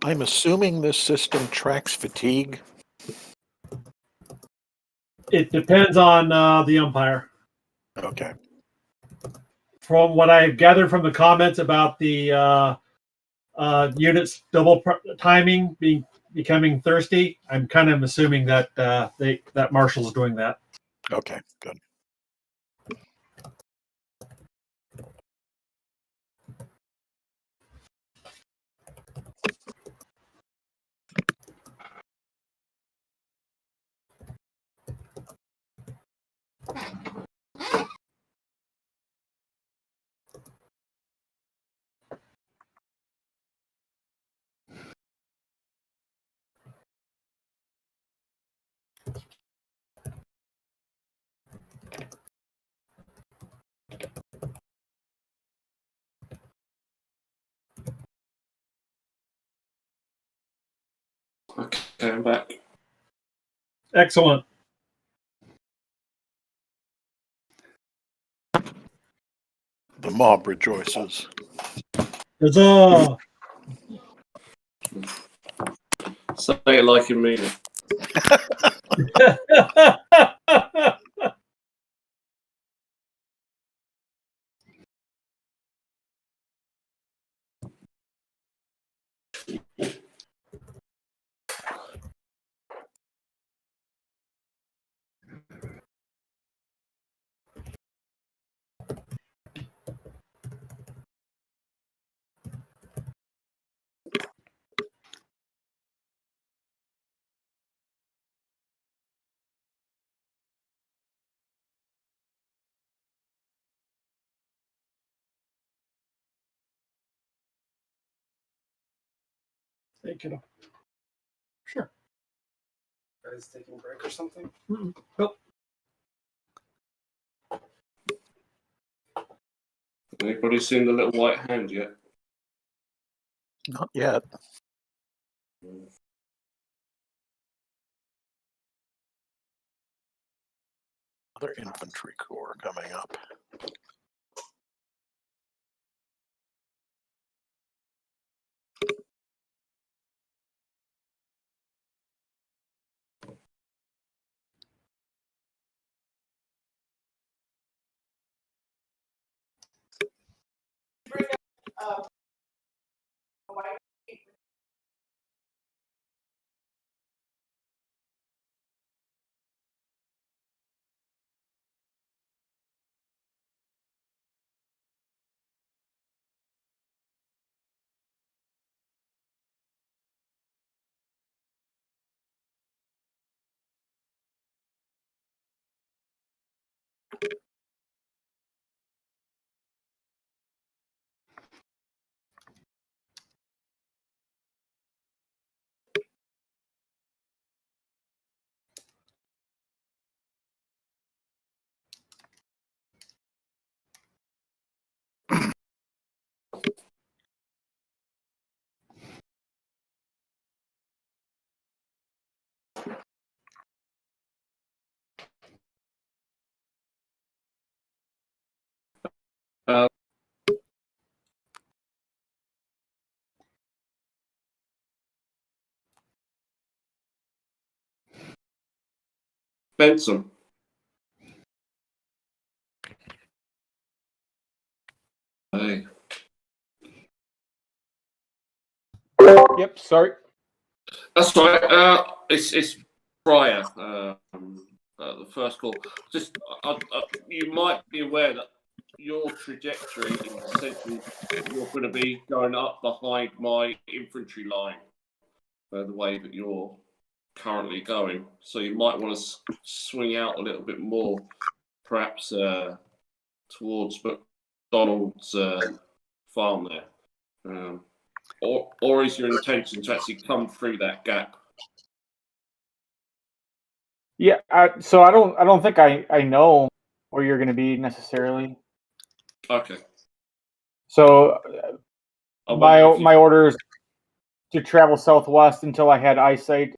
I'm assuming this system tracks fatigue. It depends on the umpire. Okay. From what I've gathered from the comments about the units timing becoming thirsty, I'm kind of assuming that that Marshall's doing that. Okay, good. Okay, I'm back. Excellent. The mob rejoices. Huzzah! Say it like you mean it. Thank you. Sure. Guys taking a break or something? Nope. Anybody seen the little white hand yet? Not yet. Another infantry corps coming up. Benson. Hey. Yep, sorry. That's right. It's prior. The first call. Just you might be aware that your trajectory is essentially you're going to be going up behind my infantry line, the way that you're currently going. So you might want to swing out a little bit more, perhaps towards McDonald's farm there. Or is your intention to actually come through that gap? Yeah, so I don't think I know where you're going to be necessarily. Okay. So my orders to travel southwest until I had eyesight.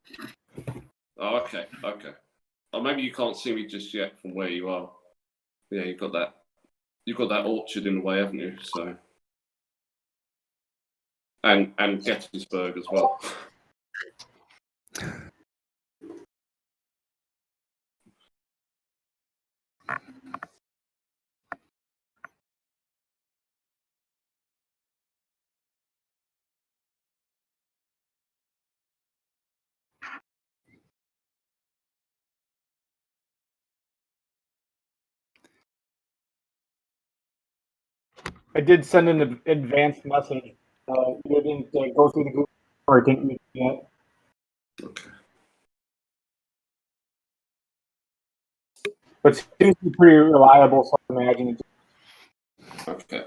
Oh, okay. Or maybe you can't see me just yet from where you are. Yeah, you've got that orchard in the way, haven't you? So and Gettysburg as well. I did send an advanced message. You didn't go through the group, or I didn't read it yet. Okay. But it seems to be pretty reliable, so I imagine it's Okay.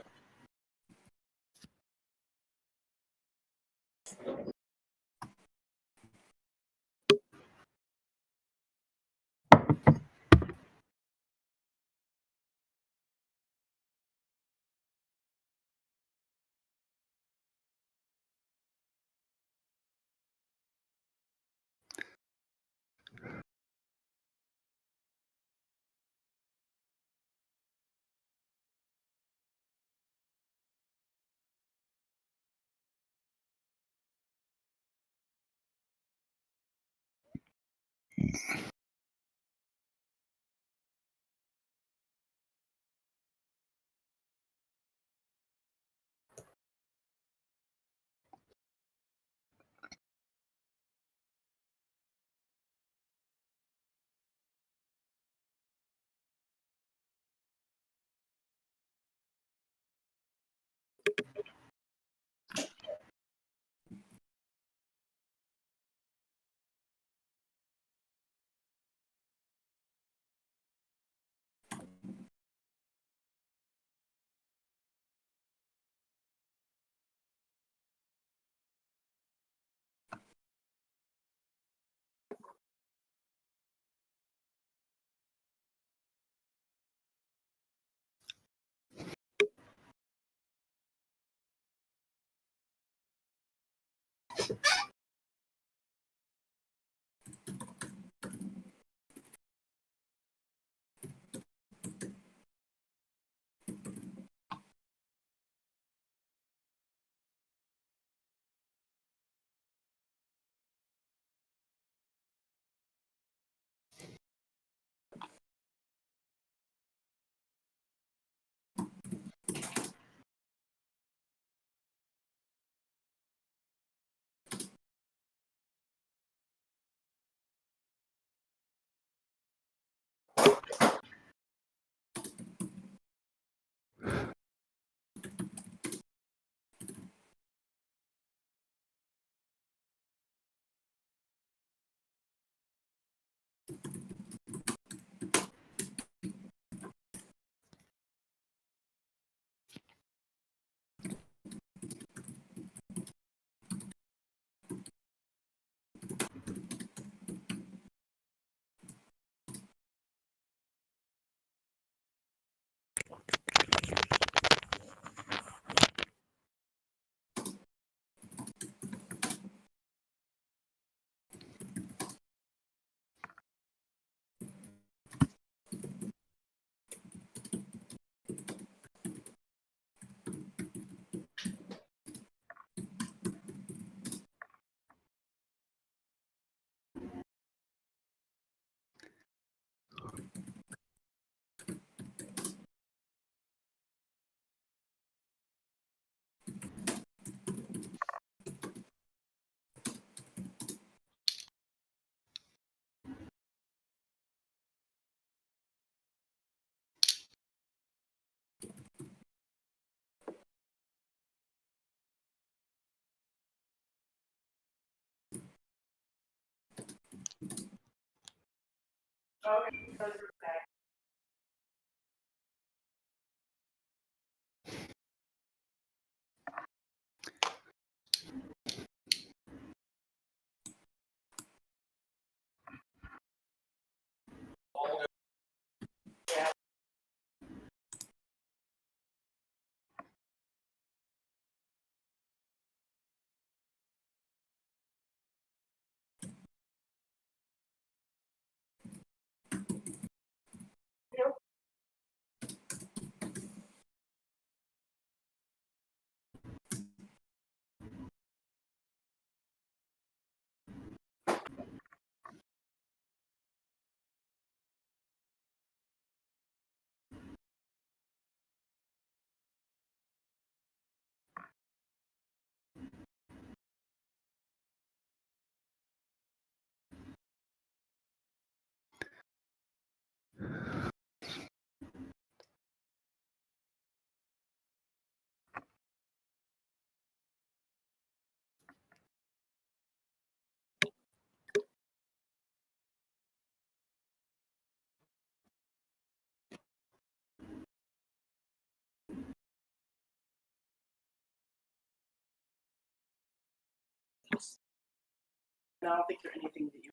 No, I don't think there's anything that you.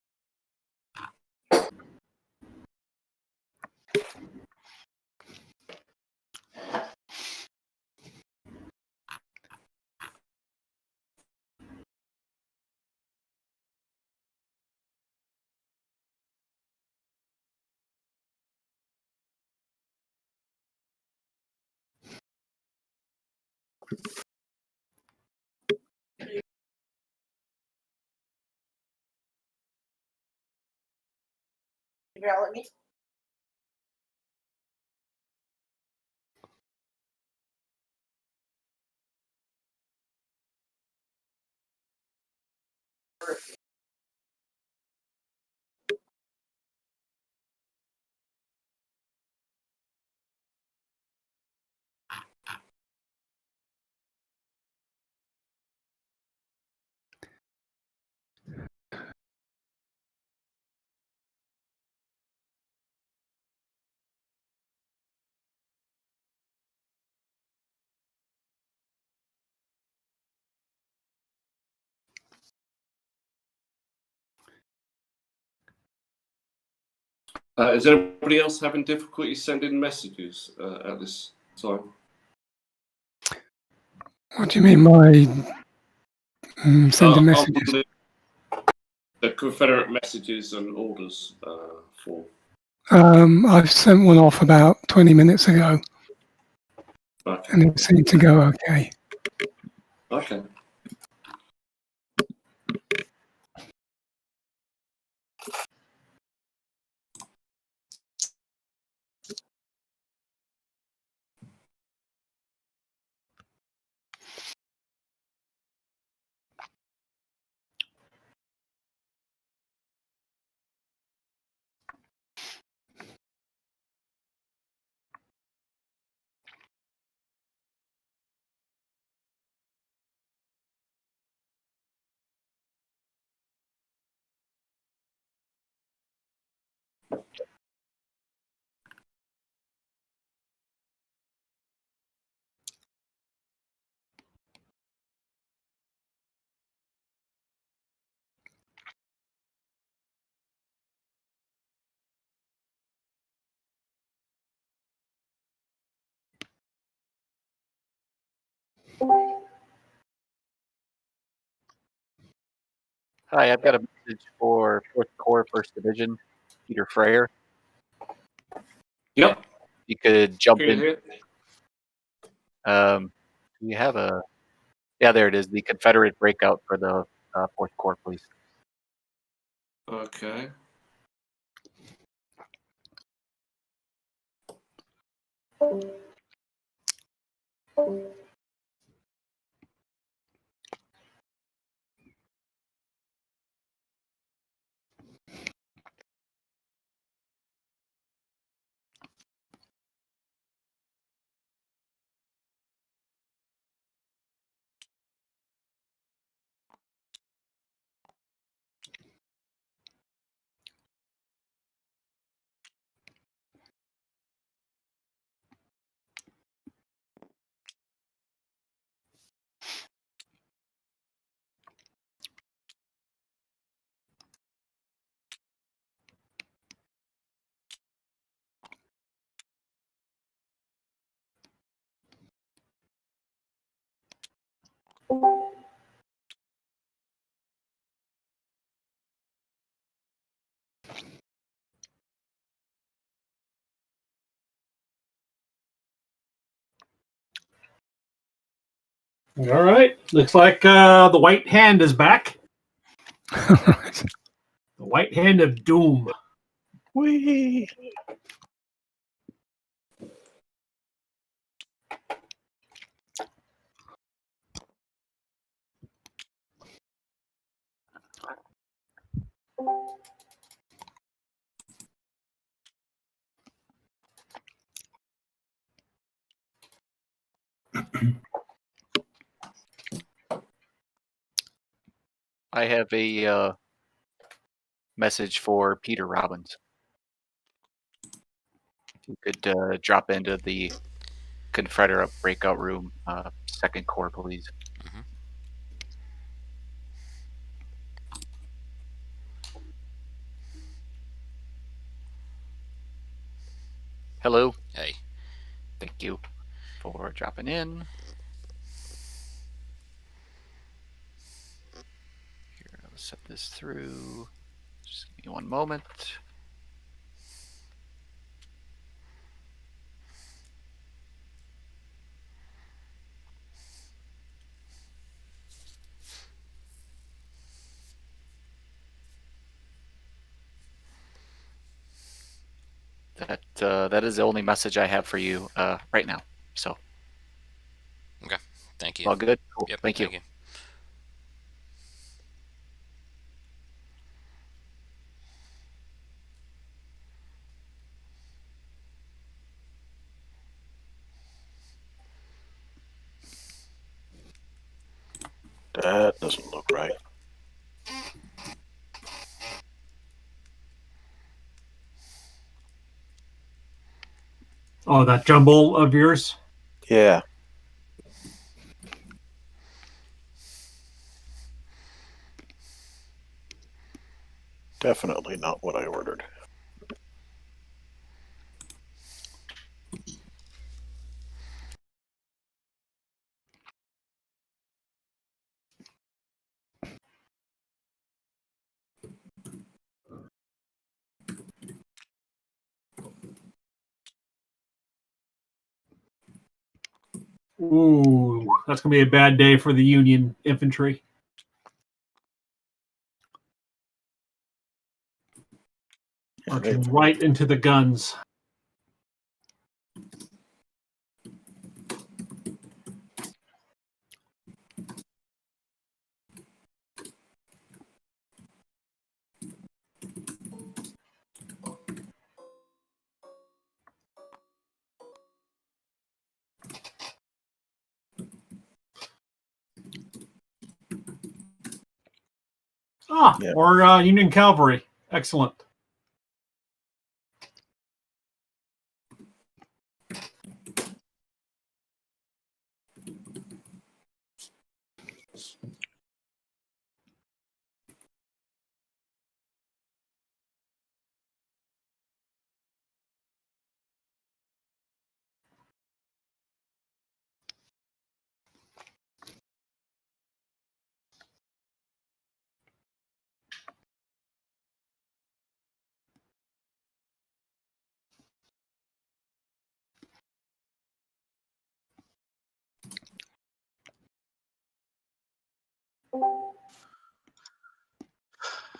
You yell at me? Is anybody else having difficulty sending messages at this time? What do you mean by sending messages? The Confederate messages and orders for. I've sent one off about 20 minutes ago, Okay. and it seemed to go okay. Okay. Hi, I've got a message for 4th Corps, 1st Division, Peter Freyer. Yep. You could jump Can you in. hear? Do you have a? Yeah, there it is. The Confederate breakout for the 4th Corps, please. Okay. All right. Looks like the White Hand is back. The White Hand of Doom. Whee! I have a message for Peter Robbins. You could drop into the Confederate breakout room, 2nd Corps, please. Hello. Hey. Thank you for dropping in. Here, I'll set this through. Just give me one moment. That is the only message I have for you right now. So. Okay. Thank you. All good. Cool. Yep. Thank you. That doesn't look right. Oh, that jumble of yours? Yeah. Definitely not what I ordered. Ooh, that's going to be a bad day for the Union infantry. Marching right into the guns. Or Union cavalry. Excellent.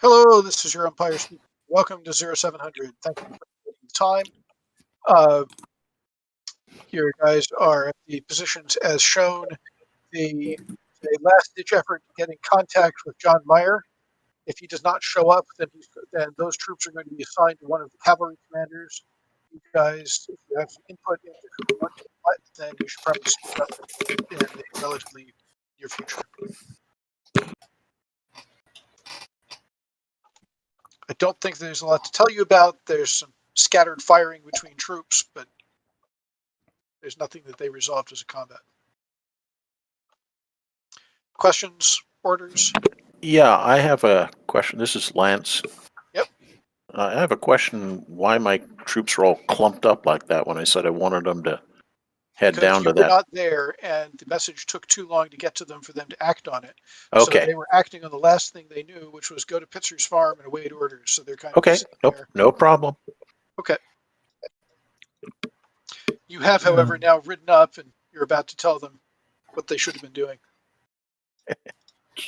Hello, this is your umpire speaking. Welcome to 0700. Thank you for taking the time. Your guys are at the positions as shown. The last-ditch effort to get in contact with John Meyer. If he does not show up, then those troops are going to be assigned to one of the cavalry commanders. You guys, if you have some input into who you want to what, then you should probably speak up in the relatively near future. I don't think there's a lot to tell you about. There's some scattered firing between troops, but there's nothing that they resolved as a combat. Questions, orders? Yeah, I have a question. This is Lance. Yep. I have a question why my troops are all clumped up like that when I said I wanted them to head Because down you to were that. not there, and the message took too long to get to them for them to act on it. Okay. So they were acting on the last thing they knew, which was go to Pitzer's farm and await orders. So they're kind of Okay. sitting Nope. there. No problem. Okay. You have, however, now ridden up, and you're about to tell them what they should have been doing.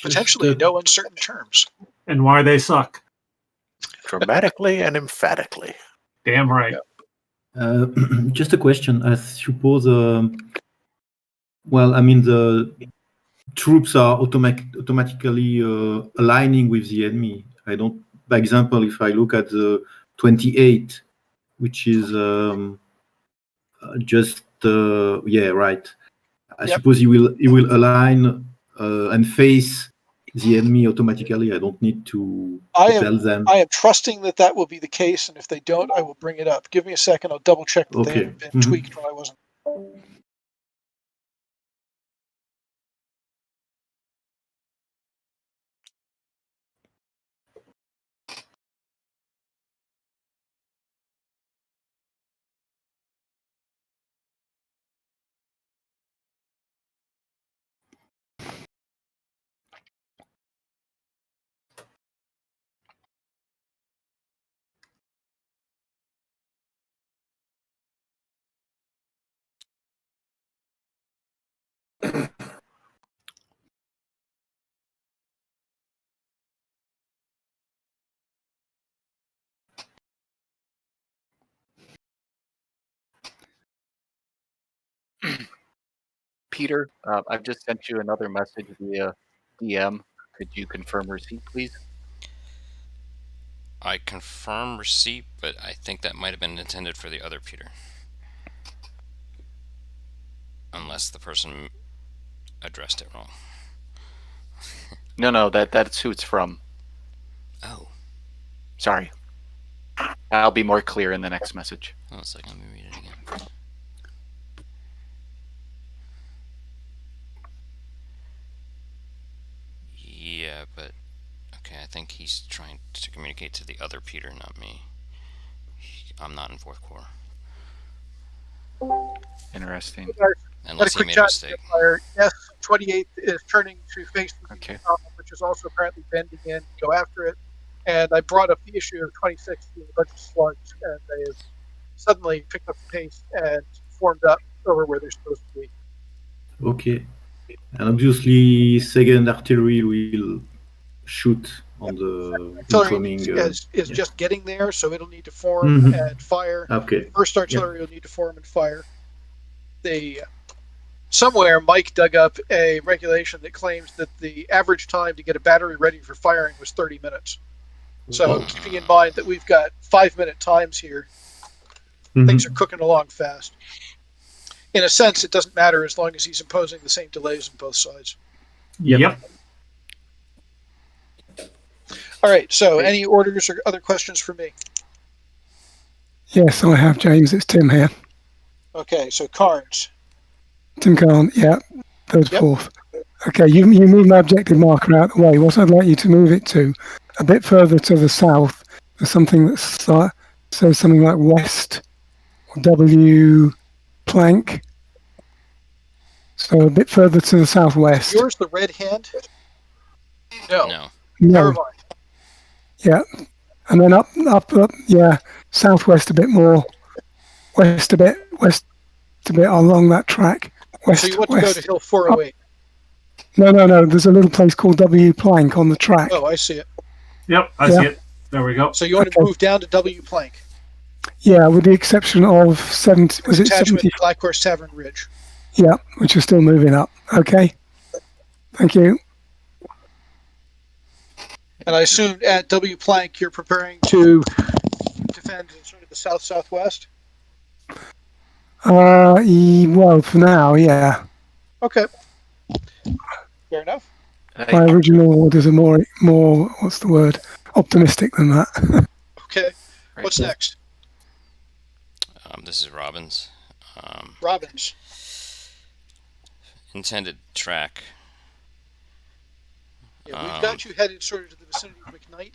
Potentially in no uncertain terms. And why they suck. Dramatically and emphatically. Damn right. Just a question. I suppose, well, I mean, the troops are automatically aligning with the enemy. I don't, by example, if I look at the 28, which is yeah, right. I suppose he will align and face the enemy automatically. I don't need to tell them. I am trusting that that will be the case, and if they don't, I will bring it up. Give me a second. I'll double check that they Okay. haven't been tweaked when I wasn't. Peter, I've just sent you another message via DM. Could you confirm receipt, please? I confirm receipt, but I think that might have been intended for the other Peter. Unless the person addressed it wrong. No, that's who it's from. Oh. Sorry. I'll be more clear in the next message. Hold on a second, let me read it again. Yeah, but okay, I think he's trying to communicate to the other Peter, not me. I'm not in 4th Corps. Interesting. Unless he quick made a shot mistake. Fire. Yes, 28th is turning to face the Okay. problem, which is also apparently bending in to go after it. And I brought up the issue of 26 being a bunch of slugs, and they have suddenly picked up the pace and formed up over where they're supposed to be. Okay. And obviously, second artillery will shoot on the Artillery incoming. is just getting there, so it'll need to form and fire. Okay. First artillery will need to form and fire. Somewhere Mike dug up a regulation that claims that the average time to get a battery ready for firing was 30 minutes. So keeping in mind that we've got 5-minute times here, things are cooking along fast. In a sense, it doesn't matter as long as he's imposing the same delays on both sides. Yep. All right, so any orders or other questions for me? Yes, I have, James. It's Tim here. Okay, so Carnes. Tim Carn, yeah, 3rd, 4th. Okay, you move my objective marker out of the way. What I'd like you to move it to, a bit further to the south, there's something that says something like west, or W plank. So a bit further to the southwest. Yours the red hand? No. No. Never mind. Yeah, and then up, yeah, southwest a bit more, west a bit along that track. West, so you want to west. go to Hill 408? No. There's a little place called W Plank on the track. Oh, I see it. Yep, I see it. There we go. So you want to move down to W Plank? Yeah, with the exception of 70. Was it Attachment 70? Black Horse Tavern Ridge. Yeah, which is still moving up. Okay. Thank you. And I assume at W Plank you're preparing to defend in sort of the south-southwest? Well, for now, yeah. Okay. Fair enough. My original orders are more, what's the word? Optimistic than that. Okay. What's next? This is Robbins. Robbins. Intended track. Yeah, we've got you headed sort of to the vicinity of McKnight.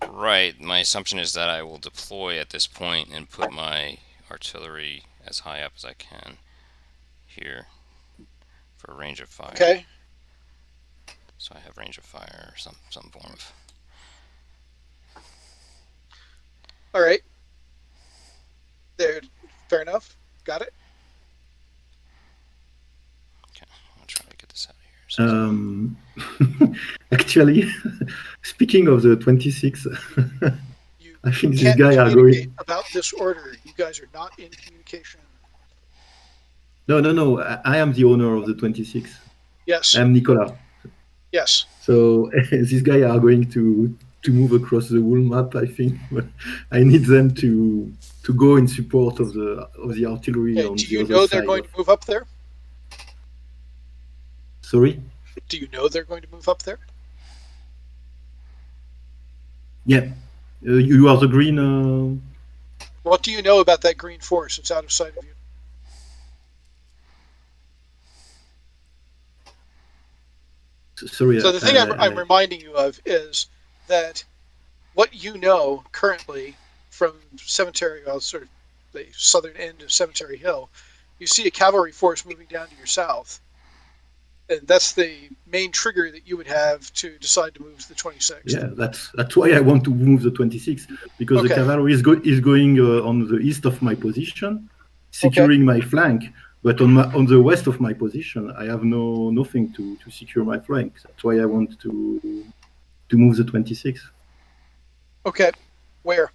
Right. My assumption is that I will deploy at this point and put my artillery as high up as I can here for a range of fire. Okay. So I have range of fire or some form of. All right. There. Fair enough. Got it. Okay. I'll try to get this out of here. Actually, speaking of the 26, I think these guys are going. About this order, you guys are not in communication. No. I am the owner of the 26. Yes. I'm Nicolas. Yes. So these guys are going to move across the whole map. I think I need them to go in support of the artillery on the other side. Do you know they're going to move up there? Sorry? Do you know they're going to move up there? Yeah. You are the green. What do you know about that green force? It's out of sight of you. Sorry. So the thing I'm reminding you of is that what you know currently from Cemetery, well, sort of the southern end of Cemetery Hill, you see a cavalry force moving down to your south. And that's the main trigger that you would have to decide to move to the 26th. Yeah, that's why I want to move the 26th, because the cavalry is going on the east of my position, securing my flank. But on the west of my position, I have nothing to secure my flank. That's why I want to move the 26th. Okay, where?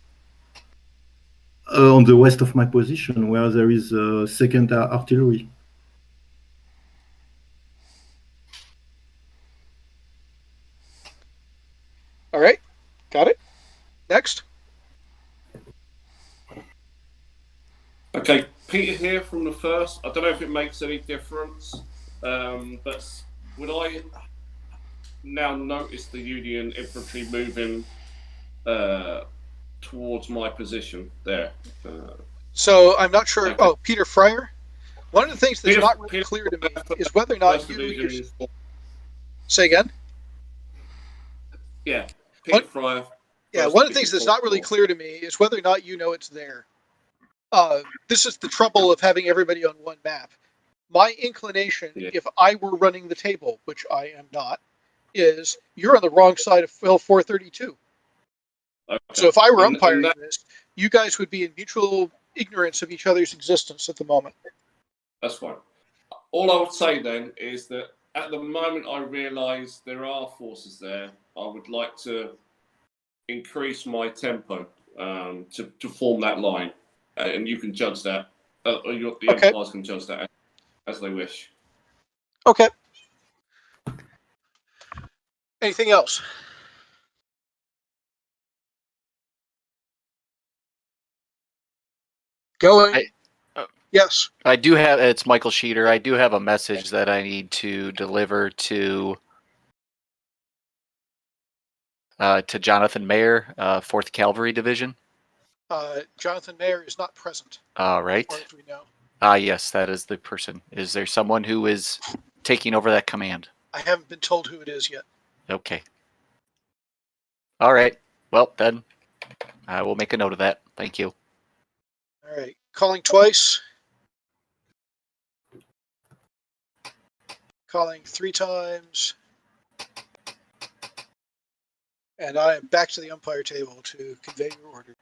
On the west of my position, where there is second artillery. next? Okay, Peter here from the first. I don't know if it makes any difference, but would I now notice the Union infantry moving towards my position there? So I'm not sure. Okay. Oh, Peter Fryer. One of the things that's Peter- not really Peter- clear to me is whether or not First you. division is- Say again. Yeah, Peter Fryer. Yeah, First one of the division, things that's fourth not really floor. clear to me is whether or not you know it's there. This is the trouble of having everybody on one map. My inclination, if I were running the table, which I am not, is you're on the wrong side of Phil 432. Okay. So if I were And umpiring that- this, you guys would be in mutual ignorance of each other's existence at the moment. That's fine. All I would say then is that at the moment I realise there are forces there. I would like to increase my tempo to form that line, and you can judge that. Or the empires can judge that as they wish. Okay. Anything else? Going. Yes. I do have. It's Michael Sheeter. I do have a message that I need to deliver to Jonathan Mayer, 4th Cavalry Division. Jonathan Mayer is not present. All right. As far as we know. Yes, that is the person. Is there someone who is taking over that command? I haven't been told who it is yet. Okay. All right. Well, then I will make a note of that. Thank you. All right. Calling twice. Calling 3 times. And I am back to the umpire table to convey your order.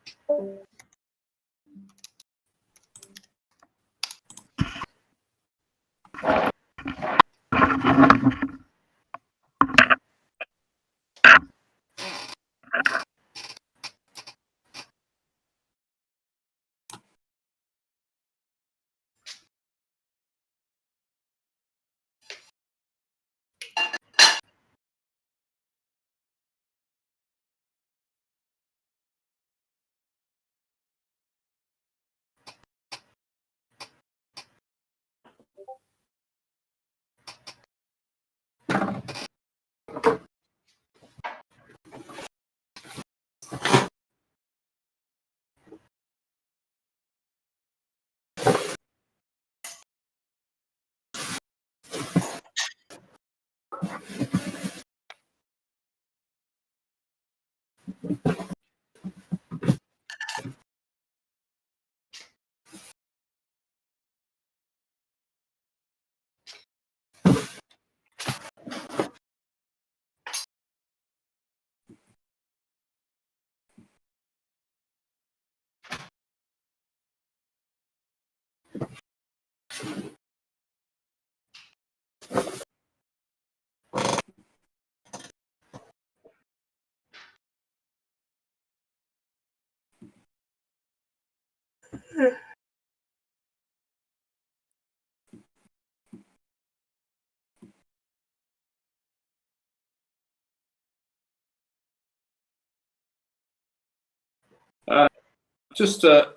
Just a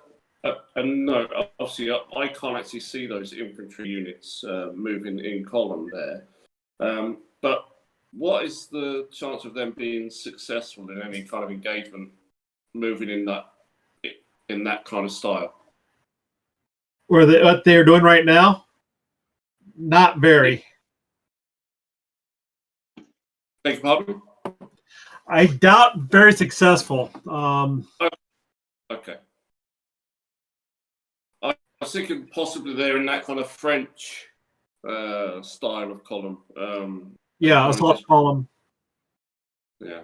note. Obviously, I can't actually see those infantry units moving in column there. But what is the chance of them being successful in any kind of engagement, moving in that kind of style? What they're doing right now? Not very. Beg your pardon? I doubt very successful. Okay. I was thinking possibly they're in that kind of French style of column. Yeah, assault column. Yeah.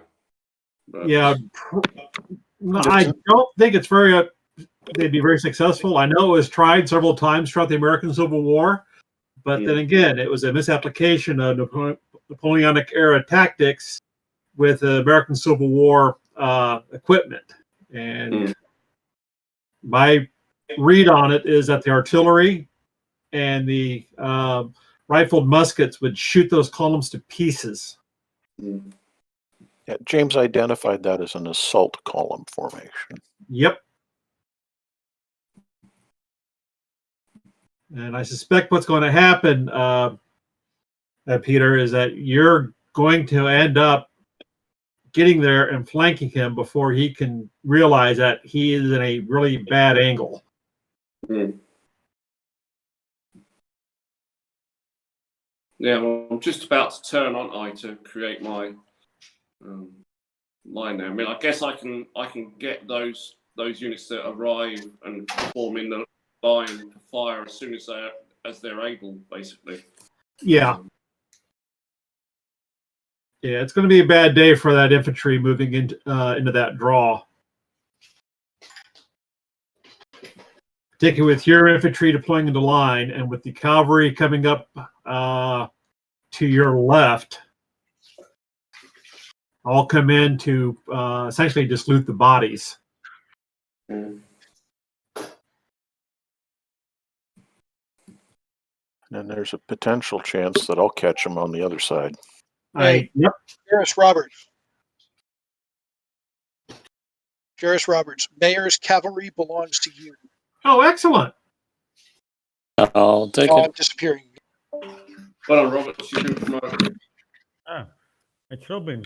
Yeah. I don't think it's very. They'd be very successful. I know it was tried several times throughout the American Civil War, but then again, it was a misapplication of Napoleonic era tactics with American Civil War equipment. And my read on it is that the artillery and the rifled muskets would shoot those columns to pieces. Yeah, James identified that as an assault column formation. Yep. And I suspect what's going to happen, Peter, is that you're going to end up getting there and flanking him before he can realize that he is in a really bad angle. Yeah, well, I'm just about to turn, aren't I, to create my line there. I mean, I guess I can get those units that arrive and form in the line to fire as soon as they're able, basically. Yeah. Yeah, it's going to be a bad day for that infantry moving into that draw. Particularly with your infantry deploying into line and with the cavalry coming up to your left, all come in to essentially just loot the bodies. And then there's a potential chance that I'll catch them on the other side. Hey, Yep. Jarvis Roberts. Jarvis Roberts. Mayor's cavalry belongs to you. Oh, excellent. I'll take I'm it. disappearing. Well done, Robert. You've been promoted. It's Robin.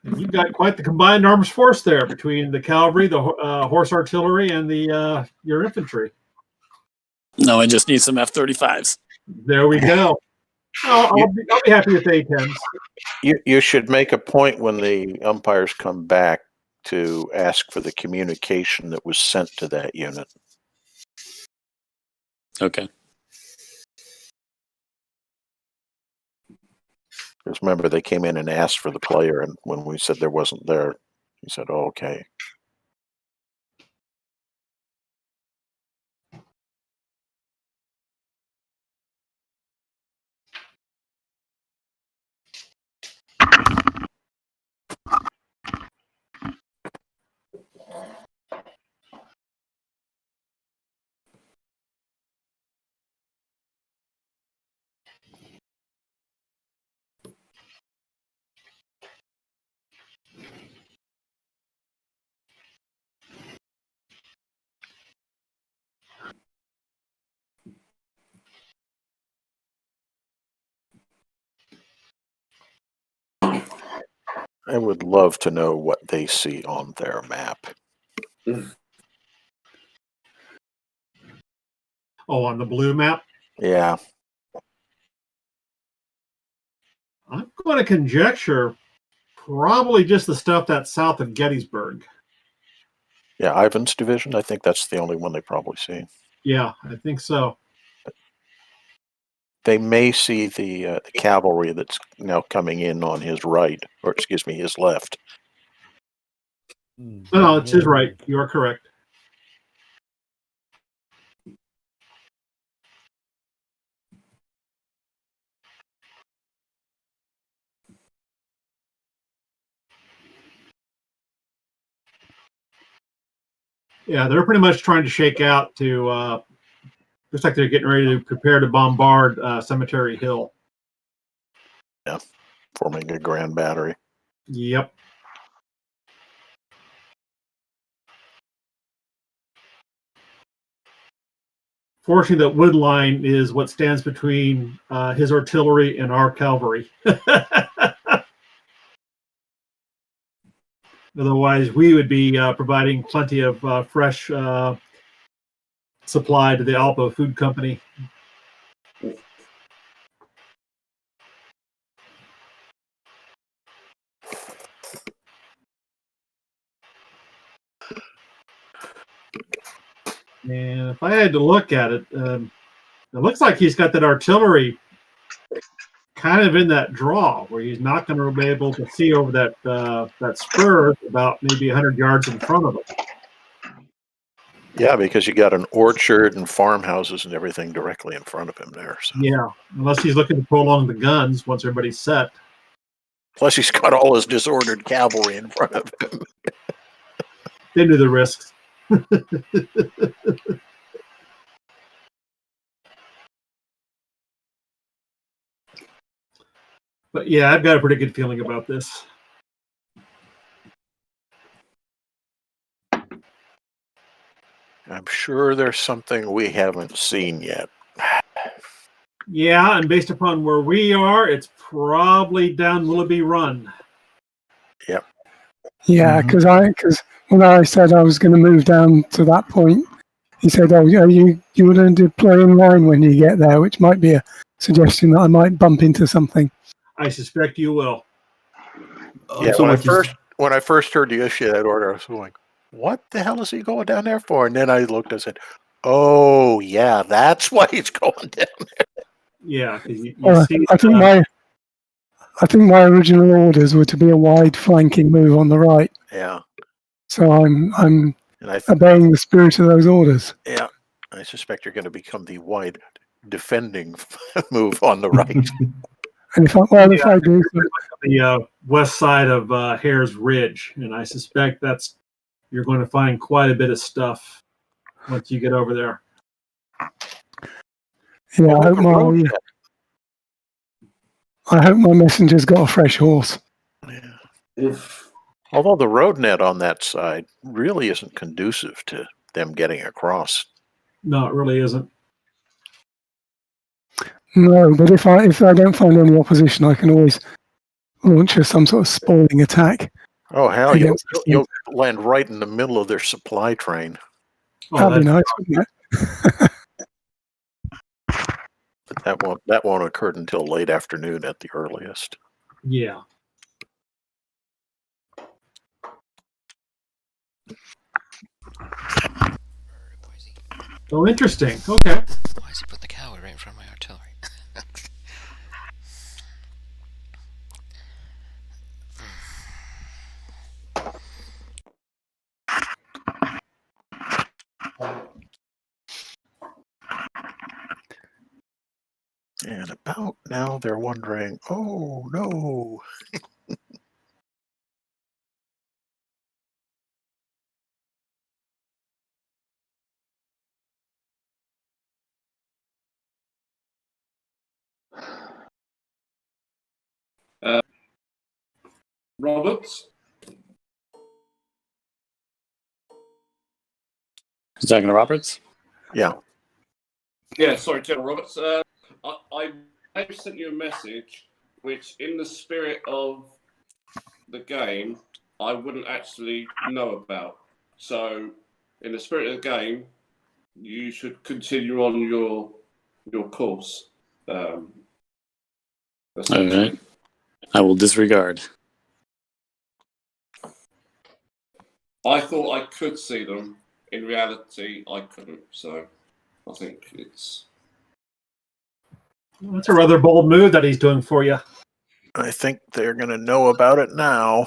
You've got quite the combined arms force there between the cavalry, the horse artillery, and the your infantry. No, I just need some F-35s. There we go. I'll be happy with A-10s. You should make a point when the umpires come back to ask for the communication that was sent to that unit. Okay. Because remember, they came in and asked for the player, and when we said there wasn't there, he said, "Oh, okay." I would love to know what they see on their map. Oh, on the blue map? Yeah. I'm going to conjecture probably just the stuff that's south of Gettysburg. Yeah, Ivan's division, I think that's the only one they probably see. Yeah, I think so. They may see the cavalry that's now coming in on his right, or excuse me, his left. No, it's his right. You are correct. Yeah, they're pretty much trying to shake out to, looks like they're getting ready to prepare to bombard Cemetery Hill. Yeah, forming a grand battery. Yep. Fortunately, that wood line is what stands between his artillery and our cavalry. Otherwise, we would be providing plenty of fresh supply to the Alpo Food Company. And if I had to look at it, it looks like he's got that artillery kind of in that draw where he's not going to be able to see over that spur about maybe 100 yards in front of him. Yeah, because you got an orchard and farmhouses and everything directly in front of him there. So. Yeah, unless he's looking to prolong the guns once everybody's set. Plus, he's got all his disordered cavalry in front of him. They knew the risks. But yeah, I've got a pretty good feeling about this. I'm sure there's something we haven't seen yet. Yeah, and based upon where we are, it's probably down Willoughby Run. Yep. Yeah, because when I said I was going to move down to that point, he said, "Oh, yeah, you were going to play in line when you get there," which might be a suggestion that I might bump into something. I suspect you will. Yeah, Also, when I first heard you issue that order, I was going, "What the hell is he going down there for?" And then I looked and said, "Oh, yeah, that's why he's going down there." Yeah, you see. I think my original orders were to be a wide flanking move on the right. Yeah. So I'm And obeying the spirit of those orders. Yeah, I suspect you're going to become the wide defending move on the right. And if I do, The west side of Hare's Ridge, and I suspect you're going to find quite a bit of stuff once you get over there. Yeah, I hope my messenger's got a fresh horse. Although the road net on that side really isn't conducive to them getting across. No, it really isn't. No, but if I don't find any opposition, I can always launch some sort of spoiling attack. Oh hell, you'll land right in the middle of their supply train. That'd be nice, wouldn't it? But that won't occur until late afternoon at the earliest. Yeah. Oh, interesting. Okay. Why is he putting the cavalry right in front of my artillery? And about now they're wondering, oh no. Roberts? Is talking to Roberts? Yeah. Yeah, sorry, General Roberts. I sent you a message which, in the spirit of the game, I wouldn't actually know about. So, in the spirit of the game, you should continue on your course. All right. I will disregard. I thought I could see them. In reality, I couldn't. So, I think it's... That's a rather bold move that he's doing for you. I think they're going to know about it now.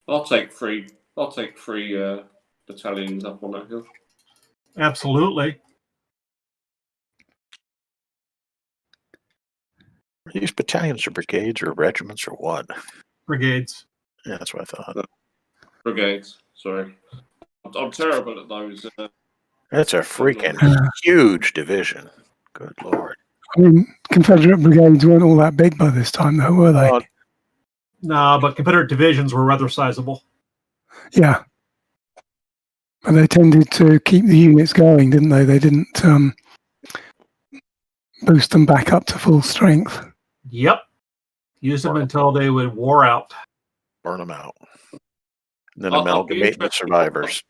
I'll take three battalions up on that hill. Absolutely. Are these battalions or brigades or regiments or what? Brigades. Yeah, that's what I thought. Brigades. Sorry, I'm terrible at those. That's a freaking huge division. Good Lord. I mean, Confederate brigades weren't all that big by this time, though, were they? No, but Confederate divisions were rather sizable. Yeah. But they tended to keep the units going, didn't they? They didn't boost them back up to full strength. Yep. Use them until they would wore out. Burn them out. And then amalgamate the survivors.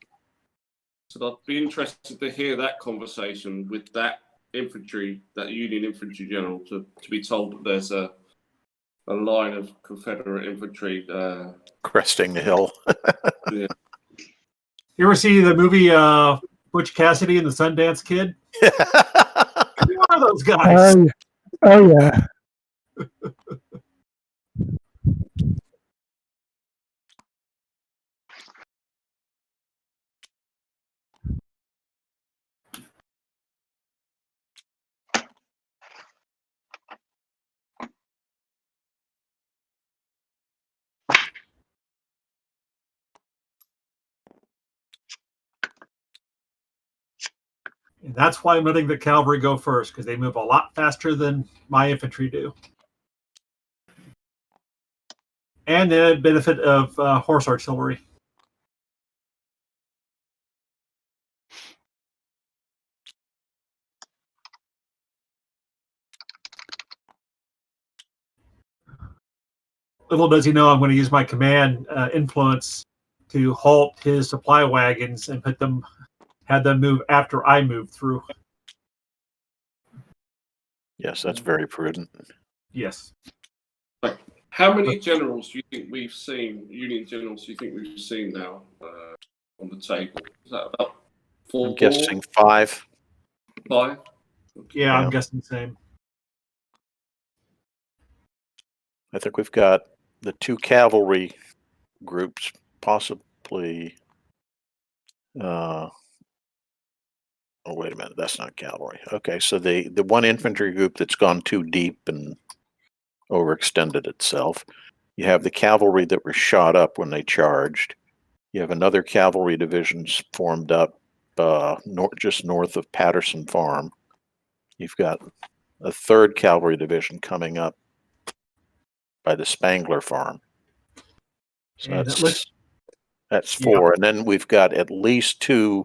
So I'd be interested to hear that conversation with that infantry, that Union infantry general, to be told that there's a line of Confederate infantry cresting the hill. Yeah. You ever see the movie Butch Cassidy and the Sundance Kid? You're one of those guys. Oh yeah. And that's why I'm letting the cavalry go first, because they move a lot faster than my infantry do. And the benefit of horse artillery. Little does he know I'm going to use my command influence to halt his supply wagons and have them move after I move through. Yes, that's very prudent. Yes. How many generals do you think we've seen? Union generals do you think we've seen now on the table? Is that about 4? I'm guessing 5. 5? Yeah, I'm guessing the same. I think we've got the 2 cavalry groups, possibly. Oh, wait a minute. That's not cavalry. Okay, so the 1 infantry group that's gone too deep and overextended itself. You have the cavalry that were shot up when they charged. You have another cavalry division formed up just north of Patterson Farm. You've got a 3rd cavalry division coming up by the Spangler Farm. So that's 4. And then we've got at least 2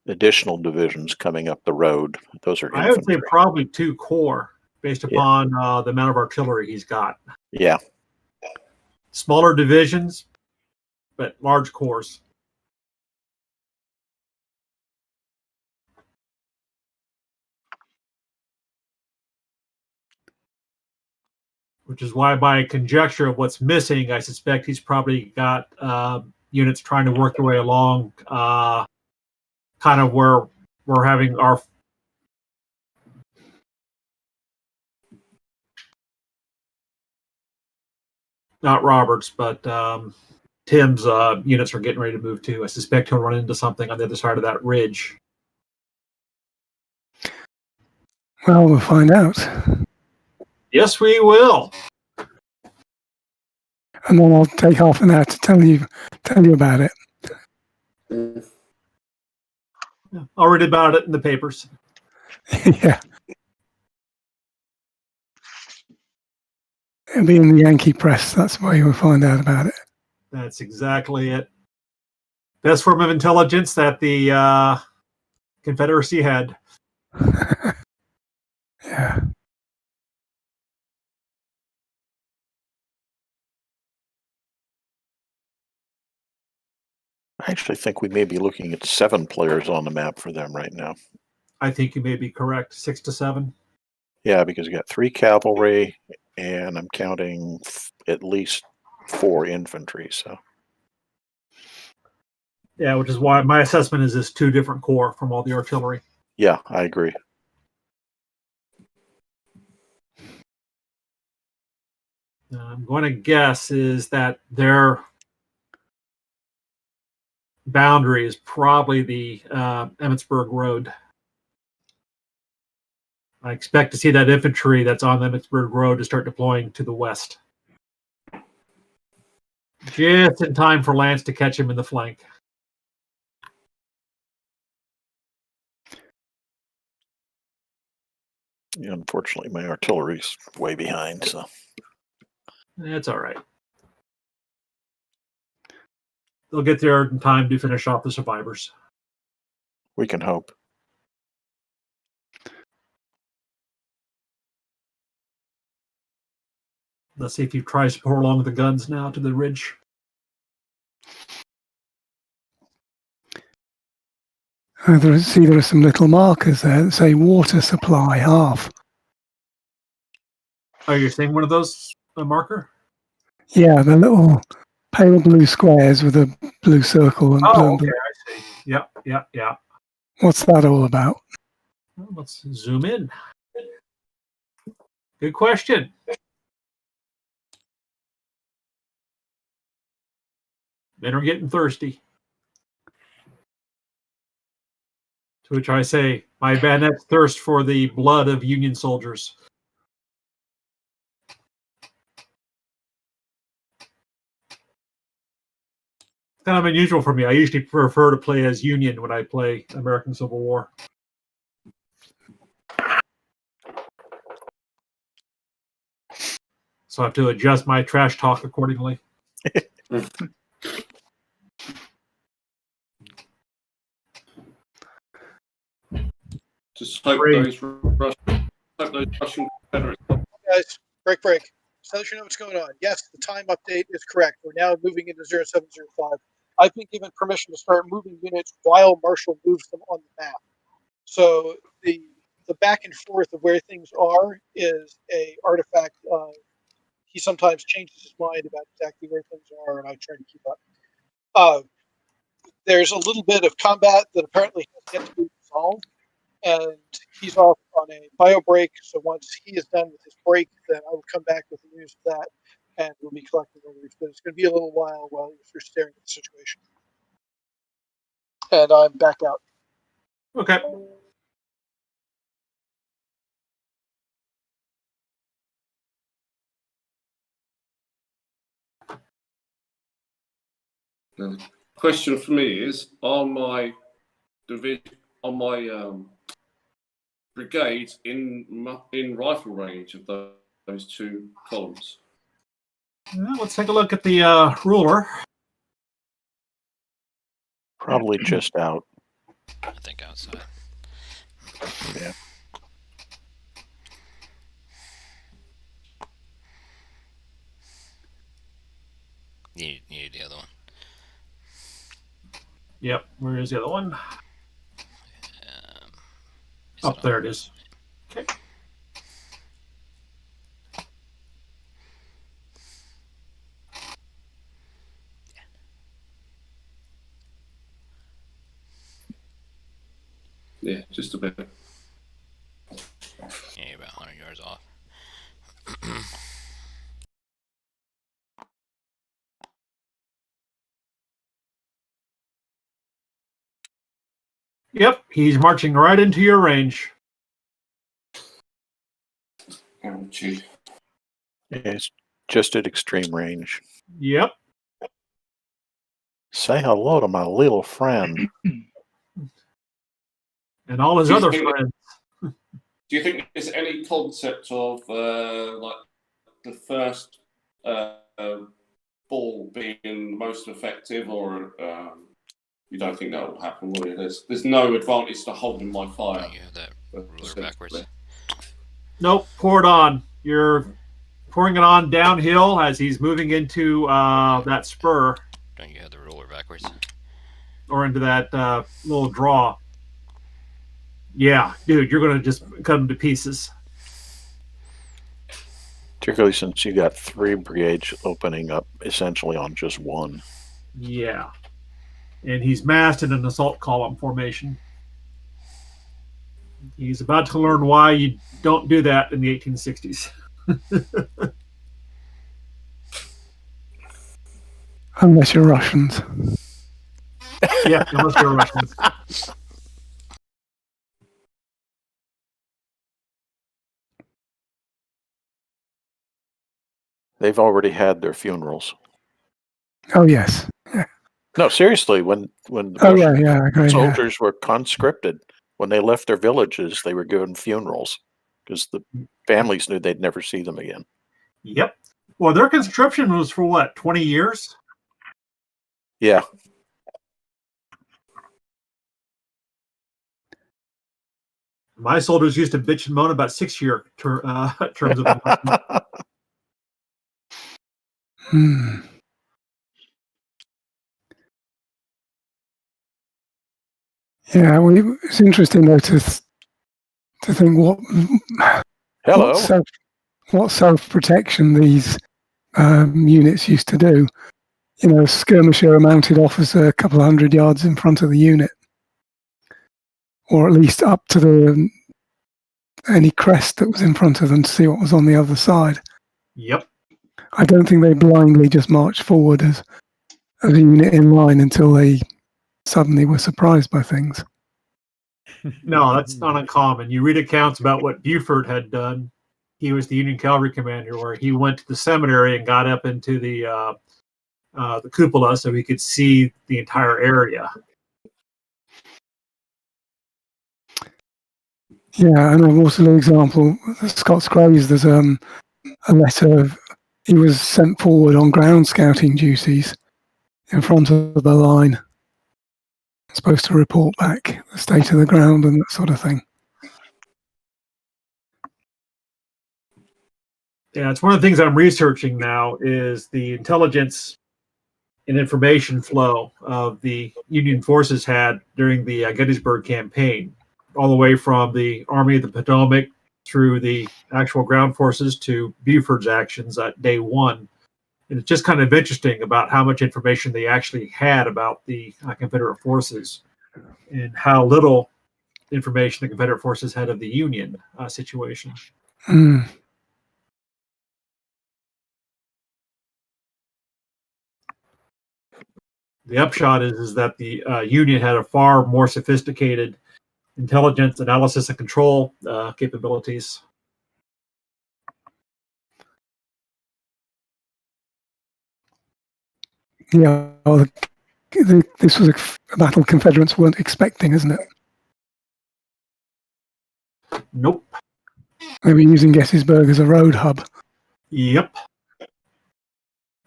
additional divisions coming up the road. Those are infantry. I would say probably 2 corps based upon the amount of artillery he's got. Yeah. Smaller divisions, but large corps. Which is why, by conjecture of what's missing, I suspect he's probably got units trying to work their way along, kind of where we're having our not Roberts, but Tim's units are getting ready to move too. I suspect he'll run into something on the other side of that ridge. Well, we'll find out. Yes, we will. And then I'll take half an hour to tell you about it. I'll read about it in the papers. Yeah. It'll be in the Yankee press. That's where you'll find out about it. That's exactly it. Best form of intelligence that the Confederacy had. Yeah. I actually think we may be looking at 7 players on the map for them right now. I think you may be correct. 6 to 7. Yeah, because you got 3 cavalry, and I'm counting at least 4 infantry. So. Yeah, which is why my assessment is this 2 different corps from all the artillery. Yeah, I agree. I'm going to guess is that their boundary is probably the Emmitsburg Road. I expect to see that infantry that's on the Emmitsburg Road to start deploying to the west. Just in time for Lance to catch him in the flank. Yeah, unfortunately, my artillery's way behind, so. That's all right. They'll get there in time to finish off the survivors. We can hope. Let's see if he tries to pour along the guns now to the ridge. There are some little markers there that say water supply half. Oh, you're seeing one of those, a marker? Yeah, the little pale blue squares with a blue circle and blue. Okay, I see. Yep. What's that all about? Well, let's zoom in. Good question. Men are getting thirsty. To which I say, my bayonets thirst for the blood of Union soldiers. Kind of unusual for me. I usually prefer to play as Union when I play American Civil War. So I have to adjust my trash talk accordingly. Just hope those Russian Confederates. Guys, break. So that you know what's going on. Yes, the time update is correct. We're now moving into 0705. I've been given permission to start moving units while Marshall moves them on the map. So the back and forth of where things are is a artifact of he sometimes changes his mind about exactly where things are, and I try to keep up. There's a little bit of combat that apparently has yet to be resolved, and he's off on a bio break. So once he is done with his break, then I will come back with the news of that, and we'll be collecting orders. But it's going to be a little while you're staring at the situation. And I'm back out. Okay. The question for me is: are my division, on my brigades in rifle range of those two columns? Well, let's take a look at the ruler. Probably just out. I think outside. Yeah. You need the other one. Yep. Where is the other one? Is Up there it is. Okay. Yeah, just a bit. Yeah, you're about 100 yards off. Yep, he's marching right into your range. Oh, gee. Yeah, it's just at extreme range. Yep. Say hello to my little friend. And all his other friends. Do you think there's any concept of like the first ball being most effective, or you don't think that will happen, will you? There's no advantage to holding my fire. You have that ruler backwards. Nope, pour it on. You're pouring it on downhill as he's moving into that spur. Don't you have the ruler backwards? Or into that little draw. Yeah, dude, you're going to just cut him to pieces. Particularly since you got 3 brigades opening up essentially on just one. Yeah. And he's massed in an assault column formation. He's about to learn why you don't do that in the 1860s. Unless you're Russians. Yeah, unless you're Russians. They've already had their funerals. Oh, yes. Yeah. No, seriously, when the I agree, soldiers were conscripted, when they left their villages, they were given funerals because the families knew they'd never see them again. Yep. Well, their conscription was for what, 20 years? Yeah. My soldiers used to bitch and moan about 6-year terms of enlistment. Yeah, well, it's interesting though to think what self-protection these units used to do. You know, a skirmisher, a mounted officer, a couple of 100 yards in front of the unit, or at least up to any crest that was in front of them to see what was on the other side. Yep. I don't think they blindly just marched forward as a unit in line until they suddenly were surprised by things. No, that's not uncommon. You read accounts about what Buford had done. He was the Union cavalry commander, where he went to the seminary and got up into the cupola so he could see the entire area. Yeah, and a Waterloo example, the Scots Greys, there's a letter he was sent forward on ground scouting duties in front of the line. Supposed to report back the state of the ground and that sort of thing. Yeah, it's one of the things I'm researching now is the intelligence and information flow of the Union forces had during the Gettysburg campaign, all the way from the Army of the Potomac through the actual ground forces to Buford's actions at day one. And it's just kind of interesting about how much information they actually had about the Confederate forces and how little information the Confederate forces had of the Union situation. Mm. The upshot is that the Union had a far more sophisticated intelligence, analysis, and control capabilities. Yeah, well, this was a battle Confederates weren't expecting, isn't it? Nope. They were using Gettysburg as a road hub. Yep.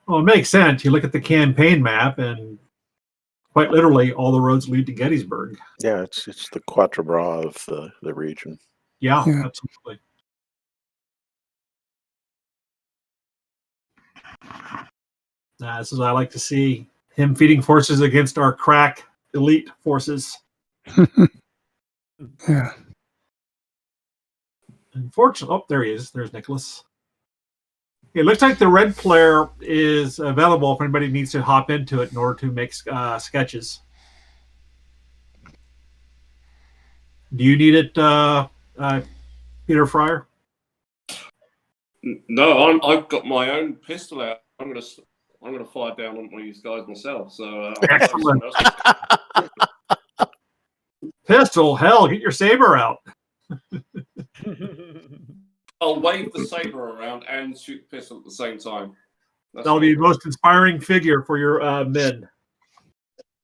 Well, it makes sense. You look at the campaign map, and quite literally, all the roads lead to Gettysburg. Yeah, it's the Quatre Bras of the region. Yeah, Yeah. absolutely. This is what I like to see. Him feeding forces against our crack elite forces. Yeah. Unfortunately, oh, there he is. There's Nicholas. It looks like the red player is available if anybody needs to hop into it in order to make sketches. Do you need it, Peter Fryer? No, I've got my own pistol out. I'm gonna fire down on these guys myself. So excellent. Pistol, hell, get your saber out. I'll wave the saber around and shoot the pistol at the same time. That'll be the most inspiring figure for your men.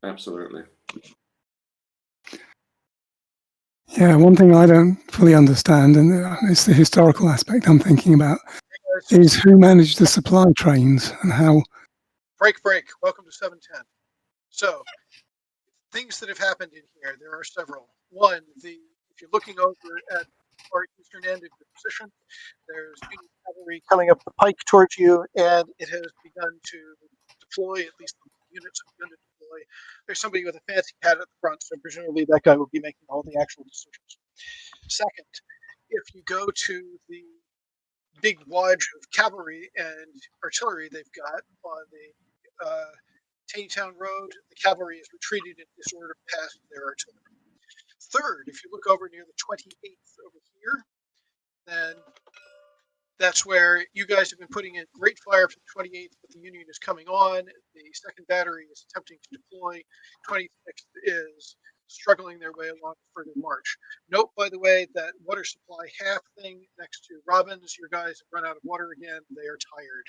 Absolutely. Yeah, one thing I don't fully understand, and it's the historical aspect I'm thinking about, is who managed the supply trains and how. Break. Welcome to 710. So, things that have happened in here, there are several. One, if you're looking over at our eastern end of your position, there's Union cavalry coming up the pike towards you, and it has begun to deploy, at least the units have begun to deploy. There's somebody with a fancy hat at the front, so presumably that guy will be making all the actual decisions. Second, if you go to the big wodge of cavalry and artillery they've got on the Taneytown Road, the cavalry is retreated in disorder past their artillery. Third, if you look over near the 28th over here, then that's where you guys have been putting in great fire for the 28th, but the Union is coming on. The second battery is attempting to deploy. 26th is struggling their way along the further march. Note, by the way, that water supply half thing next to Robbins, your guys have run out of water again. They are tired.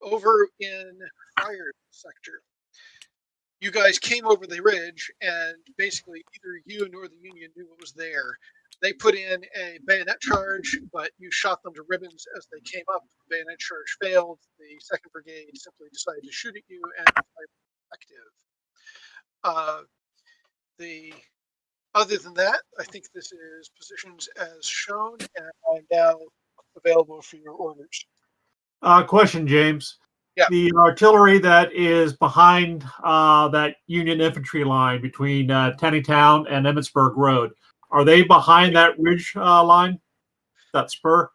Over in Fire sector, you guys came over the ridge, and basically either you nor the Union knew what was there. They put in a bayonet charge, but you shot them to ribbons as they came up. The bayonet charge failed. The 2nd Brigade simply decided to shoot at you, and effective. Other than that, I think this is positions as shown, and I'm now available for your orders. Question, James. Yeah. The artillery that is behind that Union infantry line between Taneytown and Emmitsburg Road, are they behind that ridge line, that spur?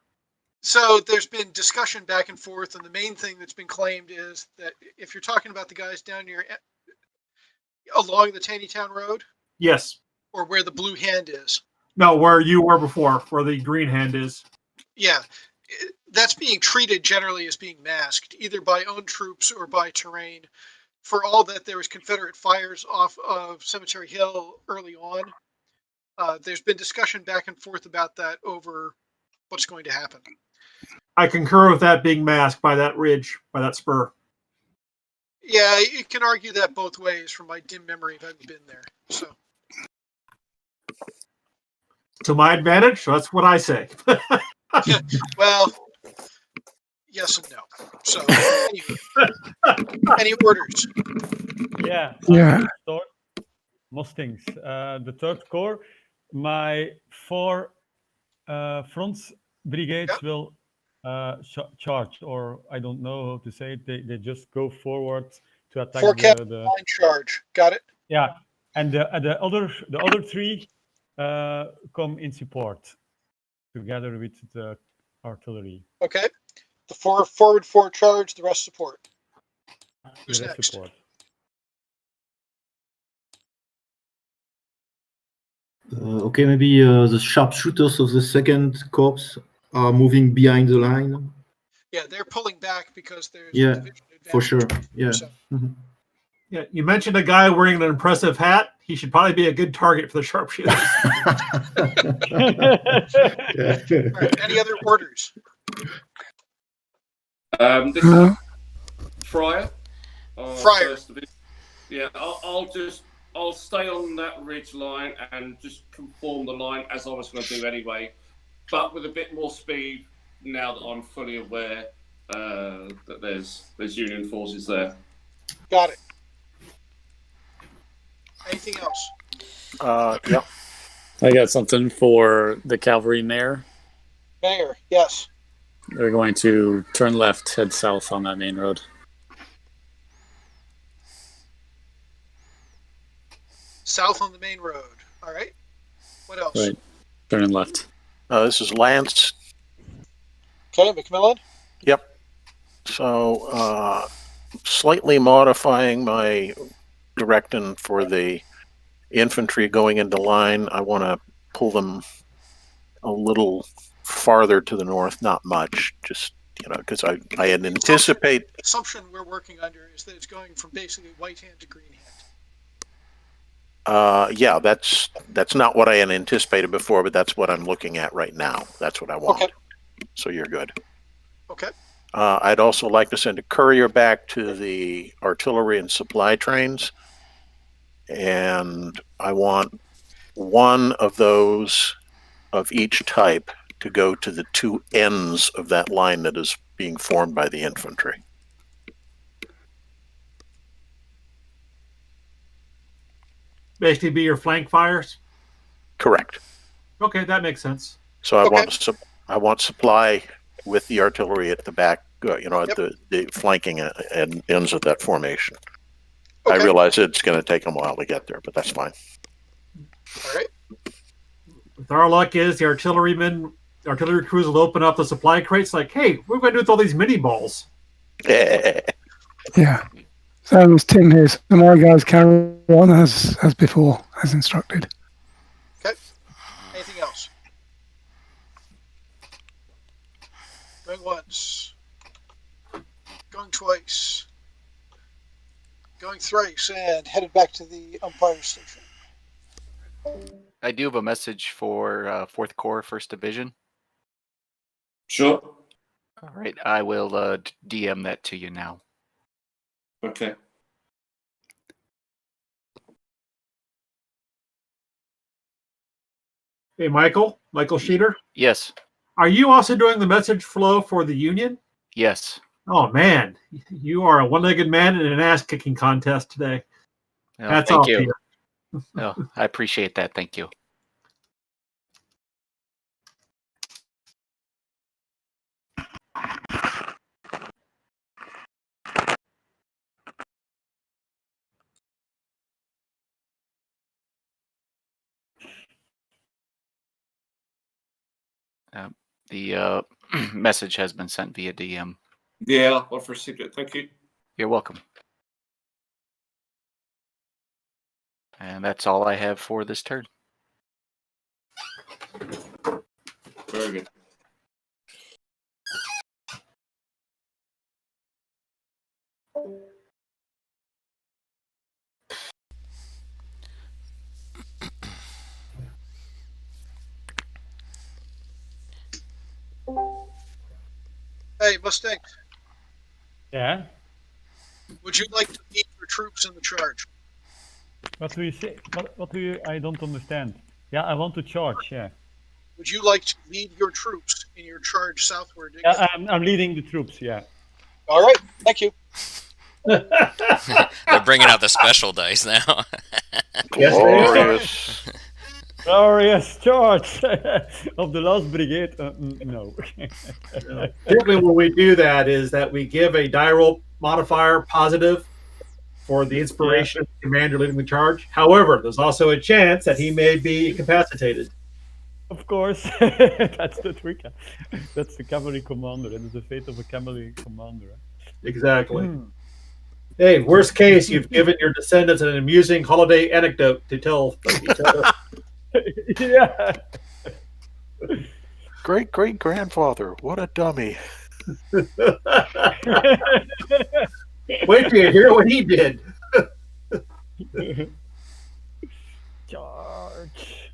So there's been discussion back and forth, and the main thing that's been claimed is that if you're talking about the guys down near along the Taneytown Road, yes, or where the blue hand is. No, where you were before, where the green hand is. Yeah, that's being treated generally as being masked, either by own troops or by terrain. For all that there was Confederate fires off of Cemetery Hill early on, there's been discussion back and forth about that over what's going to happen. I concur with that being masked by that ridge, by that spur. Yeah, you can argue that both ways from my dim memory of having been there. So, to my advantage, that's what I say. well, yes and no. So, any orders? Yeah. Yeah. Mustangs. The third corps, my 4 front brigades will charge, or I don't know how to say it. They just go forward to attack 4 cap the line charge. Got it. yeah, and the other 3 come in support together with the artillery. Okay. The 4 forward 4 charge. The rest support. Who's The rest next? support. Okay, maybe the sharpshooters of the second corps are moving behind the line. Yeah, they're pulling back because there's Yeah, division advantage. for sure. Yeah. So, Yeah, you mentioned a guy wearing an impressive hat. He should probably be a good target for the sharpshooters. all right. Any other orders? This is Fryer. Fryer. First Division. Yeah, I'll stay on that ridge line and just conform the line as I was going to do anyway, but with a bit more speed now that I'm fully aware that there's Union forces there. Got it. Anything else? Yeah. I got something for the cavalry mayor. Mayor, yes. They're going to turn left, head south on that main road. South on the main road. All right. What else? Right. Turning left. This is Lance. Okay, McMillan. Yep. So, slightly modifying my direction for the infantry going into line. I want to pull them a little farther to the north, not much, just, because I had anticipate. The assumption we're working under is that it's going from basically white hand to green hand. Yeah, that's not what I had anticipated before, but that's what I'm looking at right now. That's what I want. Okay. So you're good. Okay. I'd also like to send a courier back to the artillery and supply trains. And I want one of those of each type to go to the 2 ends of that line that is being formed by the infantry. Basically be your flank fires? Correct. Okay, that makes sense. So I want supply with the artillery at the back, at the flanking and ends of that formation. Okay. I realize it's going to take them a while to get there, but that's fine. All right. With our luck is the artillery crews will open up the supply crates like, hey, what are we going to do with all these mini balls? Yeah. So as Tim here, so my guys carry on as before, as instructed. Okay. Anything else? Going once. Going twice. Going thrice, and headed back to the umpire station. I do have a message for 4th Corps, 1st Division. Sure. All right, I will DM that to you now. Okay. Hey, Michael Sheeter? Yes. Are you also doing the message flow for the Union? Yes. Oh, man. You are a one-legged man in an ass-kicking contest today. Oh, That's thank all, you. Peter. Oh, I appreciate that. Thank you. The message has been sent via DM. Yeah, I've received it. Thank you. You're welcome. And that's all I have for this turn. Very good. Hey, Mustang, Yeah. would you like to lead your troops in the charge? What do you say? What do you? I don't understand. Yeah, I want to charge. Yeah. Would you like to lead your troops in your charge southward? Yeah, I'm leading the troops. Yeah. All right. Thank you. They're bringing out the special dice now. Yes, they are. Glorious. Glorious charge of the last brigade. No. Typically, when we do that is that we give a die roll modifier positive for the inspiration of the commander leading the charge. However, there's also a chance that he may be incapacitated. Of course, that's the trick. That's the cavalry commander. That is the fate of a cavalry commander. Exactly. Hey, worst case, you've given your descendants an amusing holiday anecdote to tell each other. Yeah. Great great grandfather. What a dummy. Wait till you hear what he did. Charge.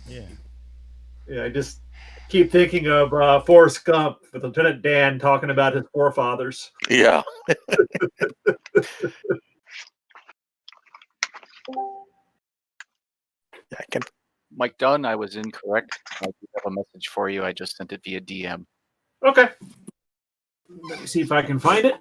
Yeah. Yeah, I just keep thinking of Forrest Gump with Lieutenant Dan talking about his forefathers. Yeah. I can. Mike Dunn, I was incorrect. I do have a message for you. I just sent it via DM. Okay. Let me see if I can find it.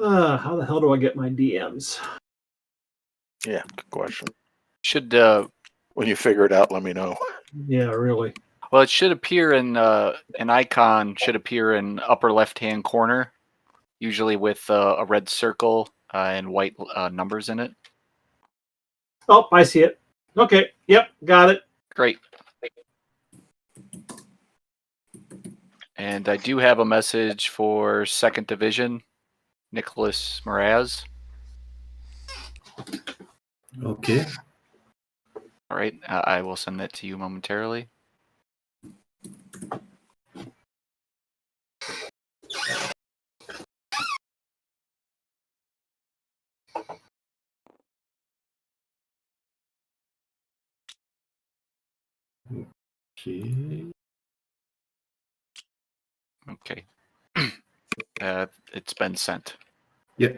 How the hell do I get my DMs? Yeah, good question. Should When you figure it out, let me know. Yeah, really. well, it should appear in an icon should appear in upper left-hand corner, usually with a red circle and white numbers in it. Oh, I see it. Okay. Yep, got it. Great. And I do have a message for 2nd Division, Nicholas Mraz. Okay. All right, I will send that to you momentarily. Okay. Okay. It's been sent. Yeah,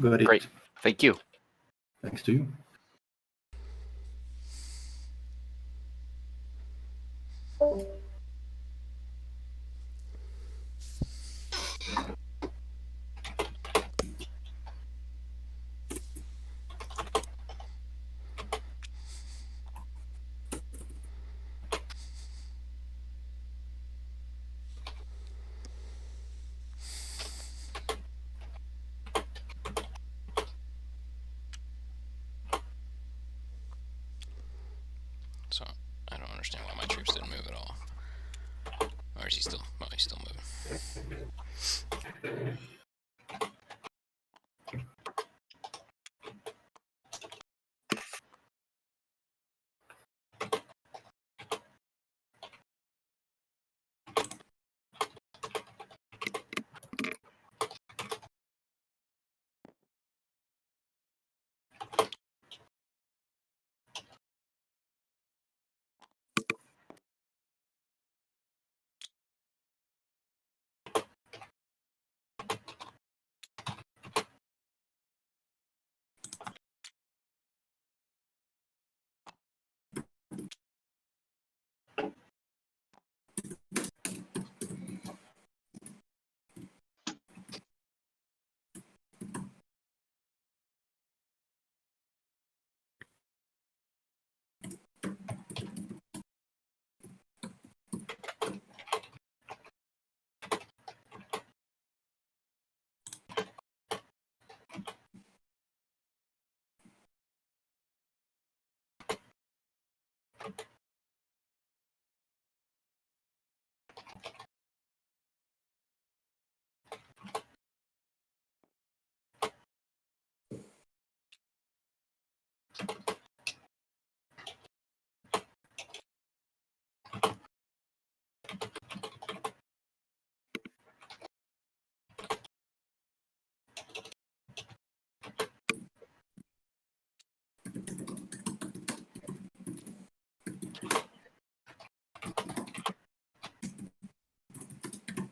got it. Great. Thank you. Thanks to you. So I don't understand why my troops didn't move at all. Or is he still? Oh, he's still moving.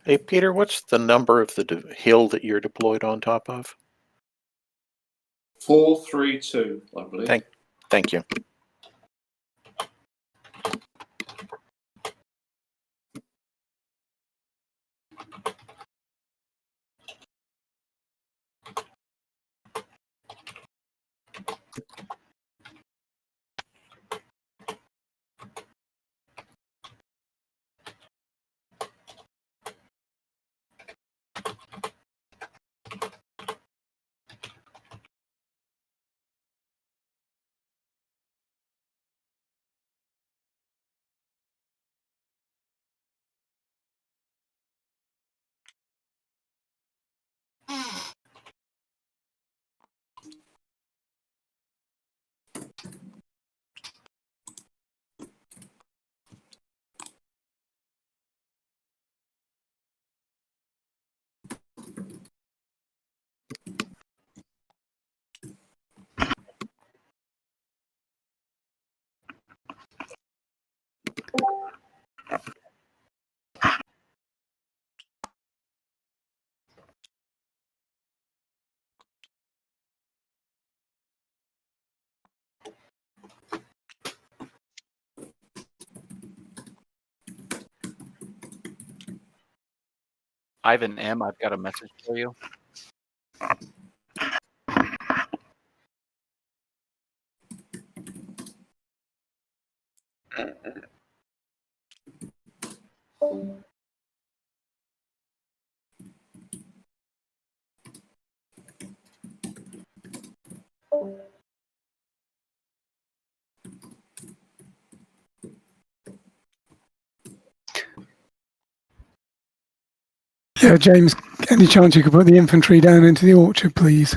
Hey, Peter, what's the number of the hill that you're deployed on top of? 432, I believe. Thank you. Ivan M, I've got a message for you. Yeah, James, any chance you could put the infantry down into the orchard, please?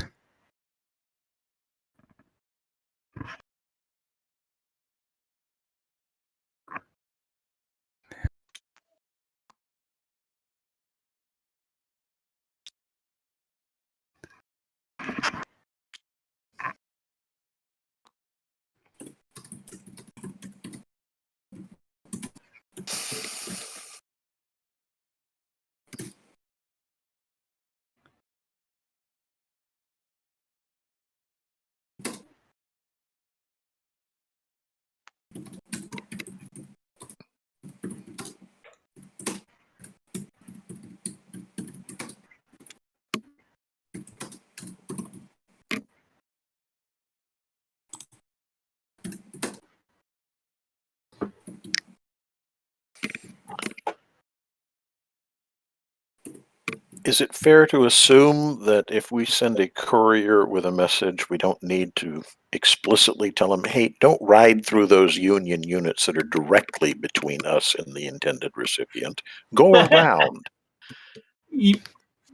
Is it fair to assume that if we send a courier with a message, we don't need to explicitly tell them, hey, don't ride through those Union units that are directly between us and the intended recipient. Go around.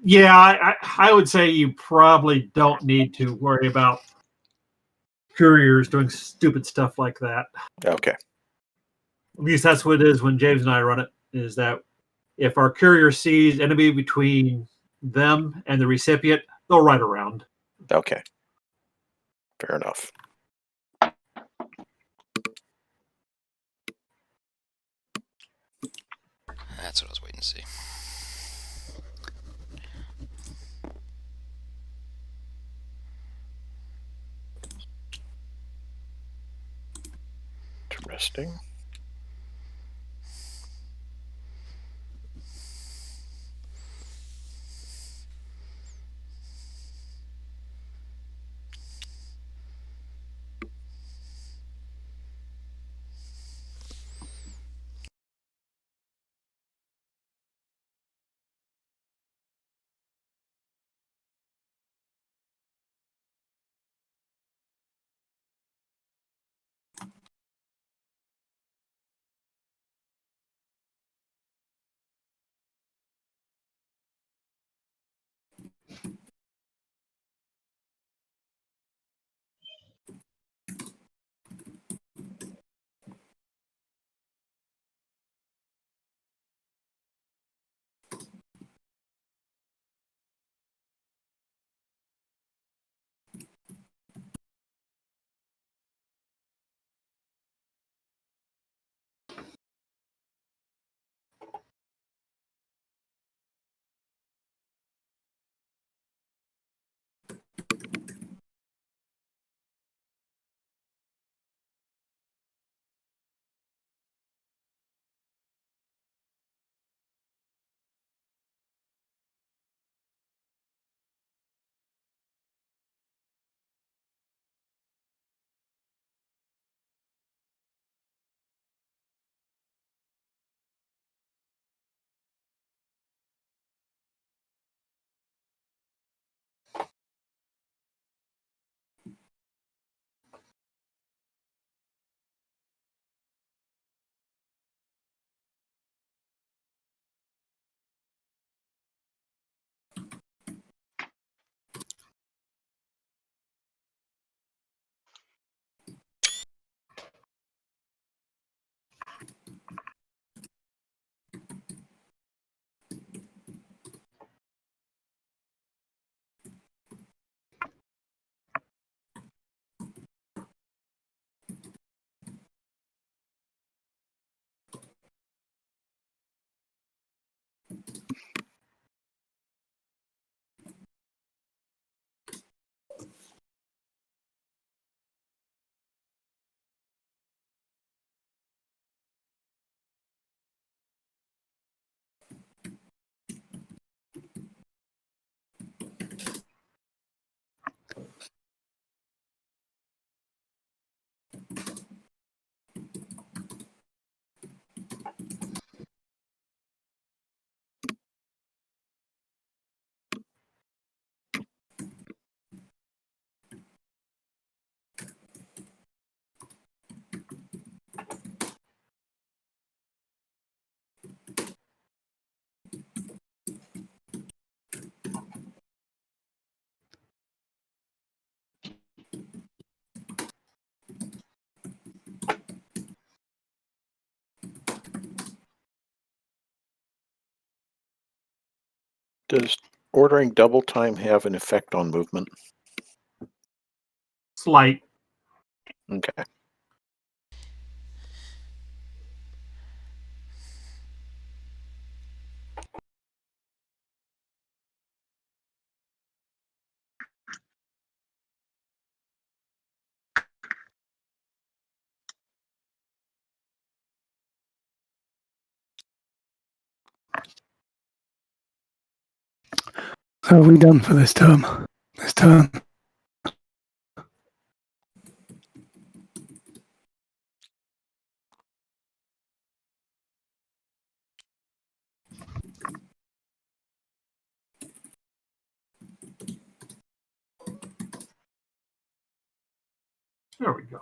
Yeah, I would say you probably don't need to worry about couriers doing stupid stuff like that. Okay. At least that's what it is when James and I run it, is that if our courier sees enemy between them and the recipient, they'll ride around. Okay. Fair enough. That's what I was waiting to see. Interesting. Does ordering double time have an effect on movement? Slight. Okay. So are we done for this term? This turn? There we go.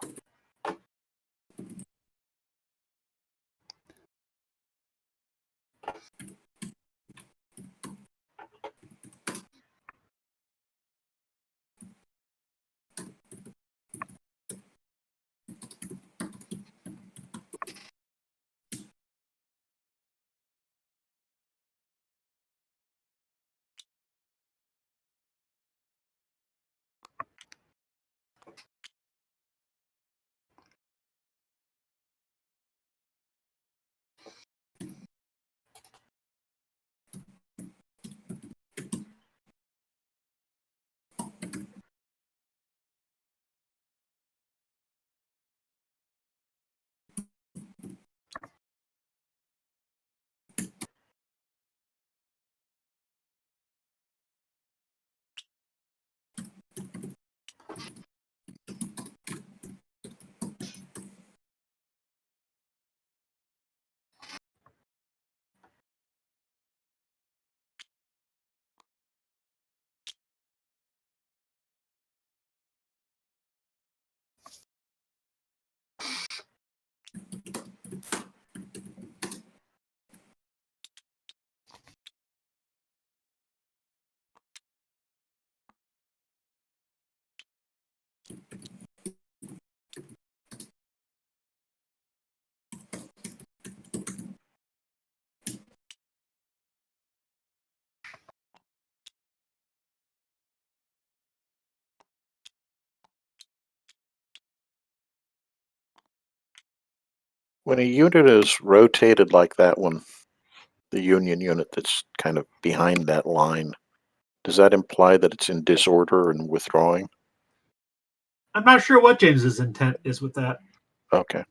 When a unit is rotated like that one, the Union unit that's kind of behind that line, does that imply that it's in disorder and withdrawing? I'm not sure what James's intent is with that. Okay.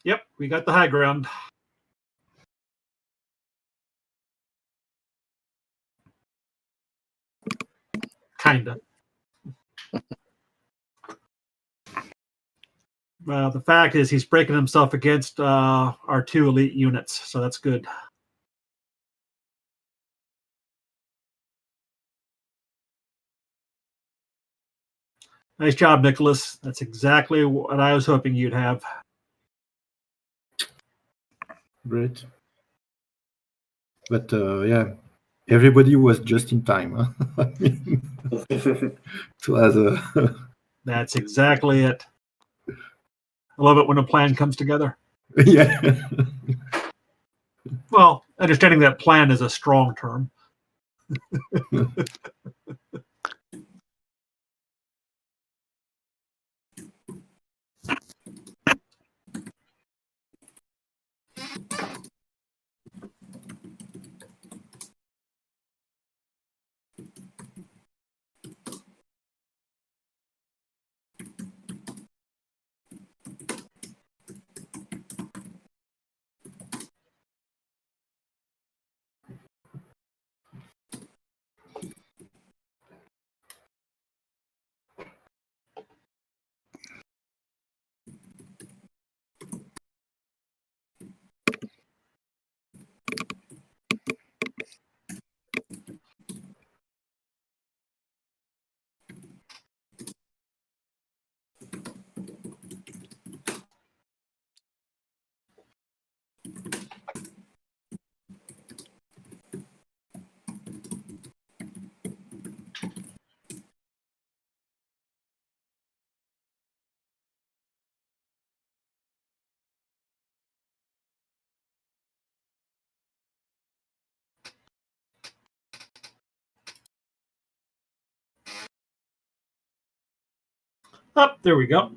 Yep, we got the high ground. Kinda. Well, the fact is he's breaking himself against our 2 elite units, so that's good. Nice job, Nicholas. That's exactly what I was hoping you'd have. Great. But yeah, everybody was just in time. Huh? I mean, it was That's exactly it. I love it when a plan comes together. yeah. Well, understanding that plan is a strong term. Oh, there we go.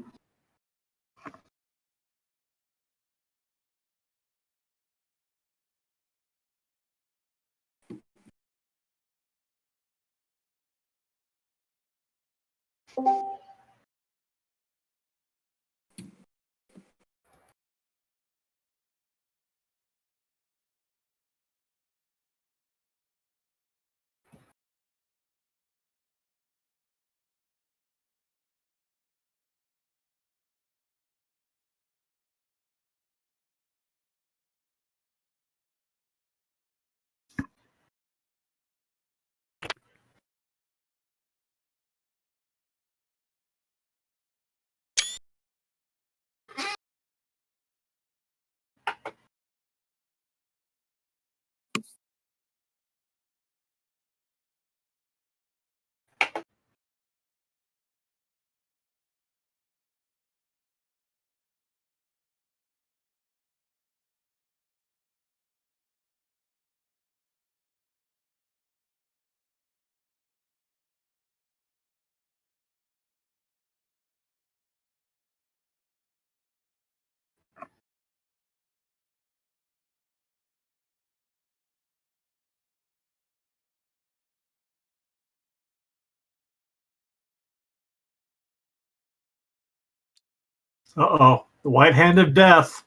Uh-oh, the white hand of death.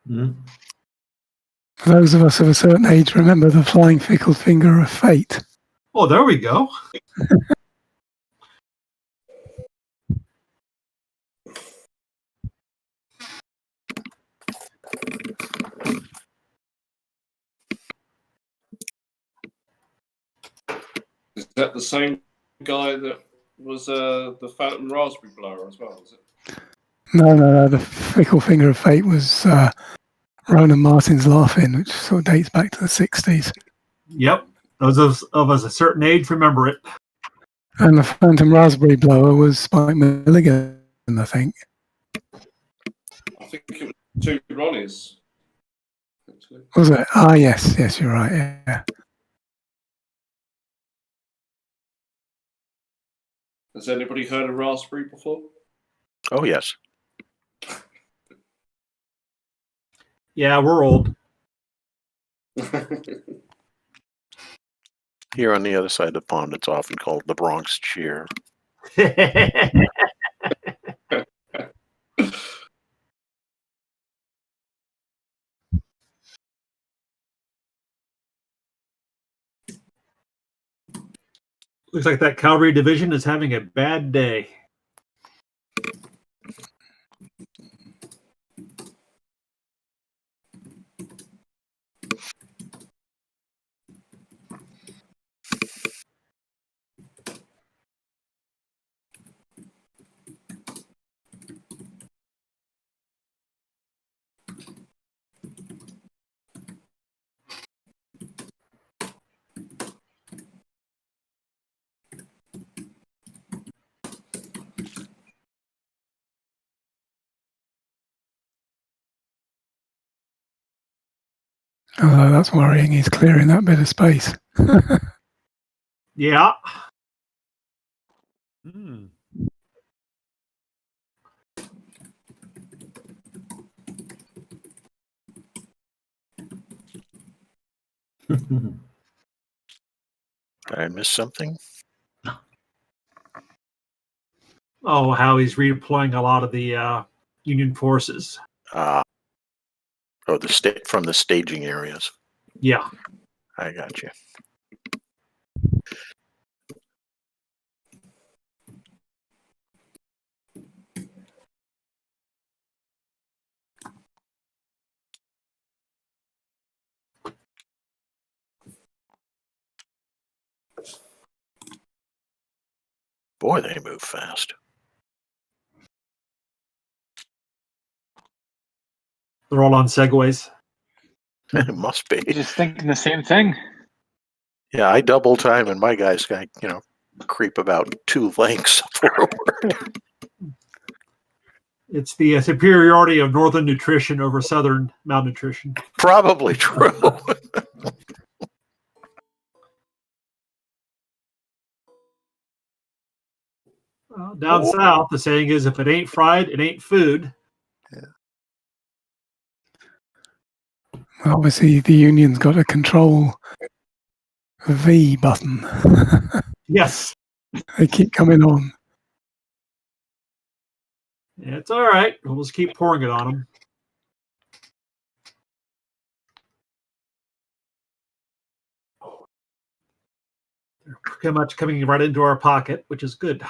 For those of us of a certain age, remember the flying fickle finger of fate. Oh, there we go. Is that the same guy that was the Phantom Raspberry Blower as well? Is it? No. The fickle finger of fate was Ronan Martin's Laughing, which sort of dates back to the 60s. Yep. Those of us a certain age remember it. And the Phantom Raspberry Blower was Spike Milligan, I think. I think it was two Ronnies. Actually. Was it? Ah, yes, you're right. Yeah. Has anybody heard of Raspberry before? Oh, yes. Yeah, we're old. Here on the other side of the pond, it's often called the Bronx Cheer. Looks like that cavalry division is having a bad day. Although that's worrying. He's clearing that bit of space. Yeah. Hmm. Did I miss something? Oh, how he's redeploying a lot of the Union forces. Oh, from the staging areas. Yeah. I got you. Boy, they move fast. They're all on segways. It must be. Just thinking the same thing. Yeah, I double time, and my guys, creep about 2 lengths forward. It's the superiority of northern nutrition over southern malnutrition. Probably true. Down south, the saying is, if it ain't fried, it ain't food. Obviously, the Union's got a control V button. Yes. They keep coming on. Yeah, it's all right. We'll just keep pouring it on them. They're pretty much coming right into our pocket, which is good.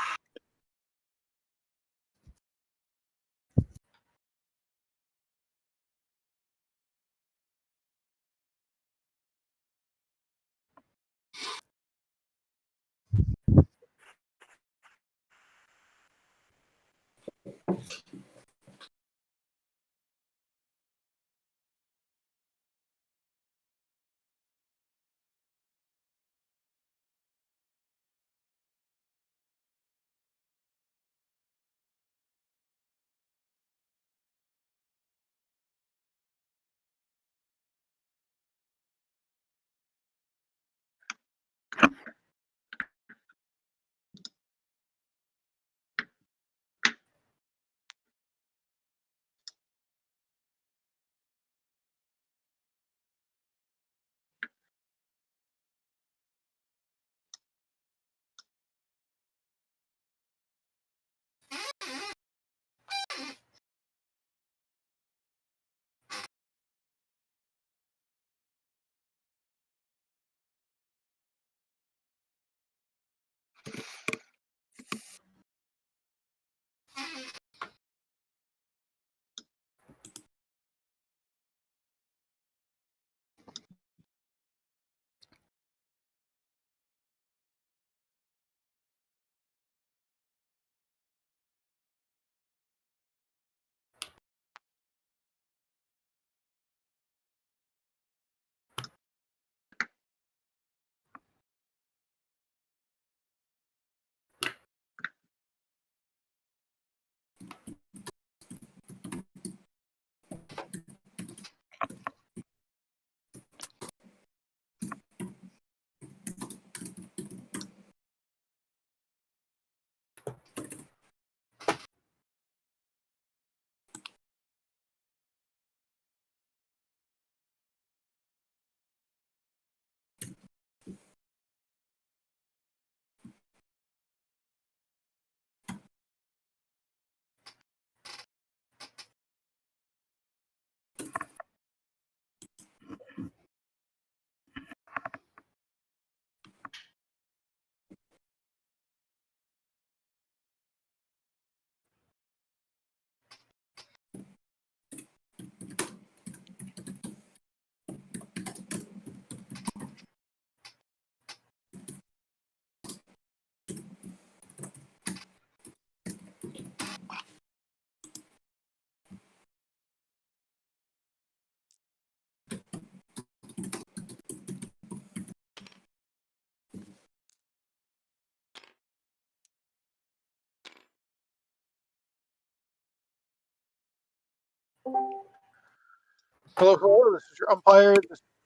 Hello, hello. This is your umpire.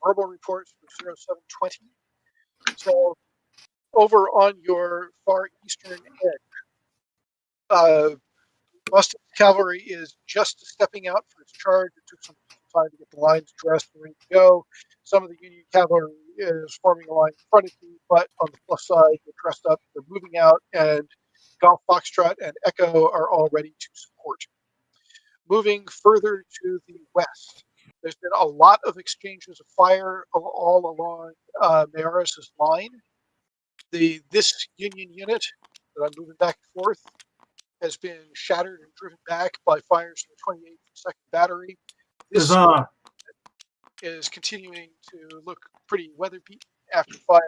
verbal reports for 0720. So over on your far eastern edge, Mustang Cavalry is just stepping out for its charge. It took some time to get the lines dressed and ready to go. Some of the Union Cavalry is forming a line in front of you, but on the plus side, they're dressed up, they're moving out, and Golf Foxtrot and Echo are all ready to support. Moving further to the west, there's been a lot of exchanges of fire all along Mayoris's line. This Union unit that I'm moving back and forth has been shattered and driven back by fires from the 28th 2nd Battery. This is continuing to look pretty weather beaten after fires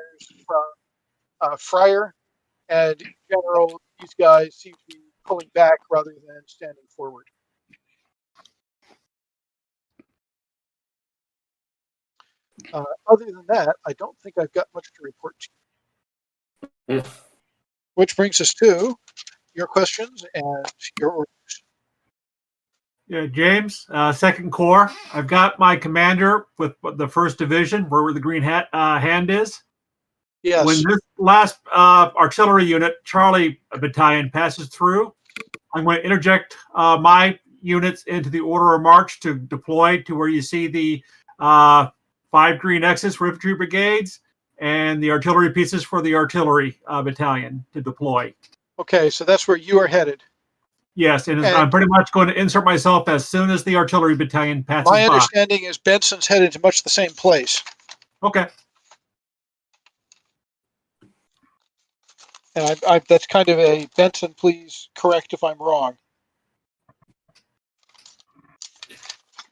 from Fryer, and in general, these guys seem to be pulling back rather than standing forward. Other than that, I don't think I've got much to report to you. Which brings us to your questions and your orders. Yeah, James, Second Corps. I've got my commander with the First Division, where the green hand is. Yes. When this last artillery unit, Charlie Battalion, passes through, I'm going to interject my units into the order of march to deploy to where you see the 5 green X's for infantry brigades and the artillery pieces for the artillery battalion to deploy. Okay, so that's where you are headed. Yes, and I'm pretty much going to insert myself as soon as the artillery battalion passes by. My understanding is Benson's headed to much the same place. Okay. And that's kind of a Benson, please correct if I'm wrong.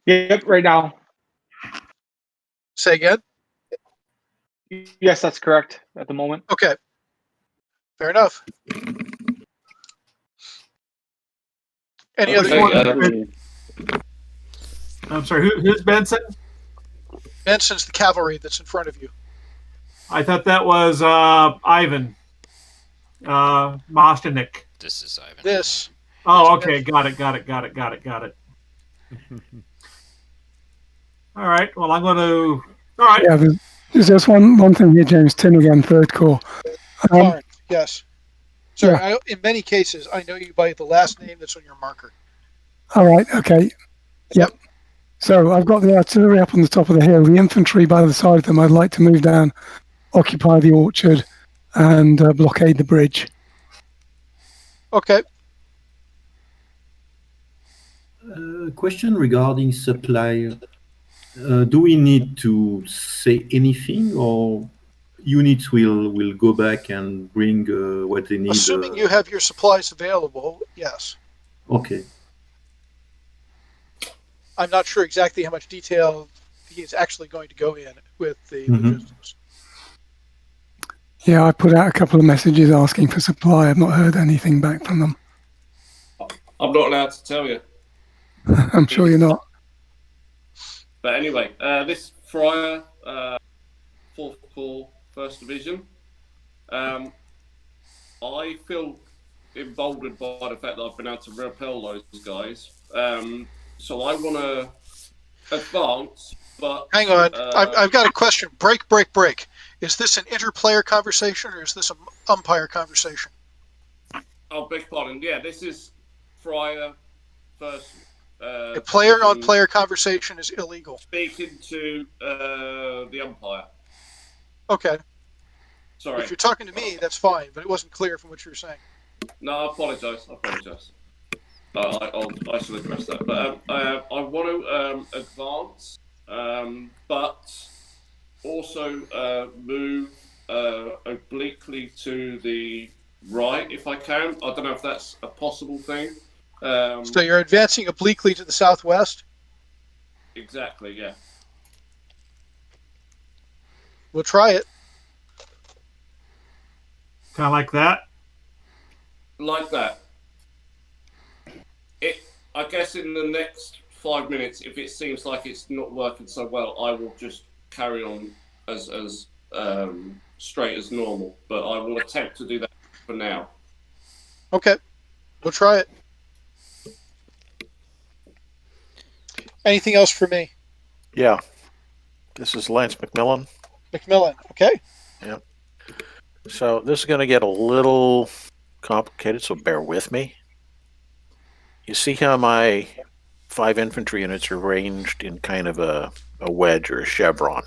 Yep, right now. Say again? Yes, that's correct at the moment. Okay. Fair enough. Any other questions? I'm sorry, who's Benson? Benson's the cavalry that's in front of you. I thought that was Ivan Mostenik. This is Ivan. This. Oh, okay. Got it. All right. Well, I'm going to. All right. Yeah, there's just one thing here, James. Tim again, Third Corps. Fine. Yes. Sorry, yeah. In many cases, I know you by the last name that's on your marker. All right. Okay. Yep. So I've got the artillery up on the top of the hill. The infantry by the side of them, I'd like to move down, occupy the orchard, and blockade the bridge. Okay. Question regarding supply. Do we need to say anything, or units will go back and bring what they need? Assuming you have your supplies available, yes. Okay. I'm not sure exactly how much detail he is actually going to go in with the logistics. Yeah, I put out a couple of messages asking for supply. I've not heard anything back from them. I'm not allowed to tell you. I'm sure you're not. But anyway, this Fryer, 4th Corps, 1st Division, I feel emboldened by the fact that I've been able to repel those guys. So I want to advance, but... Hang on, I've got a question. Break. Is this an interplayer conversation, or is this an umpire conversation? Oh, beg pardon. Yeah, this is Fryer, 1st... a player-on-player conversation is illegal. Speaking to the umpire. Okay. Sorry. If you're talking to me, that's fine, but it wasn't clear from what you were saying. No, I apologise. I should address that. But I want to advance, but also move obliquely to the right if I can. I don't know if that's a possible thing. So you're advancing obliquely to the southwest? Exactly, yeah. We'll try it. Kind of like that? Like that. I guess in the next 5 minutes, if it seems like it's not working so well, I will just carry on as straight as normal. But I will attempt to do that for now. Okay. We'll try it. Anything else for me? Yeah. This is Lance McMillan. McMillan, okay? Yep. So this is going to get a little complicated, so bear with me. You see how my 5 infantry units are arranged in kind of a wedge or a chevron?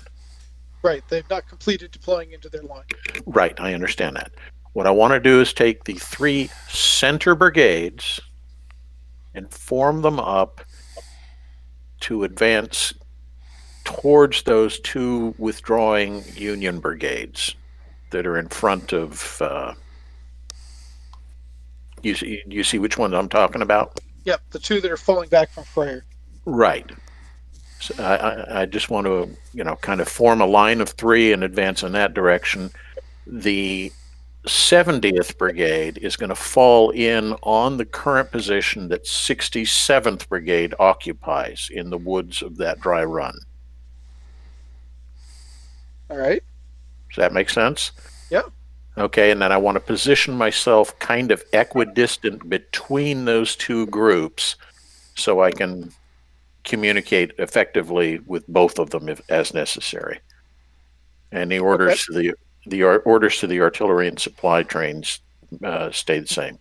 Right, they've not completed deploying into their line. Right, I understand that. What I want to do is take the 3 center brigades and form them up to advance towards those 2 withdrawing Union brigades that are in front of. You see which ones I'm talking about? Yep, the 2 that are falling back from Freyr. Right. So I just want to, kind of form a line of 3 and advance in that direction. The 70th Brigade is going to fall in on the current position that 67th Brigade occupies in the woods of that dry run. All right. Does that make sense? Yep. Okay, and then I want to position myself kind of equidistant between those 2 groups so I can communicate effectively with both of them as necessary. And the orders to the orders to the artillery and supply trains stay the same.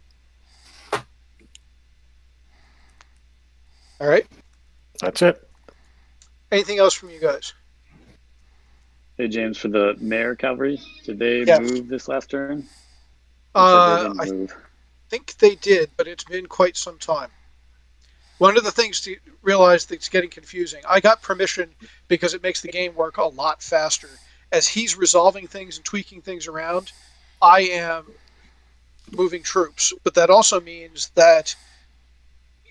All right. That's it. Anything else from you guys? Hey, James, for the Mayor Cavalry, did they move this last turn? I think they did, but it's been quite some time. One of the things to realize that's getting confusing, I got permission because it makes the game work a lot faster. As he's resolving things and tweaking things around, I am moving troops. But that also means that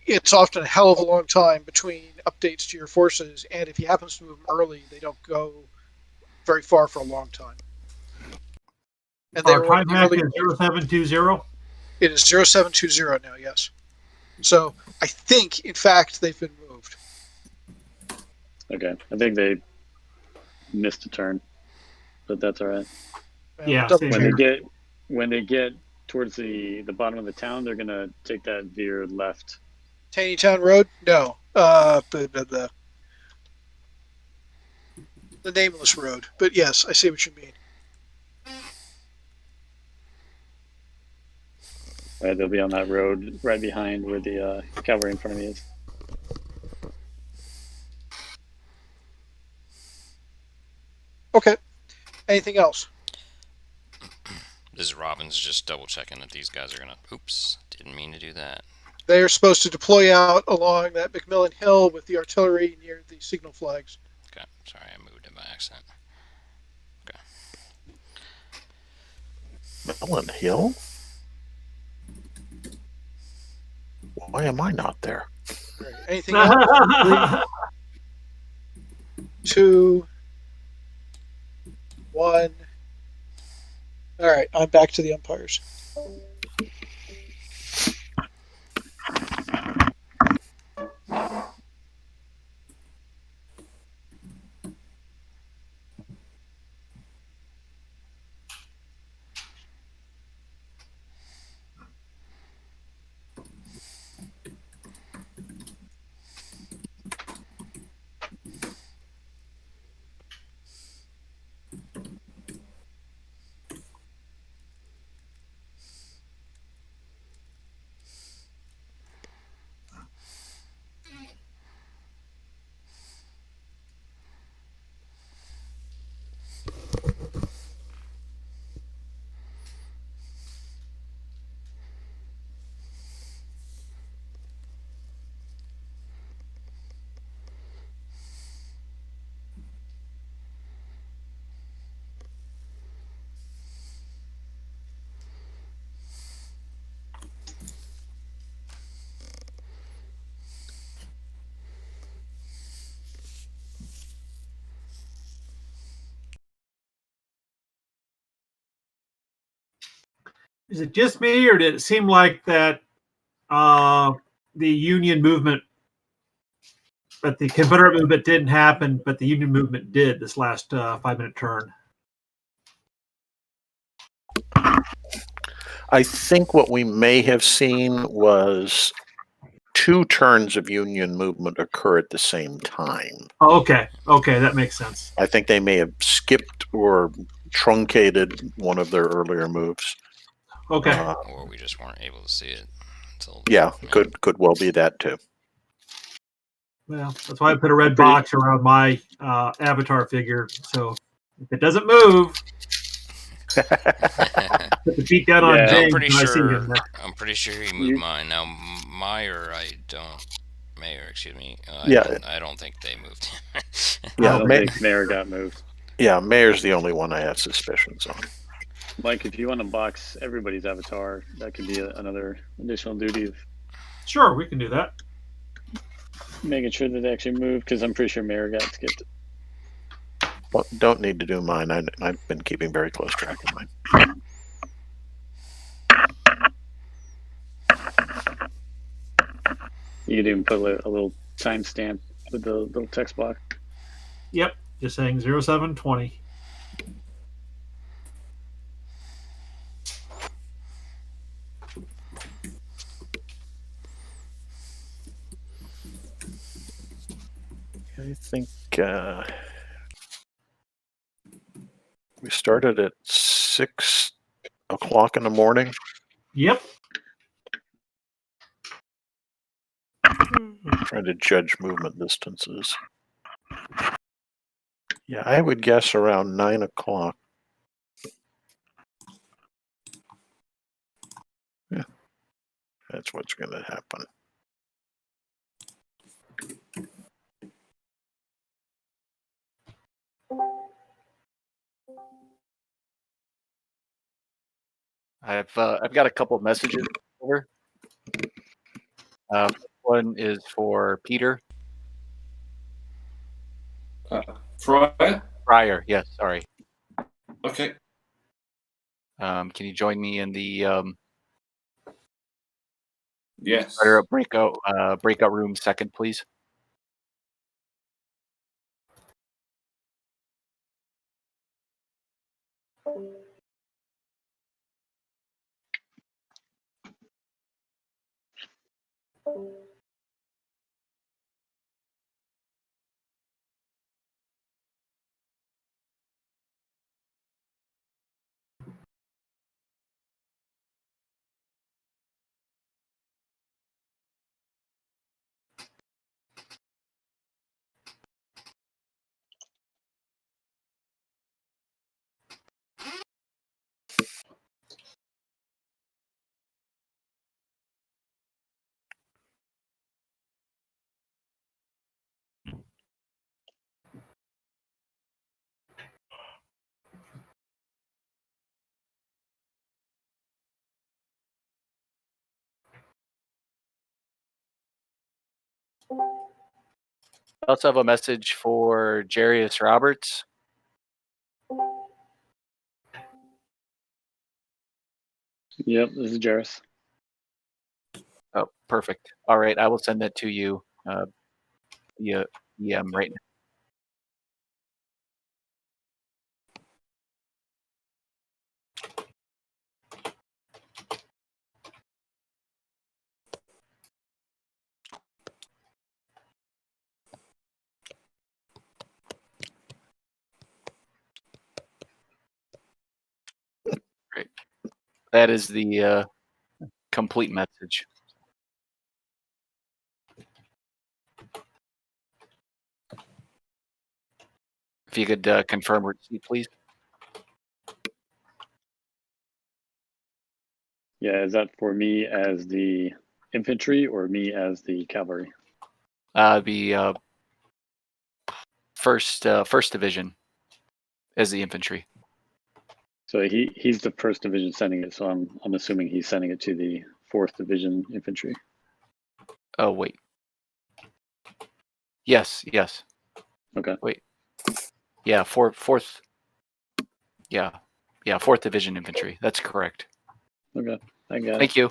it's often a hell of a long time between updates to your forces, and if he happens to move them early, they don't go very far for a long time. And Our time hack is 0720? It is 0720 now, yes. So I think, in fact, they've been moved. Okay, I think they missed a turn, but that's all right. Yeah. When they get towards the bottom of the town, they're gonna take that veer left. Taneytown Road? No. The nameless road. But yes, I see what you mean. Right, they'll be on that road right behind where the cavalry in front of me is. Okay. Anything else? This is Robin's just double checking that these guys are gonna. Oops, didn't mean to do that. They are supposed to deploy out along that McMillan Hill with the artillery near the signal flags. Okay, sorry, I moved it by accident. Okay. McMillan Hill? Why am I not there? Right. Anything else? 3, 2, 1. All right, I'm back to the umpires. Is it just me, or did it seem like that the Union movement, but the Confederate movement didn't happen, but the Union movement did this last 5-minute turn? I think what we may have seen was 2 turns of Union movement occur at the same time. Oh, okay. Okay, that makes sense. I think they may have skipped or truncated one of their earlier moves. Okay. Or we just weren't able to see it until. Yeah, could well be that too. Well, that's why I put a red box around my avatar figure. So if it doesn't move, put the beat down on James. I'm pretty sure he moved mine. Now Meyer, Mayor, excuse me. I don't think they moved. I don't think Mayor got moved. Yeah, Mayor's the only one I have suspicions on. Mike, if you want to box everybody's avatar, that could be another additional duty of Sure, we can do that. making sure that they actually move, because I'm pretty sure Mayor got skipped. Well, don't need to do mine. I've been keeping very close track of mine. You could even put a little timestamp with the little text block. Yep, just saying 0720. I think we started at 6 o'clock in the morning. Yep. Trying to judge movement distances. Yeah, I would guess around 9 o'clock. Yeah, that's what's going to happen. I've got a couple of messages over. One is for Peter. Fryer? Yes, sorry. Okay. Can you join me in the Yes. breakout room second, please? I also have a message for Jarius Roberts. Yep, this is Jairus. Oh, perfect. All right, I will send that to you via EM right now. Great. That is the complete message. If you could confirm receipt, please. Yeah, is that for me as the infantry or me as the cavalry? The first division as the infantry. So he's the first division sending it, so I'm assuming he's sending it to the 4th Division infantry. Oh wait. Yes. Okay. Wait. Yeah, fourth. Yeah, 4th Division infantry. That's correct. Okay, I got it. Thank you.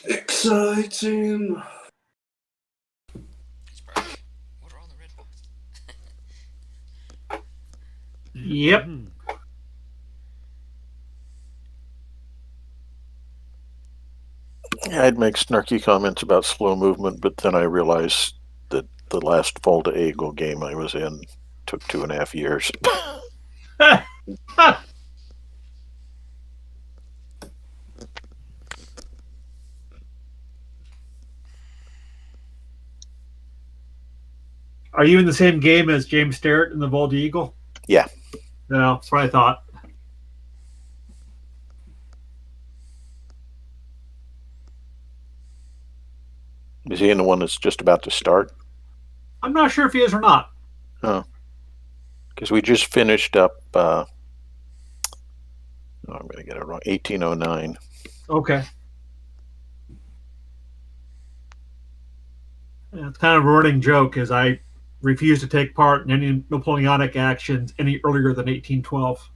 Exciting. What are all the red boxes? Yep. I'd make snarky comments about slow movement, but then I realized that the last Volta Eagle game I was in took 2.5 years. Are you in the same game as James Starrett in the Volta Eagle? Yeah. No, that's what I thought. Is he in the one that's just about to start? I'm not sure if he is or not. Oh. Because we just finished up, I'm going to get it wrong, 1809. Okay. Yeah, it's kind of a running joke, as I refuse to take part in any Napoleonic actions any earlier than 1812.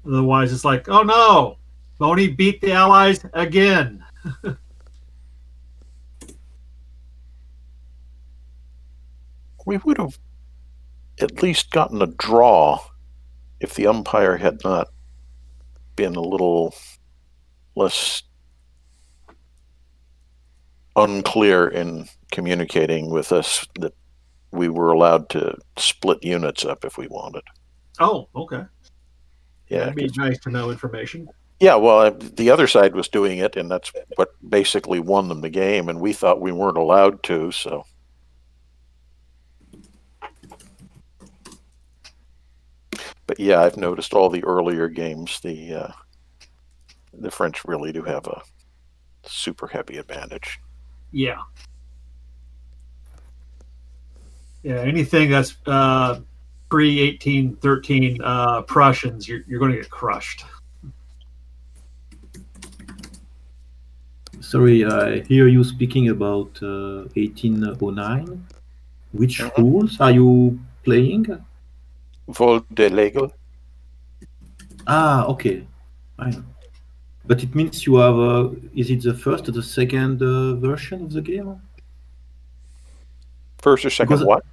Otherwise, it's like, oh no, Boney beat the Allies again. We would have at least gotten a draw if the umpire had not been a little less unclear in communicating with us that we were allowed to split units up if we wanted. Oh, okay. Yeah, That'd be nice to know information. yeah. Well, the other side was doing it, and that's what basically won them the game. And we thought we weren't allowed to. So, but yeah, I've noticed all the earlier games. The French really do have a super heavy advantage. Yeah. Yeah, anything that's pre-1813 Prussians, you're going to get crushed. Sorry, I hear you speaking about 1809. Which rules are you playing? Vol de l'Aigle. Ah, okay. I know. But it means you have, is it the first or the second version of the game? First or second Because, what?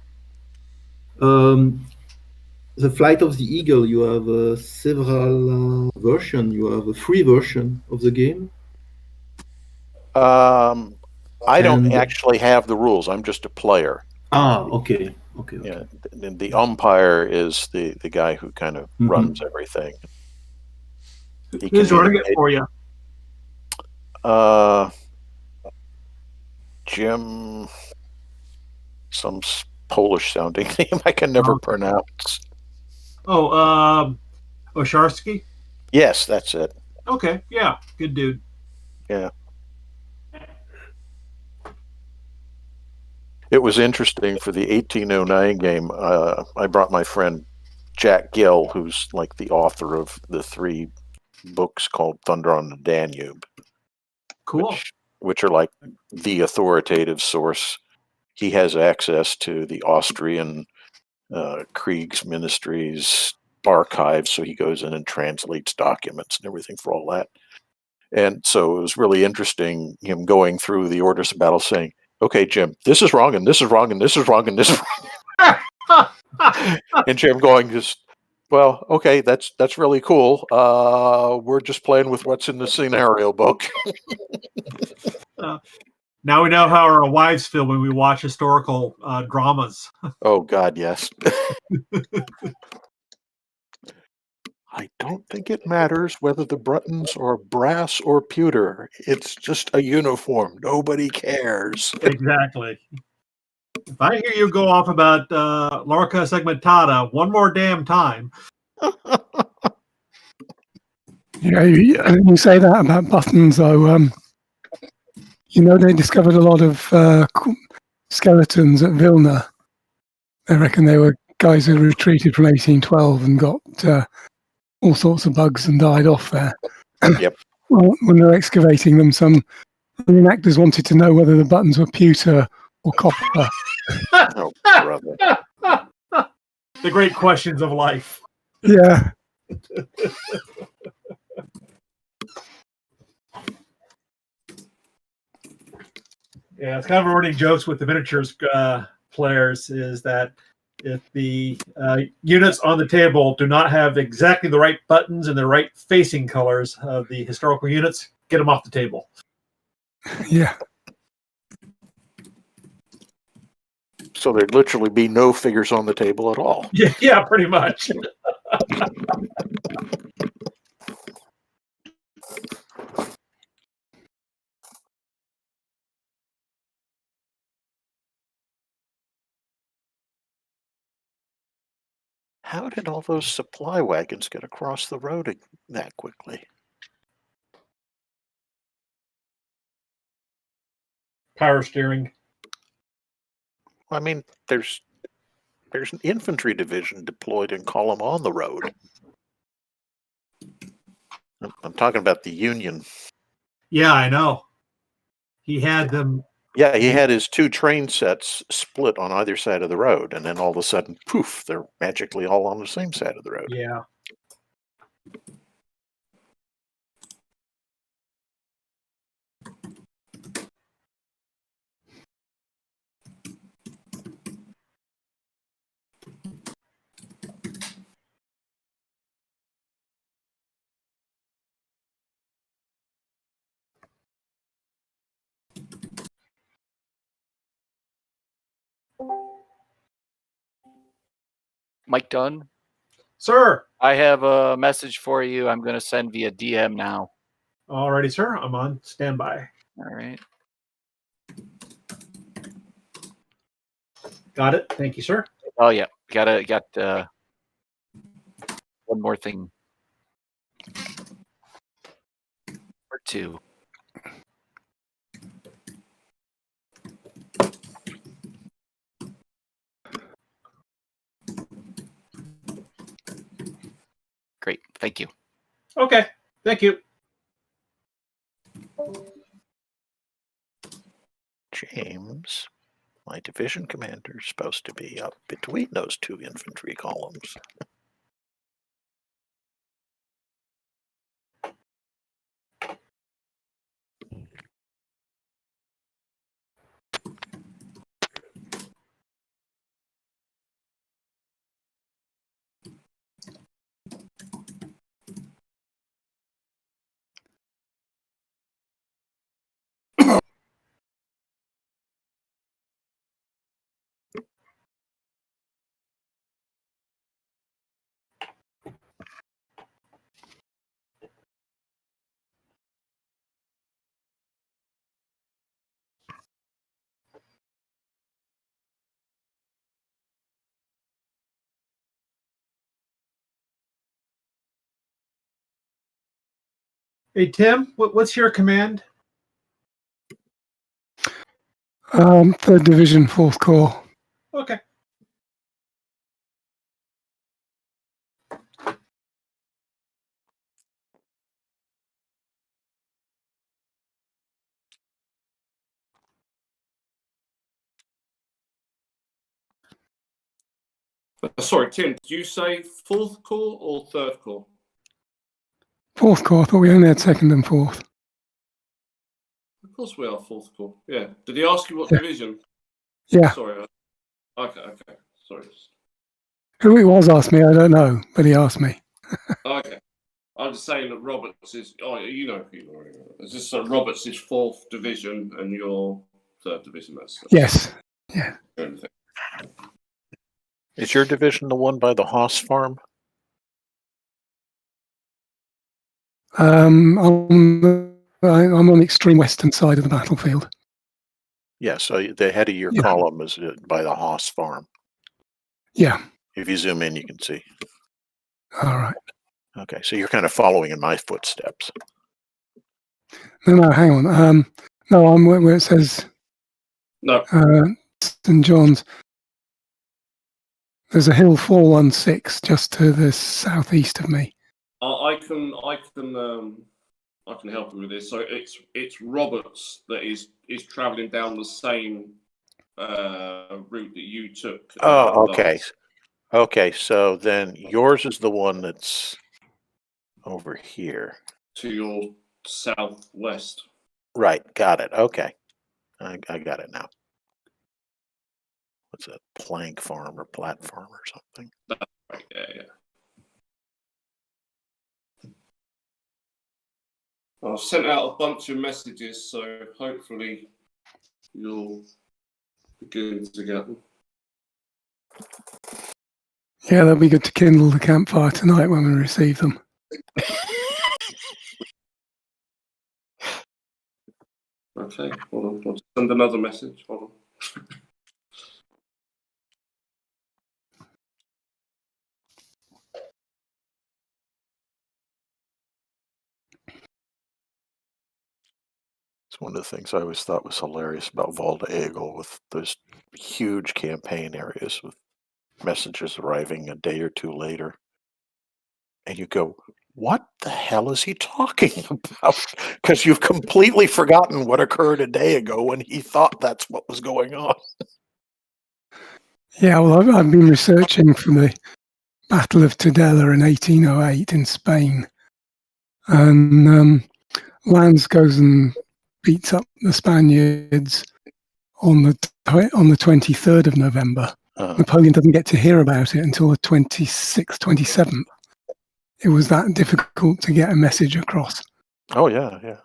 The Flight of the Eagle, you have several versions. You have a free version of the game. I don't actually have the rules. I'm just a player. Ah, okay. Yeah, the umpire is the guy who kind of runs everything. Who's running it for you? Jim, some Polish sounding name I can never pronounce. Oh, Osharski? Yes, that's it. Okay, yeah, good dude. Yeah. It was interesting for the 1809 game. I brought my friend Jack Gill, who's like the author of the 3 books called Thunder on the Danube. Cool. Which are like the authoritative source. He has access to the Austrian Kriegsministry's archives, so he goes in and translates documents and everything for all that. And so it was really interesting, him going through the orders of battle saying, okay, Jim, this is wrong, and this is wrong, and this is wrong, and this is wrong. And Jim going just, well, okay, that's really cool. We're just playing with what's in the scenario book. Now we know how our wives feel when we watch historical dramas. Oh, God, yes. I don't think it matters whether the buttons are brass or pewter. It's just a uniform. Nobody cares. Exactly. If I hear you go off about Lorca segmentata one more damn time. You say that about buttons, though. They discovered a lot of skeletons at Vilna. I reckon they were guys who retreated from 1812 and got all sorts of bugs and died off there. Yep. Well, when they were excavating them, some reenactors wanted to know whether the buttons were pewter or copper. Oh, brother. The great questions of life. Yeah. Yeah, it's kind of a running jokes with the miniatures players is that if the units on the table do not have exactly the right buttons and the right facing colors of the historical units, get them off the table. Yeah. So there'd literally be no figures on the table at all. Yeah, pretty much. How did all those supply wagons get across the road that quickly? Power steering. I mean, there's an infantry division deployed in column on the road. I'm talking about the Union. Yeah, I know. He had them. Yeah, he had his two train sets split on either side of the road, and then all of a sudden, poof, they're magically all on the same side of the road. Yeah. Mike Dunn? Sir. I have a message for you. I'm going to send via DM now. Alrighty, sir. I'm on standby. All right. Got it. Thank you, sir. Oh, yeah. Got one more thing. Or two. Great. Thank you. Okay. Thank you. James, my division commander, is supposed to be up between those two infantry columns. Hey, Tim, what's your command? 3rd Division, 4th Corps. Okay. Sorry, Tim, did you say 4th Corps or 3rd Corps? 4th Corps. I thought we only had 2nd and 4th. Of course we are 4th Corps. Yeah. Did he ask you what division? Yeah. Sorry. Okay. Sorry. Who it was asked me, I don't know, but he asked me. Okay. I'm just saying that Roberts is. Oh, you know who you are. It's just Roberts is 4th Division and you're 3rd Division. That's Yes. Yeah. Is your division the one by the Haas farm? I'm on the extreme western side of the battlefield. Yeah, so the head of your Yeah. column is by the Haas farm. Yeah. If you zoom in, you can see. All right. Okay, so you're kind of following in my footsteps. No, hang on. No, I'm where it says No. St. John's. There's a hill 416 just to the southeast of me. I can help you with this. So it's Roberts that is travelling down the same route that you took. Oh, okay. last. Okay, so then yours is the one that's over here. To your southwest. Right, got it. Okay. I got it now. What's a plank farm or platform or something? That's right, yeah. I've sent out a bunch of messages, so hopefully you'll begin to get them. Yeah, that'll be good to kindle the campfire tonight when we receive them. Okay, hold on. I'll send another message. Hold on. It's one of the things I always thought was hilarious about Valda Eagle with those huge campaign areas with messages arriving a day or two later. And you go, what the hell is he talking about? Because you've completely forgotten what occurred a day ago when he thought that's what was going on. Yeah, well, I've been researching for the Battle of Tudela in 1808 in Spain. And Lanz goes and beats up the Spaniards on the 23rd of November. Napoleon doesn't get to hear about it until the 26th, 27th. It was that difficult to get a message across. Oh, yeah, yeah.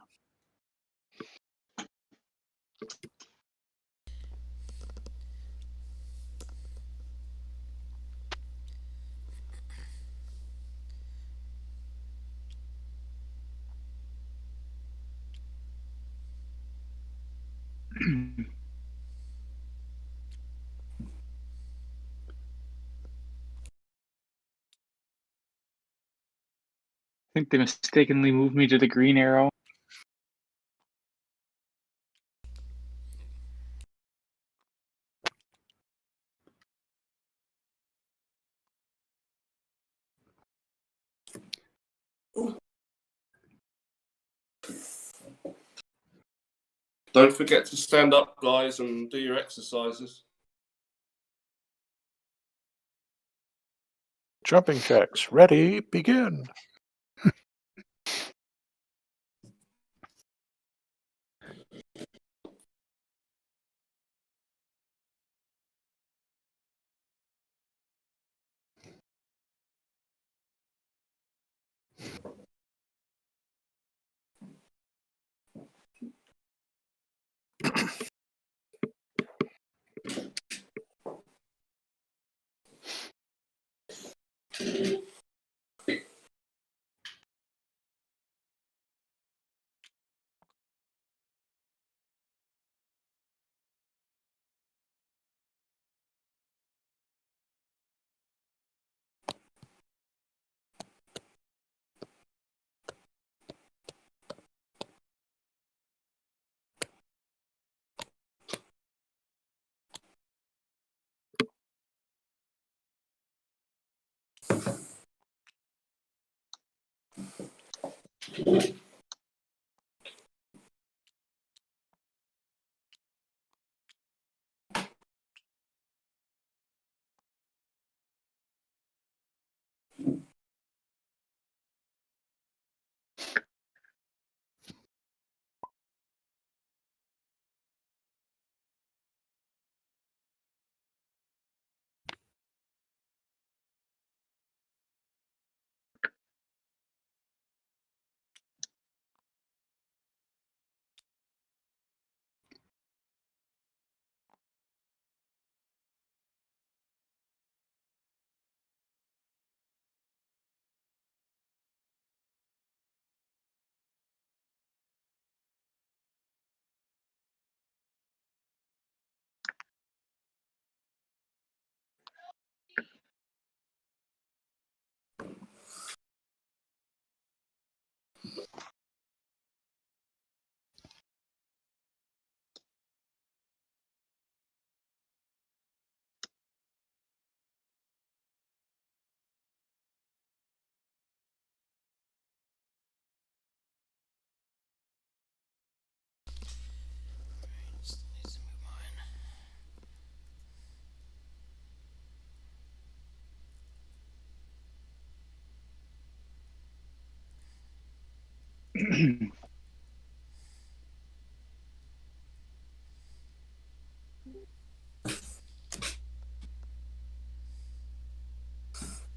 I think they mistakenly moved me to the green arrow. Don't forget to stand up, guys, and do your exercises. Jumping jacks, ready, begin.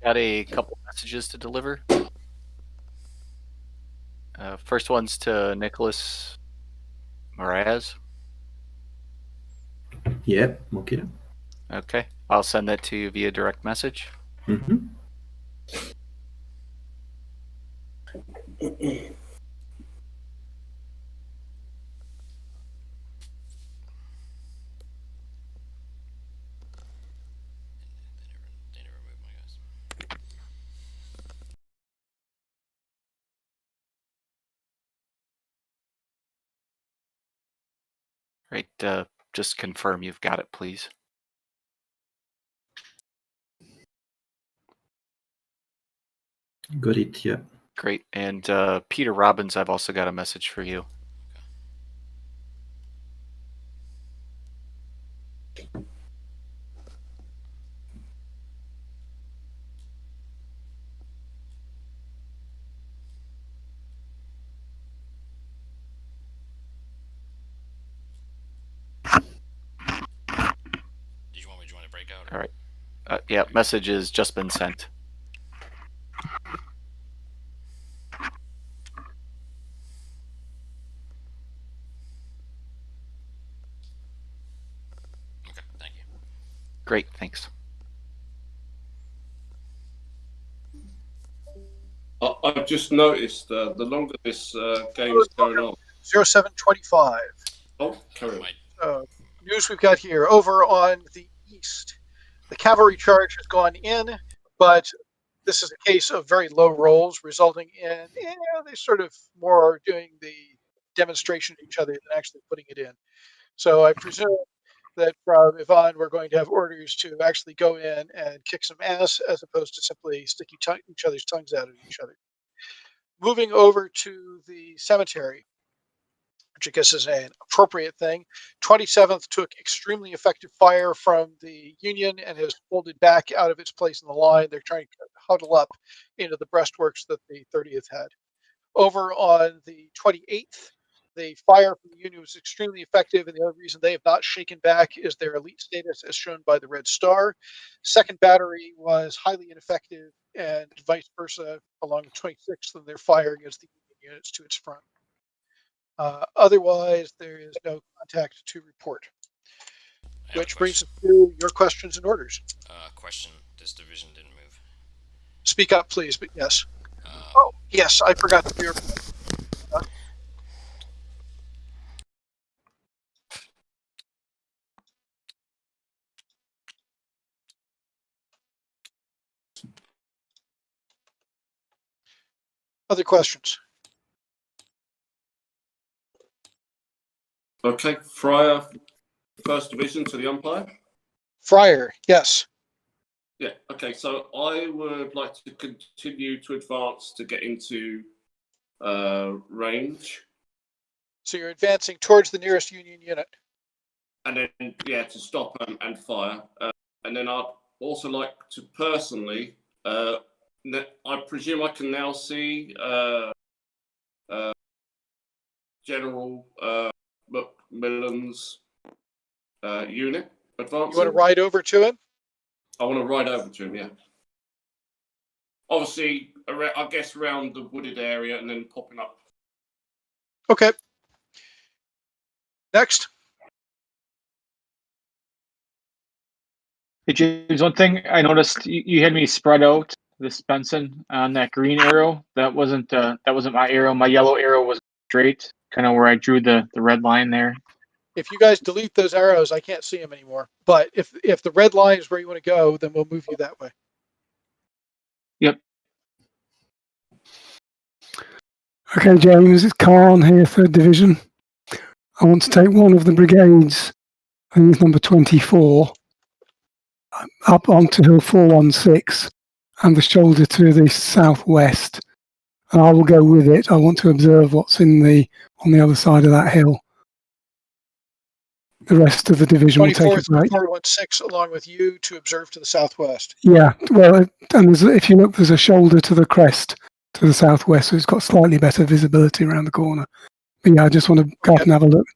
Got a couple messages to deliver. First one's to Nicholas Moraz. Yep. Okay. Okay, I'll send that to you via direct message. Mm-hmm. Right, just confirm you've got it, please. Got it. Yeah. Great, and Peter Robbins, I've also got a message for you. Did you want me to join the breakout? All right. Yeah, message has just been sent. Okay, thank you. Great, thanks. I've just noticed the longer this game is going on. 0725. Oh, carry on. News we've got here. Over on the east, the cavalry charge has gone in, but this is a case of very low rolls, resulting in they sort of more are doing the demonstration to each other than actually putting it in. So I presume that from Yvonne, we're going to have orders to actually go in and kick some ass as opposed to simply stick each other's tongues out at each other. Moving over to the cemetery, which I guess is an appropriate thing. 27th took extremely effective fire from the Union and has folded back out of its place in the line. They're trying to huddle up into the breastworks that the 30th had. Over on the 28th, the fire from the Union was extremely effective, and the only reason they have not shaken back is their elite status, as shown by the Red Star. Second battery was highly ineffective, and vice versa along the 26th, and their fire against the Union units to its front. Otherwise, there is no contact to report. Which brings us to your questions and orders. Question: this division didn't move. Speak up, please. But yes. Oh, yes, I forgot to be. Other questions? Okay, Fryer, first division to the umpire. Fryer, yes. Yeah, okay, so I would like to continue to advance to get into range. So you're advancing towards the nearest Union unit. And then, yeah, to stop and fire. And then I'd also like to personally, I presume I can now see General Macmillan's unit advancing. You want to ride over to him? I want to ride over to him, yeah. Obviously, I guess around the wooded area and then popping up. Okay. Next. Hey James, one thing I noticed you had me spread out this Benson on that green arrow. That wasn't my arrow. My yellow arrow was straight, kind of where I drew the red line there. If you guys delete those arrows, I can't see them anymore. But if the red line is where you want to go, then we'll move you that way. Yep. Okay, James, it's Khan here, 3rd Division. I want to take one of the brigades, I think it's number 24, up onto Hill 416 and the shoulder to the southwest. And I will go with it. I want to observe what's on the other side of that hill. The rest of the division will take a break. 416 along with you to observe to the southwest. Yeah, well, and if you look, there's a shoulder to the crest to the southwest, so it's got slightly better visibility around the corner. But yeah, I just want to go up and have a look.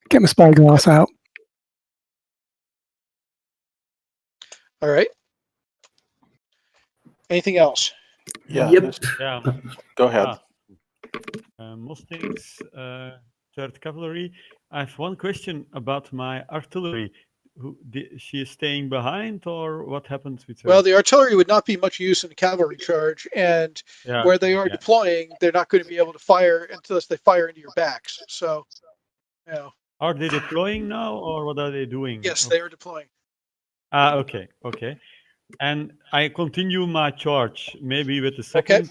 Get my spyglass out. All right. Anything else? Yeah. Yep. Yeah. Go ahead. Mustangs, 3rd Cavalry. I have one question about my artillery. She is staying behind, or what happens with her? Well, the artillery would not be much use in a cavalry charge, and where they are deploying, they're not going to be able to fire unless they fire into your backs. So, you know. Are they deploying now, or what are they doing? Yes, they are deploying. Okay, okay. And I continue my charge, maybe with the second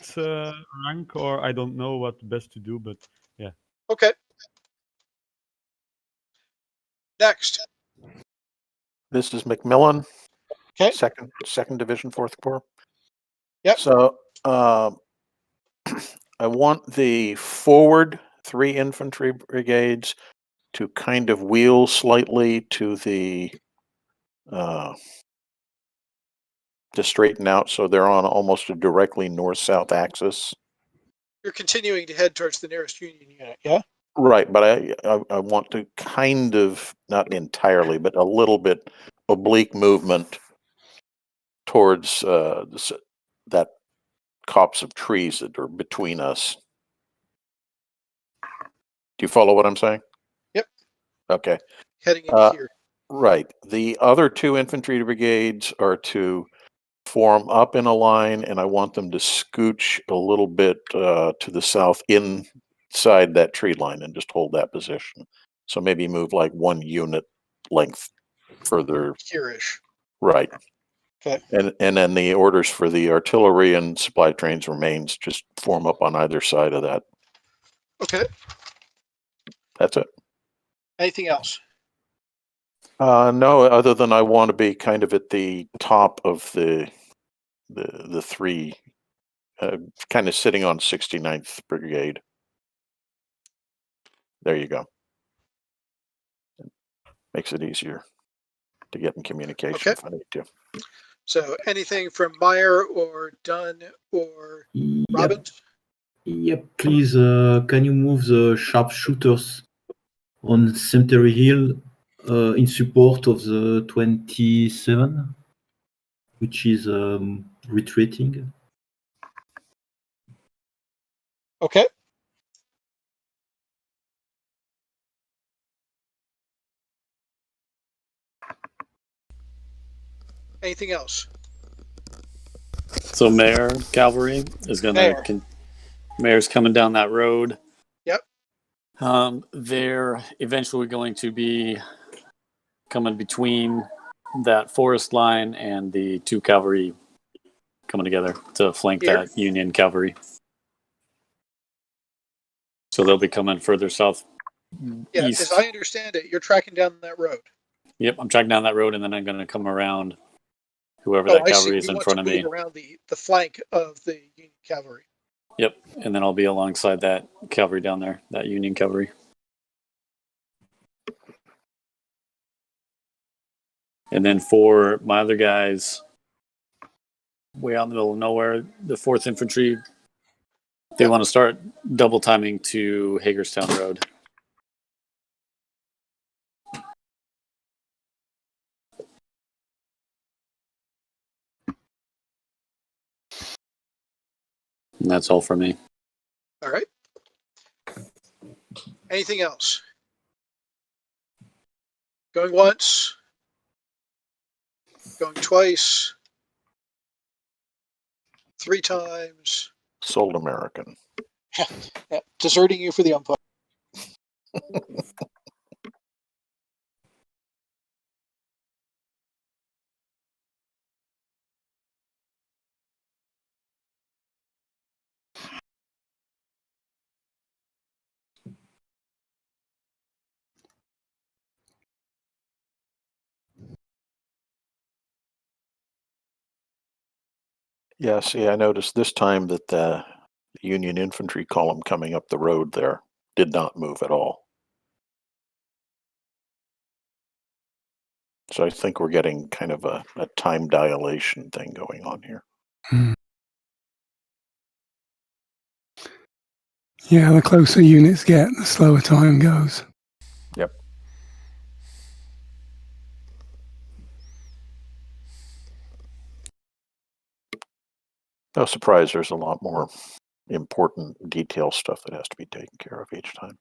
rank, or I don't know what best to do, but yeah. Okay. Next. This is McMillan. Okay. Second Division, 4th Corps. Yep. So I want the forward 3 infantry brigades to kind of wheel slightly to the to straighten out, so they're on almost a directly north-south axis. You're continuing to head towards the nearest Union unit, yeah? Right, but I want to kind of, not entirely, but a little bit oblique movement towards that copse of trees that are between us. Do you follow what I'm saying? Yep. Okay. Heading into here. Right. The other 2 infantry brigades are to form up in a line, and I want them to scooch a little bit to the south inside that tree line and just hold that position. So maybe move like 1 unit length further. Here-ish. Right. Okay. And then the orders for the artillery and supply trains remains, just form up on either side of that. Okay. That's it. Anything else? No, other than I want to be kind of at the top of the 3, kind of sitting on 69th Brigade. There you go. Makes it easier to get in communication if I need to. So anything from Meyer or Dunn or Robbins? Yep, please, can you move the sharpshooters on Cemetery Hill in support of the 27, which is retreating? Okay. Anything else? So Mayor Cavalry is Mayor's coming down that road. Yep. They're eventually going to be coming between that forest line and the 2 cavalry coming together to flank that Union cavalry. So they'll be coming further south. Yeah, east. as I understand it, you're tracking down that road. Yep, I'm tracking down that road, and then I'm going to come around whoever that cavalry is in front of me. Around the flank of the Union cavalry. Yep, and then I'll be alongside that cavalry down there, that Union cavalry. And then for my other guys, way out in the middle of nowhere, the 4th Infantry, they want to start double timing to Hagerstown Road. And that's all for me. All right. Anything else? Going once. Going twice. 3 times. Sold American. Yeah. Deserting you for the umpire. Yeah, see, I noticed this time that the Union infantry column coming up the road there did not move at all. So I think we're getting kind of a time dilation thing going on here. Yeah, the closer units get, the slower time goes. Yep. No surprise, there's a lot more important detail stuff that has to be taken care of each time.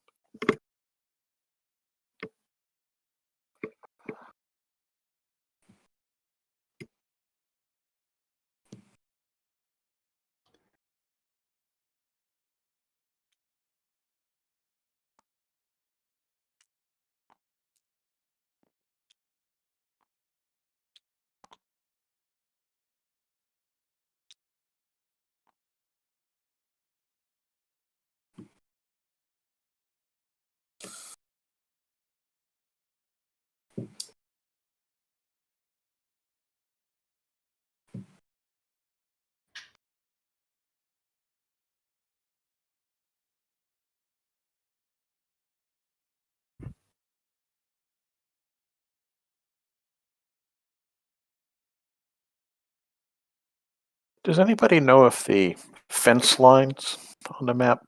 Does anybody know if the fence lines on the map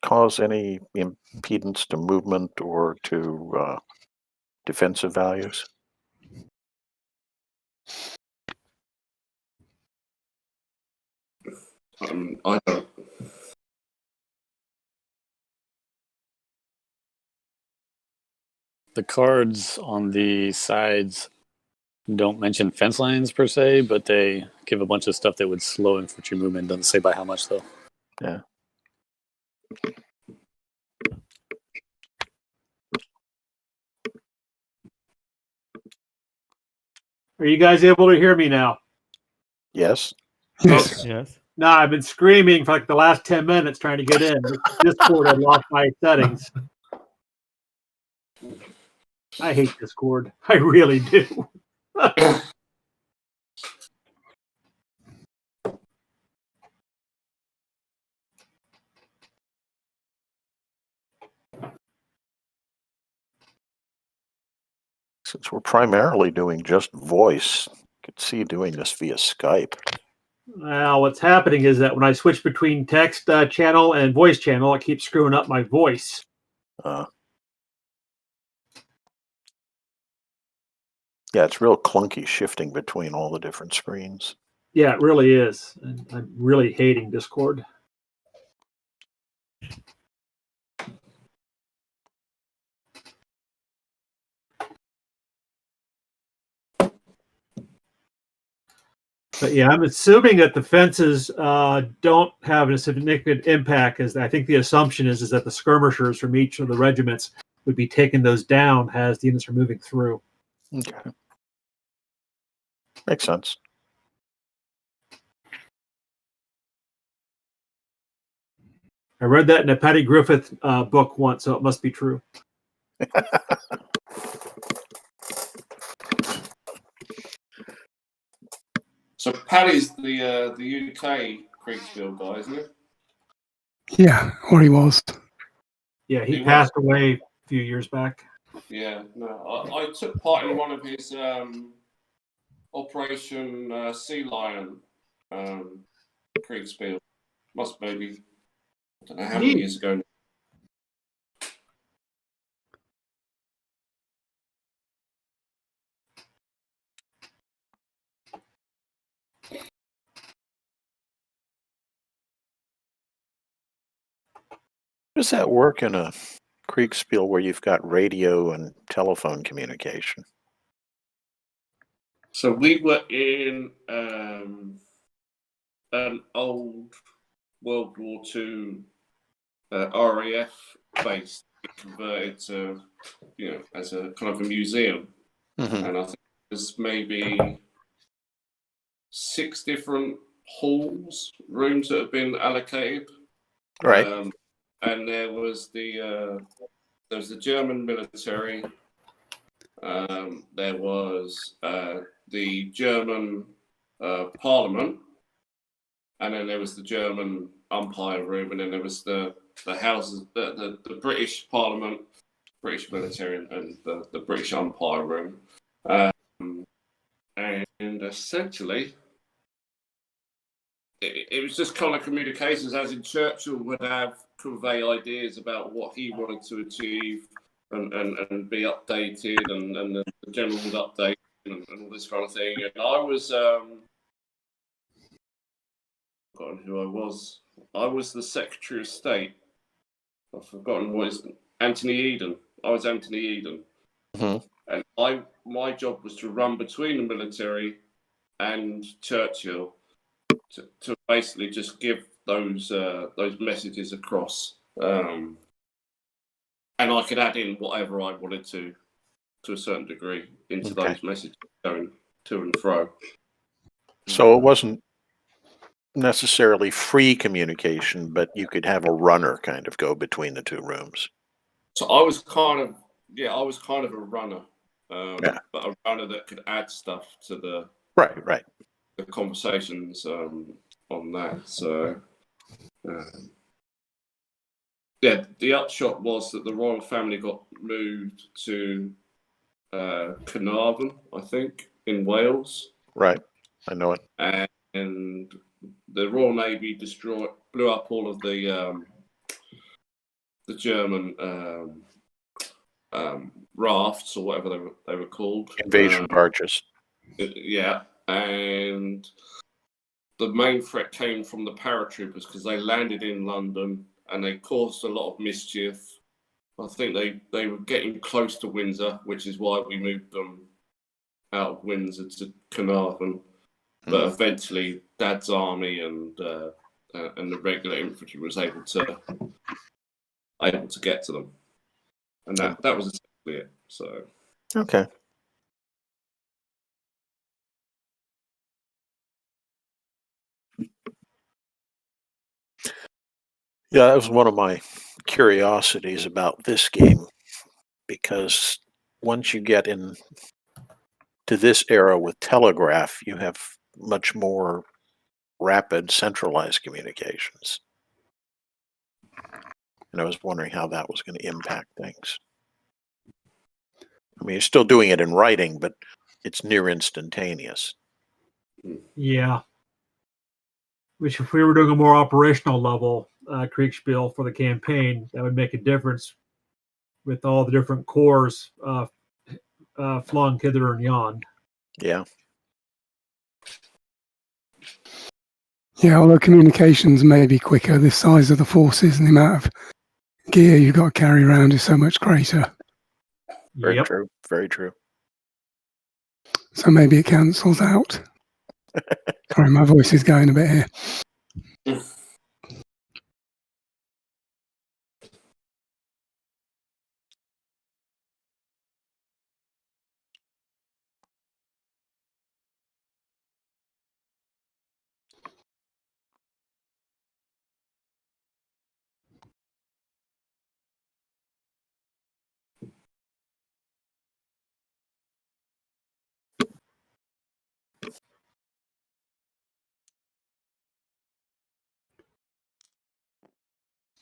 cause any impedance to movement or to defensive values? I don't. The cards on the sides don't mention fence lines per se, but they give a bunch of stuff that would slow infantry movement. Doesn't say by how much though. Yeah. Are you guys able to hear me now? Yes. Yes. Yes. No, I've been screaming for like the last 10 minutes trying to get in. Discord, I lost my settings. I hate Discord. I really do. Since we're primarily doing just voice, I could see doing this via Skype. Well, what's happening is that when I switch between text channel and voice channel, it keeps screwing up my voice. Yeah, it's real clunky shifting between all the different screens. Yeah, it really is. And I'm really hating Discord. But yeah, I'm assuming that the fences don't have a significant impact, as I think the assumption is that the skirmishers from each of the regiments would be taking those down as the units are moving through. Okay. Makes sense. I read that in a Patty Griffith book once, so it must be true. So Paddy's the UK Kriegsspiel guy, isn't it? Yeah, or he was. Yeah, he passed away a few years back. Yeah, no, I took part in one of his Operation Sea Lion Kriegsspiel. Must maybe, I don't know how many years ago. Does that work in a Kriegsspiel where you've got radio and telephone communication? So we were in an old World War II RAF base converted to, as a kind of a museum. Mm-hmm. And I think there's maybe 6 different halls, rooms that have been allocated. Right. And there was the German military. There was the German Parliament, and then there was the German umpire room, and then there was the houses, the British Parliament, British military, and the British umpire room. And essentially, it was just kind of communications, as in Churchill would have convey ideas about what he wanted to achieve and be updated, and the general would update and all this kind of thing. And I was forgotten who I was. I was the Secretary of State. I've forgotten what is Anthony Eden. I was Anthony Eden, and my job was to run between the military and Churchill to basically just give those messages across, and I could add in whatever I wanted to a certain degree into those messages going to and fro. So it wasn't necessarily free communication, but you could have a runner kind of go between the two rooms. So I was kind of a runner, but a runner that could add stuff to the the conversations on that. So the upshot was that the royal family got moved to Carnarvon, I think, in Wales. Right, I know it. And the Royal Navy blew up all of the German rafts or whatever they were called. Invasion barges. Yeah, and the main threat came from the paratroopers because they landed in London and they caused a lot of mischief. I think they were getting close to Windsor, which is why we moved them out of Windsor to Carnarvon. But eventually, Dad's army and the regular infantry was able to get to them, and that was essentially it. So okay. Yeah, that was one of my curiosities about this game, because once you get in to this era with telegraph, you have much more rapid centralized communications. And I was wondering how that was going to impact things. I mean, you're still doing it in writing, but it's near instantaneous. Yeah. Which, if we were doing a more operational level Kriegsspiel for the campaign, that would make a difference with all the different corps flung hither and yon. Yeah. Yeah, although communications may be quicker, the size of the forces and the amount of gear you've got to carry around is so much greater. Very true. Very true. So maybe it cancels out. Sorry, my voice is going a bit here.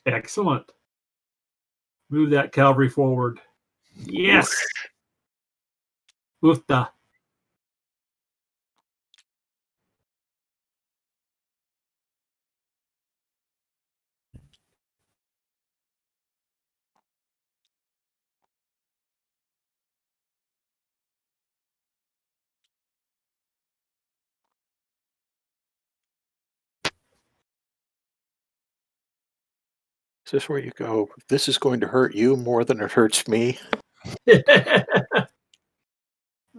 Excellent. Move that cavalry forward. Yes. Ufta. Is this where you go, this is going to hurt you more than it hurts me? I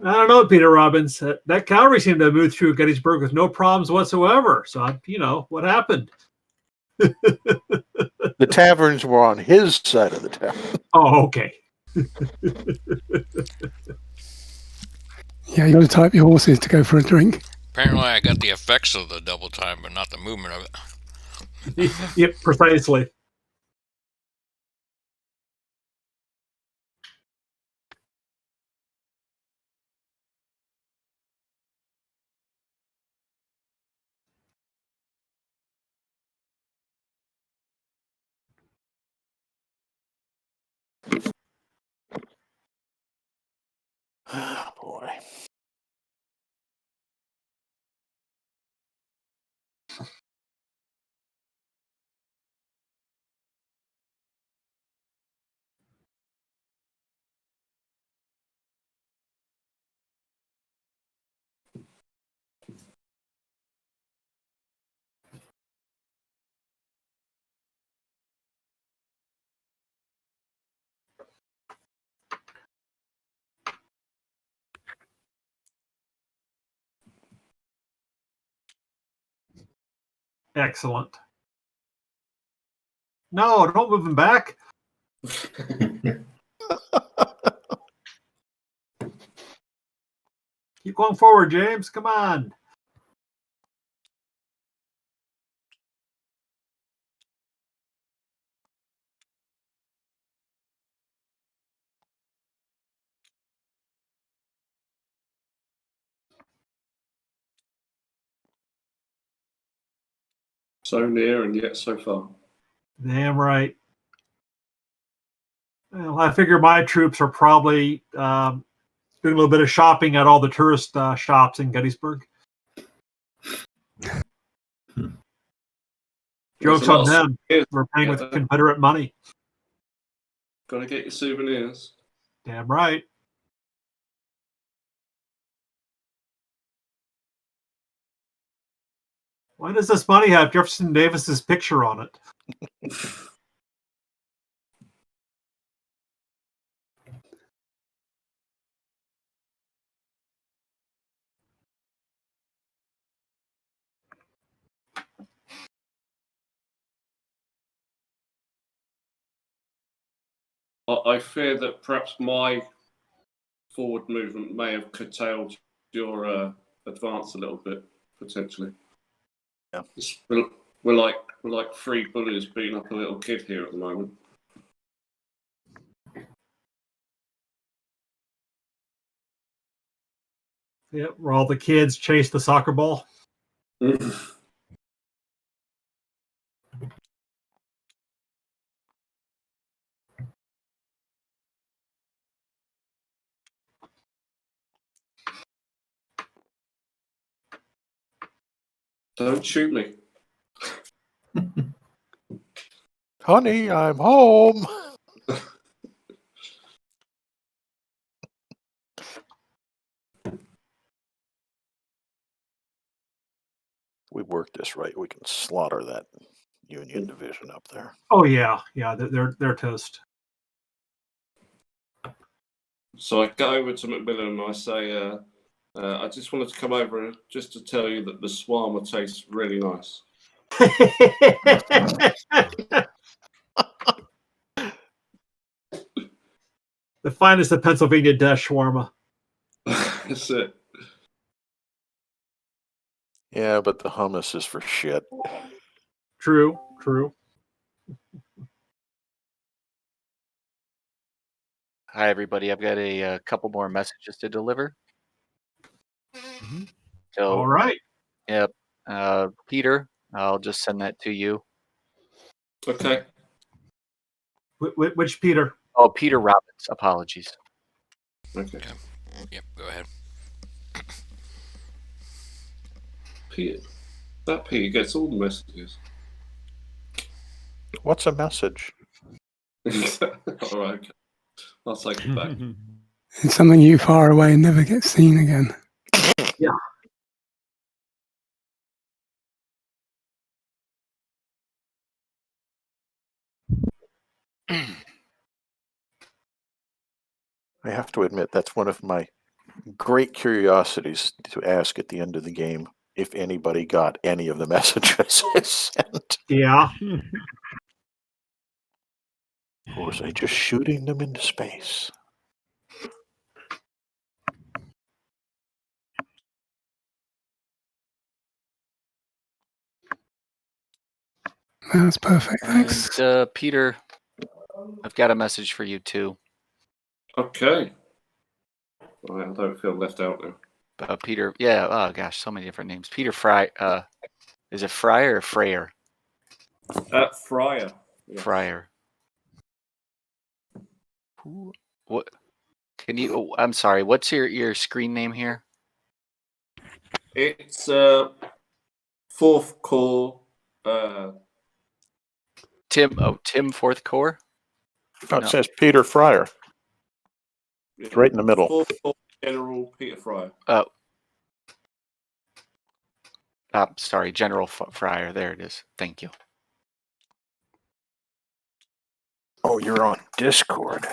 don't know, Peter Robbins. That cavalry seemed to have moved through Gettysburg with no problems whatsoever. So, what happened? The taverns were on his side of the town. Oh, okay. Yeah, you got to type your horses to go for a drink. Apparently, I got the effects of the double time, but not the movement of it. Yep, precisely. Oh, boy. Excellent. No, don't move him back. Keep going forward, James. Come on. So near and yet so far. Damn right. Well, I figure my troops are probably doing a little bit of shopping at all the tourist shops in Gettysburg. Joke's on them. We're paying with Confederate money. Gotta get your souvenirs. Damn right. Why does this money have Jefferson Davis's picture on it? I fear that perhaps my forward movement may have curtailed your advance a little bit, potentially. Yeah. We're like three bullies beating up a little kid here at the moment. Yeah, where all the kids chase the soccer ball. Don't shoot me. Honey, I'm home. We work this right, we can slaughter that Union division up there. Oh yeah, they're toast. So I go over to Macmillan and I say, I just wanted to come over just to tell you that the shawarma tastes really nice. The finest of Pennsylvania Dutch shawarma. That's it. Yeah, but the hummus is for shit. True. Hi, everybody. I've got a couple more messages to deliver. So, All right. Yep. Peter, I'll just send that to you. Okay. Which Peter? Oh, Peter Robbins. Apologies. Okay. Yep, go ahead. Peter. That Peter gets all the messages. What's a message? All right. Okay. I'll take it back. It's something you far away and never get seen again. Yeah. I have to admit, that's one of my great curiosities to ask at the end of the game, if anybody got any of the messages I sent. Yeah. Or was I just shooting them into space? That's perfect. Thanks. And, Peter, I've got a message for you too. Okay. I don't feel left out now. Peter, yeah. Oh gosh, so many different names. Peter Fry. Is it Fryer or Frayer? Fryer. Yes. Fryer. What? Can you? Oh, I'm sorry. What's your screen name here? It's Fourth Corps. Tim. Oh, Tim Fourth Corps. Oh, it says Peter Fryer. It's right in the middle. Fourth Corps General Peter Fryer. Oh. Sorry, General Fryer. There it is. Thank you. Oh, you're on Discord.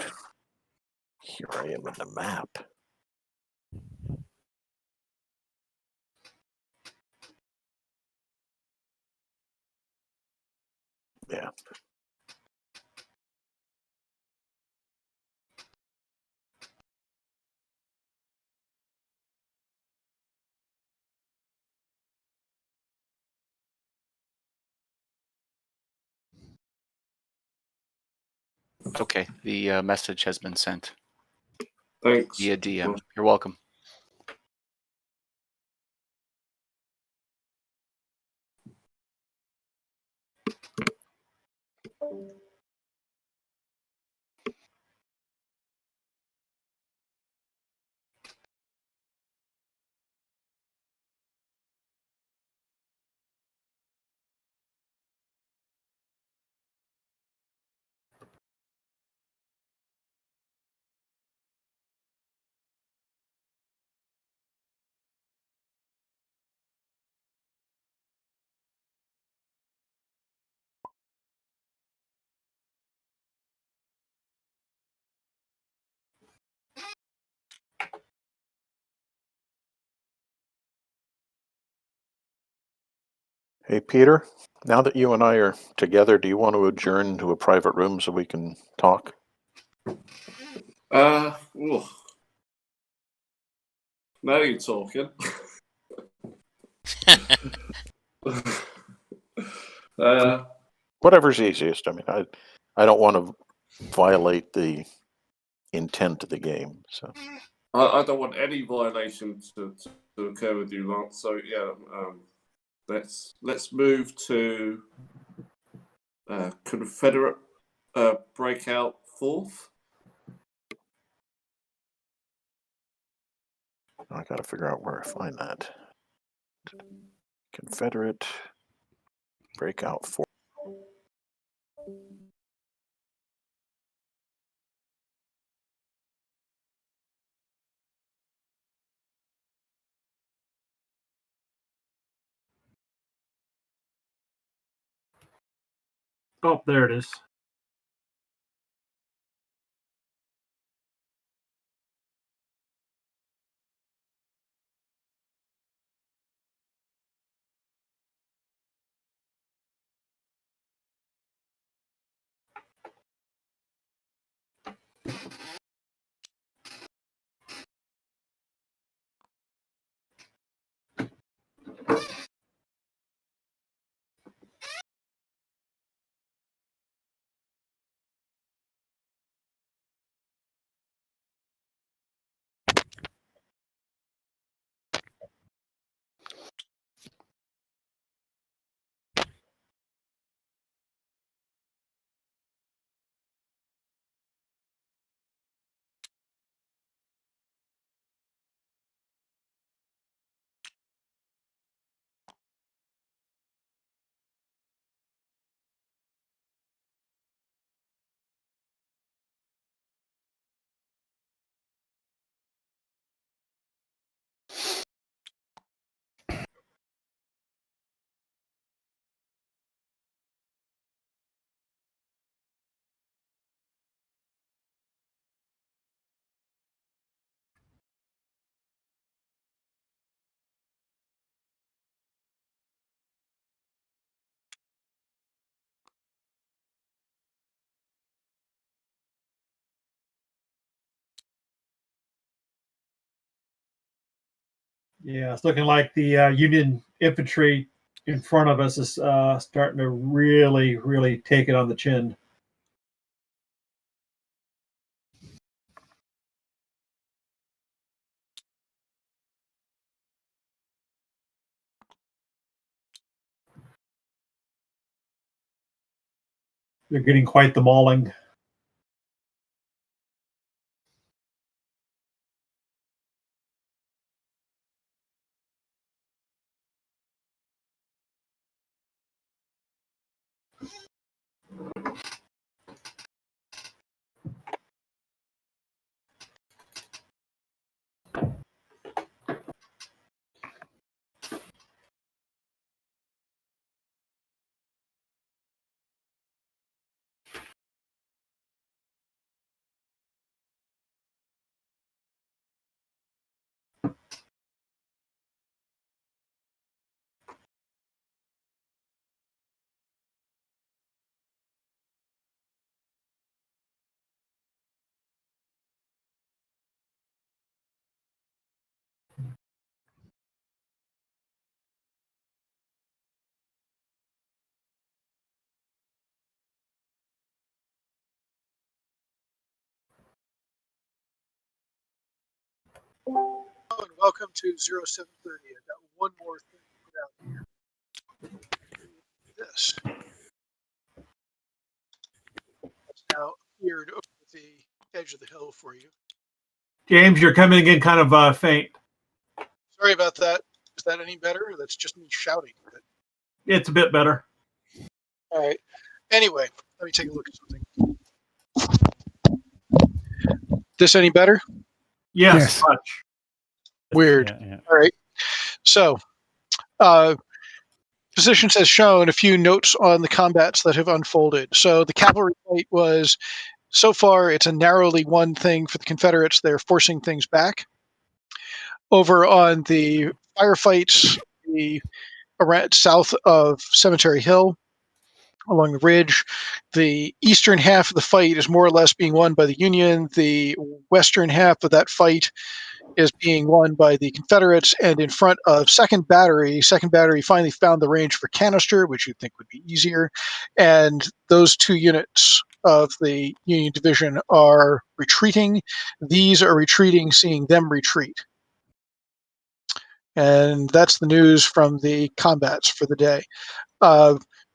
Here I am in the map. Yeah. Okay, the message has been sent Thanks. via DM. You're welcome. Hey, Peter, now that you and I are together, do you want to adjourn to a private room so we can talk? Ooh. Now you're talking. Whatever's easiest. I mean, I don't want to violate the intent of the game. So I don't want any violation to occur with you, Lance. So yeah, let's move to Confederate breakout 4th. I got to figure out where I find that. Confederate breakout 4. Oh, there it is. Yeah, it's looking like the Union infantry in front of us is starting to really, really take it on the chin. They're getting quite the mauling. And welcome to 0730. I've got one more thing to put out here. This has now appeared over the edge of the hill for you. James, you're coming in kind of faint. Sorry about that. Is that any better? That's just me shouting. It's a bit better. All right. Anyway, let me take a look at something. This any better? Yes. Much. Weird. Yeah. All right. So, Positions has shown a few notes on the combats that have unfolded. So the cavalry fight was, so far, it's a narrowly won thing for the Confederates. They're forcing things back. Over on the firefights, around south of Cemetery Hill, along the ridge, the eastern half of the fight is more or less being won by the Union. The western half of that fight is being won by the Confederates, and in front of Second Battery finally found the range for canister, which you'd think would be easier, and those two units of the Union division are retreating. These are retreating, seeing them retreat. And that's the news from the combats for the day.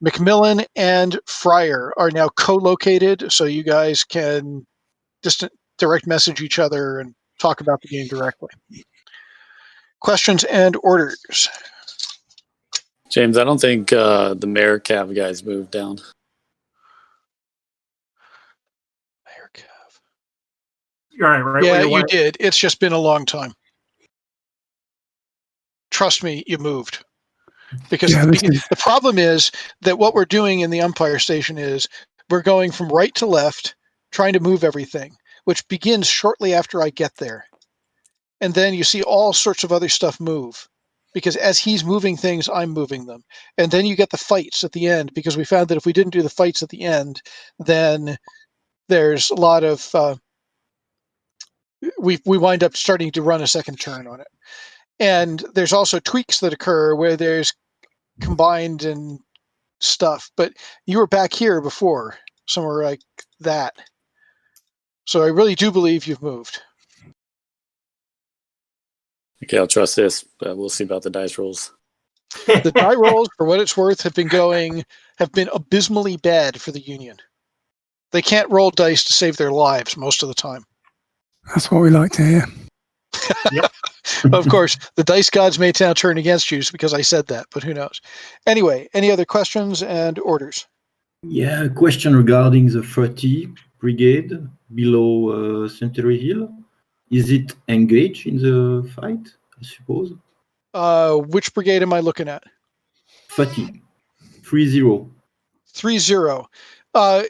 McMillan and Fryer are now co-located, so you guys can direct message each other and talk about the game directly. Questions and orders. James, I don't think the Mayor Cav guys moved down. Mayor Cav. Right. Yeah, you did. It's just been a long time. Trust me, you moved. Because the problem is that what we're doing in the umpire station is we're going from right to left, trying to move everything, which begins shortly after I get there. And then you see all sorts of other stuff move. Because as he's moving things, I'm moving them. And then you get the fights at the end, because we found that if we didn't do the fights at the end, then there's a lot of... we wind up starting to run a second turn on it. And there's also tweaks that occur where there's combined and stuff. But you were back here before, somewhere like that. So I really do believe you've moved. Okay, I'll trust this, but we'll see about the dice rolls. The die rolls, for what it's worth, have been abysmally bad for the Union. They can't roll dice to save their lives most of the time. That's what we like to hear. Yep. Of course, the dice gods may now turn against you because I said that, but who knows? Anyway, any other questions and orders? Yeah, a question regarding the 30 Brigade below Cemetery Hill. Is it engaged in the fight, I suppose? Which brigade am I looking at? 30. 30. 30.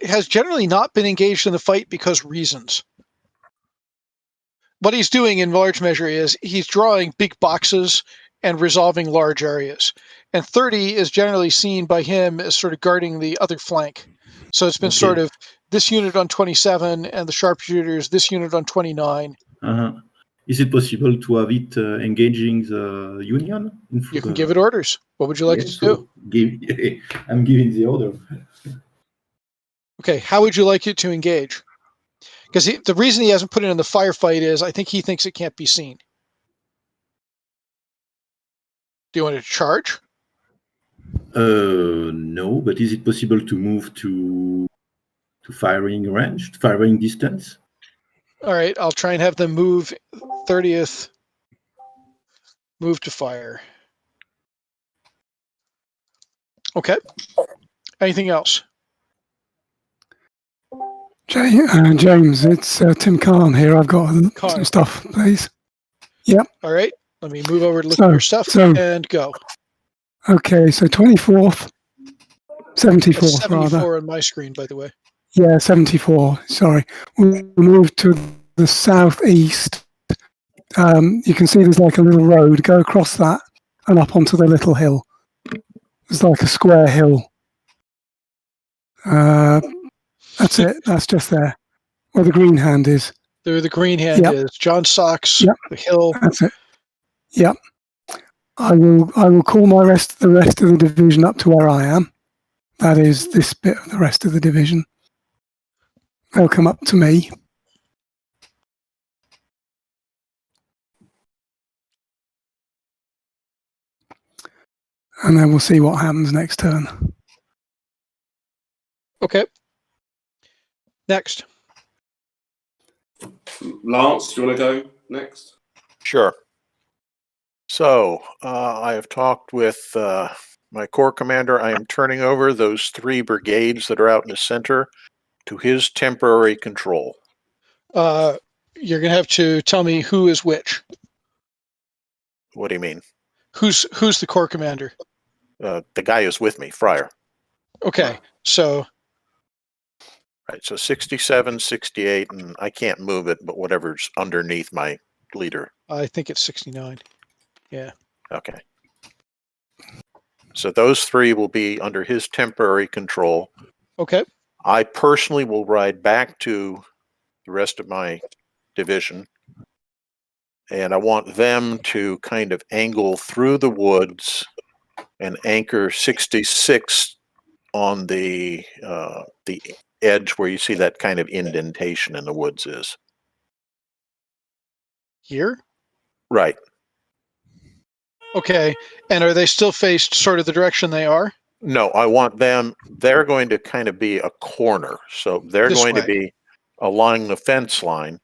Has generally not been engaged in the fight because reasons. What he's doing in large measure is he's drawing big boxes and resolving large areas. And 30 is generally seen by him as sort of guarding the other flank. So it's been sort of this unit on 27 and the sharpshooters, this unit on 29. Is it possible to have it engaging the Union? You can give it orders. What would you like it to do? I'm giving the order. Okay, how would you like it to engage? Because the reason he hasn't put it in the firefight is I think he thinks it can't be seen. Do you want it to charge? No, but is it possible to move to firing range, firing distance? All right, I'll try and have them move 30th. Move to fire. Okay. Anything else? James, it's Tim Kahn here. I've got some stuff, please. Yep. All right. Let me move over to look at your stuff and go. Okay, so 24th, 74th, That's 74 rather. on my screen, by the way. Yeah, 74. Sorry. We moved to the southeast. You can see there's like a little road. Go across that and up onto the little hill. There's like a square hill. That's it. That's just there. Where the green hand is. There the green hand is. John Socks, the hill. That's it. Yep. I will call the rest of the division up to where I am. That is this bit of the rest of the division. They'll come up to me. and then we'll see what happens next turn. Okay. Next. Lance, do you want to go next? Sure. So I have talked with my corps commander. I am turning over those 3 brigades that are out in the center to his temporary control. You're going to have to tell me who is which. What do you mean? Who's the corps commander? The guy who's with me, Fryer. Okay, so Right, so 67, 68, and I can't move it, but whatever's underneath my leader. I think it's 69. Yeah. Okay. So those 3 will be under his temporary control. Okay. I personally will ride back to the rest of my division, and I want them to kind of angle through the woods and anchor 66 on the edge where you see that kind of indentation in the woods is. Here? Right. Okay. And are they still faced sort of the direction they are? No, I want them, they're going to kind of be a corner. So they're This going to way. be along the fence line,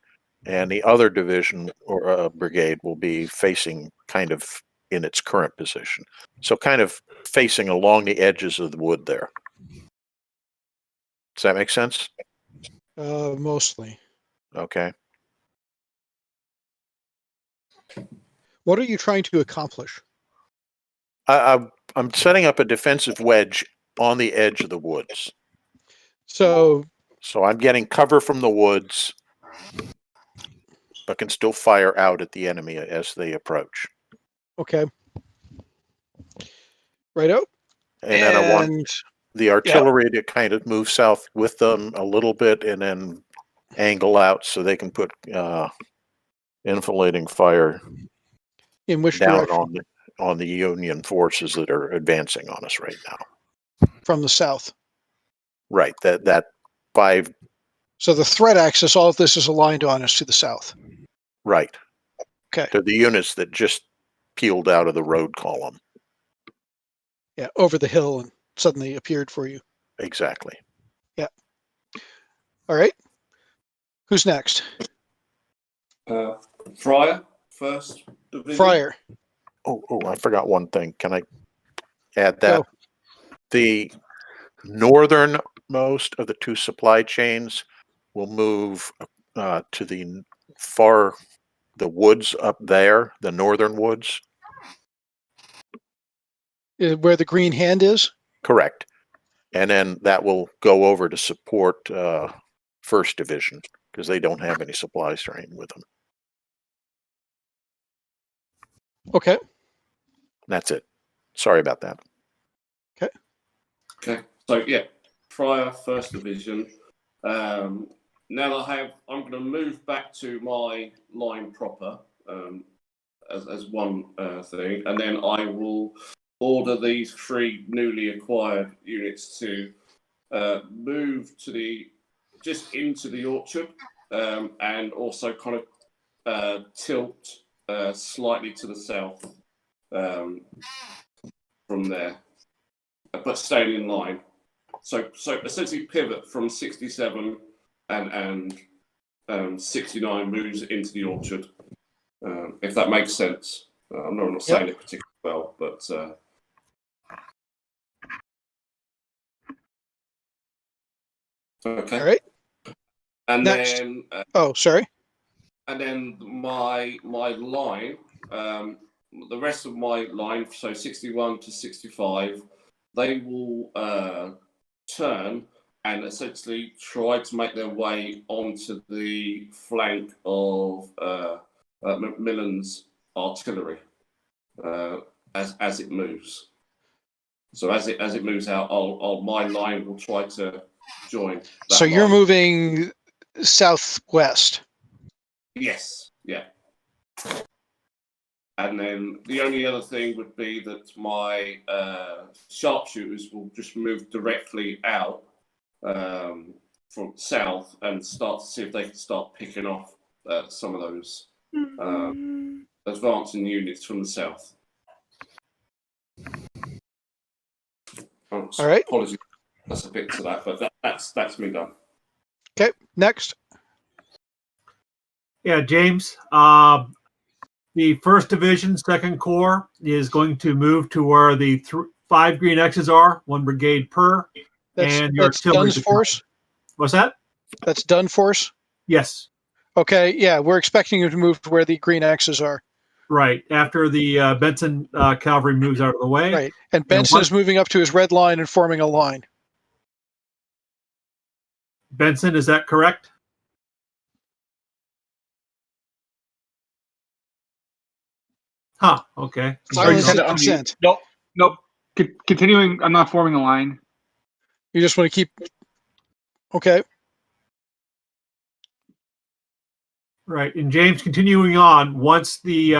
and the other division or brigade will be facing kind of in its current position. So kind of facing along the edges of the wood there. Does that make sense? Mostly. Okay. What are you trying to accomplish? I'm setting up a defensive wedge on the edge of the woods. So I'm getting cover from the woods, but can still fire out at the enemy as they approach. Okay. Righto. And then I want the artillery to kind of move south with them a little bit and then angle out so they can put enfilading fire in which down direction? on the Union forces that are advancing on us right now. From the south. Right. That 5. So the threat axis, all of this is aligned on us to the south. Right. Okay. To the units that just peeled out of the road column. Yeah, over the hill and suddenly appeared for you. Exactly. Yeah. All right. Who's next? Fryer, first division. Fryer. Oh, I forgot one thing. Can I add that? Go. The northernmost of the 2 supply chains will move to the woods up there, the northern woods. Where the green hand is? Correct. And then that will go over to support 1st Division because they don't have any supplies or anything with them. Okay. That's it. Sorry about that. Okay. So yeah, Fryer, 1st Division. Now that I'm going to move back to my line proper as one thing, and then I will order these 3 newly acquired units to move to just into the orchard, and also kind of tilt slightly to the south from there, but staying in line. So essentially pivot from 67 and 69 moves into the orchard, if that makes sense. I'm not saying it particularly well, but okay. All right. And Next. then sorry. And then my line, the rest of my line, so 61 to 65, they will turn and essentially try to make their way onto the flank of Macmillan's artillery as it moves. So as it moves out, my line will try to join. So you're moving southwest. Yes. Yeah. And then the only other thing would be that my sharpshooters will just move directly out from south and start to see if they can start picking off some of those advancing units from the south. counts. All right. Apologies. That's a bit to that, but that's me done. Okay. Next. Yeah, James. The 1st Division, 2nd Corps is going to move to where the 5 green X's are, 1 brigade per. And your That's artillery. Dunn's force? What's that? That's Dunn force? Yes. Okay, yeah, we're expecting you to move to where the green X's are. Right. After the Benson cavalry moves out of the way. Right. And Benson is moving up to his red line and forming a line. Benson, is that correct? Huh. Okay. Silence is consent. Nope. Continuing. I'm not forming a line. You just want to keep. Okay. Right. And James, continuing on, once the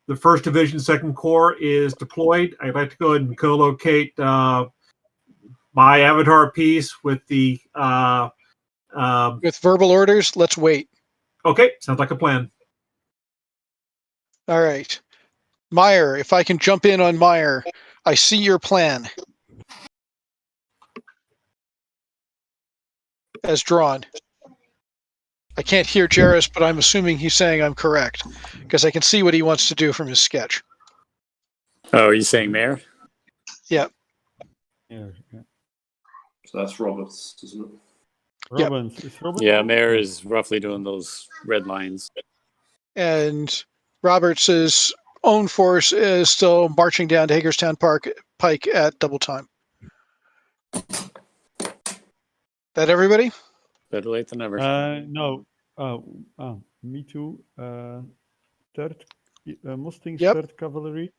1st Division, 2nd Corps is deployed, I'd like to go ahead and co-locate my avatar piece with the with verbal orders. Let's wait. Okay, sounds like a plan. All right. Meyer, if I can jump in on Meyer, I see your plan as drawn. I can't hear Jarris, but I'm assuming he's saying I'm correct because I can see what he wants to do from his sketch. Oh, are you saying Mayor? Yeah. Yeah. So that's Roberts, isn't it? Robbins. Is Robbins? Yeah, Mayor is roughly doing those red lines. And Roberts' own force is still marching down to Hagerstown Pike at double time. That everybody? Better late than never. No. Me too. 3rd Mustangs, Yep. 3rd Cavalry.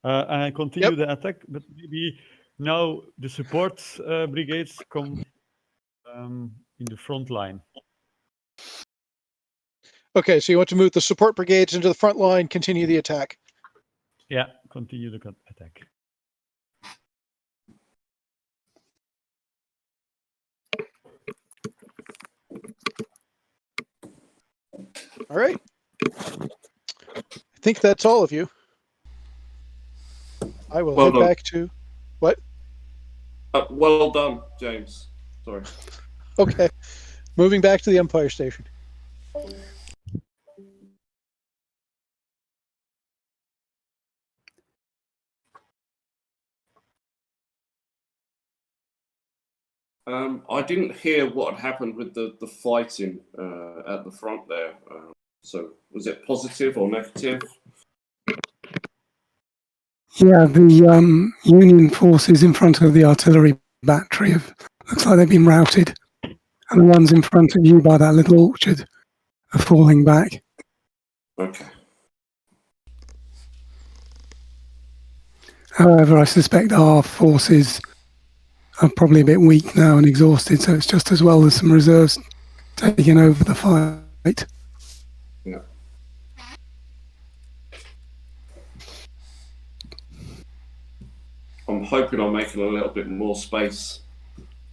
And I continue the attack, but maybe now the support brigades come in the front line. Okay, so you want to move the support brigades into the front line, continue the attack. Yeah, continue the attack. All right. I think that's all of you. I will Well head done. back to what? Well done, James. Sorry. Okay. Moving back to the Empire Station. I didn't hear what had happened with the fighting at the front there. So was it positive or negative? Yeah, the Union forces in front of the artillery battery looks like they've been routed. And the ones in front of you by that little orchard are falling back. Okay. However, I suspect our forces are probably a bit weak now and exhausted, so it's just as well as some reserves taking over the fight. Yeah. I'm hoping I'm making a little bit more space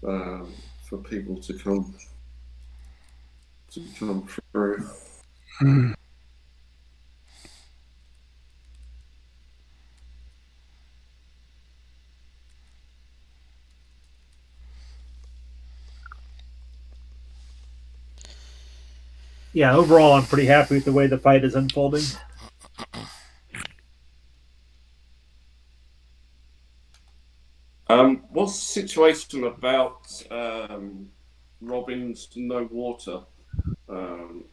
for people to come through. Mm. Yeah, overall, I'm pretty happy with the way the fight is unfolding. What's the situation about Robin's no water?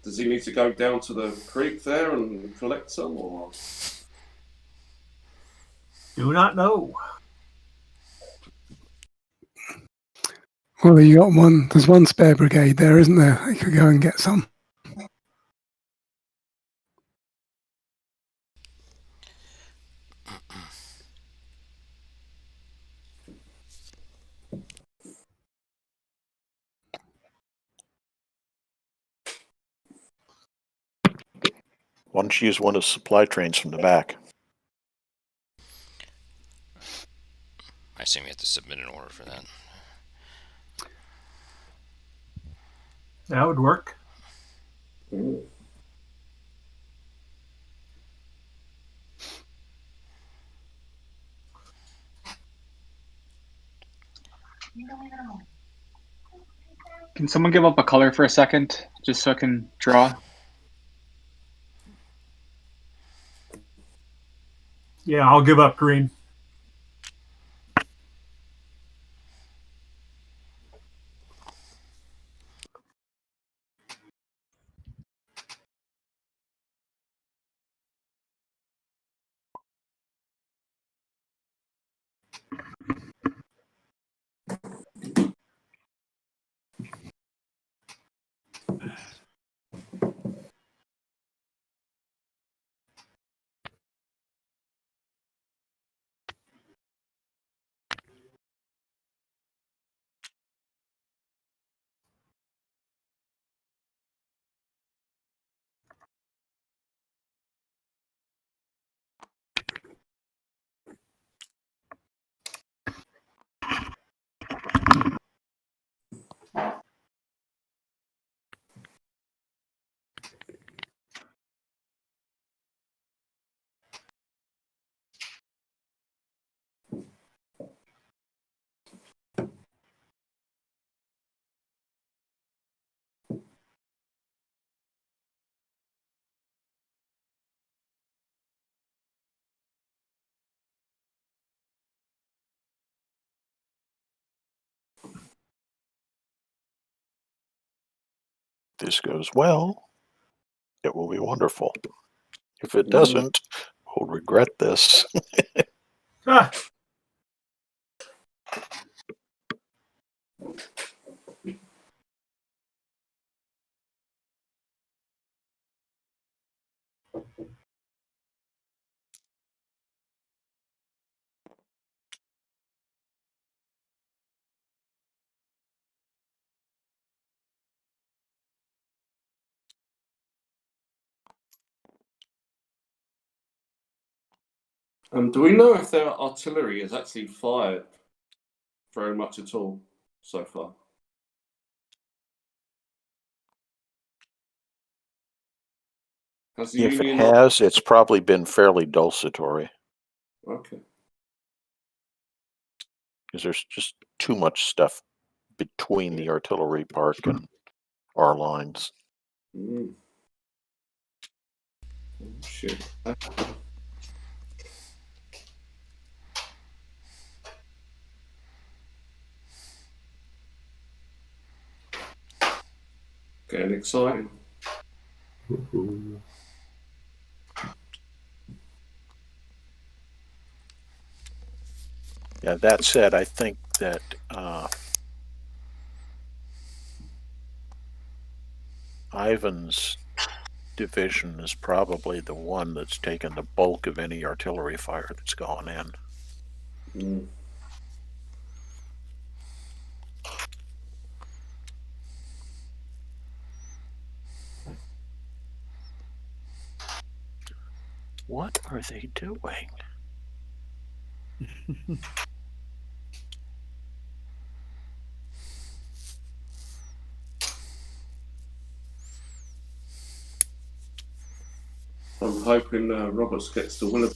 Does he need to go down to the creek there and collect some, or? Do not know. Well, there's one spare brigade there, isn't there? They could go and get some. Why don't you use one of the supply trains from the back? I assume you have to submit an order for that. That would work. Ooh. Can someone give up a color for a second, just so I can draw? Yeah, I'll give up green. This goes well, it will be wonderful. If it doesn't, we'll regret this. Ah, Do we know if their artillery has actually fired very much at all so far? Has the If it Union has, it's probably been fairly desultory Okay. because there's just too much stuff between the artillery park and our lines. Mm. Oh, shit. Getting exciting. Yeah, that said, I think that Ivan's division is probably the one that's taken the bulk of any artillery fire that's gone in. Mm. What are they doing? I'm hoping Roberts gets the winner.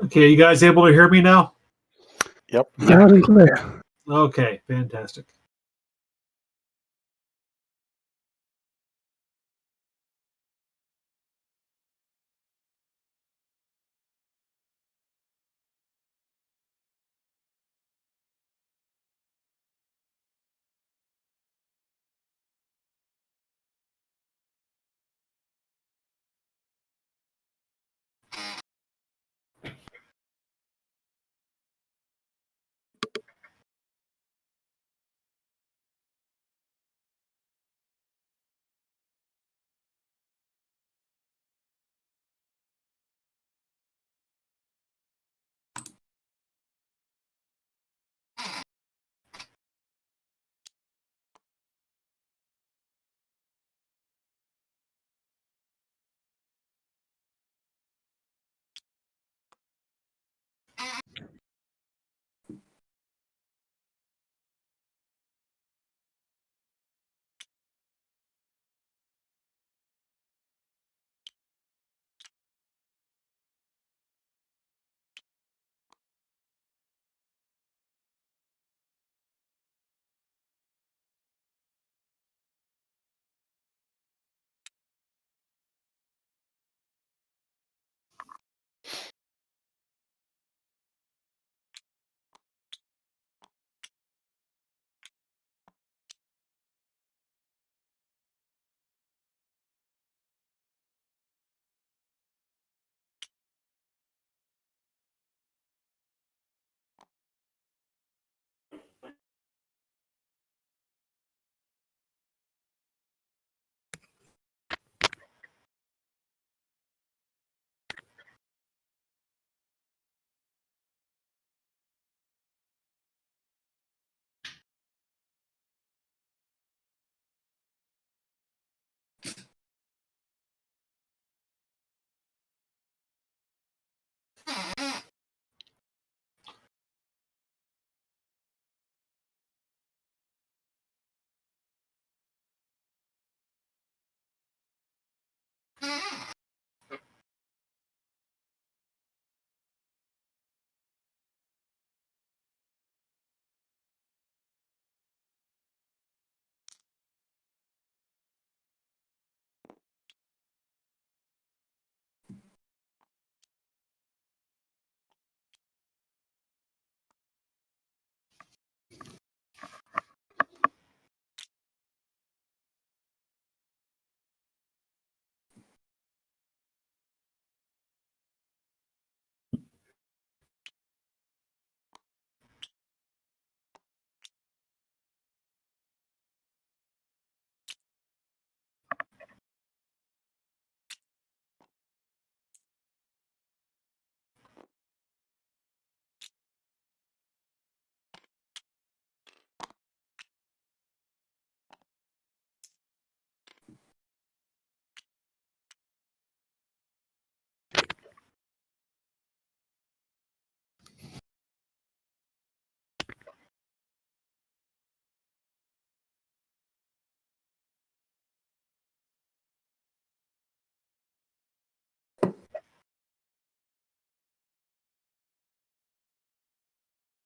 Okay, you guys able to hear me now? Yep. Loud and clear. Okay, fantastic.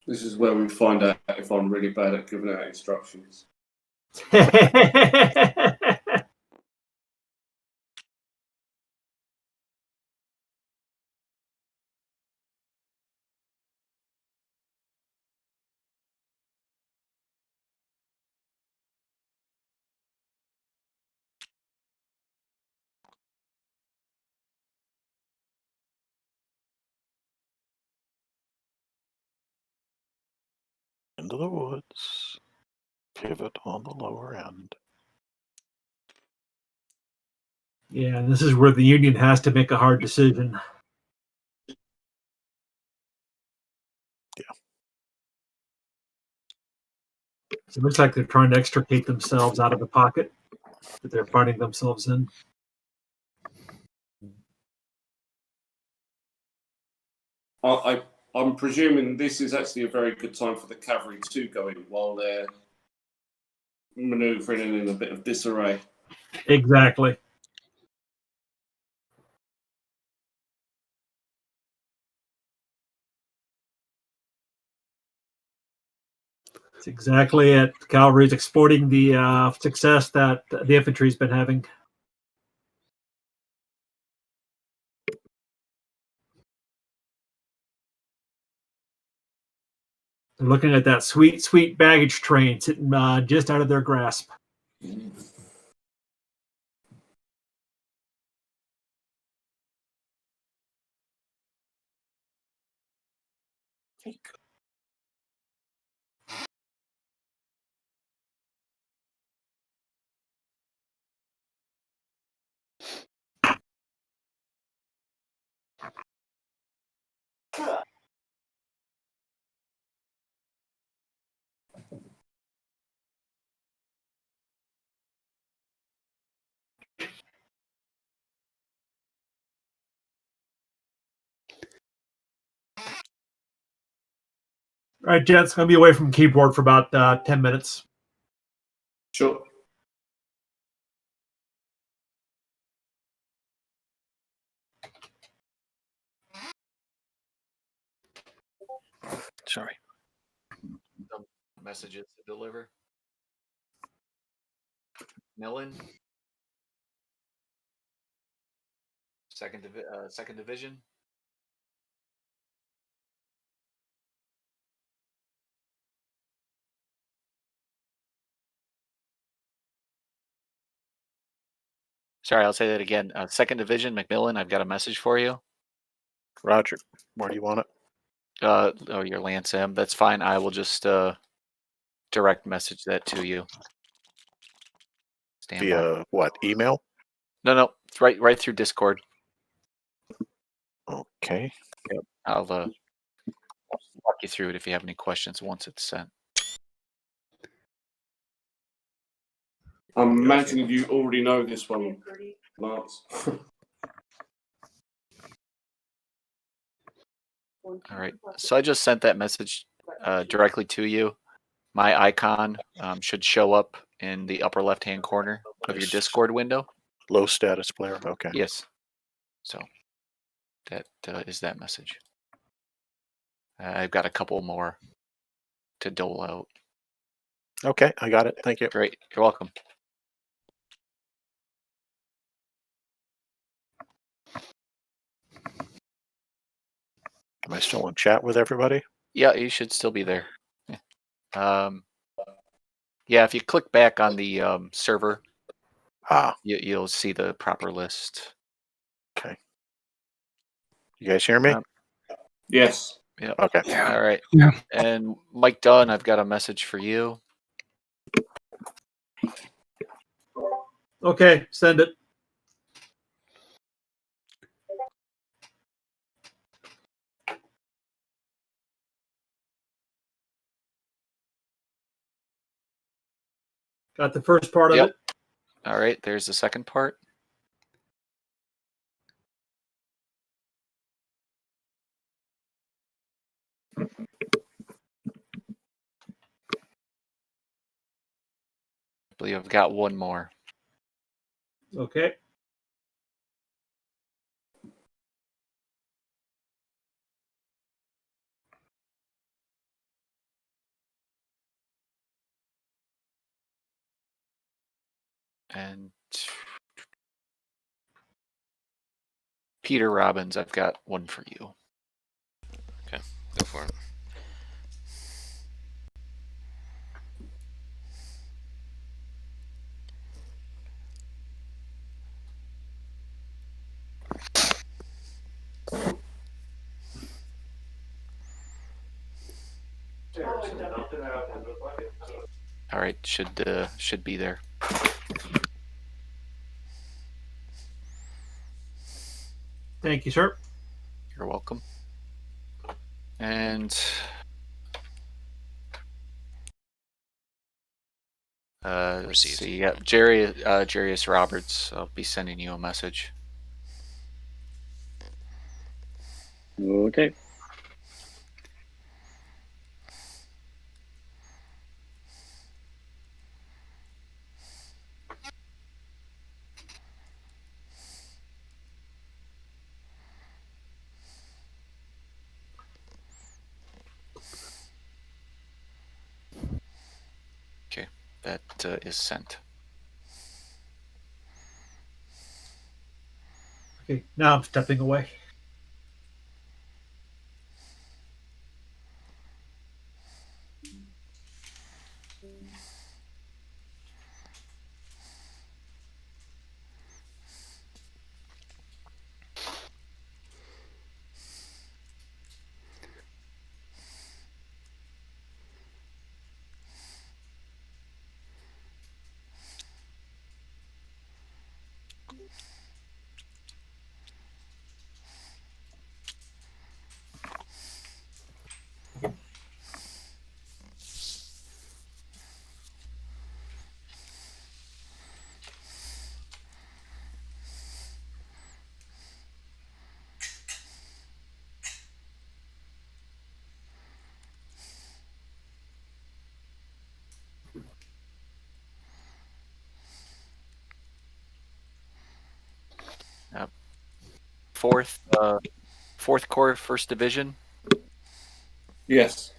This is where we find out if I'm really bad at giving out instructions. Into the woods. Pivot on the lower end. Yeah, and this is where the Union has to make a hard decision. So it looks like they're trying to extricate themselves out of the pocket that they're finding themselves in. I'm presuming this is actually a very good time for the cavalry to go in while they're manoeuvring in a bit of disarray. Exactly. That's exactly it. The cavalry's exploiting the success that the infantry's been having. They're looking at that sweet, sweet baggage train sitting just out of their grasp. All right, Jet's going to be away from keyboard for about 10 minutes. Sure. Sorry. Messages to deliver. Millen. Second division. Sorry, I'll say that again. Second Division, McMillan, I've got a message for you. Roger. Where do you want it? Oh, your Lance M. That's fine. I will just direct message that to you. Stand Via by. what? Email? No, it's right through Discord. Okay. Yep. I'll walk you through it if you have any questions once it's sent. I'm imagining you already know this one, Lance. All right. So I just sent that message directly to you. My icon should show up in the upper left-hand corner of your Discord window. Low status player. Okay. Yes. So that is that message. I've got a couple more to dole out. Okay, I got it. Thank you. Great. You're welcome. Am I still in chat with everybody? Yeah, you should still be there. Yeah, if you click back on the server, you'll see the proper list. Okay. You guys hear me? Yes. Yeah. Okay. All right. Yeah. And Mike Dunn, I've got a message for you. Okay, send it. Got the first part of it. All right, there's the second part. I believe I've got one more. Okay. And Peter Robbins, I've got one for you. Okay, go for it. All right, should be there. Thank you, sir. You're welcome. And let's see. Yeah, Jarius Roberts. I'll be sending you a message. Okay. that is sent. Okay, now I'm stepping away. Fourth Corps, 1st Division. Yes.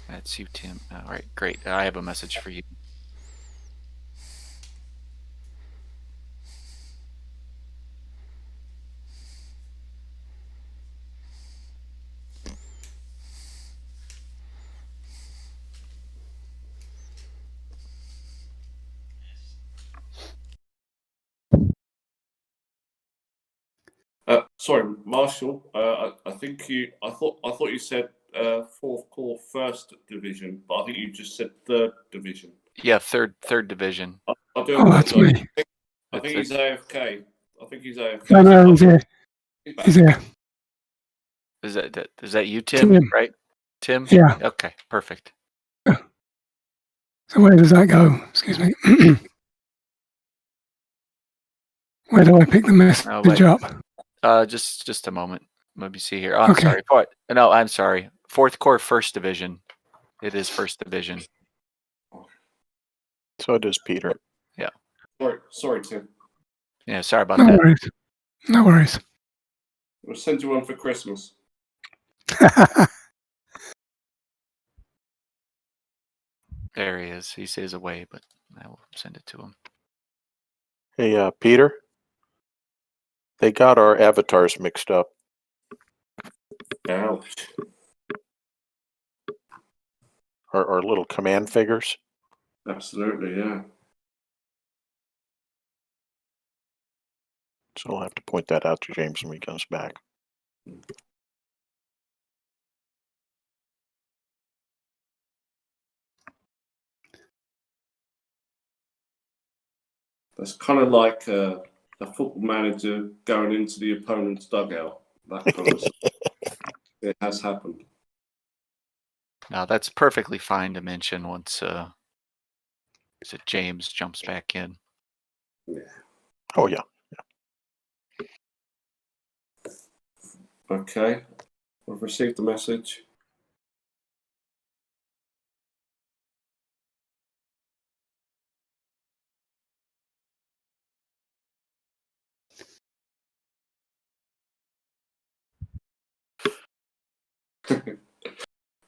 That's you, Tim. All right, great. I have a message for you. Sorry, Marshal. I think I thought you said 4th Corps 1st Division, but I think you just said 3rd Division. Yeah, third division. I do Oh, that's apologise. me. I think he's AFK. I think he's AFK. No, no, he's here. He's here. Is that you, Tim? Tim. Right, Tim? Yeah. Okay, perfect. So where does that go? Excuse me. Where do I pick the message up? Just a moment. Let me see here. Oh, I'm Okay. sorry. No, I'm sorry. 4th Corps, 1st Division. It is 1st Division. So does Peter. Yeah. Sorry, Tim. Yeah, sorry about No that. worries. No worries. We'll send you one for Christmas. There he is. He says away, but I will send it to him. Hey, Peter. They got our avatars mixed up. Ouch. Our little command figures. Absolutely, yeah. So I'll have to point that out to James when he comes back. That's kind of like a football manager going into the opponent's dugout. That kind of stuff. It has happened. Now that's perfectly fine to mention once James jumps back in. Yeah. Oh yeah. Okay. We've received the message.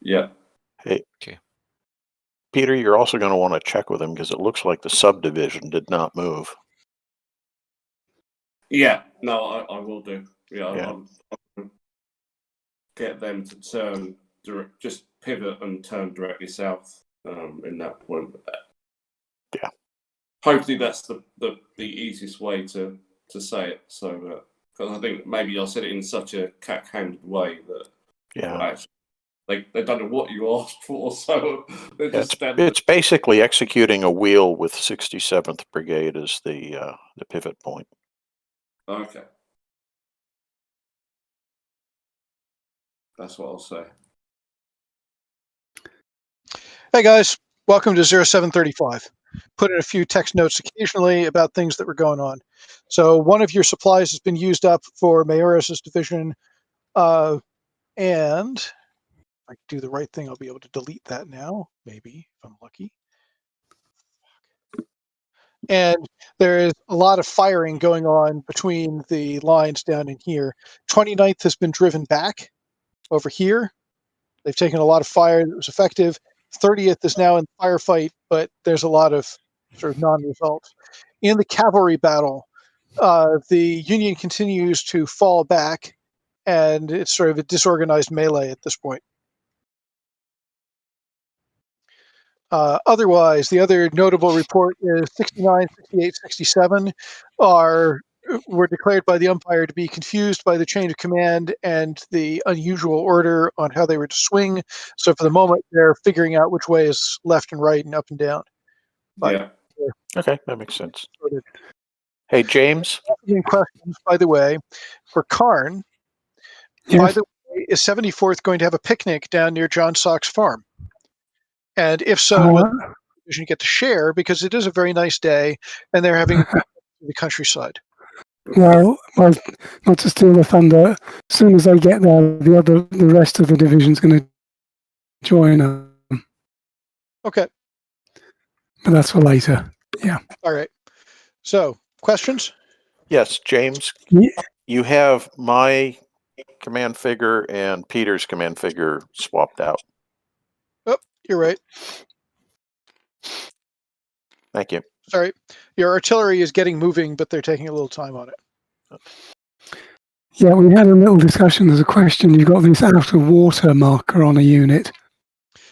Yeah. Hey. Okay. Peter, you're also going to want to check with him because it looks like the subdivision did not move. Yeah. No, I will do. Yeah. Yeah. I'll get them to turn just pivot and turn directly south in that point. Yeah. Hopefully that's the easiest way to say it. So because I think maybe I said it in such a cack-handed way that actually they don't know what you asked for, so they're just it's basically executing a wheel with 67th Brigade as the pivot point. Okay. That's what I'll say. Hey guys, welcome to 0735. Put in a few text notes occasionally about things that were going on. So one of your supplies has been used up for Mayoris's division, and if I can do the right thing, I'll be able to delete that now, maybe, if I'm lucky. And there is a lot of firing going on between the lines down in here. 29th has been driven back over here. They've taken a lot of fire that was effective. 30th is now in firefight, but there's a lot of sort of non-results. In the cavalry battle, the Union continues to fall back, and it's sort of a disorganized melee at this point. Otherwise, the other notable report is 69, 68, 67 were declared by the umpire to be confused by the chain of command and the unusual order on how they were to swing. So for the moment, they're figuring out which way is left and right and up and down. Yeah. Okay, that makes sense. Hey, James. Questions, by the way, for Karn. Yes. By the way, is 74th going to have a picnic down near John Sock's farm? And if so, will the division get to share, because it is a very nice day and they're having the countryside. Well, not to steal the thunder, as soon as they get there, the rest of the division's going to join them. Okay. But that's for later. Yeah. All right. So, questions? Yes, James. Yeah. You have my command figure and Peter's command figure swapped out. Oh, you're right. Thank you. Sorry. Your artillery is getting moving, but they're taking a little time on it. Yeah, we had a little discussion. There's a question. You've got this outer water marker on a unit.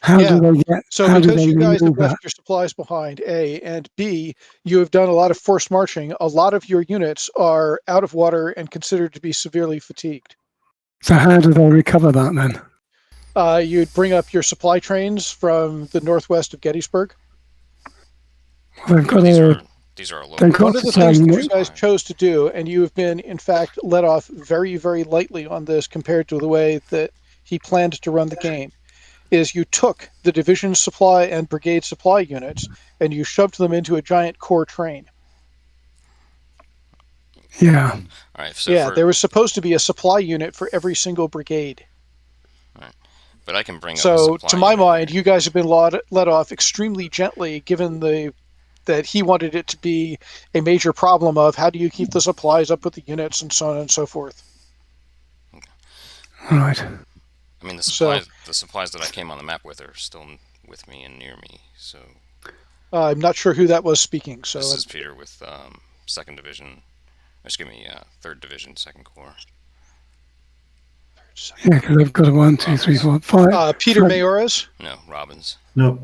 How do they get? So how because do they you guys have remove that? left your supplies behind, A, and B, you have done a lot of forced marching. A lot of your units are out of water and considered to be severely fatigued. So how do they recover that then? You'd bring up your supply trains from the northwest of Gettysburg. Well, they've got these are One of the things that you guys chose to do, and you have been, in fact, let off very, very lightly on this compared to the way that he planned to run the game, is you took the division supply and brigade supply units and you shoved them into a giant core train. Yeah. All right. So yeah, there was supposed to be a supply unit for every single brigade. All right. But I can bring up. So, to my mind, you guys have been let off extremely gently, given that he wanted it to be a major problem of how do you keep the supplies up with the units and so on and so forth. All right. I mean, the supplies that I came on the map with are still with me and near me. So I'm not sure who that was speaking. So this is Peter with 2nd Division. Excuse me, 3rd Division, 2nd Corps. Yeah, because they've got a 1, 2, 3, 4, 5. Peter Mayoras? No, Robbins. No.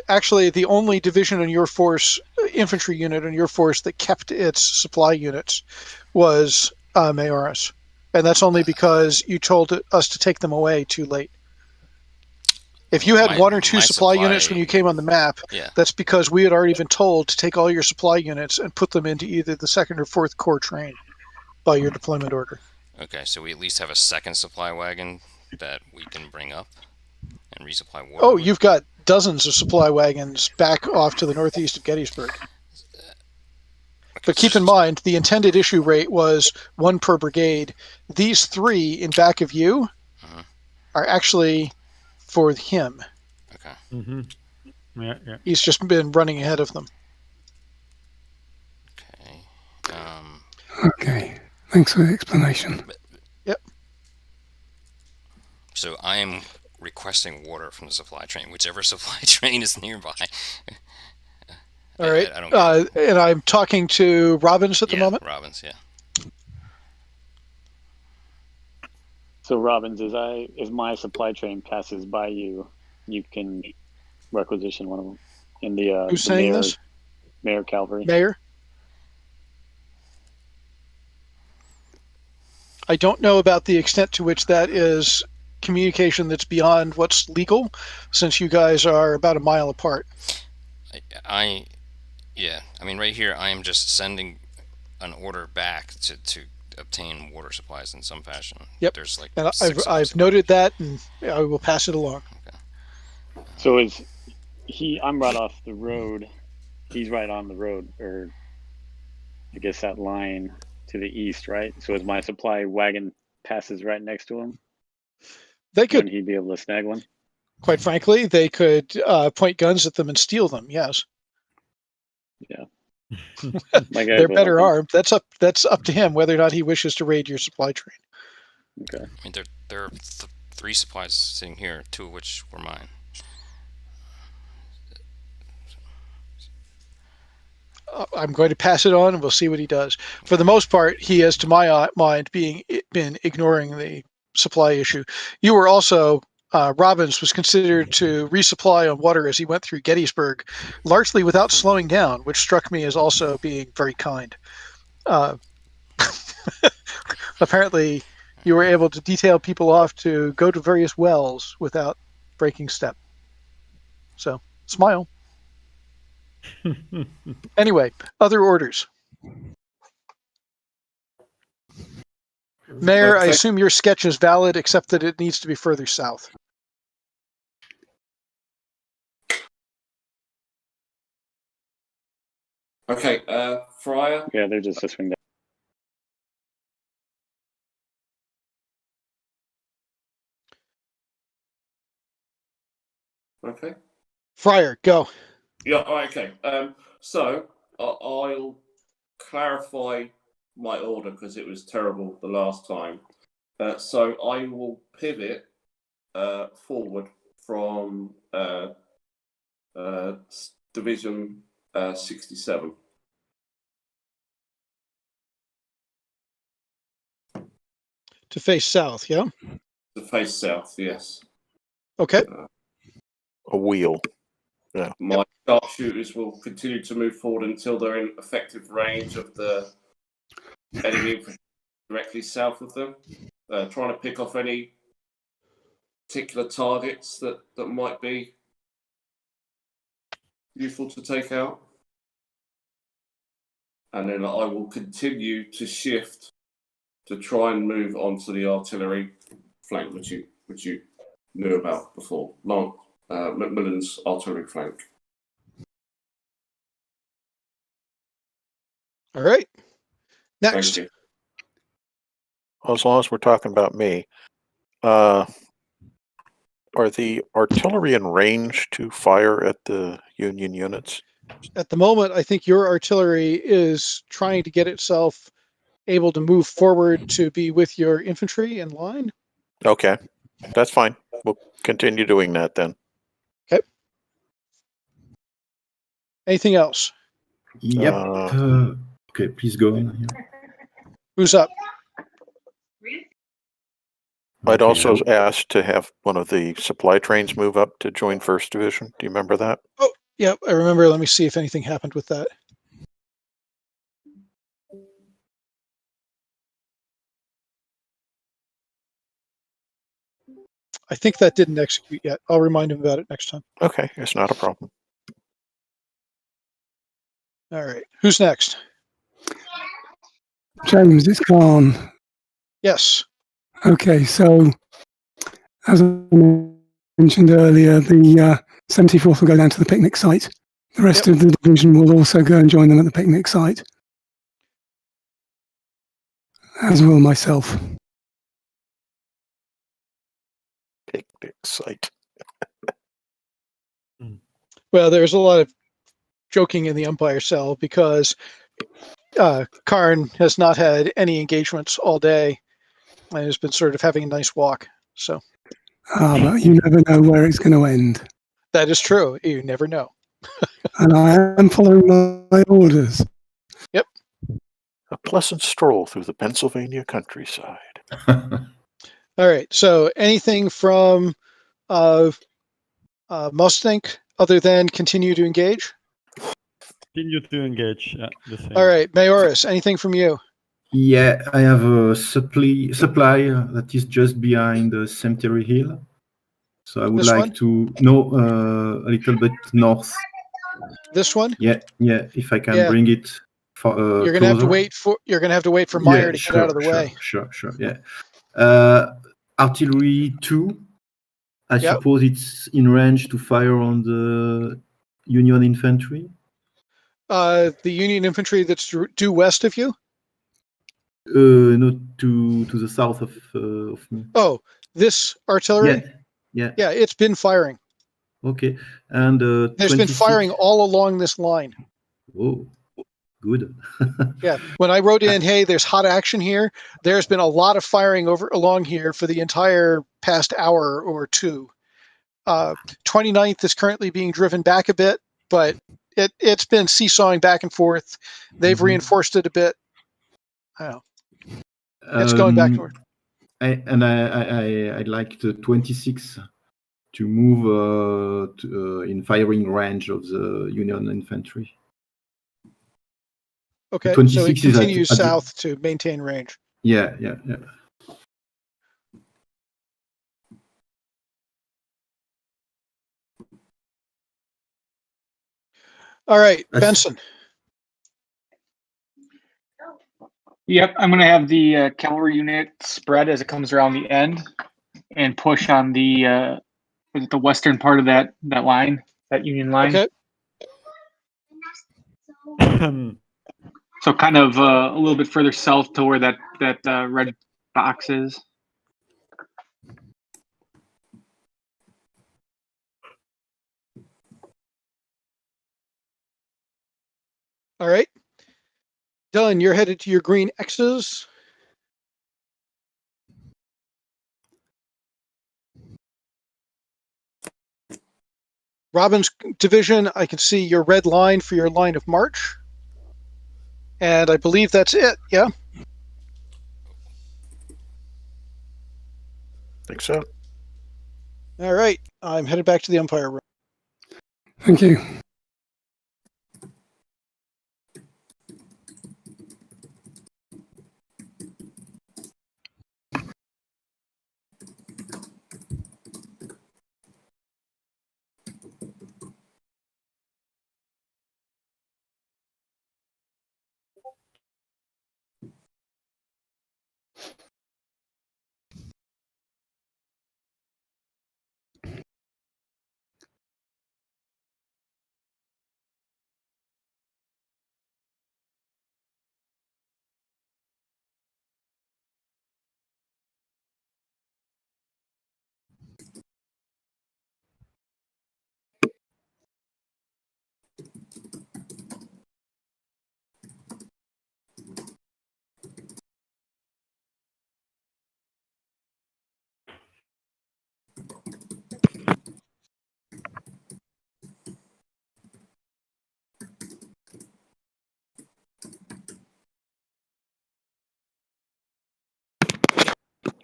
Actually, the only division in your force, infantry unit in your force that kept its supply units was Mayoras. And that's only because you told us to take them away too late. If you had 1 or 2 supply units when you came on the map, that's because we had already been told to take all your supply units and put them into either the 2nd or 4th Corps train by your deployment order. Okay, so we at least have a 2nd supply wagon that we can bring up and resupply water. Oh, you've got dozens of supply wagons back off to the northeast of Gettysburg. But keep in mind, the intended issue rate was 1 per brigade. These 3 in back of you are actually for him. Okay. Mm-hmm. Yeah. He's just been running ahead of them. Okay. Okay. Thanks for the explanation. Yep. So I am requesting water from the supply train, whichever supply train is nearby. All right. And I'm talking to Robbins at the moment? Robbins, yeah. So Robbins, if my supply train passes by you, you can requisition one of them in the Who's saying this? Mayor Calvary. Mayor? I don't know about the extent to which that is communication that's beyond what's legal, since you guys are about a mile apart. I mean, right here, I am just sending an order back to obtain water supplies in some fashion. Yep. There's like and I've noted that, and I will pass it along. Okay. So I'm right off the road. He's right on the road, or I guess that line to the east, right? So as my supply wagon passes right next to him, they could. Wouldn't he be able to snag one? Quite frankly, they could point guns at them and steal them. Yes. Yeah. They're better armed. That's up to him whether or not he wishes to raid your supply train. Okay. I mean, they're 3 supplies sitting here, 2 of which were mine. I'm going to pass it on, and we'll see what he does. For the most part, he has, to my mind, been ignoring the supply issue. You were also, Robbins was considered to resupply on water as he went through Gettysburg, largely without slowing down, which struck me as also being very kind. Apparently, you were able to detail people off to go to various wells without breaking step. So, smile. Anyway, other orders. Mayor, I assume your sketch is valid, except that it needs to be further south. Okay, Fryer. Yeah, they're just swing down. Okay. Fryer, go. Yeah. Okay. So I'll clarify my order because it was terrible the last time. So I will pivot forward from Division 67. To face south, yeah? To face south, yes. Okay. A wheel. Yeah. My sharpshooters will continue to move forward until they're in effective range of the enemy infantry directly south of them, trying to pick off any particular targets that might be useful to take out. And then I will continue to shift to try and move onto the artillery flank, which you knew about before. Macmillan's artillery flank. All right. Next. Thank you. Well, as long as we're talking about me, are the artillery in range to fire at the Union units? At the moment, I think your artillery is trying to get itself able to move forward to be with your infantry in line. Okay, that's fine. We'll continue doing that then. Okay. Anything else? Yep. Okay, please go on. Who's up? I'd also asked to have one of the supply trains move up to join 1st Division. Do you remember that? Oh, yeah, I remember. Let me see if anything happened with that. I think that didn't execute yet. I'll remind him about it next time. Okay, it's not a problem. All right. Who's next? James, it's Khan. Yes. Okay, so as I mentioned earlier, the 74th will go down to the picnic site. The rest of the division will also go and join them at the picnic site, as will myself. Picnic site. Well, there's a lot of joking in the umpire cell because Karn has not had any engagements all day and has been sort of having a nice walk. So. But you never know where it's going to end. That is true. You never know. And I am following my orders. Yep. A pleasant stroll through the Pennsylvania countryside. All right. So anything from Mustang other than continue to engage? Continue to engage. Yeah, the same. All right. Mayoris, anything from you? Yeah, I have a supply that is just behind the Cemetery Hill. So I would This like one? to know a little bit north. This one? Yeah, if I can bring it for you're gonna have to wait for Meyer to get out of the way. Sure, yeah. Artillery 2. I suppose it's in range to fire on the Union infantry. The Union infantry that's due west of you? No, to the south of me. Oh, this artillery? Yeah, it's been firing. Okay, and there's been firing all along this line. Oh, Good. Yeah. When I wrote in, hey, there's hot action here, there's been a lot of firing along here for the entire past hour or two. 29th is currently being driven back a bit, but it's been seesawing back and forth. They've reinforced it a bit. I don't know. It's going back and forth. I'd like the 26 to move in firing range of the Union infantry. Okay, so it 26 is continues at the- south to maintain range. Yeah. All right, Benson. Yep, I'm going to have the cavalry unit spread as it comes around the end and push on the western part of that line, that Union line. Okay. So kind of a little bit further south to where that red box is. All right. Done. You're headed to your green X's. Robin's division, I can see your red line for your line of march. And I believe that's it. Yeah. Think so. All right. I'm headed back to the umpire room. Thank you.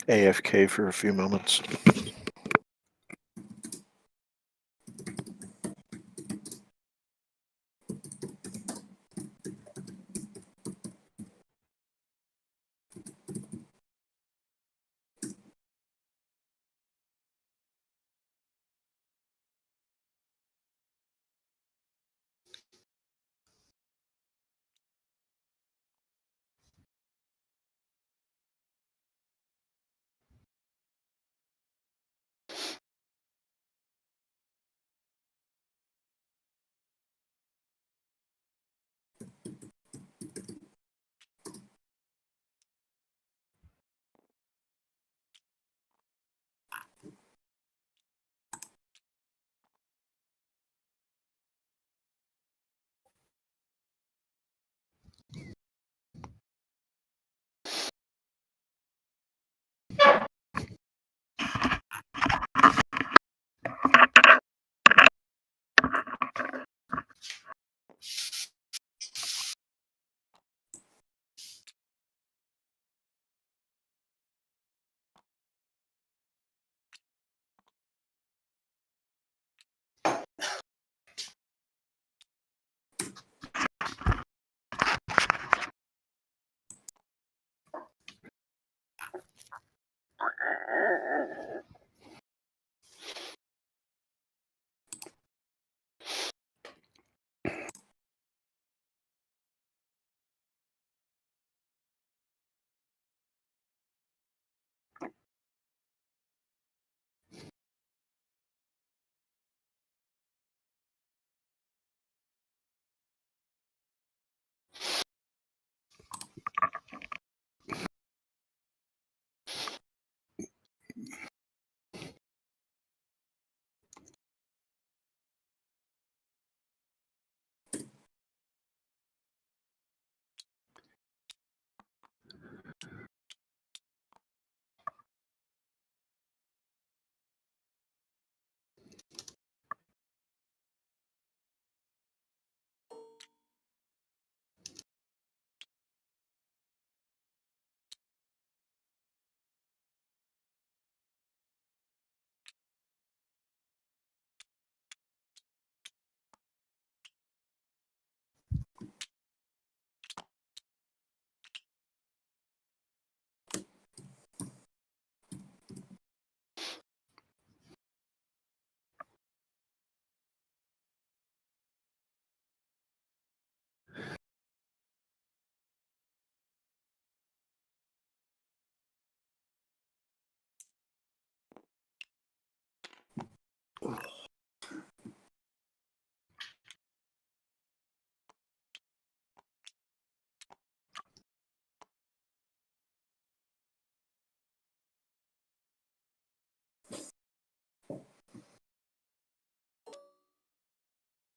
AFK for a few moments.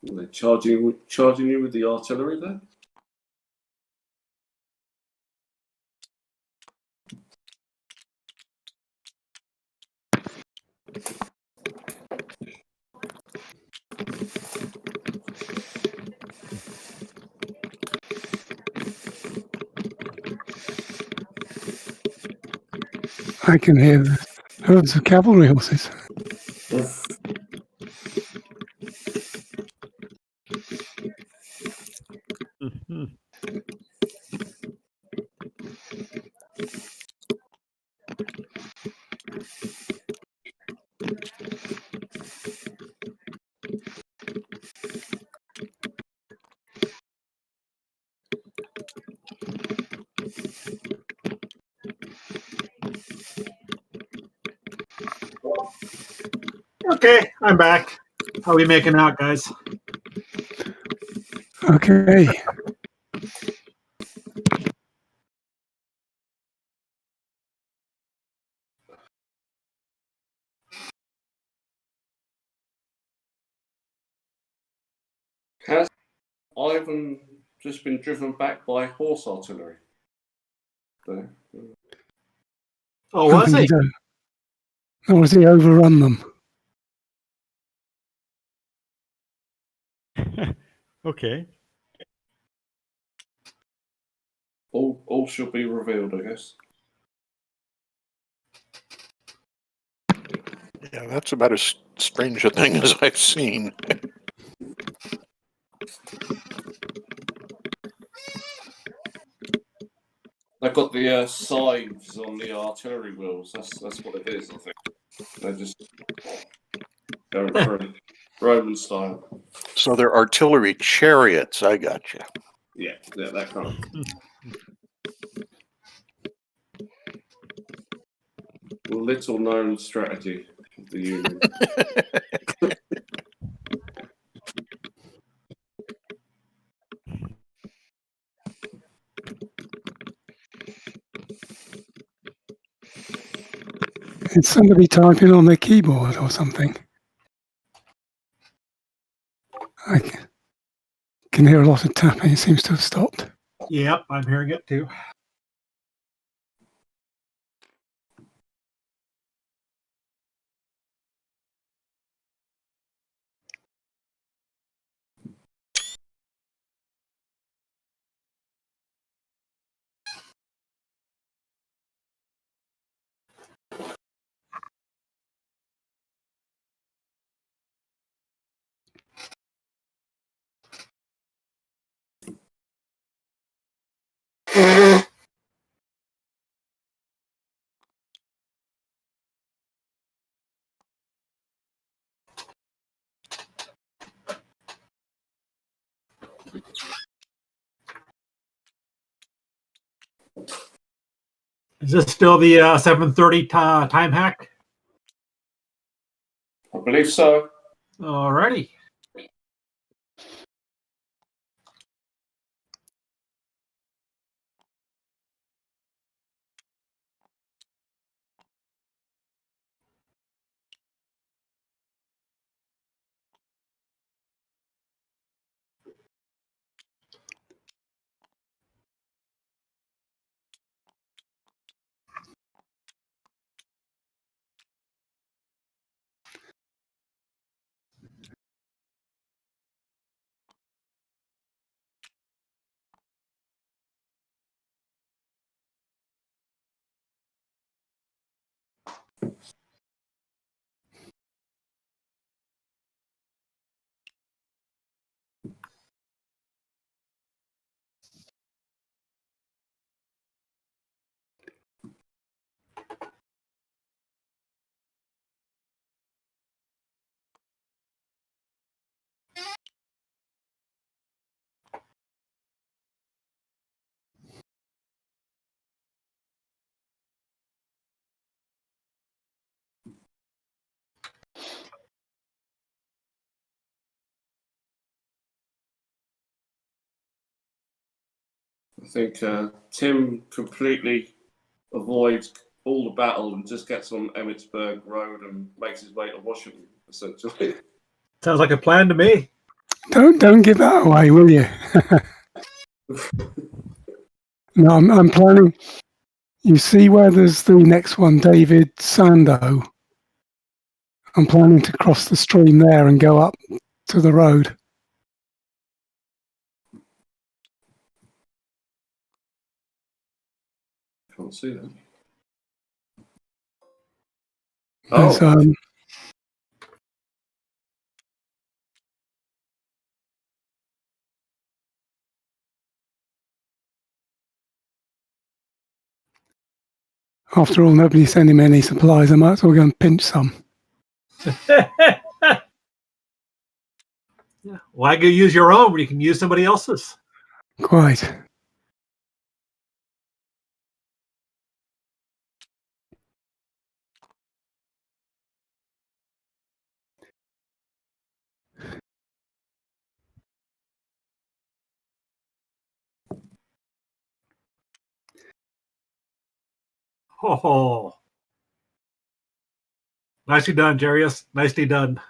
Are they charging you with the artillery there? I can hear the hooves of cavalry horses. Mhm. Okay, I'm back. How are we making out, guys? Okay. Has Ivan just been driven back by horse artillery? There. Oh, was he? Or has he overrun them? Okay. All should be revealed, I guess. Yeah, that's about as strange a thing as I've seen. They've got the scythes on the artillery wheels. That's what it is, I think. They're just going through Roman style. So they're artillery chariots. I got you. Yeah, that kind of. Little known strategy of the Union. Is somebody typing on their keyboard or something? I can hear a lot of tapping. It seems to have stopped. Yep, I'm hearing it too. Is this still the 7:30 time hack? I believe so. Alrighty. I think Tim completely avoids all the battle and just gets on Emmitsburg Road and makes his way to Washington, essentially. Sounds like a plan to me. Don't give that away, will you? No, I'm planning. You see where there's the next one, David Sando. I'm planning to cross the stream there and go up to the road. Can't see that. There's, Oh, after all, nobody's sending me any supplies. I might as well go and pinch some. Why go use your own when you can use somebody else's? Quite. Oh, nicely done, Jarius. Nicely done.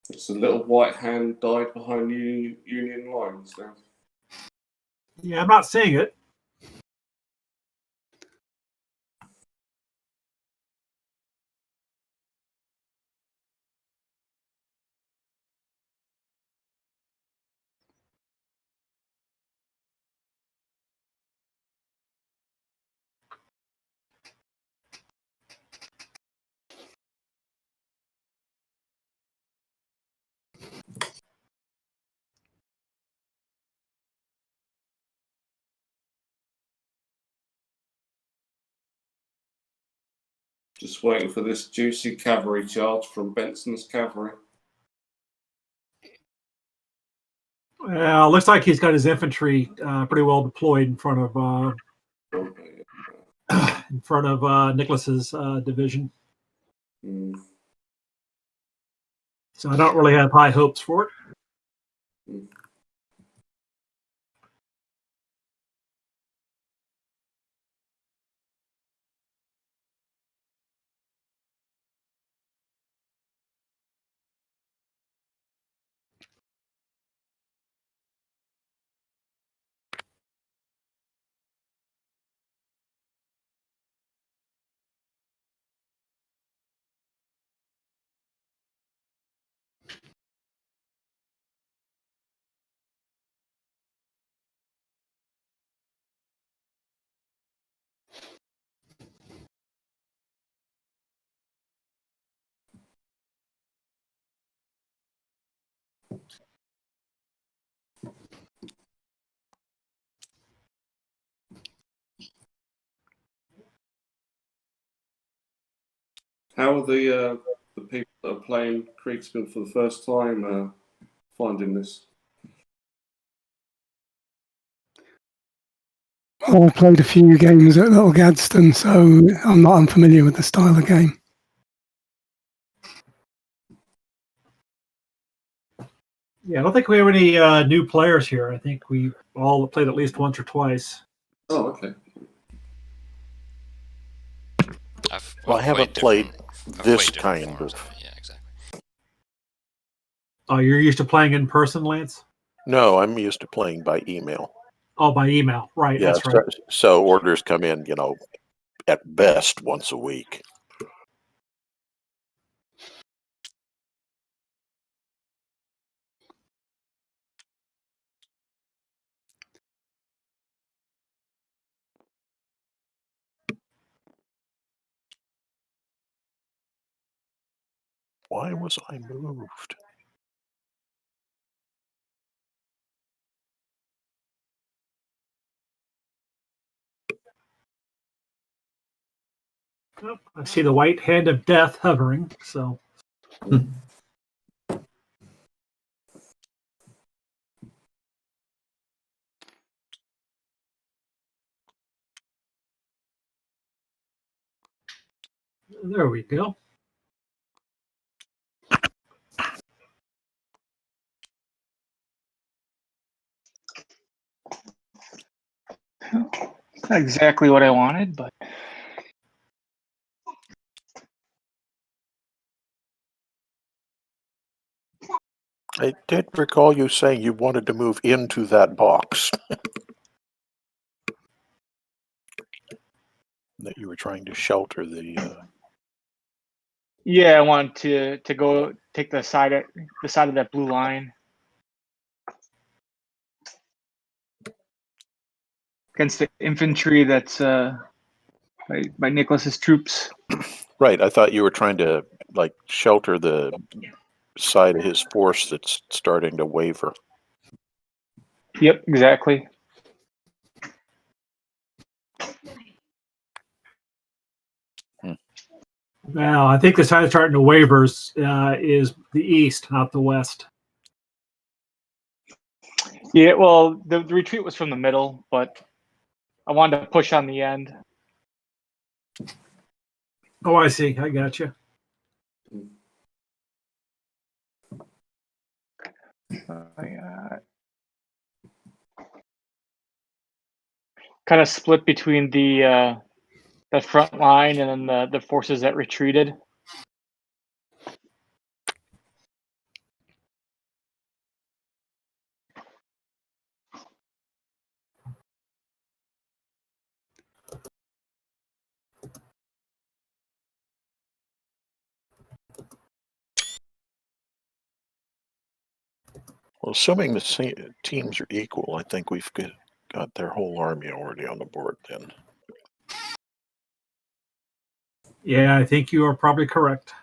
it's a little white hand died behind Union lines now. Yeah, I'm not seeing it. Just waiting for this juicy cavalry charge from Benson's cavalry. Well, looks like he's got his infantry pretty well deployed in front of Nicholas's division. Mm. So I don't really have high hopes for it. Mm. How are the people that are playing Kriegsspiel for the first time finding this? I've played a few games at Little Gadsden, so I'm not unfamiliar with the style of game. Yeah, I don't think we have any new players here. I think we all played at least once or twice. Oh, okay. Well, I haven't played this kind forms of. Yeah, exactly. Oh, you're used to playing in person, Lance? No, I'm used to playing by email. Oh, by email. Right, Yeah, that's right. so orders come in, at best once a week. Why was I moved? Oh, I see the white hand of death hovering, so. There we go. Not exactly what I wanted, but I did recall you saying you wanted to move into that box. That you were trying to shelter the. yeah, I want to go take the side of that blue line against the infantry that's by Nicholas's troops. Right, I thought you were trying to shelter the side of his force that's starting to waver. Yep, exactly. Now, I think the side starting to waver is the east, not the west. Yeah, well, the retreat was from the middle, but I wanted to push on the end. Oh, I see. I got you. Kind of split between the front line and then the forces that retreated. Well, assuming the teams are equal, I think we've got their whole army already on the board then. Yeah, I think you are probably correct.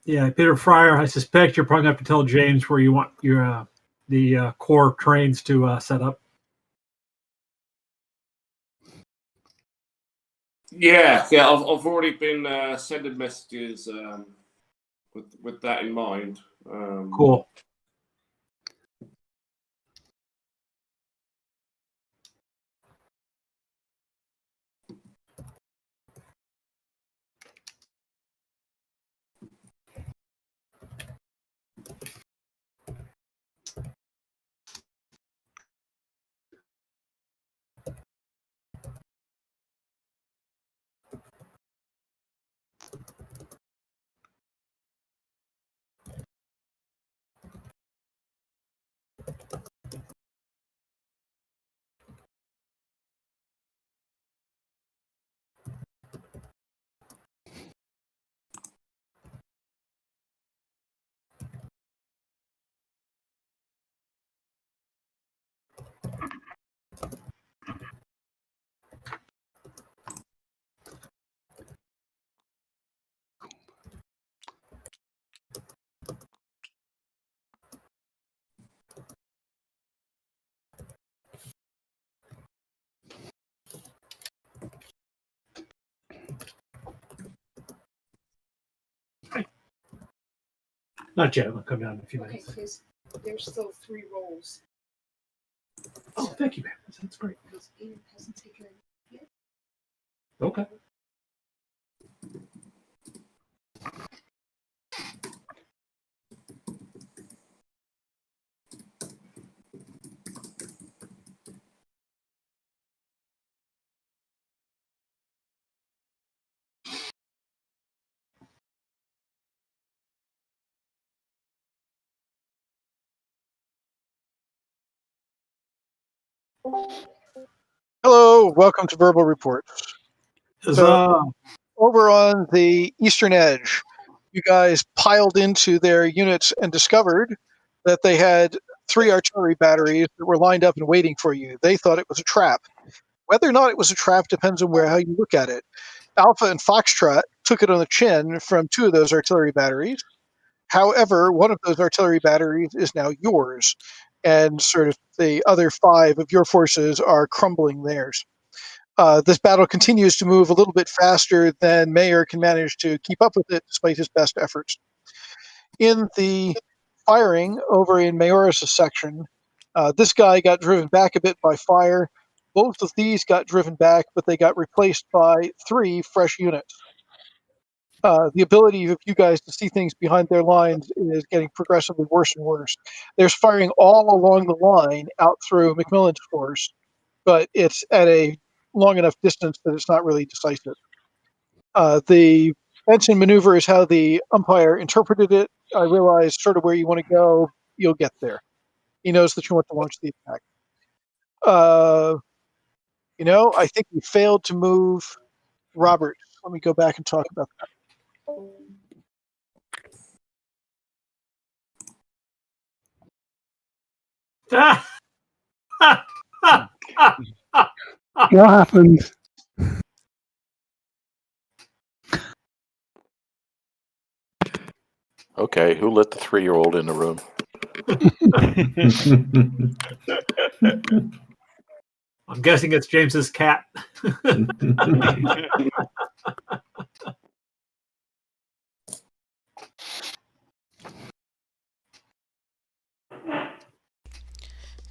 Yeah, Peter Fryer, I suspect you're probably going to have to tell James where you want your the core trains to set up. Yeah. I've already been sending messages with that in mind. Cool. Not yet. I'll come down in a few minutes. Because there's still 3 rolls. Oh, thank you, man. That's great. Because Ian hasn't taken it yet. Okay. Hello, welcome to Verbal Reports. So, over on the eastern edge, you guys piled into their units and discovered that they had 3 artillery batteries that were lined up and waiting for you. They thought it was a trap. Whether or not it was a trap depends on how you look at it. Alpha and Foxtrot took it on the chin from 2 of those artillery batteries. However, one of those artillery batteries is now yours, and sort of the other 5 of your forces are crumbling theirs. This battle continues to move a little bit faster than Mayer can manage to keep up with it despite his best efforts. In the firing over in Mayoris' section, this guy got driven back a bit by fire. Both of these got driven back, but they got replaced by 3 fresh units. The ability of you guys to see things behind their lines is getting progressively worse and worse. There's firing all along the line out through McMillan's force, but it's at a long enough distance that it's not really decisive. The Benson maneuver is how the umpire interpreted it. I realize sort of where you want to go, you'll get there. He knows that you want to launch the attack. I think we failed to move Robert. Let me go back and talk about that. What happened? Okay, who let the 3-year-old in the room? I'm guessing it's James's cat.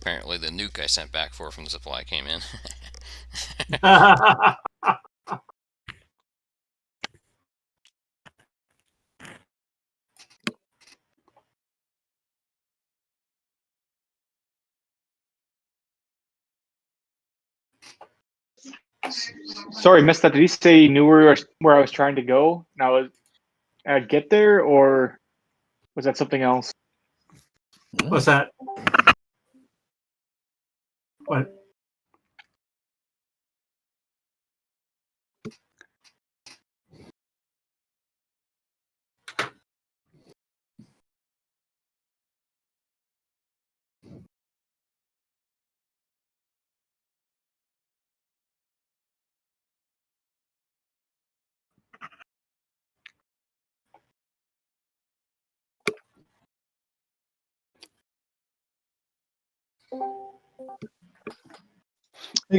Apparently, the nuke I sent back from the supply came in. Sorry, missed that. Did he say he knew where I was trying to go? Now, I'd get there, or was that something else? What's that? What? Hey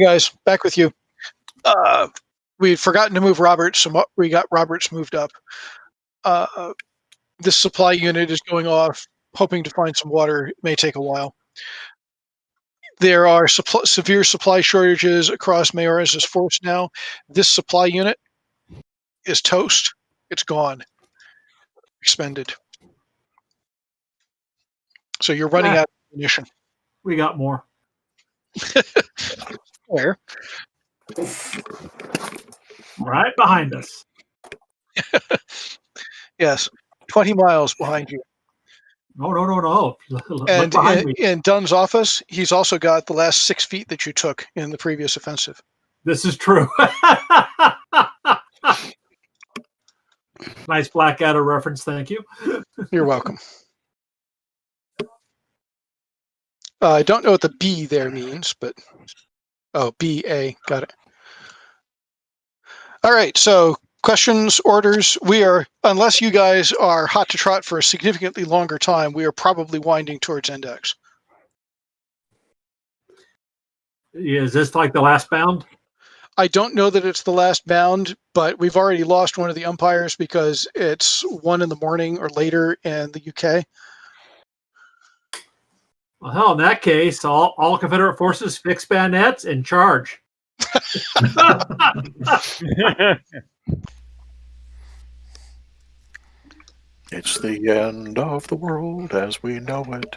guys, back with you. We'd forgotten to move Roberts, so we got Roberts moved up. This supply unit is going off, hoping to find some water. It may take a while. There are severe supply shortages across Mayoraz's force now. This supply unit is toast. It's gone. Expended. So you're running out of ammunition. We got more. Where? Right behind us. Yes. 20 miles behind you. No. Look And behind me. in Dunn's office, he's also got the last 6 feet that you took in the previous offensive. This is true. Nice Blackadder reference. Thank you. You're welcome. I don't know what the B there means, but B-A, got it. All right, so questions, orders. We are, unless you guys are hot to trot for a significantly longer time, we are probably winding towards index. Yeah, is this like the last bound? I don't know that it's the last bound, but we've already lost one of the umpires because it's 1 in the morning or later in the UK. Well, hell, in that case, all Confederate forces fix bayonets and charge. It's the end of the world as we know it.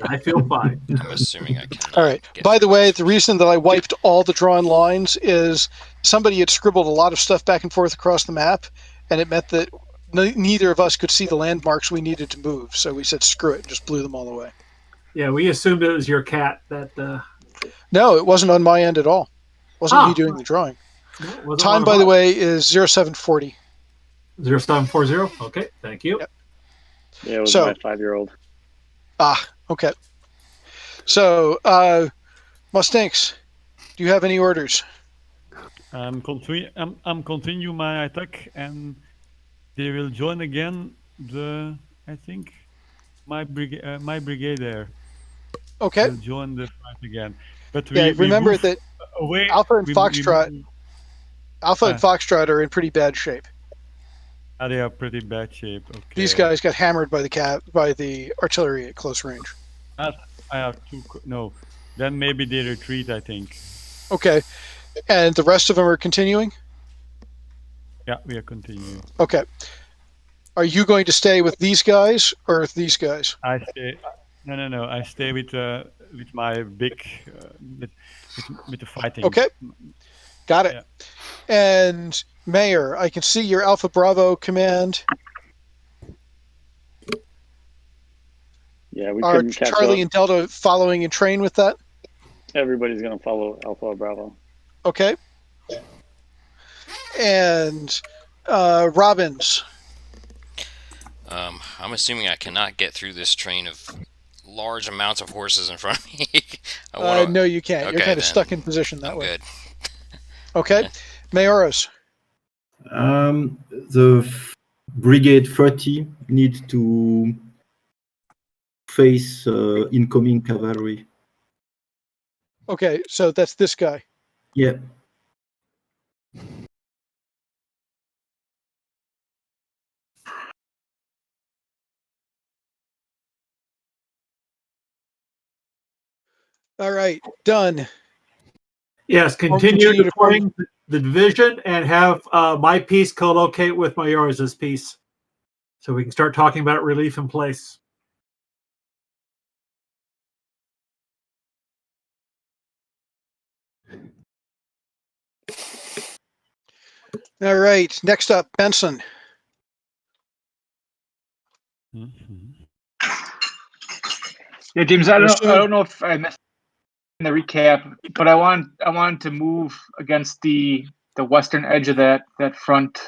I feel fine. I'm assuming I can. All right. By the way, the reason that I wiped all the drawn lines is somebody had scribbled a lot of stuff back and forth across the map, and it meant that neither of us could see the landmarks we needed to move. So we said, screw it, and just blew them all away. Yeah, we assumed it was your cat that. No, it wasn't on my end at all. It wasn't me doing the drawing. No, Time, by the way, is 0740. 0740. Okay, thank you. Yep. Yeah, it was So- my 5-year-old. Okay. So, Mustangs, do you have any orders? I'm continue my attack, and they will join again. My brigade there. Okay. Will join the fight again. But Yeah, remember move that away. Alpha and we Foxtrot, move- Alpha and Foxtrot are in pretty bad shape. they are pretty bad shape. Okay. These guys got hammered by the artillery at close range. I have two. No, then maybe they retreat. I think. Okay. And the rest of them are continuing? Yeah, we are continuing. Okay. Are you going to stay with these guys or with these guys? I stay. No. I stay with my big with the fighting. Okay. Got it. Yeah. And Mayor, I can see your Alpha Bravo command. Yeah, we Are couldn't catch Charlie up. and Delta following in train with that? Everybody's going to follow Alpha Bravo. Okay. And Robbins. I'm assuming I cannot get through this train of large amounts of horses in front of me. No, you can't. You're Okay, kind of then. stuck in position that I'm way. good. Okay. Mayoros. Brigade 30 needs to face incoming cavalry. Okay, so that's this guy. Yeah. All right, done. Yes, continue deploying the division and have my piece co-locate with Mayoraz's piece, so we can start talking about relief in place. All right, next up, Benson. Yeah, James, I don't know if I missed in the recap, but I want to move against the western edge of that front.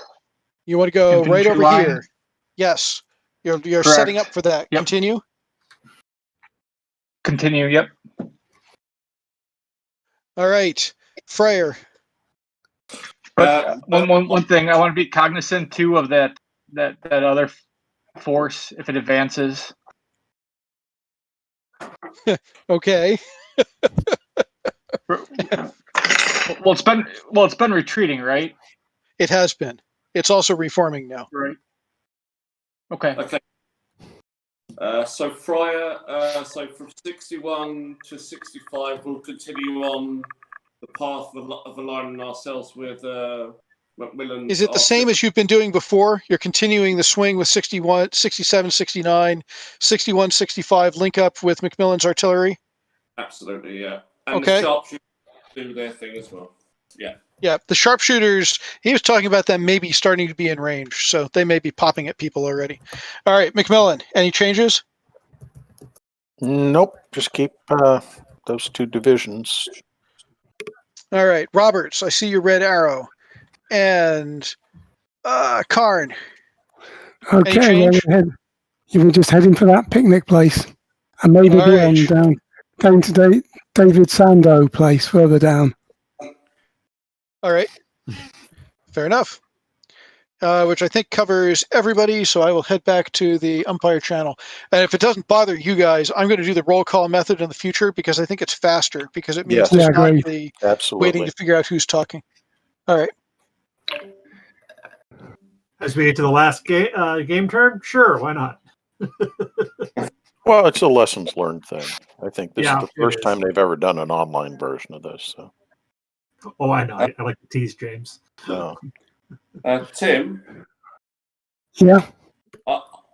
You want to go right infantry over line. here? Yes. You're Correct. setting up for that. Yep. Continue. Continue. Yep. All right, Freyer. But one thing I want to be cognizant too of that other force if it advances. Okay. Well, it's been retreating, right? It has been. It's also reforming now. Right. Okay. Okay. So Fryer, so from 61 to 65, we'll continue on the path of aligning ourselves with Macmillan's. Is it the same as you've been doing before? You're continuing the swing with 61, 67, 69, 61, 65, link up with Macmillan's artillery? Absolutely, yeah. And Okay. the sharpshooters do their thing as well. Yeah. Yeah, the sharpshooters, he was talking about them maybe starting to be in range, so they may be popping at people already. All right, Macmillan, any changes? Nope. Just keep those two divisions. All right, Roberts, I see your red arrow. And Karn. Okay, well, you were just heading for that picnic place. And maybe All beyond, down to David Sando place further down. All right. Fair enough. Which I think covers everybody, so I will head back to the umpire channel. And if it doesn't bother you guys, I'm going to do the roll call method in the future because I think it's faster, because it means there's not the waiting to figure out who's talking. All right. As we get to the last game turn, sure, why not? Well, it's a lessons learned thing. I think this Yeah, is the first time they've ever done an online version of this. So. Oh, I know. I like to tease James. No. Tim? Yeah?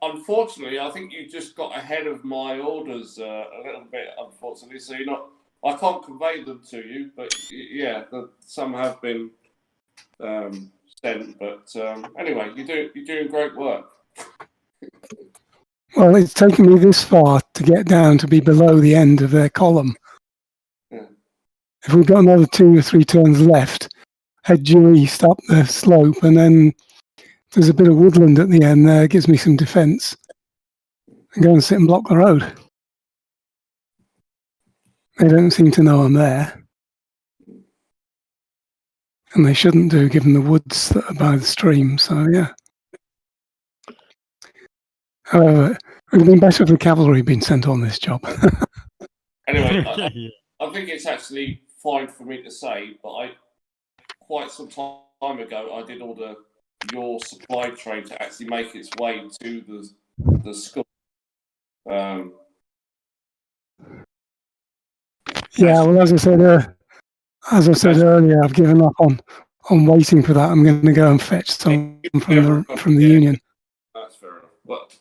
Unfortunately, I think you just got ahead of my orders a little bit, unfortunately. So I can't convey them to you, but yeah, some have been sent. But anyway, you're doing great work. Well, it's taken me this far to get down to be below the end of their column. Yeah. If we've got another 2 or 3 turns left, head due east up the slope, and then there's a bit of woodland at the end there. It gives me some defence. And go and sit and block the road. They don't seem to know I'm there. And they shouldn't do, given the woods that are by the stream, so yeah. However, it would have been better if the cavalry had been sent on this job. Anyway, I think it's actually fine for me to say, but quite some time ago, I did order your supply train to actually make its way to the school. Yeah, well, as I said earlier, I've given up on waiting for that. I'm going to go and fetch some from the Union. That's fair enough. But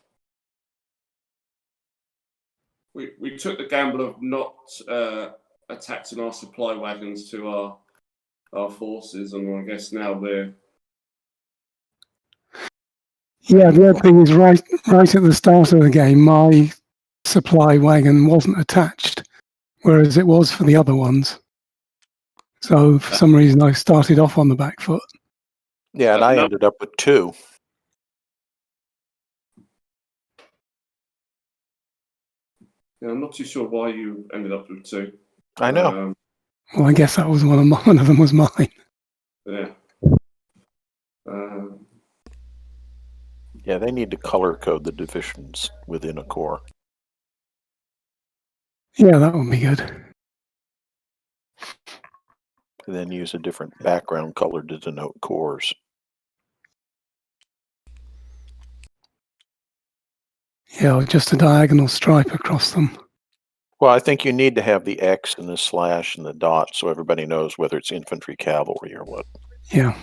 we took the gamble of not attaching our supply wagons to our forces, and I guess now we're. Yeah, the other thing is right at the start of the game, my supply wagon wasn't attached, whereas it was for the other ones. So for some reason, I started off on the back foot. Yeah, and I ended up with 2. Yeah, I'm not too sure why you ended up with 2. I know. Well, I guess that was one of them was mine. Yeah. Yeah, they need to color code the divisions within a corps. Yeah, that would be good. And then use a different background color to denote corps. Yeah, or just a diagonal stripe across them. Well, I think you need to have the X and the slash and the dot so everybody knows whether it's infantry, cavalry, or what. Yeah.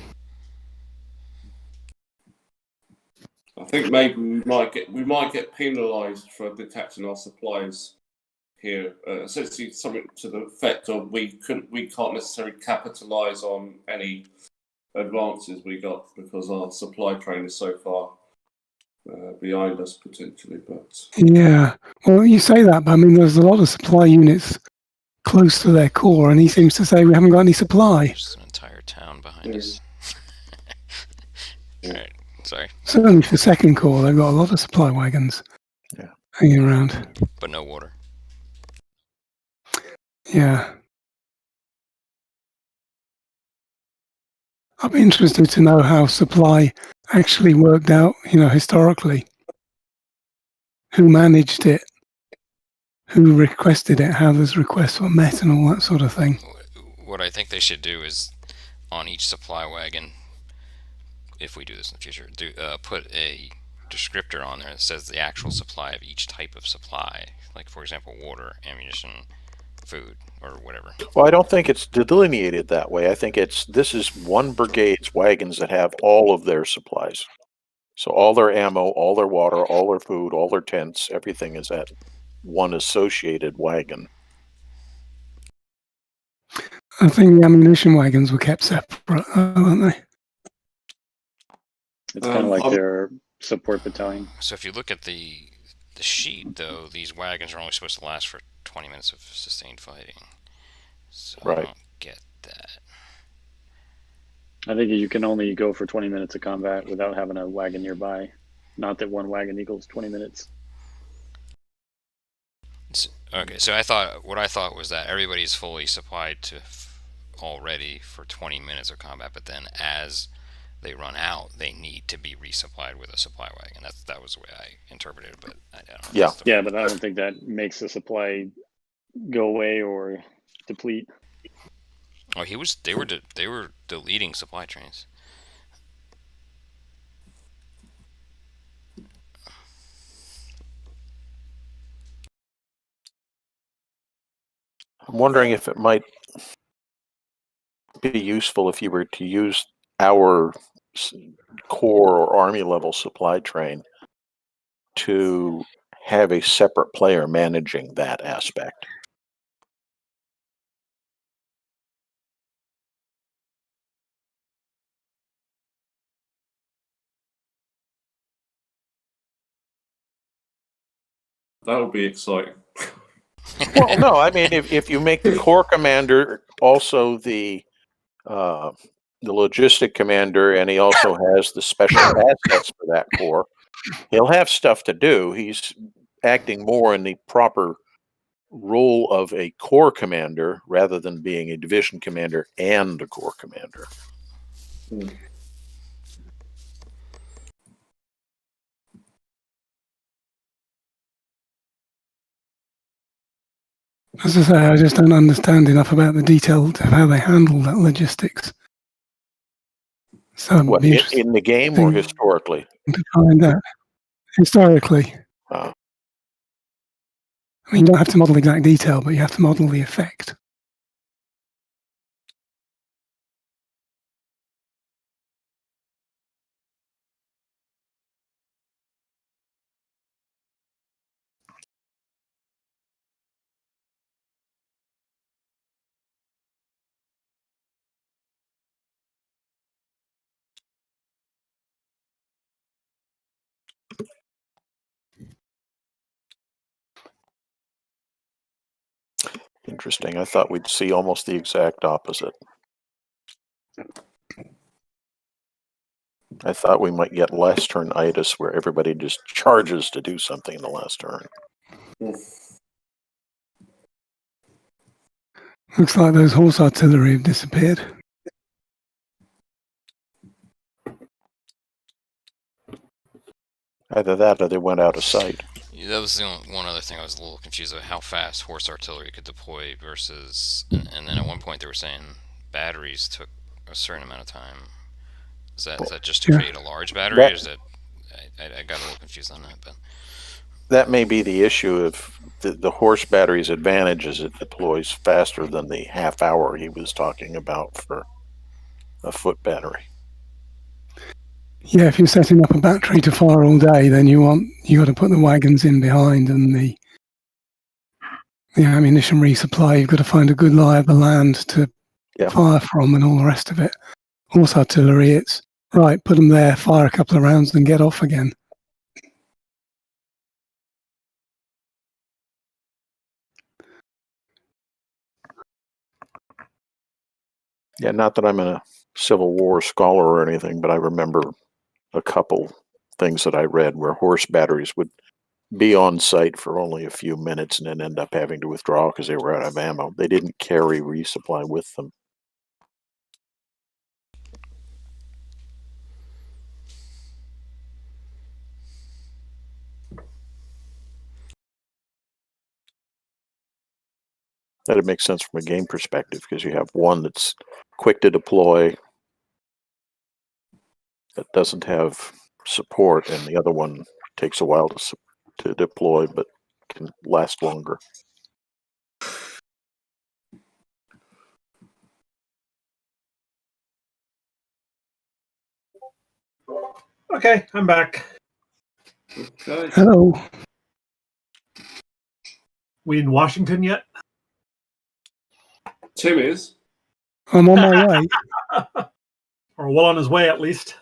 I think maybe we might get penalised for detaching our supplies here. Essentially, something to the effect of we can't necessarily capitalise on any advances we got because our supply train is so far behind us potentially. But Yeah. Well, you say that, but I mean, there's a lot of supply units close to their core, and he seems to say we haven't got any supply. There's an entire town behind us. All right, sorry. Certainly for second corps, they've got a lot of supply wagons hanging around. But no water. Yeah. I'd be interested to know how supply actually worked out, historically. Who managed it? who requested it, how those requests were met, and all that sort of thing. What I think they should do is on each supply wagon, if we do this in the future, put a descriptor on there that says the actual supply of each type of supply, like for example water, ammunition, food, or whatever. Well, I don't think it's delineated that way. I think this is one brigade's wagons that have all of their supplies. So all their ammo, all their water, all their food, all their tents, everything is at one associated wagon. I think the ammunition wagons were kept separate, weren't they? It's kind of like their support battalion. So if you look at the sheet, though, these wagons are only supposed to last for 20 minutes of sustained fighting. So right. I don't get that. I think you can only go for 20 minutes of combat without having a wagon nearby. Not that one wagon equals 20 minutes. Okay, so what I thought was that everybody's fully supplied to already for 20 minutes of combat, but then as they run out, they need to be resupplied with a supply wagon. That was the way I interpreted it, but I don't know. Yeah, but I don't think that makes the supply go away or deplete. Oh, they were deleting supply trains. I'm wondering if it might be useful if you were to use our core or army level supply train to have a separate player managing that aspect. That would be exciting. Well, no, I mean, if you make the corps commander also the logistic commander, and he also has the special assets for that corps, he'll have stuff to do. He's acting more in the proper role of a corps commander rather than being a division commander and a corps commander. As I say, I just don't understand enough about the detail of how they handle that logistics. So what, in the game or historically? To find out historically. I mean, you don't have to model exact detail, but you have to model the effect. Interesting. I thought we'd see almost the exact opposite. I thought we might get last turn-itis where everybody just charges to do something in the last turn. Looks like those horse artillery have disappeared. Either that or they went out of sight. Yeah, that was the one other thing I was a little confused about, how fast horse artillery could deploy versus, and then at one point they were saying batteries took a certain amount of time. Is that just to create a large battery, or is that, I got a little confused on that, but that may be the issue of the horse battery's advantage is it deploys faster than the half hour he was talking about for a foot battery. Yeah, if you're setting up a battery to fire all day, then you got to put the wagons in behind and the ammunition resupply. You've got to find a good lie of the land to fire from and all the rest of it. Horse artillery, it's right, put them there, fire a couple of rounds, and get off again. Yeah, not that I'm a Civil War scholar or anything, but I remember a couple things that I read where horse batteries would be on site for only a few minutes and then end up having to withdraw because they were out of ammo. They didn't carry resupply with them. That makes sense from a game perspective because you have one that's quick to deploy that doesn't have support, and the other one takes a while to deploy but can last longer. Okay, I'm back. Okay. Hello. We in Washington yet? Tim is. I'm on my way. Or well on his way, at least.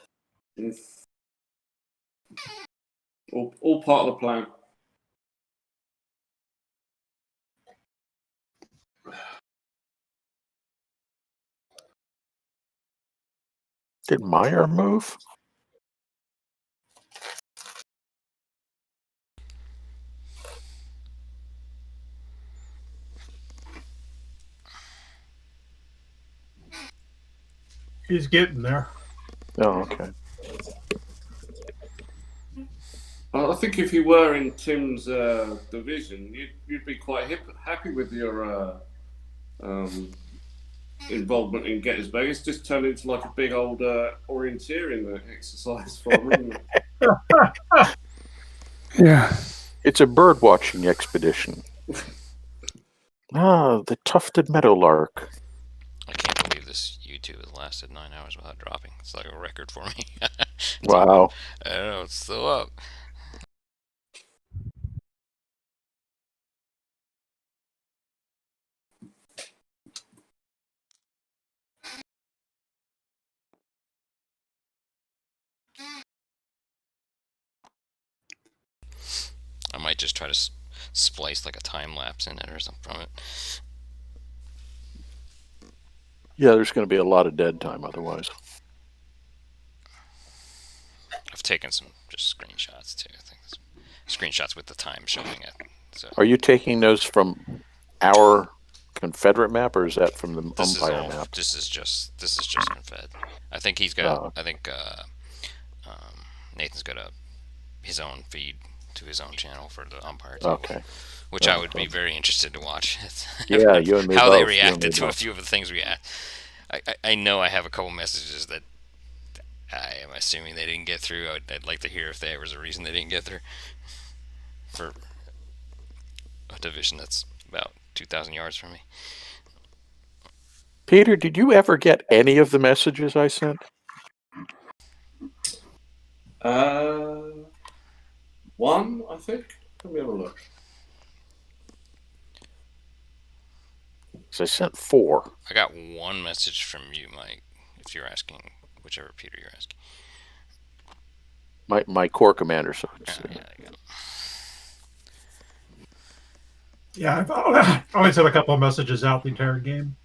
All part of the plan. Did Meyer move? He's getting there. Oh, okay. I think if you were in Tim's division, you'd be quite happy with your involvement in Gettysburg. It's just turned into like a big old orienteering exercise for him, isn't it? Yeah. It's a bird watching expedition. The tufted meadowlark. I can't believe this YouTube has lasted 9 hours without dropping. It's like a record for me. Wow. I don't know, it's still up. I might just try to splice like a time lapse in it or something from it. Yeah, there's going to be a lot of dead time otherwise. I've taken some just screenshots too. I think screenshots with the time showing it. So Are you taking those from our Confederate map, or is that from the this Umpire is map? This is just Confed. I think he's got. I think Nathan's got his own feed to his own channel for the Umpire team. Okay. Which I would be very interested to watch. Yeah, you and me how both. they You and reacted me to a both. few of the things we had. I know I have a couple messages that I am assuming they didn't get through. I'd like to hear if there was a reason they didn't get through for a division that's about 2,000 yards from me. Peter, did you ever get any of the messages I sent? One, I think. Let me have a look. So I sent 4. I got one message from you, Mike, if you're asking, whichever Peter you're asking. My corps commander. So it's, Yeah, I've always had a couple of messages out the entire game.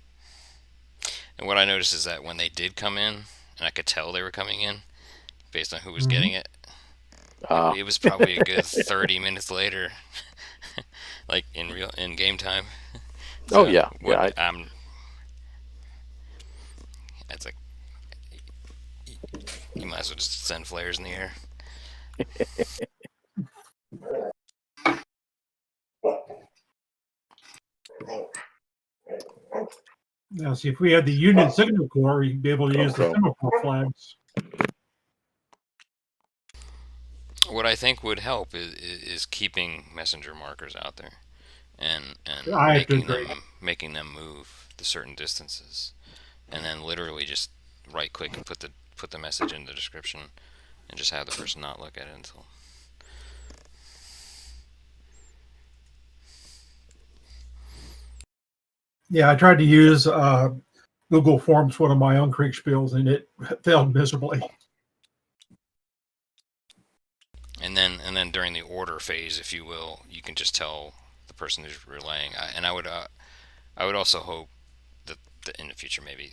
And what I noticed is that when they did come in, and I could tell they were coming in based on who was getting it, it was probably a good 30 minutes later, like in game time. So yeah. It's like you might as well just send flares in the air. Now, see, if we had the Union Signal Corps, you'd be able to use the semaphore flags. What I think would help is keeping messenger markers out there, and making them move the certain distances, and then literally just right click and put the message in the description, and just have the person not look at it until. Yeah, I tried to use Google Forms for one of my own Kriegsspiels, and it failed miserably. And then during the order phase, if you will, you can just tell the person who's relaying. And I would also hope that in the future, maybe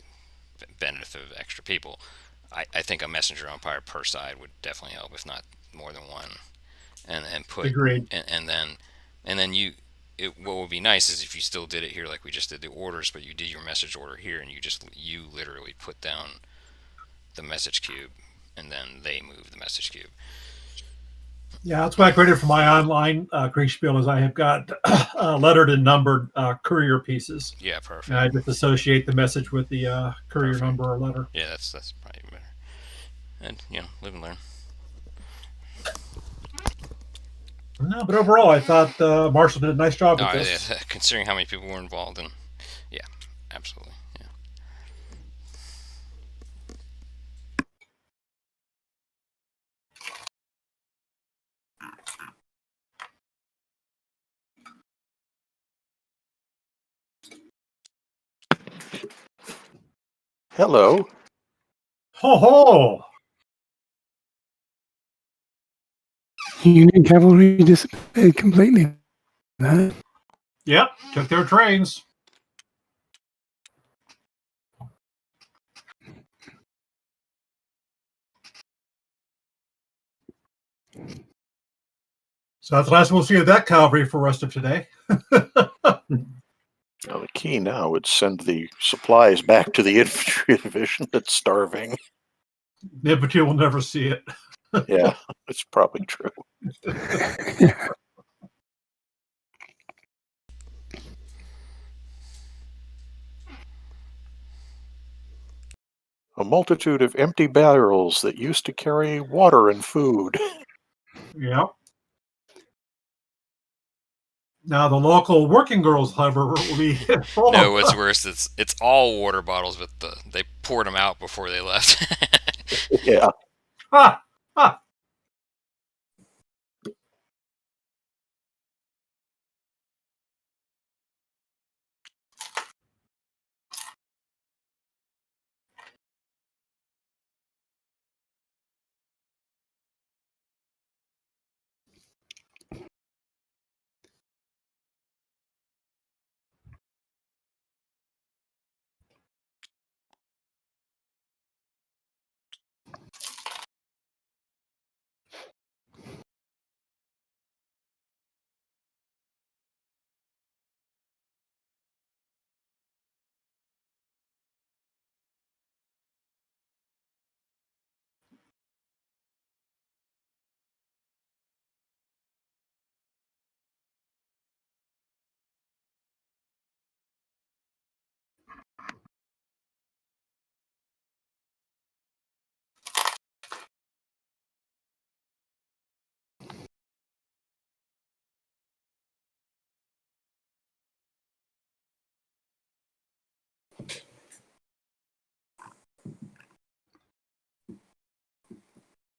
benefit of extra people. I think a messenger umpire per side would definitely help, if not more than one. And put Agreed. And then you. What would be nice is if you still did it here like we just did the orders, but you did your message order here, and you literally put down the message cube, and then they move the message cube. Yeah, that's what I created for my online Kriegsspiel is I have got lettered and numbered courier pieces. Yeah, perfect. And I just associate the message with the courier number or letter. Yeah, that's probably better. And live and learn. No, but overall, I thought Marshall did a nice job with No, this. yeah, considering how many people were involved, and yeah, absolutely. Yeah. Hello. Ho ho! Union cavalry disappeared completely. No. Yep, took their trains. So that's the last we'll see of that cavalry for the rest of today. Now, the key now would send the supplies back to the infantry division that's starving. The infantry will never see it. Yeah, it's probably true. A multitude of empty barrels that used to carry water and food. Yep. Now the local working girls, however, will be full. No, what's worse, it's all water bottles, but they poured them out before they left. Yeah. Ha! Ha!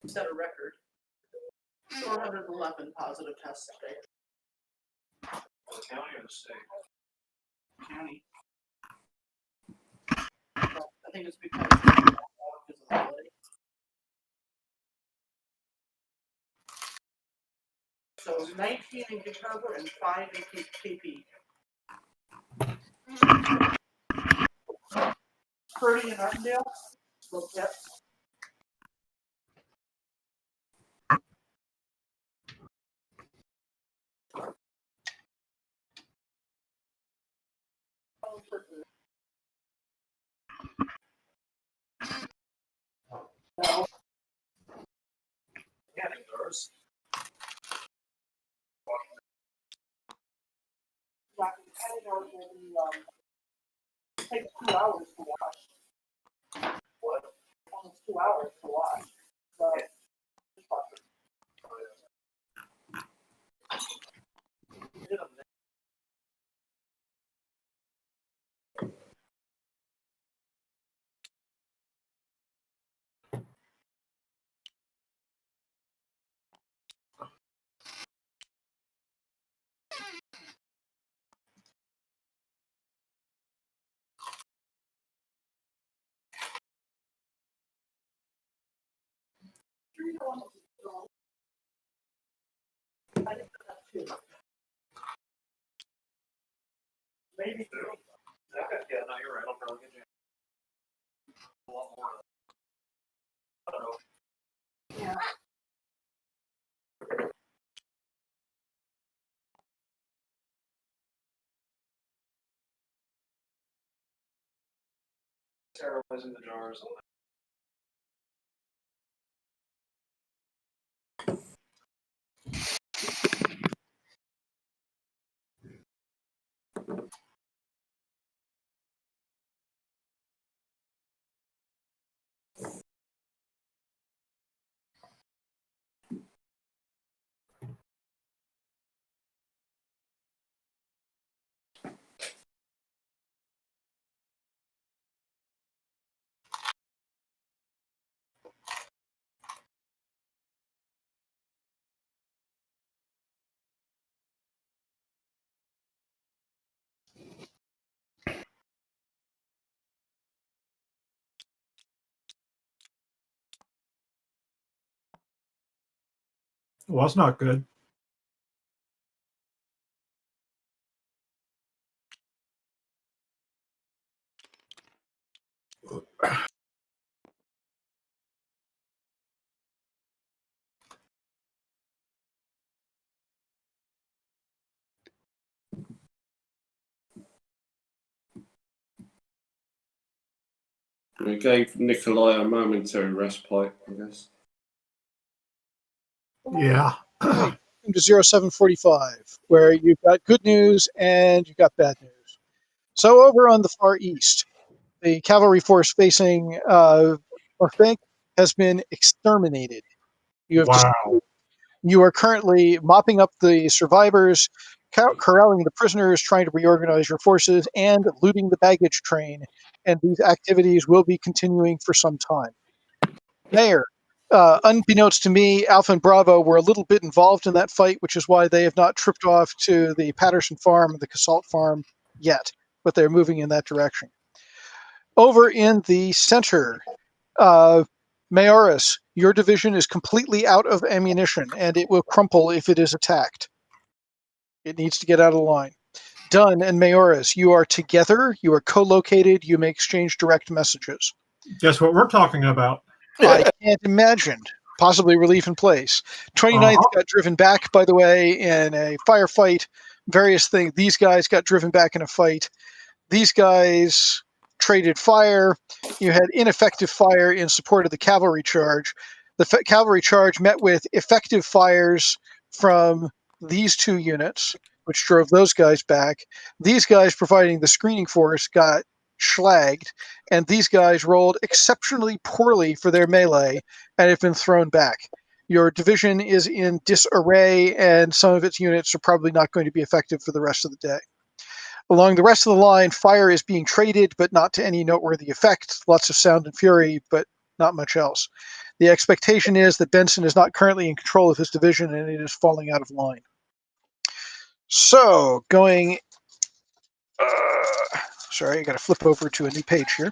Set a record. 411 positive tests today. The county or the state? County. I think it's because of the holiday. So 19 in Gettysburg and 5 in KP. 30 in Arndale. So that's takes 2 hours to wash. What? Almost 2 hours to wash. So, maybe. Yeah, no, you're right. I'll probably get you a lot more. I don't know. Yeah. Sterilizing the jars. Well, that's not good. We gave Nikolai a momentary respite, I guess. Yeah. Welcome to 0745, where you've got good news and you've got bad news. So over on the far east, the cavalry force facing Orphanc has been exterminated. You have you are currently mopping up the survivors, corralling the prisoners, trying to reorganize your forces, and looting the baggage train. And these activities will be continuing for some time. Mayor, unbeknownst to me, Alpha and Bravo were a little bit involved in that fight, which is why they have not tripped off to the Patterson farm and the Casalt farm yet, but they're moving in that direction. Over in the center, Mayoris, your division is completely out of ammunition, and it will crumple if it is attacked. It needs to get out of line. Dunn and Mayoris, you are together, you are co-located, you may exchange direct messages. Guess what we're talking about? I can't imagine. Possibly relief in place. 29th got driven back, by the way, in a firefight. Various things. These guys got driven back in a fight. These guys traded fire. You had ineffective fire in support of the cavalry charge. The cavalry charge met with effective fires from these two units, which drove those guys back. These guys providing the screening force got schlagged, and these guys rolled exceptionally poorly for their melee and have been thrown back. Your division is in disarray, and some of its units are probably not going to be effective for the rest of the day. Along the rest of the line, fire is being traded, but not to any noteworthy effect. Lots of sound and fury, but not much else. The expectation is that Benson is not currently in control of his division, and it is falling out of line. So, going... sorry, I got to flip over to a new page here.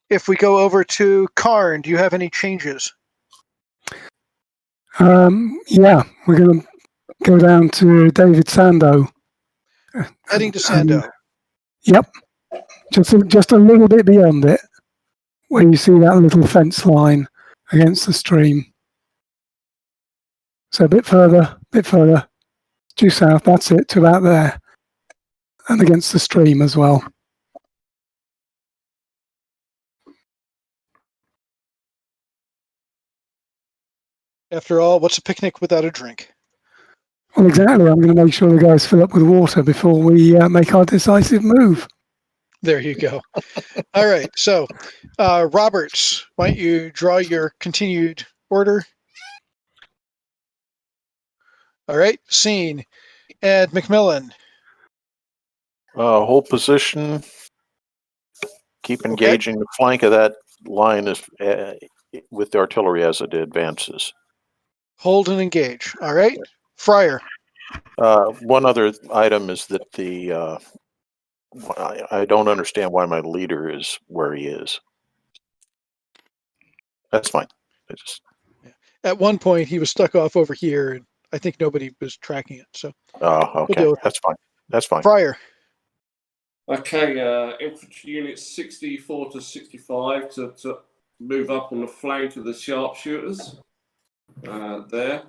If we go over to Karn, do you have any changes? Yeah, we're going to go down to David Sando. Heading to Sando. Yep, just a little bit beyond it, where you see that little fence line against the stream. So a bit further, due south. That's it, to about there, and against the stream as well. After all, what's a picnic without a drink? Well, exactly. I'm going to make sure the guys fill up with water before we make our decisive move. There you go. All right. So, Roberts, why don't you draw your continued order? All right. Scene. Ed McMillan. Hold position. Keep engaging the flank of that line with the artillery as it advances. Hold and engage. All right. Fryer. One other item is that I don't understand why my leader is where he is. That's fine. At one point, he was stuck off over here, and I think nobody was tracking it. So. Okay. That's fine. That's fine. Fryer. Okay, infantry units 64 to 65 to move up on the flank of the sharpshooters there.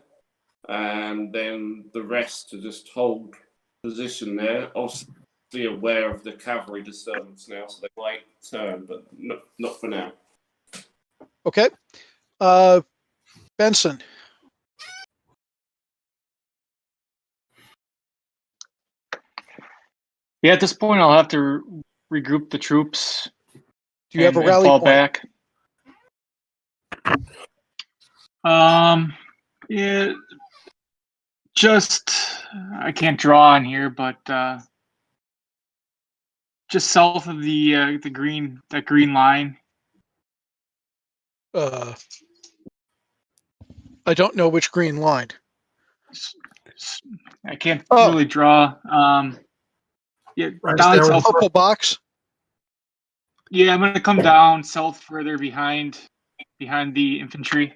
And then the rest to just hold position there. Obviously aware of the cavalry disturbance now, so they might turn, but not for now. Okay. Benson. Yeah, at this point, I'll have to regroup the troops. Do you have a rally fall point? Back? Yeah, just I can't draw on here, but just south of the green line. I don't know which green line. I can't really draw. Yeah, Right down there with south. purple box. Yeah, I'm gonna come down south further behind behind the infantry.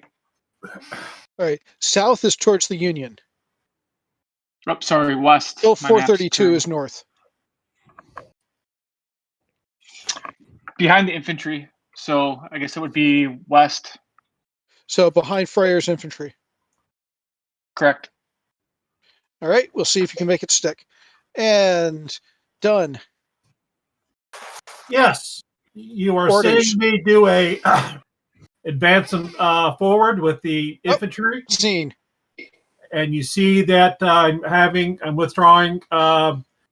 All right. South is towards the Union. Oh, sorry, west. Still My map's 432 turned. is north. Behind the infantry. So I guess it would be west. So behind Friar's infantry. Correct. All right. We'll see if you can make it stick. And done. Yes, you are Orders. seeing me do a advance forward with the infantry. Scene. And you see that I'm withdrawing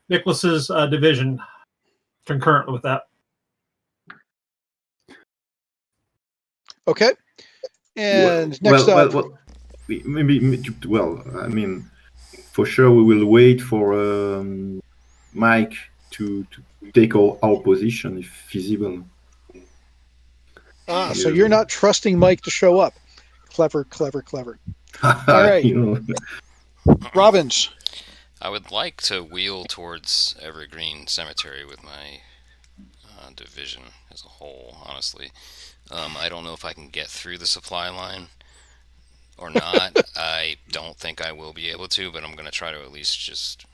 Nicholas's division concurrently with that. Okay. And next up. I mean, for sure we will wait for Mike to take our position if feasible. Ah, so you're not trusting Mike to show up. Clever, clever, clever. All right. Robbins. I would like to wheel towards Evergreen Cemetery with my division as a whole, honestly. I don't know if I can get through the supply line or not. I don't think I will be able to, but I'm going to try to at least just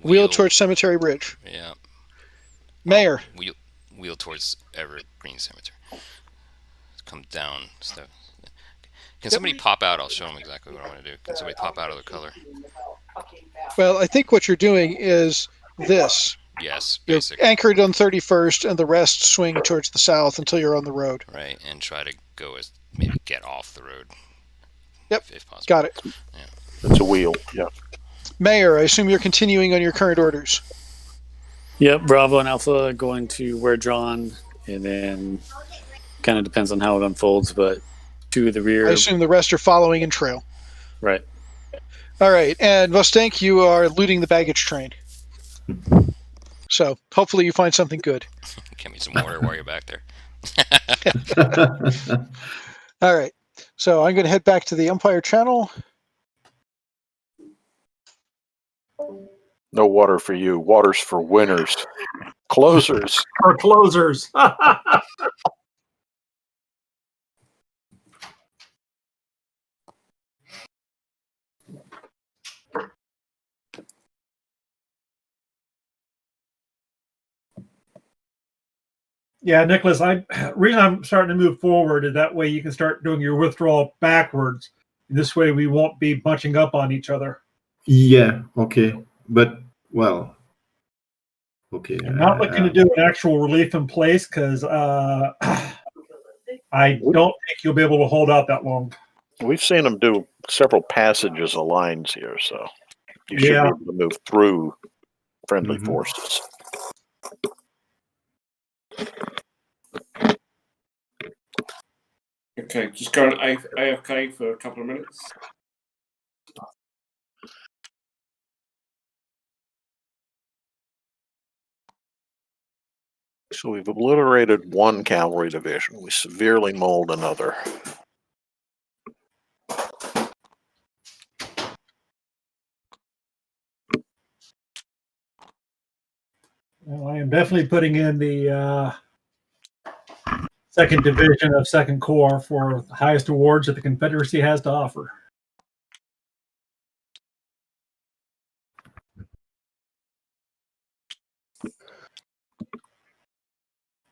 wheel towards Cemetery Bridge. Yeah. Mayor. Wheel towards Evergreen Cemetery. Come down. Can somebody pop out? I'll show them exactly what I want to do. Can somebody pop out of the color? Well, I think what you're doing is this. Yes, You're basically. anchored on 31st, and the rest swing towards the south until you're on the road. Right, and try to go as maybe get off the road. Yep, if possible. got it. Yeah. That's a wheel. Yeah. Mayor, I assume you're continuing on your current orders. Yep, Bravo and Alpha are going to where drawn, and then kind of depends on how it unfolds, but to the rear. I assume the rest are following in trail. Right. All right, and Mustank, you are looting the baggage train. So hopefully you find something good. Give me some water while you're back there. All right, so I'm going to head back to the Empire Channel. No water for you. Water's for winners. Closers. For closers. Yeah, Nicholas, reason I'm starting to move forward is that way you can start doing your withdrawal backwards. This way we won't be bunching up on each other. Yeah, okay. But, well, okay. I'm not looking to do an actual relief in place because I don't think you'll be able to hold out that long. We've seen them do several passages of lines here, so you should be able to move through friendly forces. Okay, just go on AFK for a couple of minutes. So we've obliterated one cavalry division. We severely mauled another. Well, I am definitely putting in the second division of Second Corps for the highest awards that the Confederacy has to offer.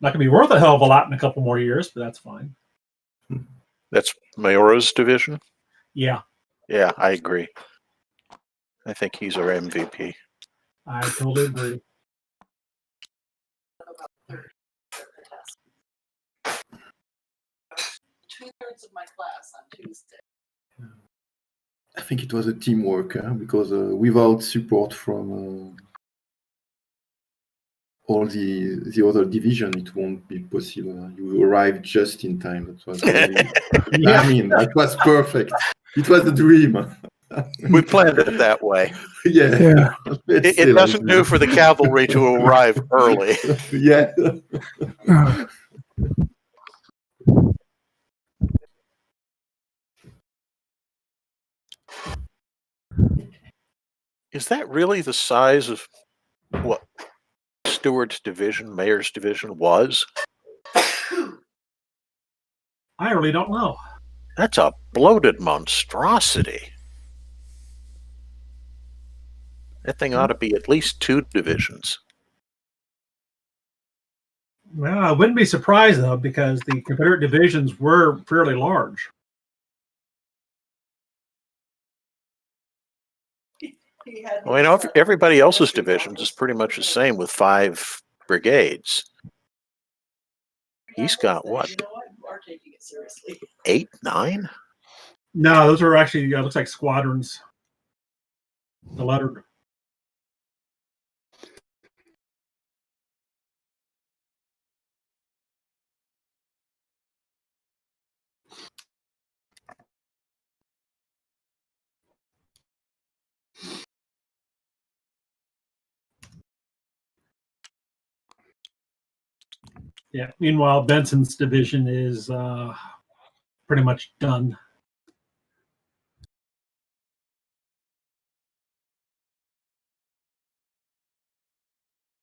Not going to be worth a hell of a lot in a couple more years, but that's fine. That's Mayora's division? Yeah. Yeah, I agree. I think he's our MVP. I totally agree. Two-thirds of my class on Tuesday. I think it was a teamwork because without support from all the other division, it won't be possible. You arrived just in time. That was really, Yeah. I mean, that was perfect. It was a dream. We planned it that way. Yeah. It doesn't do for the cavalry to arrive early. Yeah. Is that really the size of what Stewart's division, Mayor's division was? I really don't know. That's a bloated monstrosity. That thing ought to be at least 2 divisions. Well, I wouldn't be surprised, though, because the Confederate divisions were fairly large. I mean, everybody else's divisions is pretty much the same with 5 brigades. He's got what? 8, 9? No, those are actually, looks like squadrons. The letter. Yeah. Meanwhile, Benson's division is pretty much done.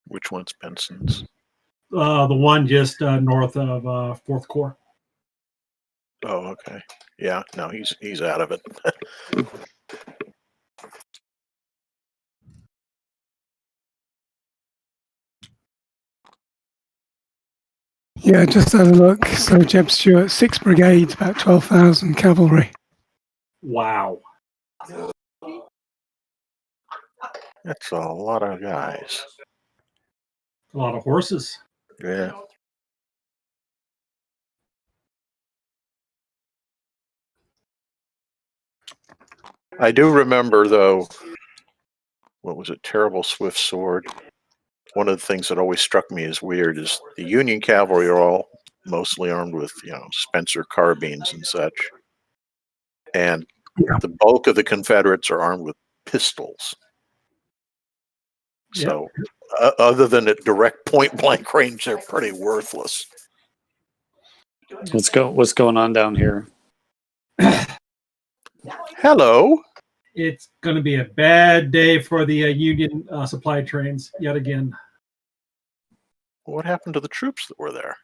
Which one's Benson's? The one just north of Fourth Corps. Oh, okay. Yeah, no, he's out of it. Yeah, just had a look. So Jeb Stuart, 6 brigades, about 12,000 cavalry. Wow. That's a lot of guys. A lot of horses. Yeah. I do remember, though, what was it? Terrible Swift Sword. One of the things that always struck me as weird is the Union cavalry are all mostly armed with, Spencer carbines and such. And the bulk of the Confederates are armed with pistols. Yep. So, other than at direct point blank range, they're pretty worthless. What's going on down here? Hello. It's going to be a bad day for the Union supply trains yet again. What happened to the troops that were there?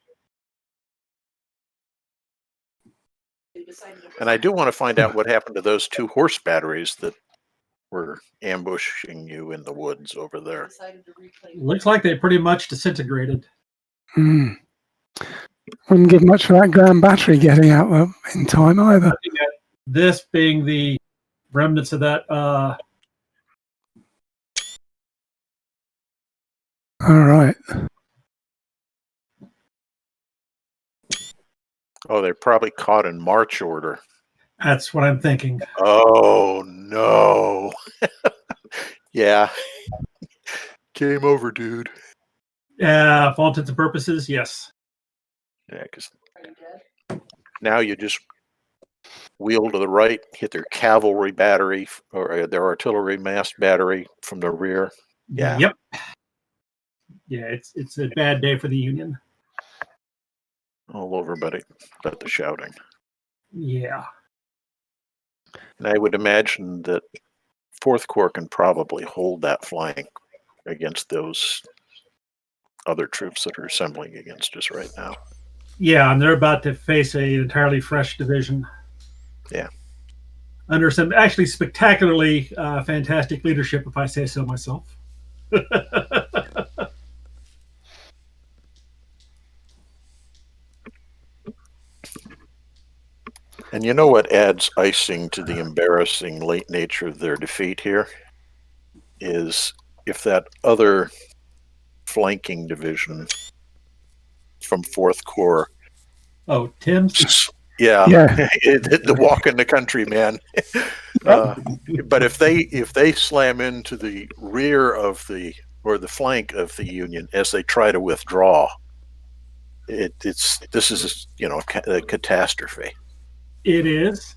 And I do want to find out what happened to those 2 horse batteries that were ambushing you in the woods over there. Looks like they pretty much disintegrated. Wouldn't give much for that grand battery getting out in time either. This being the remnants of that. All right. Oh, they're probably caught in march order. That's what I'm thinking. Oh, no. Yeah. Game over, dude. For all intents and purposes, yes. Yeah, because now you just wheel to the right, hit their cavalry battery or their artillery massed battery from the rear. Yeah. Yep. Yeah, it's a bad day for the Union. All over but the shouting. Yeah. And I would imagine that Fourth Corps can probably hold that flank against those other troops that are assembling against us right now. Yeah, and they're about to face an entirely fresh division. Yeah. Under some actually spectacularly fantastic leadership, if I say so myself. And you know what adds icing to the embarrassing late nature of their defeat here? Is if that other flanking division from Fourth Corps. Oh, Tim's? Yeah. The walk in the country, man. But if they slam into the rear of the flank of the Union as they try to withdraw, this is a catastrophe. It is.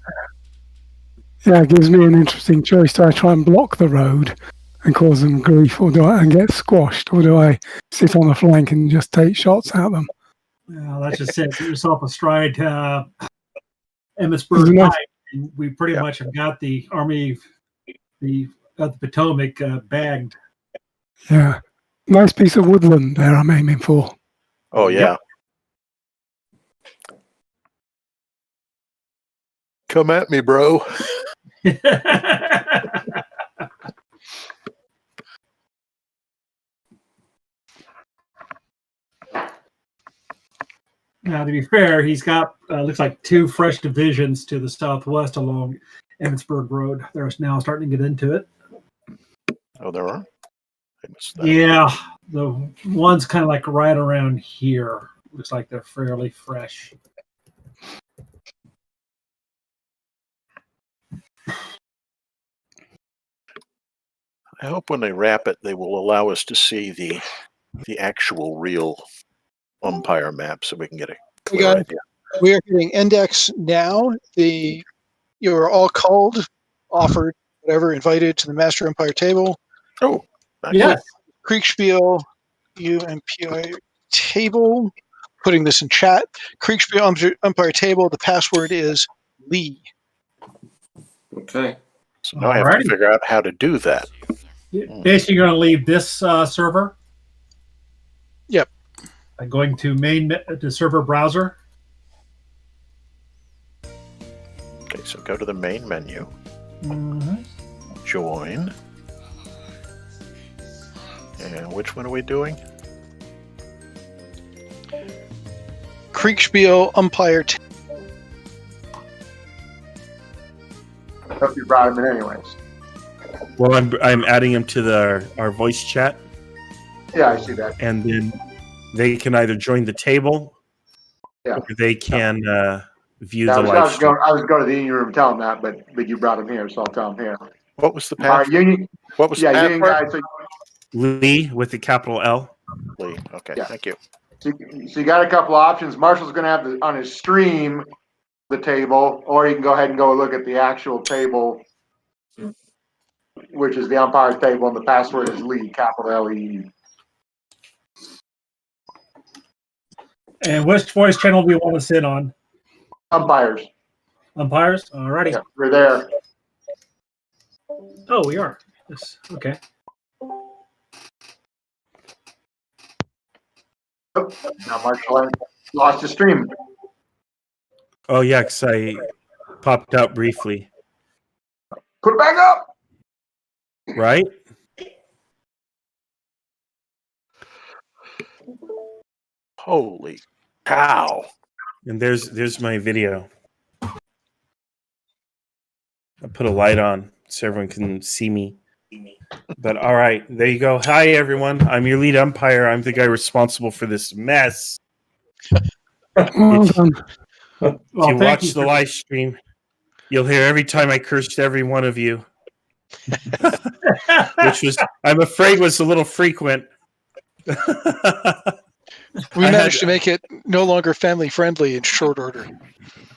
Yeah, it gives me an interesting choice. Do I try and block the road and cause them grief, or do I get squashed, or do I sit on the flank and just take shots at them? Well, that's just it. Put yourself astride Emmitsburg High, and we pretty much have got the Army of the Potomac bagged. Yeah. Nice piece of woodland there I'm aiming for. Oh, yeah. Yep. Come at me, bro. Now, to be fair, he's got looks like 2 fresh divisions to the southwest along Emmitsburg Road. They're now starting to get into it. Oh, there are? I missed that. Yeah, the one's kind of like right around here. Looks like they're fairly fresh. I hope when they wrap it, they will allow us to see the actual real umpire map so we can get a clear idea. We are getting index now. You are all called, offered, whatever, invited to the master umpire table. Oh, yes. Kriegsspiel UMPI table. Putting this in chat. Kriegsspiel umpire table. The password is Lee. Okay. So now I have to figure out how to do that. Basically, you're going to leave this server. Yep. I'm going to the server browser. Okay, so go to the main menu. Mm-hmm. Join. And which one are we doing? Kriegsspiel umpire table. I hope you brought him in anyways. Well, I'm adding him to our voice chat. Yeah, I see that. And then they can either join the table, or they can view the live stream. I was going to the union room, tell him that, but you brought him here, so I'll tell him here. What was the password? Union. What was the union password? guys. So, Lee with the capital L. Lee. Okay, thank you. So you got a couple options. Marshall's going to have on his stream the table, or you can go ahead and go look at the actual table, which is the umpire's table, and the password is Lee, capital L-E-E. And which voice channel do you want to sit on? Umpires. Umpires? Alrighty. Yeah, we're there. Oh, we are. Yes. Okay. Now Marshall lost his stream. Oh, yeah, because I popped out briefly. Put it back up. Right? Holy cow. And there's my video. I put a light on so everyone can see me. But all right, there you go. Hi, everyone. I'm your lead umpire. I'm the guy responsible for this mess. If you watch the live stream, you'll hear every time I cursed every one of you. Which was, I'm afraid, was a little frequent. We managed to make it no longer family friendly in short order.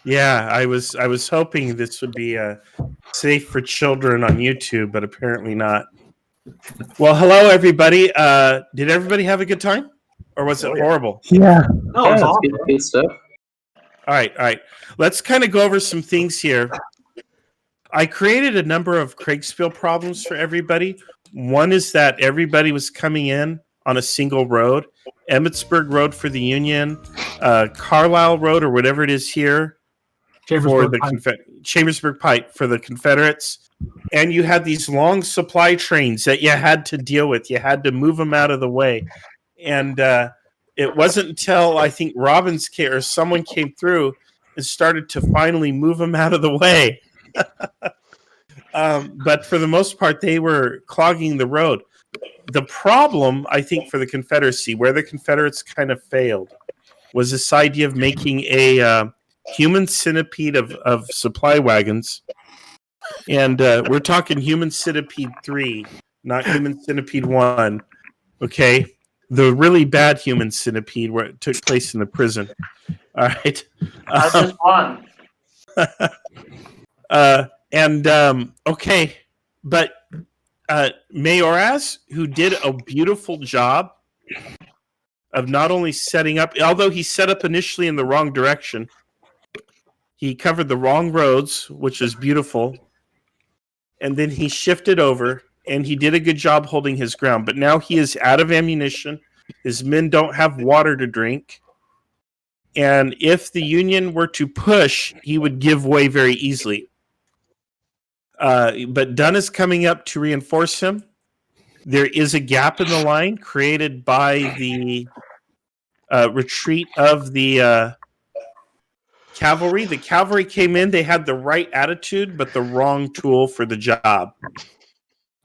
Yeah, I was hoping this would be safe for children on YouTube, but apparently not. Well, hello everybody. Did everybody have a good time, or was it horrible? Yeah. No, it's awesome. Good stuff. All right. Let's kind of go over some things here. I created a number of Kriegsspiel problems for everybody. One is that everybody was coming in on a single road. Emmitsburg Road for the Union, Carlisle Road or whatever it is here for the Chambersburg Pike for the Confederates. And you had these long supply trains that you had to deal with. You had to move them out of the way. And it wasn't until I think Robbins came, or someone came through and started to finally move them out of the way. But for the most part, they were clogging the road. The problem, I think, for the Confederacy, where the Confederates kind of failed, was this idea of making a human centipede of supply wagons. And we're talking human centipede 3, not human centipede 1. Okay? The really bad human centipede where it took place in the prison. All right? I just won. Okay. But Mayoraz, who did a beautiful job of not only setting up, although he set up initially in the wrong direction, he covered the wrong roads, which is beautiful, and then he shifted over, and he did a good job holding his ground. But now he is out of ammunition. His men don't have water to drink. And if the Union were to push, he would give way very easily. But Dunn is coming up to reinforce him. There is a gap in the line created by the retreat of the cavalry. The cavalry came in. They had the right attitude, but the wrong tool for the job.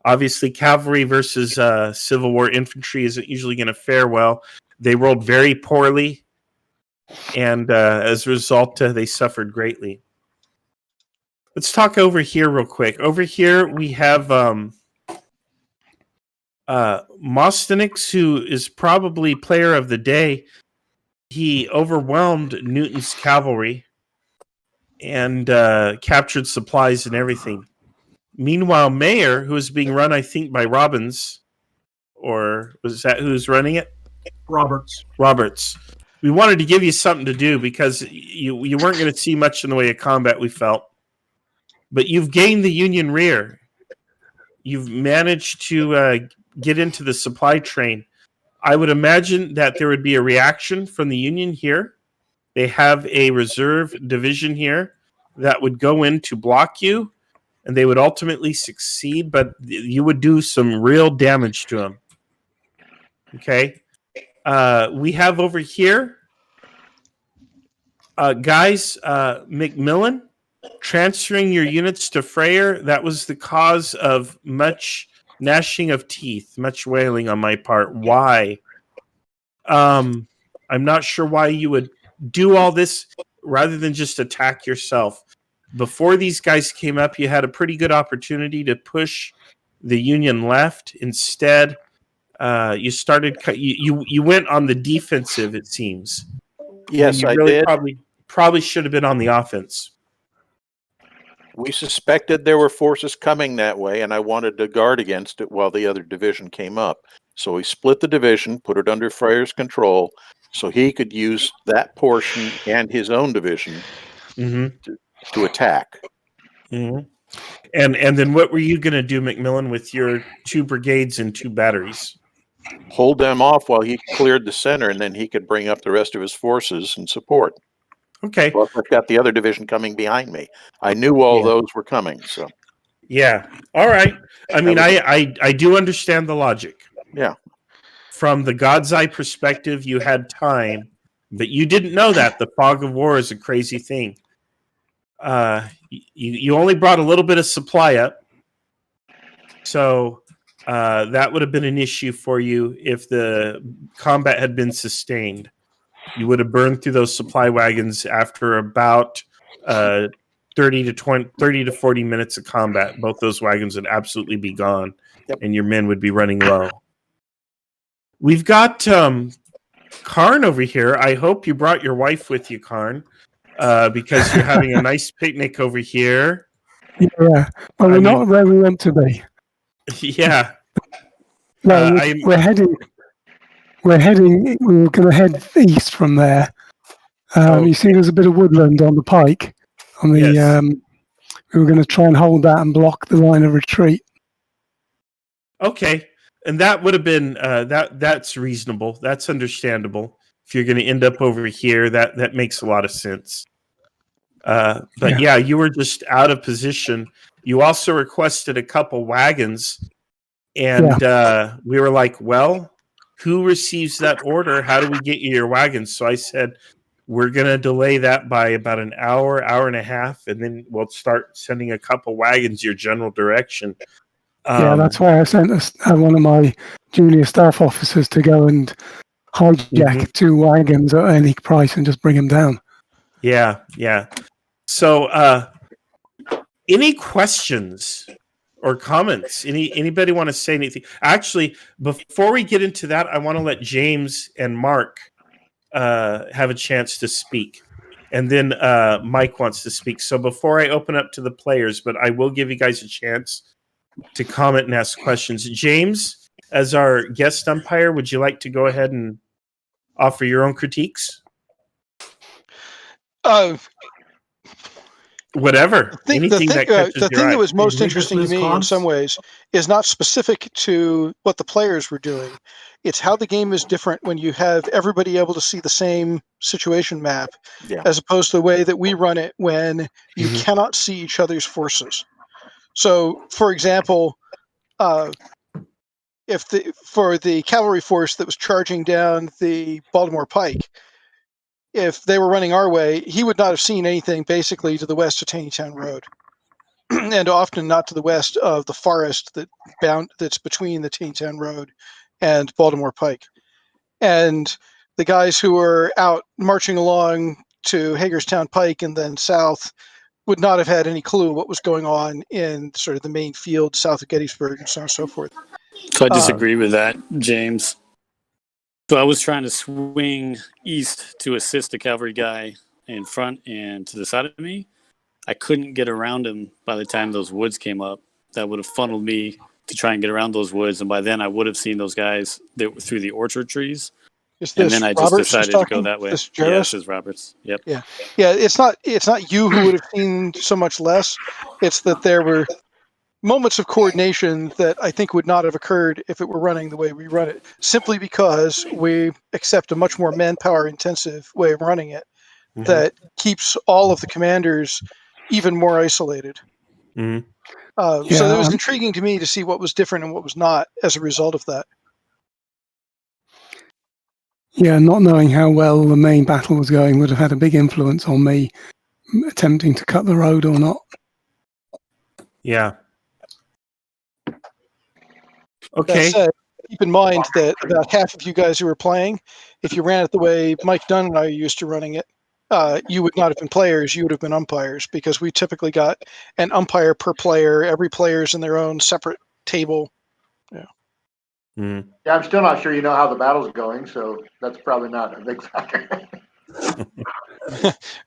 Obviously, cavalry versus Civil War infantry isn't usually going to fare well. They rolled very poorly, and as a result, they suffered greatly. Let's talk over here real quick. Over here, we have Mostenix, who is probably player of the day. He overwhelmed Newton's cavalry and captured supplies and everything. Meanwhile, Mayer, who is being run, I think, by Robbins, or was that who's running it? Roberts. We wanted to give you something to do because you weren't going to see much in the way of combat, we felt. But you've gained the Union rear. You've managed to get into the supply train. I would imagine that there would be a reaction from the Union here. They have a reserve division here that would go in to block you, and they would ultimately succeed, but you would do some real damage to them. Okay? We have over here, guys, McMillan, transferring your units to Freyr, that was the cause of much gnashing of teeth, much wailing on my part. Why? I'm not sure why you would do all this rather than just attack yourself. Before these guys came up, you had a pretty good opportunity to push the Union left. Instead, you started. You went on the defensive. It seems. Yes, I did. Probably should have been on the offense. We suspected there were forces coming that way, and I wanted to guard against it while the other division came up. So we split the division, put it under Freyr's control, so he could use that portion and his own division to attack. Mm-hmm. And then what were you going to do, McMillan, with your 2 brigades and 2 batteries? Hold them off while he cleared the center, and then he could bring up the rest of his forces and support. Okay. Plus, I've got the other division coming behind me. I knew all those were coming, so. Yeah. All right. I mean, I do understand the logic. Yeah. From the God's eye perspective, you had time, but you didn't know that. The fog of war is a crazy thing. You only brought a little bit of supply up, so that would have been an issue for you if the combat had been sustained. You would have burned through those supply wagons after about 30 to 40 minutes of combat. Both those wagons would absolutely be gone, and your men would be running low. We've got Karn over here. I hope you brought your wife with you, Karn, because you're having a nice picnic over here. Yeah, well, we're not where we want to be. Yeah. No, we're heading. We were going to head east from there. You see, there's a bit of woodland on the pike. On the, we were going to try and hold that and block the line of retreat. Okay, and that would have been that's reasonable. That's understandable. If you're going to end up over here, that makes a lot of sense. But yeah, you were just out of position. You also requested a couple wagons, and we were like, well, who receives that order? How do we get you your wagons? So I said, we're going to delay that by about an hour, hour and a half, and then we'll start sending a couple wagons your general direction. Yeah, that's why I sent one of my junior staff officers to go and hijack 2 wagons at any price and just bring them down. Yeah. So, any questions or comments? Anybody want to say anything? Actually, before we get into that, I want to let James and Mark have a chance to speak, and then Mike wants to speak. So before I open up to the players, but I will give you guys a chance to comment and ask questions. James, as our guest umpire, would you like to go ahead and offer your own critiques? Whatever. Anything that catches the your thing eye. that was most Did we just interesting to lose me in Cons? some ways is not specific to what the players were doing. It's how the game is different when you have everybody able to see the same situation map, Yeah. as opposed to the way that we run it when you Mhm. cannot see each other's forces. So, for example, for the cavalry force that was charging down the Baltimore Pike, if they were running our way, he would not have seen anything basically to the west of Taneytown Road, and often not to the west of the forest that's between the Taneytown Road and Baltimore Pike. And the guys who were out marching along to Hagerstown Pike and then south would not have had any clue what was going on in sort of the main field south of Gettysburg and so on and so forth. So I disagree with that, James. So I was trying to swing east to assist the cavalry guy in front and to the side of me. I couldn't get around him by the time those woods came up. That would have funneled me to try and get around those woods, and by then I would have seen those guys through the orchard trees. Is And this then I just Roberts who's decided to go talking? that way. This Yeah, Jarvis? this is Roberts. Yep. Yeah. It's not you who would have seen so much less. It's that there were moments of coordination that I think would not have occurred if it were running the way we run it, simply because we accept a much more manpower intensive way of running it that keeps all of the commanders even more isolated. Mhm. So it was intriguing to me to see what was different and what was not as a result of that. Yeah, not knowing how well the main battle was going would have had a big influence on me attempting to cut the road or not. Yeah. That Okay. said, keep in mind that about half of you guys who were playing, if you ran it the way Mike Dunn and I are used to running it, you would not have been players, you would have been umpires, because we typically got an umpire per player. Every player's in their own separate table. Yeah. Mm. Yeah, I'm still not sure you know how the battle's going, so that's probably not a big factor.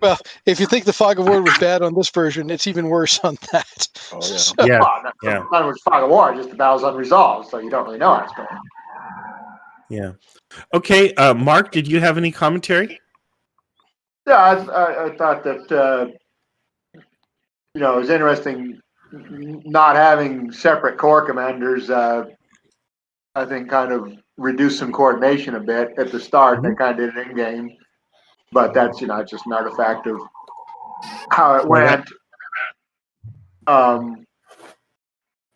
Well, if you think the fog of war was bad on this version, it's even worse on that. Oh, yeah. So- Yeah. Well, Yeah. not much fog of war, just the battle's unresolved, so you don't really know how it's going. Yeah. Okay. Mark, did you have any commentary? Yeah, I thought that, it was interesting not having separate corps commanders, I think kind of reduced some coordination a bit at the start. They kind of did it in game, but that's, it's just an artifact of how it went.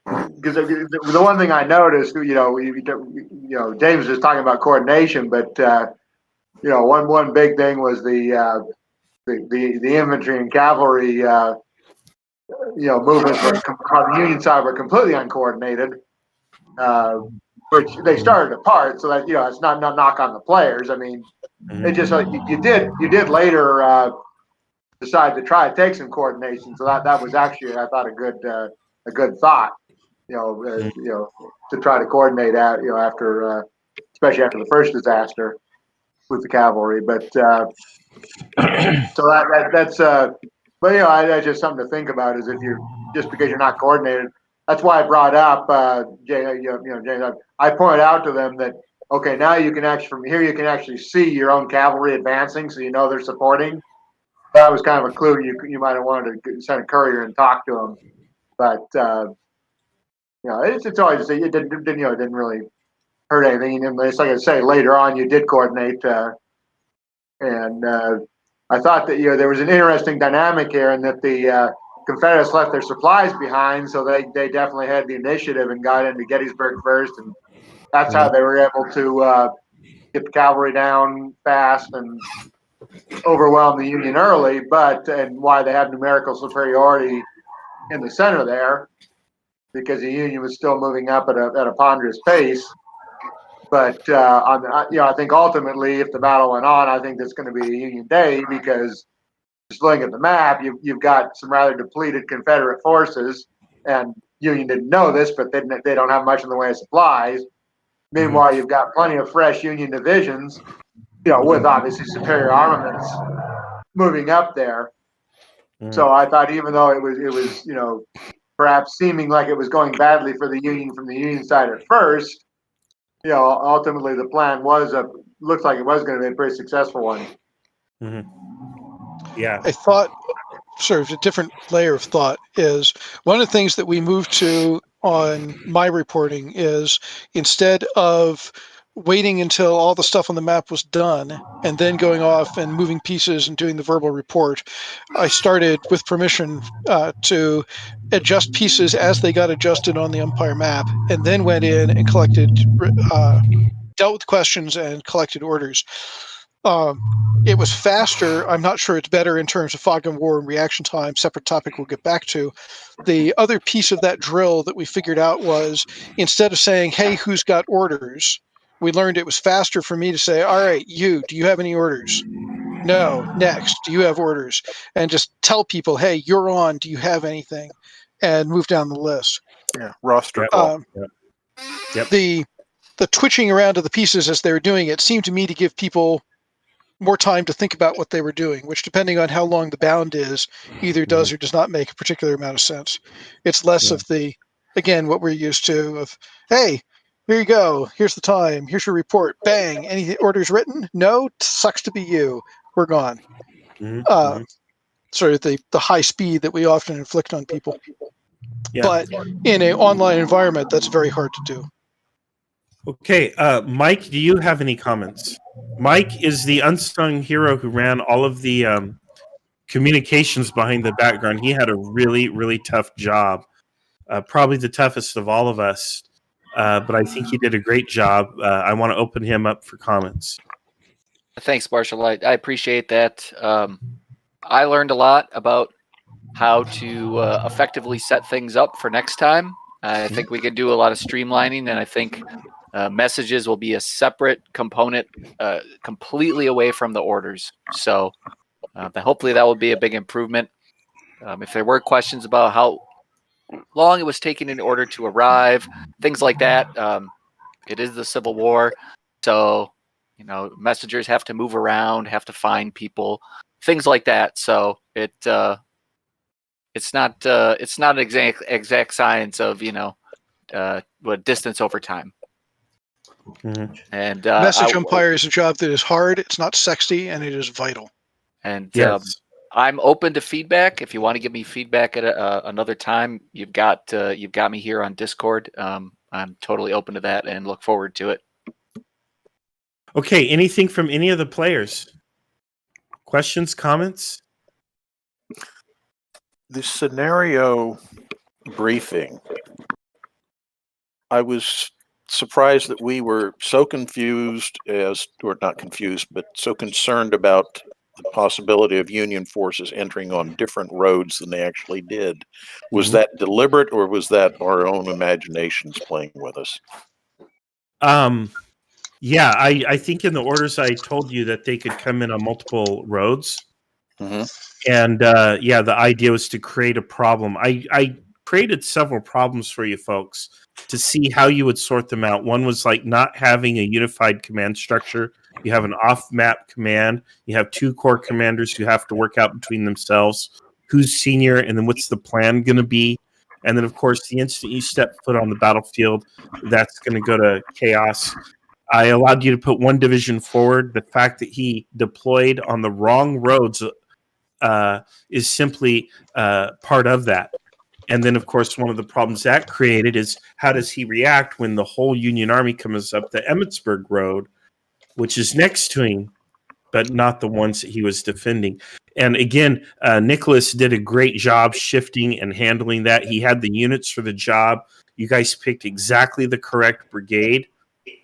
Because the one thing I noticed, James was talking about coordination, but one big thing was the infantry and cavalry, movements on the Union side were completely uncoordinated, which they started apart. So that it's not knock on the players. I mean, it just you did later decide to try to take some coordination. So that was actually, I thought, a good thought. To try to coordinate out, after, especially after the first disaster with the cavalry. But so that's, but that's just something to think about. Is if you're just because you're not coordinated. That's why I brought up, James. I pointed out to them that okay, now you can actually from here you can actually see your own cavalry advancing, so they're supporting. That was kind of a clue. You might have wanted to send a courier and talk to them, but. It's always it didn't really hurt anything. And it's like I say, later on you did coordinate, and I thought that there was an interesting dynamic here, and that the Confederates left their supplies behind, so they definitely had the initiative and got into Gettysburg first, and that's how they were able to get the cavalry down fast and overwhelm the Union early. And why they have numerical superiority in the center there. Because the Union was still moving up at a ponderous pace, but I think ultimately, if the battle went on, I think that's going to be a Union day because just looking at the map, you've got some rather depleted Confederate forces, and Union didn't know this, but they don't have much in the way of supplies. Meanwhile, you've got plenty of fresh Union divisions, with obviously superior armaments moving up there. So I thought, even though it was perhaps seeming like it was going badly for the Union from the Union side at first, ultimately the plan looks like it was going to be a pretty successful one. Mm-hmm. Yeah. I thought sort of a different layer of thought is one of the things that we moved to on my reporting is instead of waiting until all the stuff on the map was done and then going off and moving pieces and doing the verbal report, I started with permission to adjust pieces as they got adjusted on the umpire map, and then went in and dealt with questions and collected orders. It was faster. I'm not sure it's better in terms of fog and war and reaction time. Separate topic we'll get back to. The other piece of that drill that we figured out was instead of saying, hey, who's got orders? We learned it was faster for me to say, all right, do you have any orders? No. Next, do you have orders? And just tell people, hey, you're on. Do you have anything? And move down the list. Yeah, roster call. The twitching around of the pieces as they were doing it seemed to me to give people more time to think about what they were doing, which, depending on how long the bound is, either does or does not make a particular amount of sense. It's less of again, what we're used to of, hey, here you go. Here's the time. Here's your report. Bang. Any orders written? No. Sucks to be you. We're gone. Sort of the high speed that we often inflict on people. Yeah. But in an online environment, that's very hard to do. Okay, Mike, do you have any comments? Mike is the unsung hero who ran all of the communications behind the background. He had a really, really tough job, probably the toughest of all of us, but I think he did a great job. I want to open him up for comments. Thanks, Marshall. I appreciate that. I learned a lot about how to effectively set things up for next time. I think we can do a lot of streamlining, and I think messages will be a separate component, completely away from the orders. So hopefully that will be a big improvement. If there were questions about how long it was taking in order to arrive, things like that, it is the Civil War. So, messengers have to move around, have to find people, things like that. So it's not an exact science of, what distance over time. And message umpire is a job that is hard. It's not sexy, and it is vital. And I'm open to feedback. If you want to give me feedback at another time, you've got me here on Discord. I'm totally open to that and look forward to it. Okay, anything from any of the players? Questions, comments? The scenario briefing, I was surprised that we were so confused or not confused, but so concerned about the possibility of Union forces entering on different roads than they actually did. Was that deliberate, or was that our own imaginations playing with us? Yeah, I think in the orders I told you that they could come in on multiple roads. And the idea was to create a problem. I created several problems for you folks to see how you would sort them out. One was like not having a unified command structure. You have an off-map command. You have two core commanders who have to work out between themselves who's senior, and then what's the plan going to be. And then, of course, the instant you step foot on the battlefield, that's going to go to chaos. I allowed you to put one division forward. The fact that he deployed on the wrong roads is simply part of that. And then, of course, one of the problems that created is how does he react when the whole Union Army comes up the Emmitsburg Road, which is next to him, but not the ones that he was defending. And again, Nicholas did a great job shifting and handling that. He had the units for the job. You guys picked exactly the correct brigade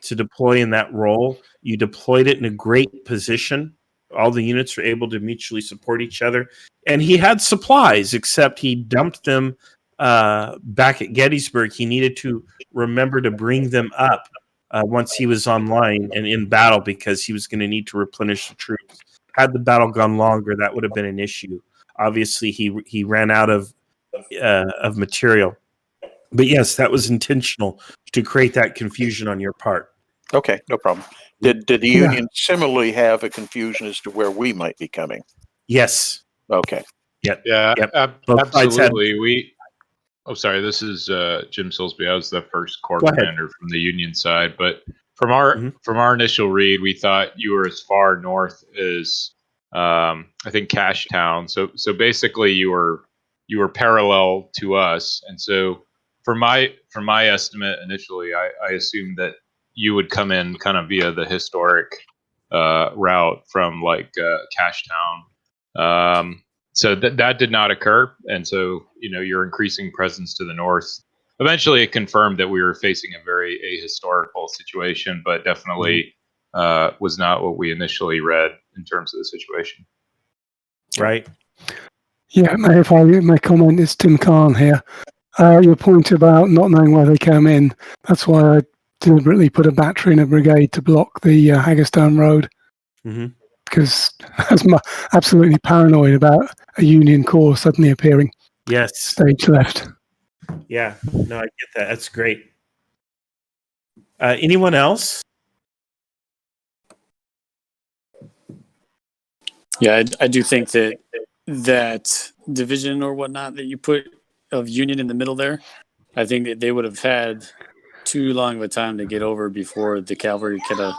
to deploy in that role. You deployed it in a great position. All the units were able to mutually support each other. And he had supplies, except he dumped them back at Gettysburg. He needed to remember to bring them up once he was online and in battle, because he was going to need to replenish the troops. Had the battle gone longer, that would have been an issue. Obviously, he ran out of material. But yes, that was intentional to create that confusion on your part. Okay, no problem. Did the Union similarly have a confusion as to where we might be coming? Yes. Okay. Yep. Yeah, Yep. absolutely. This is Jim Silsby. I was the first corps commander from the Union side, but from our initial read, we thought you were as far north as I think Cashtown. So basically, you were parallel to us, and so for my estimate initially, I assumed that you would come in kind of via the historic route from like Cashtown. So that did not occur, and so your increasing presence to the north. Eventually, it confirmed that we were facing a very ahistorical situation, but definitely was not what we initially read in terms of the situation. Right. Yeah, if I may comment, it's Tim Khan here. Your point about not knowing where they came in, that's why I deliberately put a battery in a brigade to block the Hagerstown Road. Mm-hmm. Because I was absolutely paranoid about a Union Corps suddenly appearing. Yes. Stage left. Yeah. No, I get that. That's great. Anyone else? Yeah, I do think that division or whatnot that you put of Union in the middle there, I think that they would have had too long of a time to get over before the cavalry could have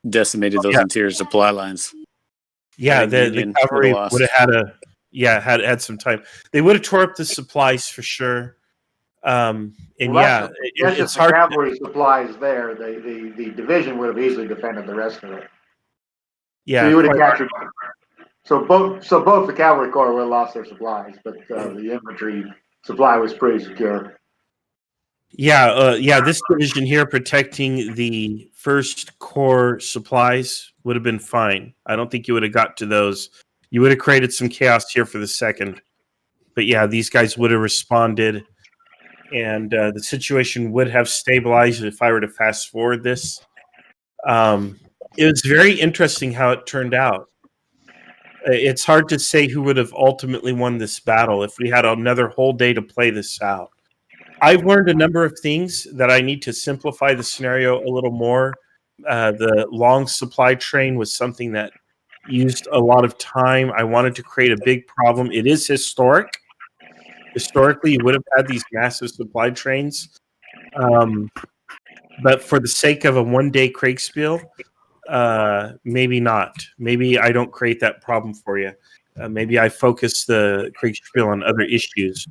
decimated those interior supply lines. Yeah, the cavalry would have had some time. They would have tore up the supplies for sure. And That's it's just the hard. cavalry supplies there. The division would have easily defended the rest of it. Yeah, so you would have captured. So both the cavalry corps would have lost their supplies, but the infantry supply was pretty secure. Yeah, this division here protecting the First Corps supplies would have been fine. I don't think you would have got to those. You would have created some chaos here for the second. But yeah, these guys would have responded, and the situation would have stabilized if I were to fast forward this. It was very interesting how it turned out. It's hard to say who would have ultimately won this battle if we had another whole day to play this out. I've learned a number of things that I need to simplify the scenario a little more. The long supply train was something that used a lot of time. I wanted to create a big problem. It is historic. Historically, you would have had these massive supply trains. But for the sake of a one-day Kriegsspiel, maybe not. Maybe I don't create that problem for you. Maybe I focus the Kriegsspiel on other issues.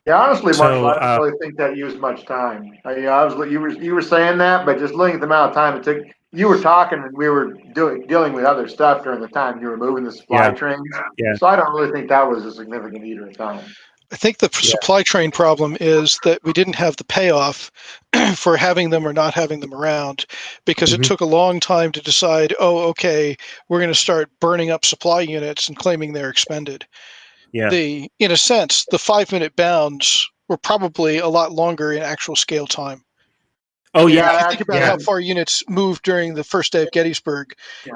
Yeah, honestly, Marshall, I So, don't really think that used much time. You were saying that, but just looking at the amount of time it took. You were talking, and we were dealing with other stuff during the time you were moving the supply trains. Yeah. So I don't really think that was a significant eater of time. I think the supply train problem is that we didn't have the payoff for having them or not having them around, because it took a long time to decide, okay, we're going to start burning up supply units and claiming they're expended. Yeah. In a sense, the 5-minute bounds were probably a lot longer in actual scale time. Oh, If yeah. you think about how far units moved during the first day of Gettysburg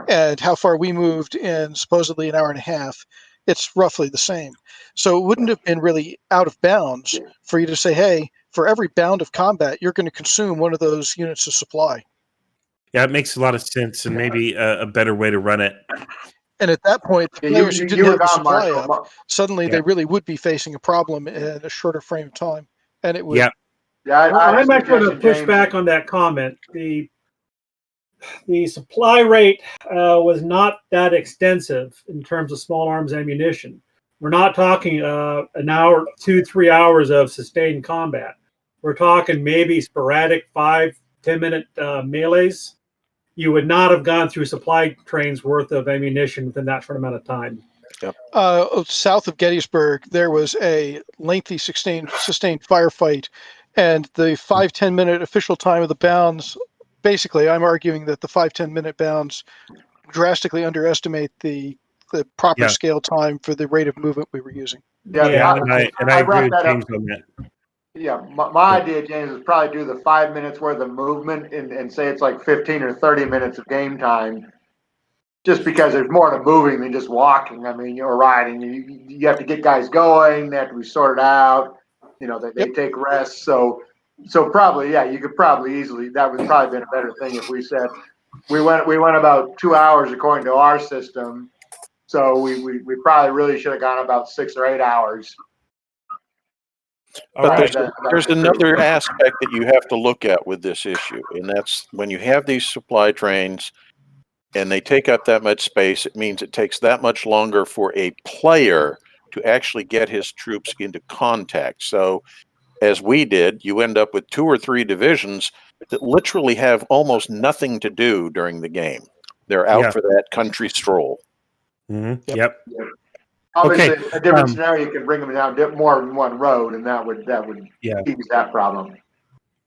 and how far we moved in supposedly an hour and a half, it's roughly the same. So it wouldn't have been really out of bounds for you to say, hey, for every bound of combat, you're going to consume one of those units of supply. Yeah, it makes a lot of sense, and maybe a better way to run it. And at that point, the players who didn't have the supply up, suddenly they really would be facing a problem in a shorter frame of time. And it would. Yeah. I'm actually going to push back on that comment. The supply rate was not that extensive in terms of small arms ammunition. We're not talking an hour, 2-3 hours of sustained combat. We're talking maybe sporadic 5-10 minute melees. You would not have gone through supply trains worth of ammunition within that short amount of time. South of Gettysburg, there was a lengthy sustained firefight, and the 5-10 minute official time of the bounds. Basically, I'm arguing that the 5-10 minute bounds drastically underestimate the proper scale time for the rate of movement we were using. I agree with James on that. Yeah, my idea, James, is probably do the 5 minutes worth of movement and say it's like 15 or 30 minutes of game time, just because there's more to moving than just walking. I mean, you're riding. You have to get guys going. They have to be sorted out. They take rests. So probably, you could probably easily. That would probably been a better thing if we said we went about 2 hours according to our system. So we probably really should have gone about 6 or 8 hours. But there's another aspect that you have to look at with this issue, and that's when you have these supply trains, and they take up that much space, it means it takes that much longer for a player to actually get his troops into contact. So, as we did, you end up with 2 or 3 divisions that literally have almost nothing to do during the game. They're out for that country stroll. Mm-hmm. Yep. Obviously, Okay. a different scenario, you can bring them down more than one road, and that would ease that problem.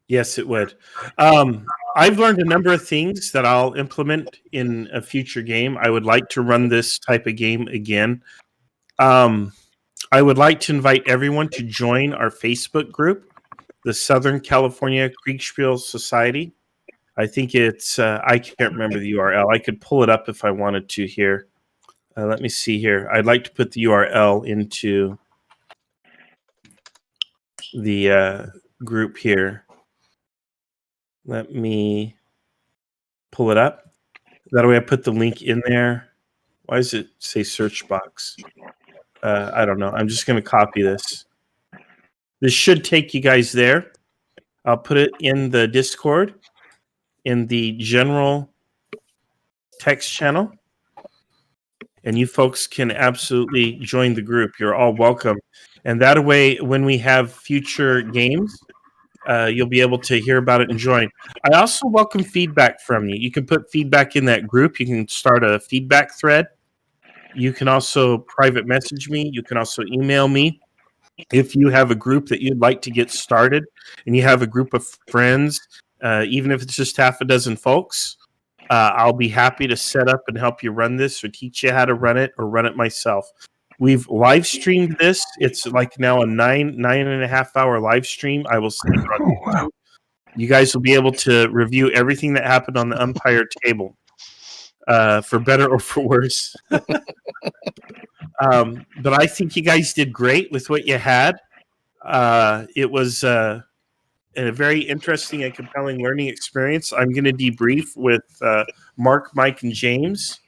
Yes, it would. I've learned a number of things that I'll implement in a future game. I would like to run this type of game again. I would like to invite everyone to join our Facebook group, the Southern California Kriegsspiel Society. I think it's, I can't remember the URL. I could pull it up if I wanted to here. Let me see here. I'd like to put the URL into the group here. Let me pull it up. That way I put the link in there. Why does it say search box? I don't know. I'm just going to copy this. This should take you guys there. I'll put it in the Discord, in the general text channel. And you folks can absolutely join the group. You're all welcome. And that way, when we have future games, you'll be able to hear about it and join. I also welcome feedback from you. You can put feedback in that group. You can start a feedback thread. You can also private message me. You can also email me. If you have a group that you'd like to get started and you have a group of friends, even if it's just half a dozen folks, I'll be happy to set up and help you run this or teach you how to run it or run it myself. We've live streamed this. It's like now a 9.5 hour live stream. I will send it on YouTube. You guys will be able to review everything that happened on the umpire table, for better or for worse. But I think you guys did great with what you had. It was a very interesting and compelling learning experience. I'm going to debrief with Mark, Mike, and James.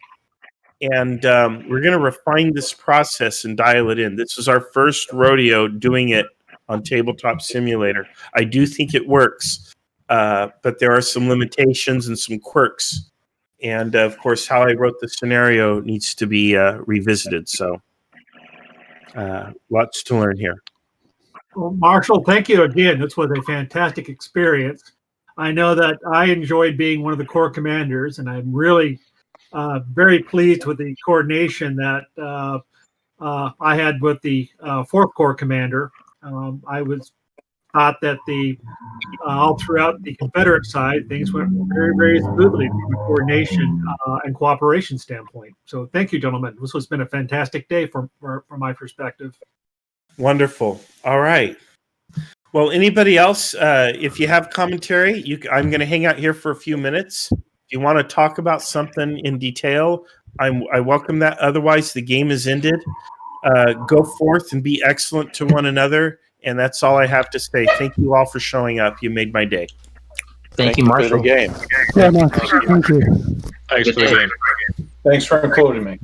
And we're going to refine this process and dial it in. This is our first rodeo doing it on Tabletop Simulator. I do think it works, but there are some limitations and some quirks. And, of course, how I wrote the scenario needs to be revisited. So lots to learn here. Well, Marshall, thank you again. This was a fantastic experience. I know that I enjoyed being one of the Corps commanders, and I'm really very pleased with the coordination that I had with the 4th Corps commander. I was thought that all throughout the Confederate side, things went very, very smoothly from a coordination and cooperation standpoint. So thank you, gentlemen. This has been a fantastic day from my perspective. Wonderful. All right. Well, anybody else, if you have commentary, I'm going to hang out here for a few minutes. If you want to talk about something in detail, I welcome that. Otherwise, the game is ended. Go forth and be excellent to one another. And that's all I have to say. Thank you all for showing up. You made my day. Thank you, Marshall. For the game. Yeah, Mark. Thank you. Thanks for the game. Thanks for including me.